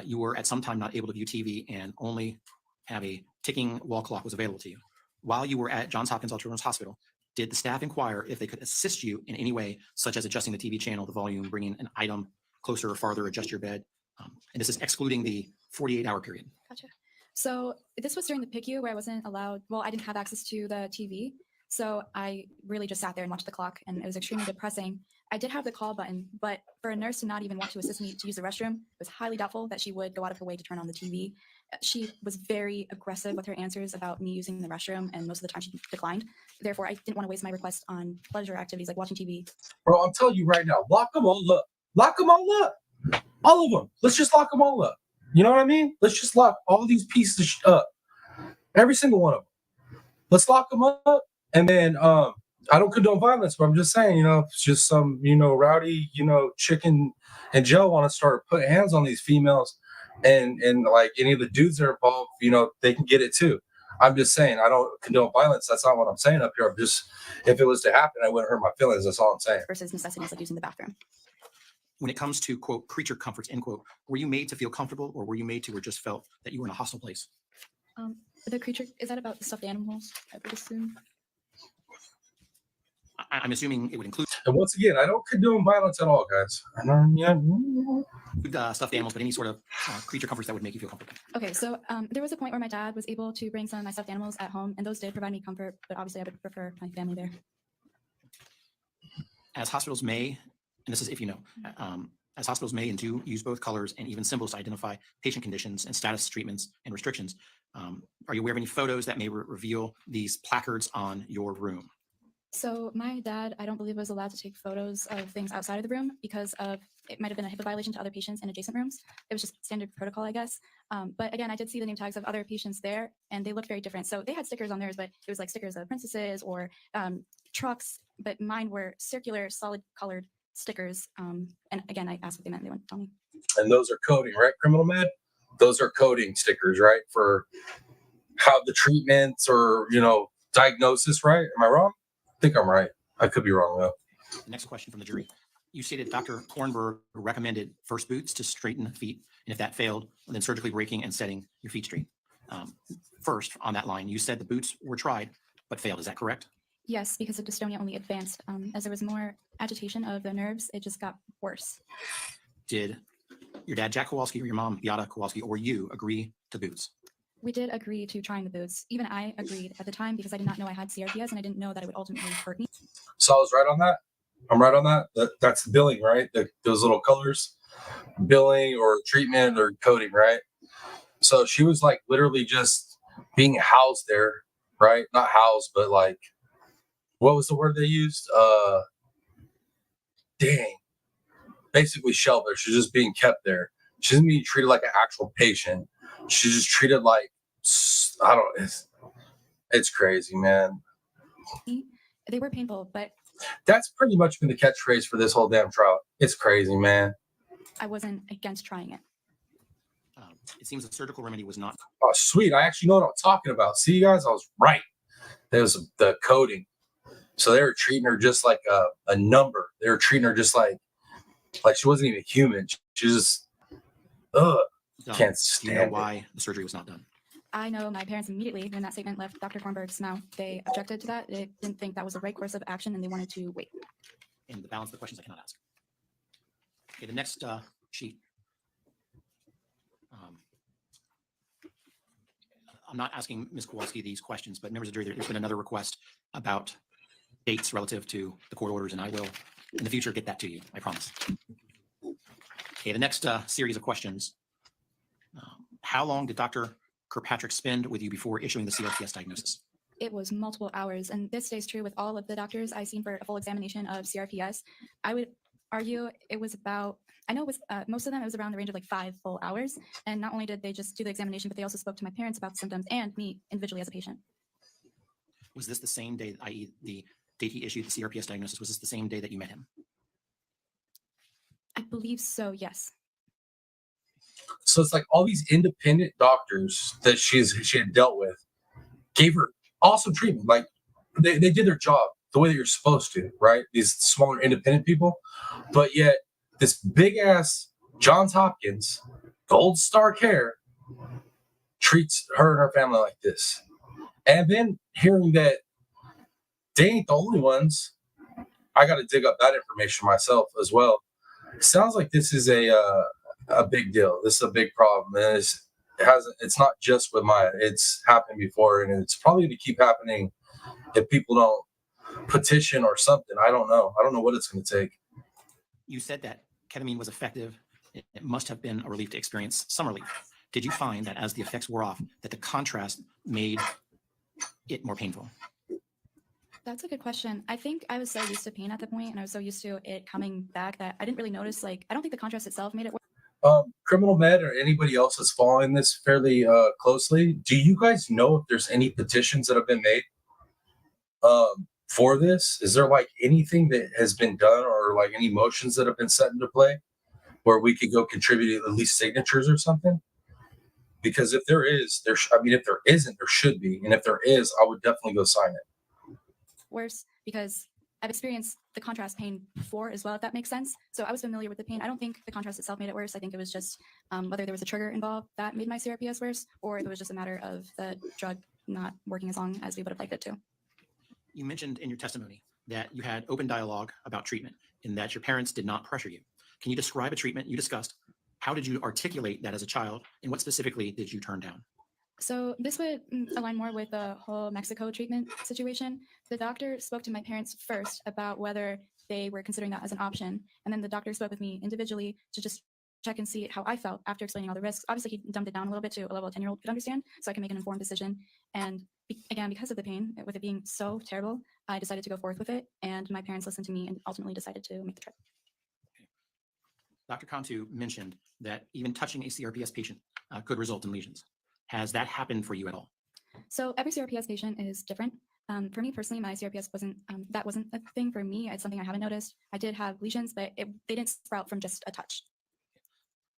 you were at some time not able to view TV and only have a ticking wall clock was available to you. While you were at Johns Hopkins All Children's Hospital, did the staff inquire if they could assist you in any way, such as adjusting the TV channel, the volume, bringing an item closer or farther, adjust your bed? And this is excluding the 48-hour period. Gotcha. So this was during the PICU where I wasn't allowed, well, I didn't have access to the TV. So I really just sat there and watched the clock, and it was extremely depressing. I did have the call button, but for a nurse to not even want to assist me to use the restroom, it was highly doubtful that she would go out of her way to turn on the TV. She was very aggressive with her answers about me using the restroom, and most of the time she declined. Therefore, I didn't want to waste my request on pleasure activities like watching TV. Bro, I'm telling you right now, lock them all up. Lock them all up. All of them. Let's just lock them all up. You know what I mean? Let's just lock all these pieces up. Every single one of them. Let's lock them up. And then, I don't condone violence, but I'm just saying, it's just some, rowdy, chicken and Joe want to start putting hands on these females, and like any of the dudes that are involved, they can get it too. I'm just saying, I don't condone violence. That's not what I'm saying up here. I'm just, if it was to happen, I wouldn't hurt my feelings. That's all I'm saying. Versus necessities like using the bathroom. When it comes to, quote, creature comforts, end quote, were you made to feel comfortable, or were you made to or just felt that you were in a hostile place? The creature, is that about the stuffed animals, I would assume? I'm assuming it would include And once again, I don't condone violence at all, guys. stuffed animals, but any sort of creature comforts that would make you feel comfortable. Okay, so there was a point where my dad was able to bring some of my stuffed animals at home, and those did provide me comfort, but obviously I would prefer my family there. As hospitals may, and this is if you know, as hospitals may and do use both colors and even symbols to identify patient conditions and status treatments and restrictions, are you aware of any photos that may reveal these placards on your room? So my dad, I don't believe was allowed to take photos of things outside of the room because of, it might have been a HIPAA violation to other patients in adjacent rooms. It was just standard protocol, I guess. But again, I did see the name tags of other patients there, and they looked very different. So they had stickers on theirs, but it was like stickers of princesses or trucks, but mine were circular, solid colored stickers. And again, I asked what they meant. They wouldn't tell me. And those are coding, right, Criminal Med? Those are coding stickers, right, for how the treatments or, diagnosis, right? Am I wrong? I think I'm right. I could be wrong, though. Next question from the jury. You stated Dr. Kornberg recommended first boots to straighten feet, and if that failed, then surgically breaking and setting your feet straight. First, on that line, you said the boots were tried but failed. Is that correct? Yes, because the dystonia only advanced. As there was more agitation of the nerves, it just got worse. Did your dad, Jack Kowalski, or your mom, Beata Kowalski, or you agree to boots? We did agree to trying the boots. Even I agreed at the time because I did not know I had TRPP'S, and I didn't know that it would ultimately hurt me. So I was right on that. I'm right on that. That's the billing, right? Those little colors, billing or treatment or coding, right? So she was like literally just being housed there, right? Not housed, but like, what was the word they used? Basically shelter. She's just being kept there. She isn't being treated like an actual patient. She's just treated like, I don't know. It's crazy, man. They were painful, but that's pretty much been the catchphrase for this whole damn trial. It's crazy, man. I wasn't against trying it. It seems the surgical remedy was not. Oh, sweet. I actually know what I'm talking about. See, you guys, I was right. There's the coding. So they were treating her just like a number. They were treating her just like she wasn't even human. She just, can't stand Do you know why the surgery was not done? I know my parents immediately, when that statement left Dr. Kornberg's mouth, they objected to that. They didn't think that was the right course of action, and they wanted to wait. And the balance of the questions I cannot ask. Okay, the next sheet. I'm not asking Ms. Kowalski these questions, but members of the jury, there's been another request about dates relative to the court orders, and I will, in the future, get that to you, I promise. Okay, the next series of questions. How long did Dr. Kirkpatrick spend with you before issuing the CRPS diagnosis? It was multiple hours, and this stays true with all of the doctors I've seen for a full examination of CRPS. I would argue it was about, I know it was, most of them, it was around the range of like 5 full hours. And not only did they just do the examination, but they also spoke to my parents about the symptoms and me individually as a patient. Was this the same day, i.e. the date he issued the CRPS diagnosis, was this the same day that you met him? I believe so, yes. So it's like all these independent doctors that she had dealt with gave her awesome treatment. Like they did their job the way that you're supposed to, right? These smaller independent people. But yet this big ass Johns Hopkins Gold Star Care treats her and her family like this. And then hearing that they ain't the only ones, I got to dig up that information myself as well. It sounds like this is a big deal. This is a big problem. And it's not just with Maya. It's happened before, and it's probably going to keep happening if people don't petition or something. I don't know. I don't know what it's going to take. You said that ketamine was effective. It must have been a relief to experience some relief. Did you find that as the effects wore off, that the contrast made it more painful? That's a good question. I think I was so used to pain at the point, and I was so used to it coming back that I didn't really notice, like, I don't think the contrast itself made it worse. Criminal Med or anybody else that's following this fairly closely, do you guys know if there's any petitions that have been made for this? Is there like anything that has been done or like any motions that have been set into play where we could go contribute at least signatures or something? Because if there is, if there isn't, there should be. And if there is, I would definitely go sign it. Worse because I've experienced the contrast pain before as well, if that makes sense. So I was familiar with the pain. I don't think the contrast itself made it worse. I think it was just whether there was a trigger involved that made my CRPS worse, or it was just a matter of the drug not working as long as we would have liked it to. You mentioned in your testimony that you had open dialogue about treatment and that your parents did not pressure you. Can you describe a treatment you discussed? How did you articulate that as a child? And what specifically did you turn down? So this would align more with the whole Mexico treatment situation. The doctor spoke to my parents first about whether they were considering that as an option. And then the doctor spoke with me individually to just check and see how I felt after explaining all the risks. Obviously, he dumbed it down a little bit to a level a 10-year-old could understand, so I can make an informed decision. And again, because of the pain, with it being so terrible, I decided to go forth with it. And my parents listened to me and ultimately decided to make the trip. Dr. Cantu mentioned that even touching a CRPS patient could result in lesions. Has that happened for you at all? So every CRPS patient is different. For me personally, my CRPS wasn't a thing for me. It's something I haven't noticed. I did have lesions, but they didn't sprout from just a touch.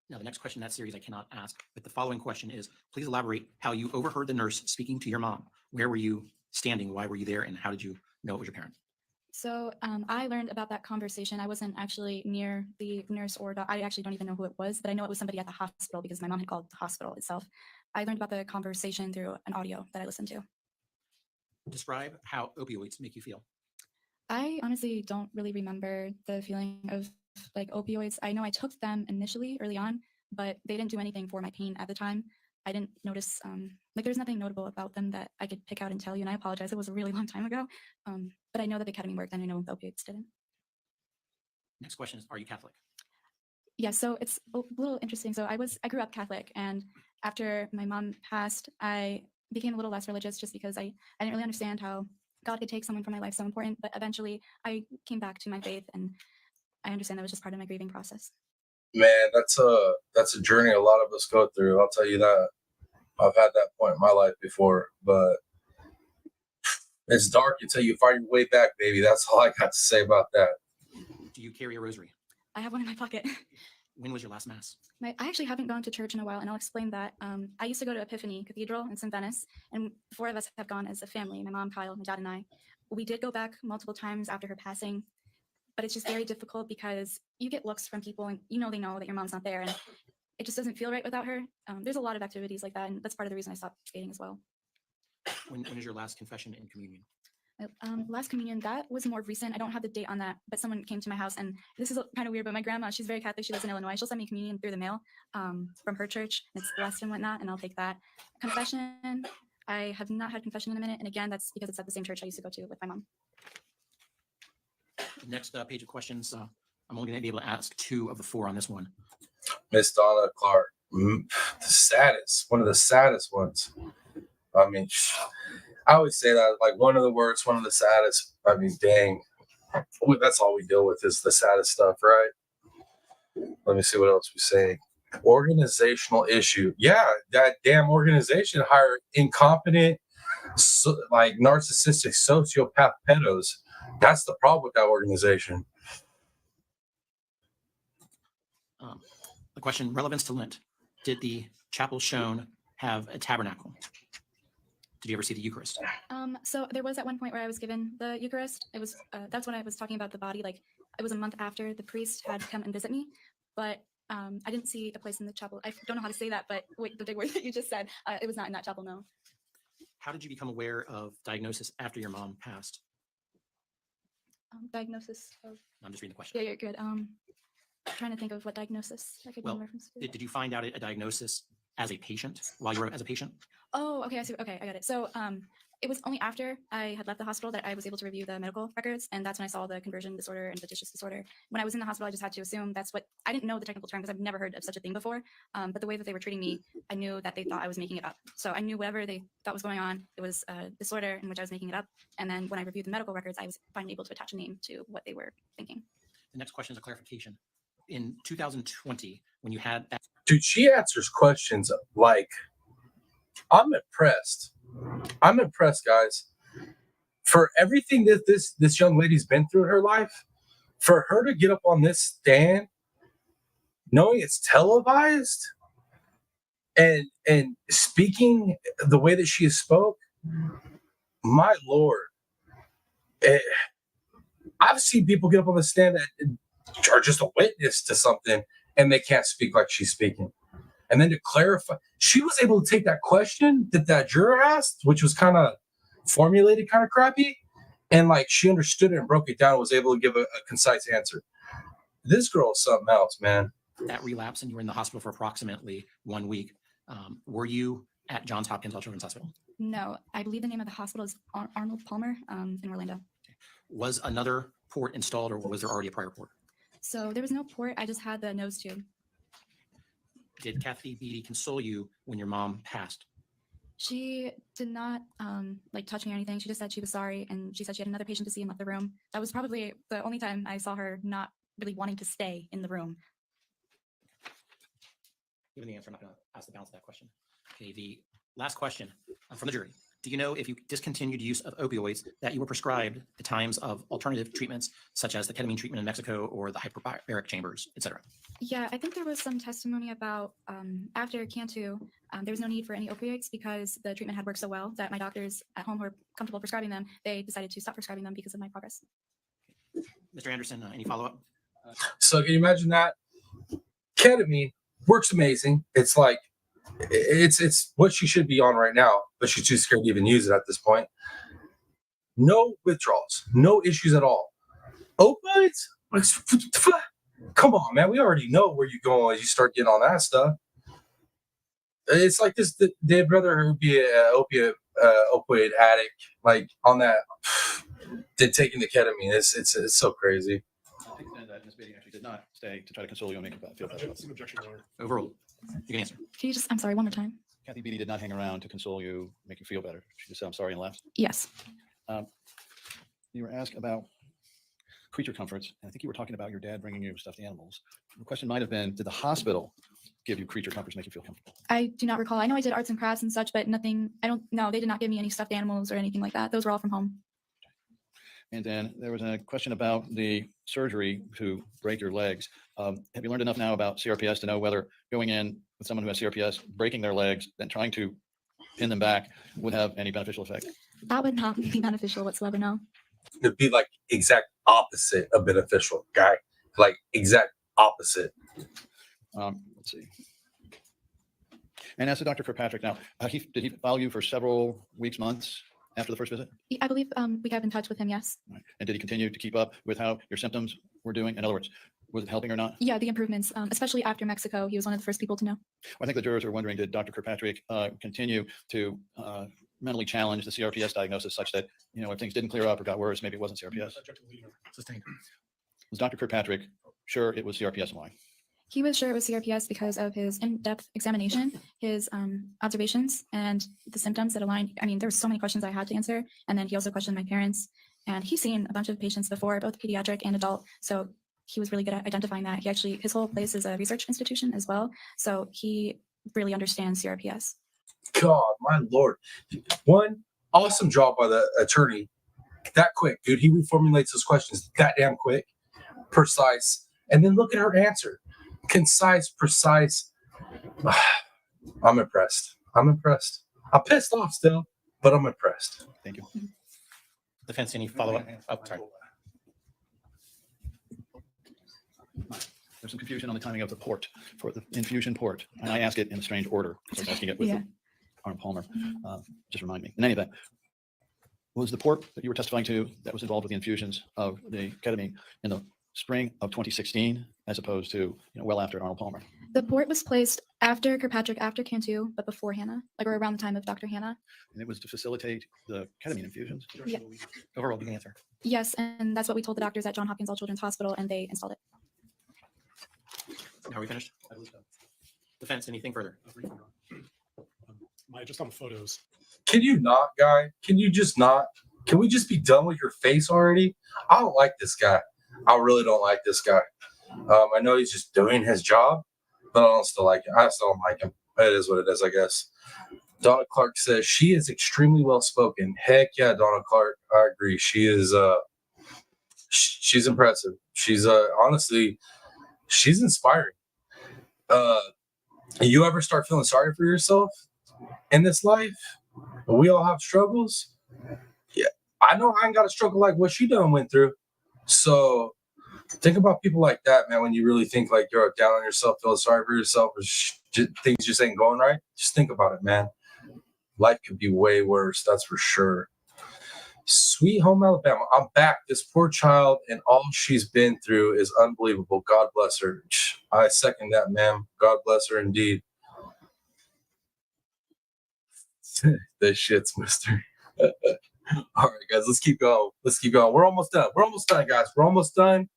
Now, the next question in that series I cannot ask, but the following question is, please elaborate how you overheard the nurse speaking to your mom. Where were you standing? Why were you there? And how did you know it was your parent? So I learned about that conversation. I wasn't actually near the nurse or I actually don't even know who it was, but I know it was somebody at the hospital because my mom had called the hospital itself. I learned about the conversation through an audio that I listened to. Describe how opioids make you feel. I honestly don't really remember the feeling of like opioids. I know I took them initially early on, but they didn't do anything for my pain at the time. I didn't notice, like there's nothing notable about them that I could pick out and tell you, and I apologize, it was a really long time ago. But I know that the ketamine worked and I know the opioids didn't. Next question is, are you Catholic? Yeah, so it's a little interesting. So I grew up Catholic, and after my mom passed, I became a little less religious just because I didn't really understand how God could take someone from my life so important. But eventually I came back to my faith, and I understand that was just part of my grieving process. Man, that's a journey a lot of us go through. I'll tell you that. I've had that point in my life before, but it's dark until you find your way back, baby. That's all I got to say about that. Do you carry a rosary? I have one in my pocket. When was your last mass? I actually haven't gone to church in a while, and I'll explain that. I used to go to Epiphany Cathedral in St. Venice, and 4 of us have gone as a family, my mom, Kyle, my dad, and I. We did go back multiple times after her passing, but it's just very difficult because you get looks from people, and they know that your mom's not there, and it just doesn't feel right without her. There's a lot of activities like that, and that's part of the reason I stopped skating as well. When is your last confession and communion? Last communion, that was more recent. I don't have the date on that, but someone came to my house, and this is kind of weird, but my grandma, she's very Catholic. She lives in Illinois. She'll send me communion through the mail from her church. It's blessed and whatnot, and I'll take that. Confession, I have not had confession in a minute, and again, that's because it's at the same church I used to go to with my mom. Next page of questions. I'm only going to be able to ask 2 of the 4 on this one. Miss Donna Clark, the saddest, one of the saddest ones. I mean, I always say that, like, one of the worst, one of the saddest. I mean, dang, that's all we deal with is the saddest stuff, right? Let me see what else we say. Organizational issue. Yeah, that damn organization hired incompetent, like narcissistic sociopath pedos. That's the problem with that organization. The question, relevance to Lent. Did the chapel shown have a tabernacle? Did you ever see the Eucharist? So there was at one point where I was given the Eucharist. It was that's when I was talking about the body. Like, it was a month after the priest had come and visit me, but I didn't see a place in the chapel. I don't know how to say that, but wait, the big word that you just said, it was not in that chapel, no. How did you become aware of diagnosis after your mom passed? Diagnosis of. I'm just reading the question. Yeah, you're good. Trying to think of what diagnosis I could be in reference to. Did you find out a diagnosis as a patient while you were as a patient? Oh, okay, I see. Okay, I got it. So it was only after I had left the hospital that I was able to review the medical records, and that's when I saw the conversion disorder and vicious disorder. When I was in the hospital, I just had to assume that's what, I didn't know the technical term because I've never heard of such a thing before, but the way that they were treating me, I knew that they thought I was making it up. So I knew whatever they thought was going on, it was a disorder in which I was making it up, and then when I reviewed the medical records, I was finally able to attach a name to what they were thinking. The next question is a clarification. In 2020, when you had that. Dude, she answers questions like, I'm impressed. I'm impressed, guys. For everything that this young lady's been through in her life, for her to get up on this stand, knowing it's televised, and speaking the way that she spoke, my Lord. I've seen people get up on the stand that are just a witness to something, and they can't speak like she's speaking. And then to clarify, she was able to take that question that juror asked, which was kind of formulated kind of crappy, and like she understood it and broke it down and was able to give a concise answer. This girl is something else, man. That relapse, and you were in the hospital for approximately 1 week. Were you at Johns Hopkins Children's Hospital? No, I believe the name of the hospital is Arnold Palmer in Orlando. Okay. Was another port installed, or was there already a prior port? So there was no port. I just had the nose tube. Did Kathy Beatty console you when your mom passed? She did not like touch me or anything. She just said she was sorry, and she said she had another patient to see and left the room. That was probably the only time I saw her not really wanting to stay in the room. Given the answer, I'm not going to ask the balance of that question. Okay, the last question from the jury. Do you know if you discontinued use of opioids that you were prescribed at times of alternative treatments, such as the ketamine treatment in Mexico or the hyperbaric chambers, etc.? Yeah, I think there was some testimony about after Cantu, there was no need for any opioids because the treatment had worked so well that my doctors at home who were comfortable prescribing them, they decided to stop prescribing them because of my progress. Mr. Anderson, any follow-up? So can you imagine that? Ketamine works amazing. It's like, it's what she should be on right now, but she's too scared to even use it at this point. No withdrawals, no issues at all. Opioids? Come on, man. We already know where you're going as you start getting on that stuff. It's like this, they'd rather her be an opioid addict, like on that, than taking the ketamine. It's so crazy. I think that Ms. Beatty actually did not stay to try to console you and make you feel better. Objection, Your Honor. Overruled. You can answer. Can you just, I'm sorry, one more time? Kathy Beatty did not hang around to console you, make you feel better. She just said, I'm sorry, and left. Yes. You were asked about creature comforts, and I think you were talking about your dad bringing you stuffed animals. The question might have been, did the hospital give you creature comforts, make you feel comfortable? I do not recall. I know I did arts and crafts and such, but nothing, no, they did not give me any stuffed animals or anything like that. Those were all from home. And then there was a question about the surgery to break your legs. Have you learned enough now about CRPS to know whether going in with someone who has CRPS, breaking their legs, then trying to pin them back would have any beneficial effect? That would not be beneficial whatsoever, no. It'd be like exact opposite of beneficial, guy. Like exact opposite. Let's see. And as a Dr. Kirkpatrick now, did he follow you for several weeks, months after the first visit? I believe we kept in touch with him, yes. Right. And did he continue to keep up with how your symptoms were doing? In other words, was it helping or not? Yeah, the improvements, especially after Mexico, he was one of the first people to know. I think the jurors are wondering, did Dr. Kirkpatrick continue to mentally challenge the CRPS diagnosis such that, you know, if things didn't clear up or got worse, maybe it wasn't CRPS? Sustained. Was Dr. Kirkpatrick sure it was CRPS and why? He was sure it was CRPS because of his in-depth examination, his observations, and the symptoms that aligned. I mean, there were so many questions I had to answer. And then he also questioned my parents. And he's seen a bunch of patients before, both pediatric and adult. So he was really good at identifying that. He actually, his whole place is a research institution as well. So he really understands CRPS. God, my Lord. One, awesome job by the attorney. That quick, dude. He reformulates his questions that damn quick, precise. And then look at her answer. Concise, precise. I'm impressed. I'm impressed. I'm pissed off still, but I'm impressed. Thank you. Defense, any follow-up? Oh, sorry. There's some confusion on the timing of the port for the infusion port. And I ask it in a strange order. So I'm asking it with Arnold Palmer. Just remind me. In any event, was the port that you were testifying to that was involved with the infusions of the ketamine in the spring of 2016, as opposed to, you know, well after Arnold Palmer? The port was placed after Kirkpatrick, after Cantu, but before Hannah, like around the time of Dr. Hannah. And it was to facilitate the ketamine infusions? Yeah. Overall, you can answer. Yes, and that's what we told the doctors at Johns Hopkins All Children's Hospital, and they installed it. Are we finished? Defense, anything further? Just on the photos. Can you not, guy? Can you just not? Can we just be done with your face already? I don't like this guy. I really don't like this guy. I know he's just doing his job, but I don't still like him. I still don't like him. It is what it is, I guess. Donna Clark says she is extremely well spoken. Heck yeah, Donna Clark. I agree. She is. She's impressive. She's honestly, she's inspiring. You ever start feeling sorry for yourself in this life? We all have struggles. Yeah, I know I ain't got a struggle like what she done went through. So think about people like that, man. When you really think like you're down on yourself, feeling sorry for yourself, or things just ain't going right, just think about it, man. Life could be way worse, that's for sure. Sweet home Alabama, I'm back. This poor child and all she's been through is unbelievable. God bless her. I second that, ma'am. God bless her indeed. This shit's mister. All right, guys, let's keep going. Let's keep going. We're almost done. We're almost done, guys. We're almost done.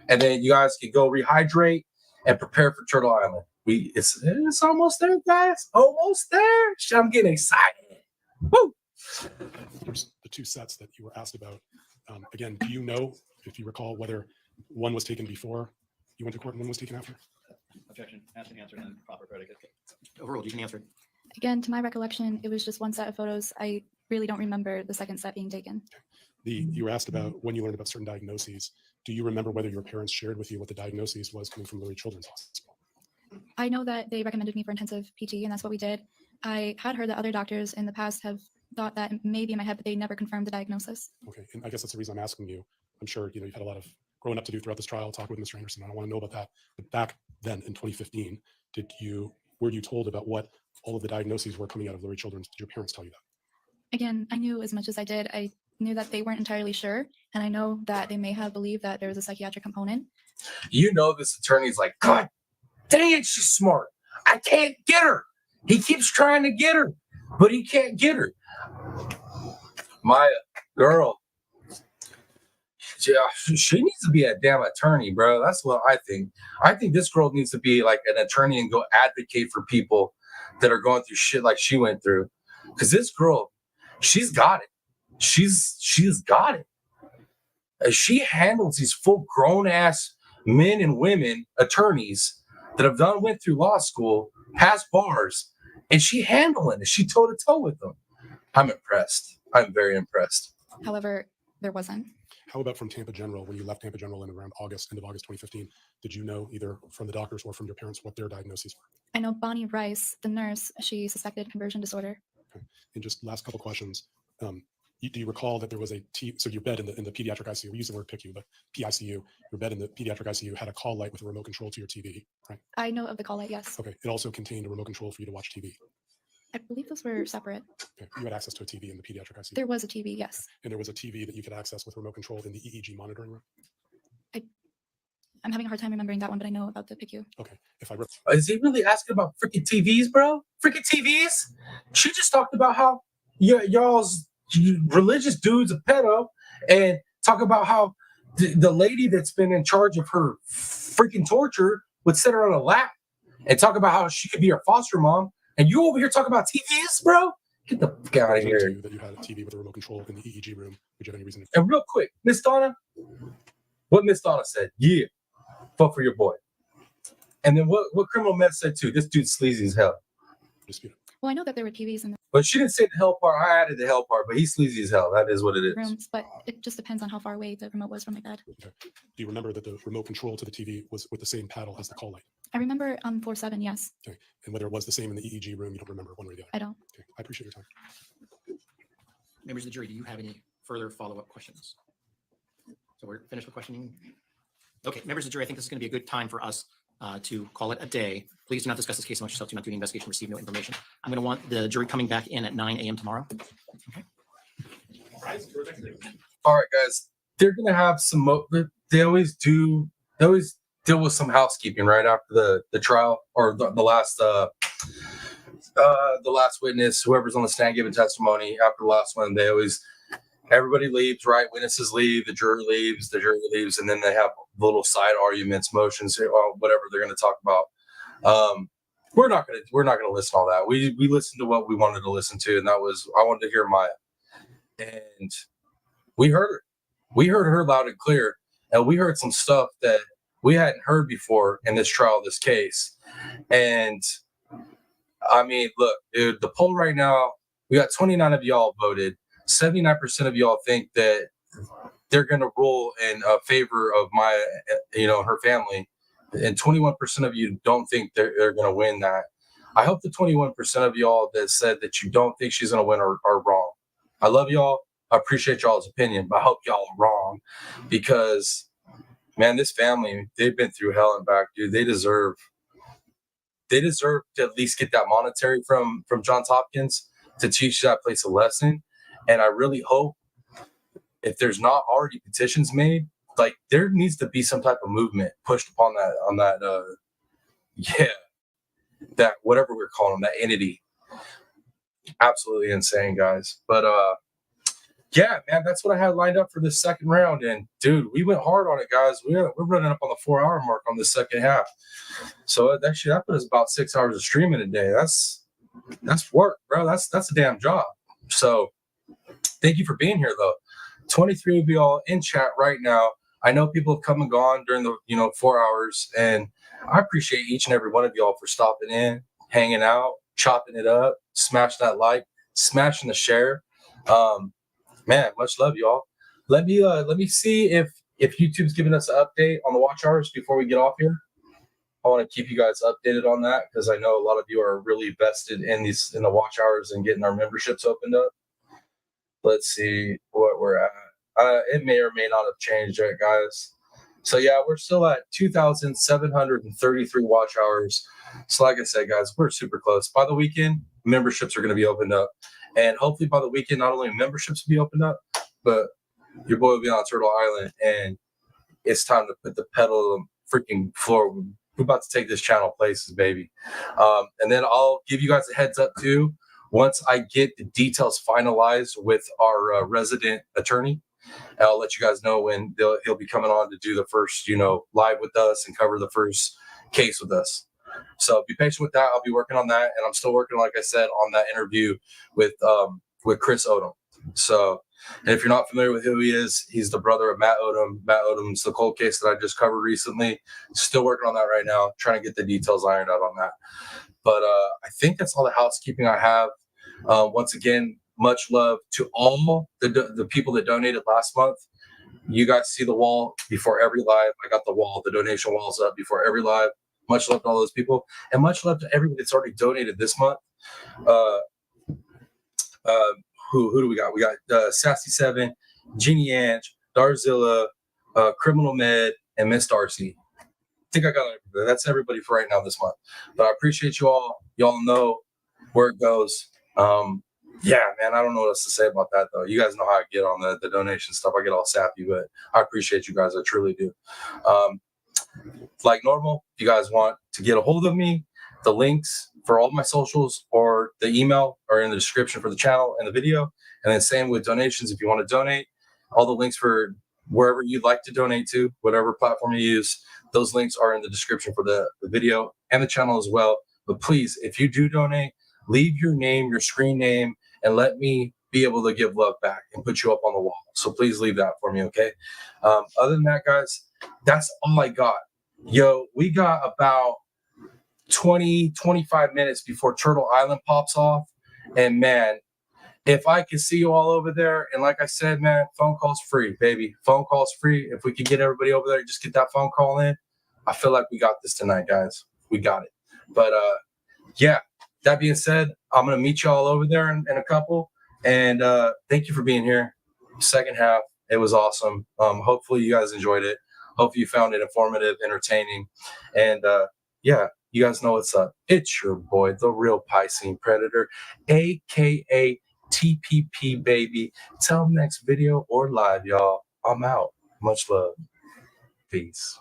And then you guys can go rehydrate and prepare for Turtle Island. It's almost there, guys. Almost there. I'm getting excited. Woo! There's the two sets that you were asked about. Again, do you know, if you recall, whether one was taken before you went to court and one was taken after? Objection. Asked and answered and proper predicate. Overruled. You can answer. Again, to my recollection, it was just one set of photos. I really don't remember the second set being taken. You were asked about when you learned about certain diagnoses. Do you remember whether your parents shared with you what the diagnosis was coming from Lurie Children's Hospital? I know that they recommended me for intensive PT, and that's what we did. I had heard that other doctors in the past have thought that maybe in my head, but they never confirmed the diagnosis. Okay, and I guess that's the reason I'm asking you. I'm sure you've had a lot of growing up to do throughout this trial, talking with Mr. Anderson. I don't want to know about that. But back then in 2015, were you told about what all of the diagnoses were coming out of Lurie Children's? Did your parents tell you that? Again, I knew as much as I did. I knew that they weren't entirely sure, and I know that they may have believed that there was a psychiatric component. You know this attorney's like, God dang it, she's smart. I can't get her. He keeps trying to get her, but he can't get her. Maya, girl, yeah, she needs to be a damn attorney, bro. That's what I think. I think this girl needs to be like an attorney and go advocate for people that are going through shit like she went through. Because this girl, she's got it. She's got it. As she handles these full grown ass men and women attorneys that went through law school, passed bars, and she handling it. She toe to toe with them. I'm impressed. I'm very impressed. However, there wasn't. How about from Tampa General, when you left Tampa General in around end of August 2015, did you know either from the doctors or from your parents what their diagnoses were? I know Bonnie Rice, the nurse, she suspected conversion disorder. Okay. And just last couple questions. Do you recall that there was so your bed in the pediatric ICU, we use the word PICU, but PICU, your bed in the pediatric ICU had a call light with a remote control to your TV, right? I know of the call light, yes. Okay. It also contained a remote control for you to watch TV. I believe those were separate. Okay. You had access to a TV in the pediatric ICU. There was a TV, yes. And there was a TV that you could access with remote control in the EEG monitoring room. I'm having a hard time remembering that one, but I know about the PICU. Okay. If I Is he really asking about freaking TVs, bro? Freaking TVs? She just talked about how y'all's religious dude's a pedo, and talk about how the lady that's been in charge of her freaking torture would sit her on a lap and talk about how she could be her foster mom. And you over here talking about TVs, bro? Get the fuck out of here. that you had a TV with a remote control in the EEG room. Would you have any reason to? And real quick, Miss Donna, what Miss Donna said, yeah, fuck for your boy. And then what Criminal Meth said too, this dude's sleazy as hell. Dispute. Well, I know that there were TVs in the But she didn't say the hell part. I added the hell part, but he's sleazy as hell. That is what it is. rooms, but it just depends on how far away the remote was from my bed. Okay. Do you remember that the remote control to the TV was with the same paddle as the call light? I remember on floor 7, yes. Okay. And whether it was the same in the EEG room, you don't remember one way or the other? I don't. Okay. I appreciate your time. Members of the jury, do you have any further follow-up questions? So we're finished with questioning. Okay, members of the jury, I think this is going to be a good time for us to call it a day. Please do not discuss this case amongst yourself. Do not do any investigation. Receive no information. I'm going to want the jury coming back in at 9 a.m. tomorrow. Okay. All right, guys. They're gonna have some. They always deal with some housekeeping right after the trial or the last witness, whoever's on the stand giving testimony. After the last one, everybody leaves, right? Witnesses leave, the jury leaves, and then they have little side arguments, motions, or whatever they're going to talk about. We're not gonna listen to all that. We listened to what we wanted to listen to, and that was I wanted to hear Maya, and we heard her. We heard her loud and clear, and we heard some stuff that we hadn't heard before in this trial, this case. And I mean, look, dude, the poll right now, we got 29 of y'all voted. 79% of y'all think that they're going to rule in favor of Maya, her family. And 21% of you don't think they're going to win that. I hope the 21% of y'all that said that you don't think she's going to win are wrong. I love y'all. I appreciate y'all's opinion, but I hope y'all are wrong because, man, this family, they've been through hell and back, dude. They deserve to at least get that monetary from Johns Hopkins to teach that place a lesson. And I really hope if there's not already petitions made, like there needs to be some type of movement pushed upon that whatever we're calling them, that entity. Absolutely insane, guys. But yeah, man, that's what I had lined up for this second round. And dude, we went hard on it, guys. We're running up on the 4-hour mark on the second half. So that put us about 6 hours of streaming a day. That's work, bro. That's a damn job. So thank you for being here though. 23 of y'all in chat right now. I know people have come and gone during the 4 hours, and I appreciate each and every one of y'all for stopping in, hanging out, chopping it up, smash that like, smashing the share. Man, much love, y'all. Let me see if YouTube's giving us an update on the watch hours before we get off here. I want to keep you guys updated on that because I know a lot of you are really vested in the watch hours and getting our memberships opened up. Let's see what we're at. It may or may not have changed yet, guys. So yeah, we're still at 2,733 watch hours. So like I said, guys, we're super close. By the weekend, memberships are going to be opened up. And hopefully by the weekend, not only memberships will be opened up, but your boy will be on Turtle Island. And it's time to put the pedal on the freaking floor. We're about to take this channel places, baby. And then I'll give you guys a heads up too. Once I get the details finalized with our resident attorney, I'll let you guys know when he'll be coming on to do the first, live with us and cover the first case with us. So be patient with that. I'll be working on that, and I'm still working, like I said, on that interview with Chris Odom. So, and if you're not familiar with who he is, he's the brother of Matt Odom. Matt Odom's the cold case that I just covered recently. Still working on that right now, trying to get the details ironed out on that. But I think that's all the housekeeping I have. Once again, much love to all the people that donated last month. You guys see the wall before every live. I got the donation walls up before every live. Much love to all those people, and much love to everybody that's already donated this month. Who do we got? We got Sassy 7, Jeannie Ange, Darzilla, Criminal Med, and Miss Darcy. I think I got everybody. That's everybody for right now this month. But I appreciate you all. Y'all know where it goes. Yeah, man, I don't know what else to say about that, though. You guys know how I get on the donation stuff. I get all sappy, but I appreciate you guys. I truly do. Like normal, if you guys want to get a hold of me, the links for all my socials or the email are in the description for the channel and the video. And then same with donations. If you want to donate, all the links for wherever you'd like to donate to, whatever platform you use, those links are in the description for the video and the channel as well. But please, if you do donate, leave your name, your screen name, and let me be able to give love back and put you up on the wall. So please leave that for me, okay? Other than that, guys, that's all I got. Yo, we got about 20-25 minutes before Turtle Island pops off. And man, if I could see you all over there, and like I said, man, phone calls free, baby. Phone calls free. If we could get everybody over there, just get that phone call in. I feel like we got this tonight, guys. We got it. But yeah, that being said, I'm going to meet you all over there in a couple. And thank you for being here. Second half, it was awesome. Hopefully you guys enjoyed it. Hopefully you found it informative, entertaining. And yeah, you guys know what's up. It's your boy, the real Piscine Predator, a.k.a. TPP, baby. Till next video or live, y'all. I'm out. Much love. Peace.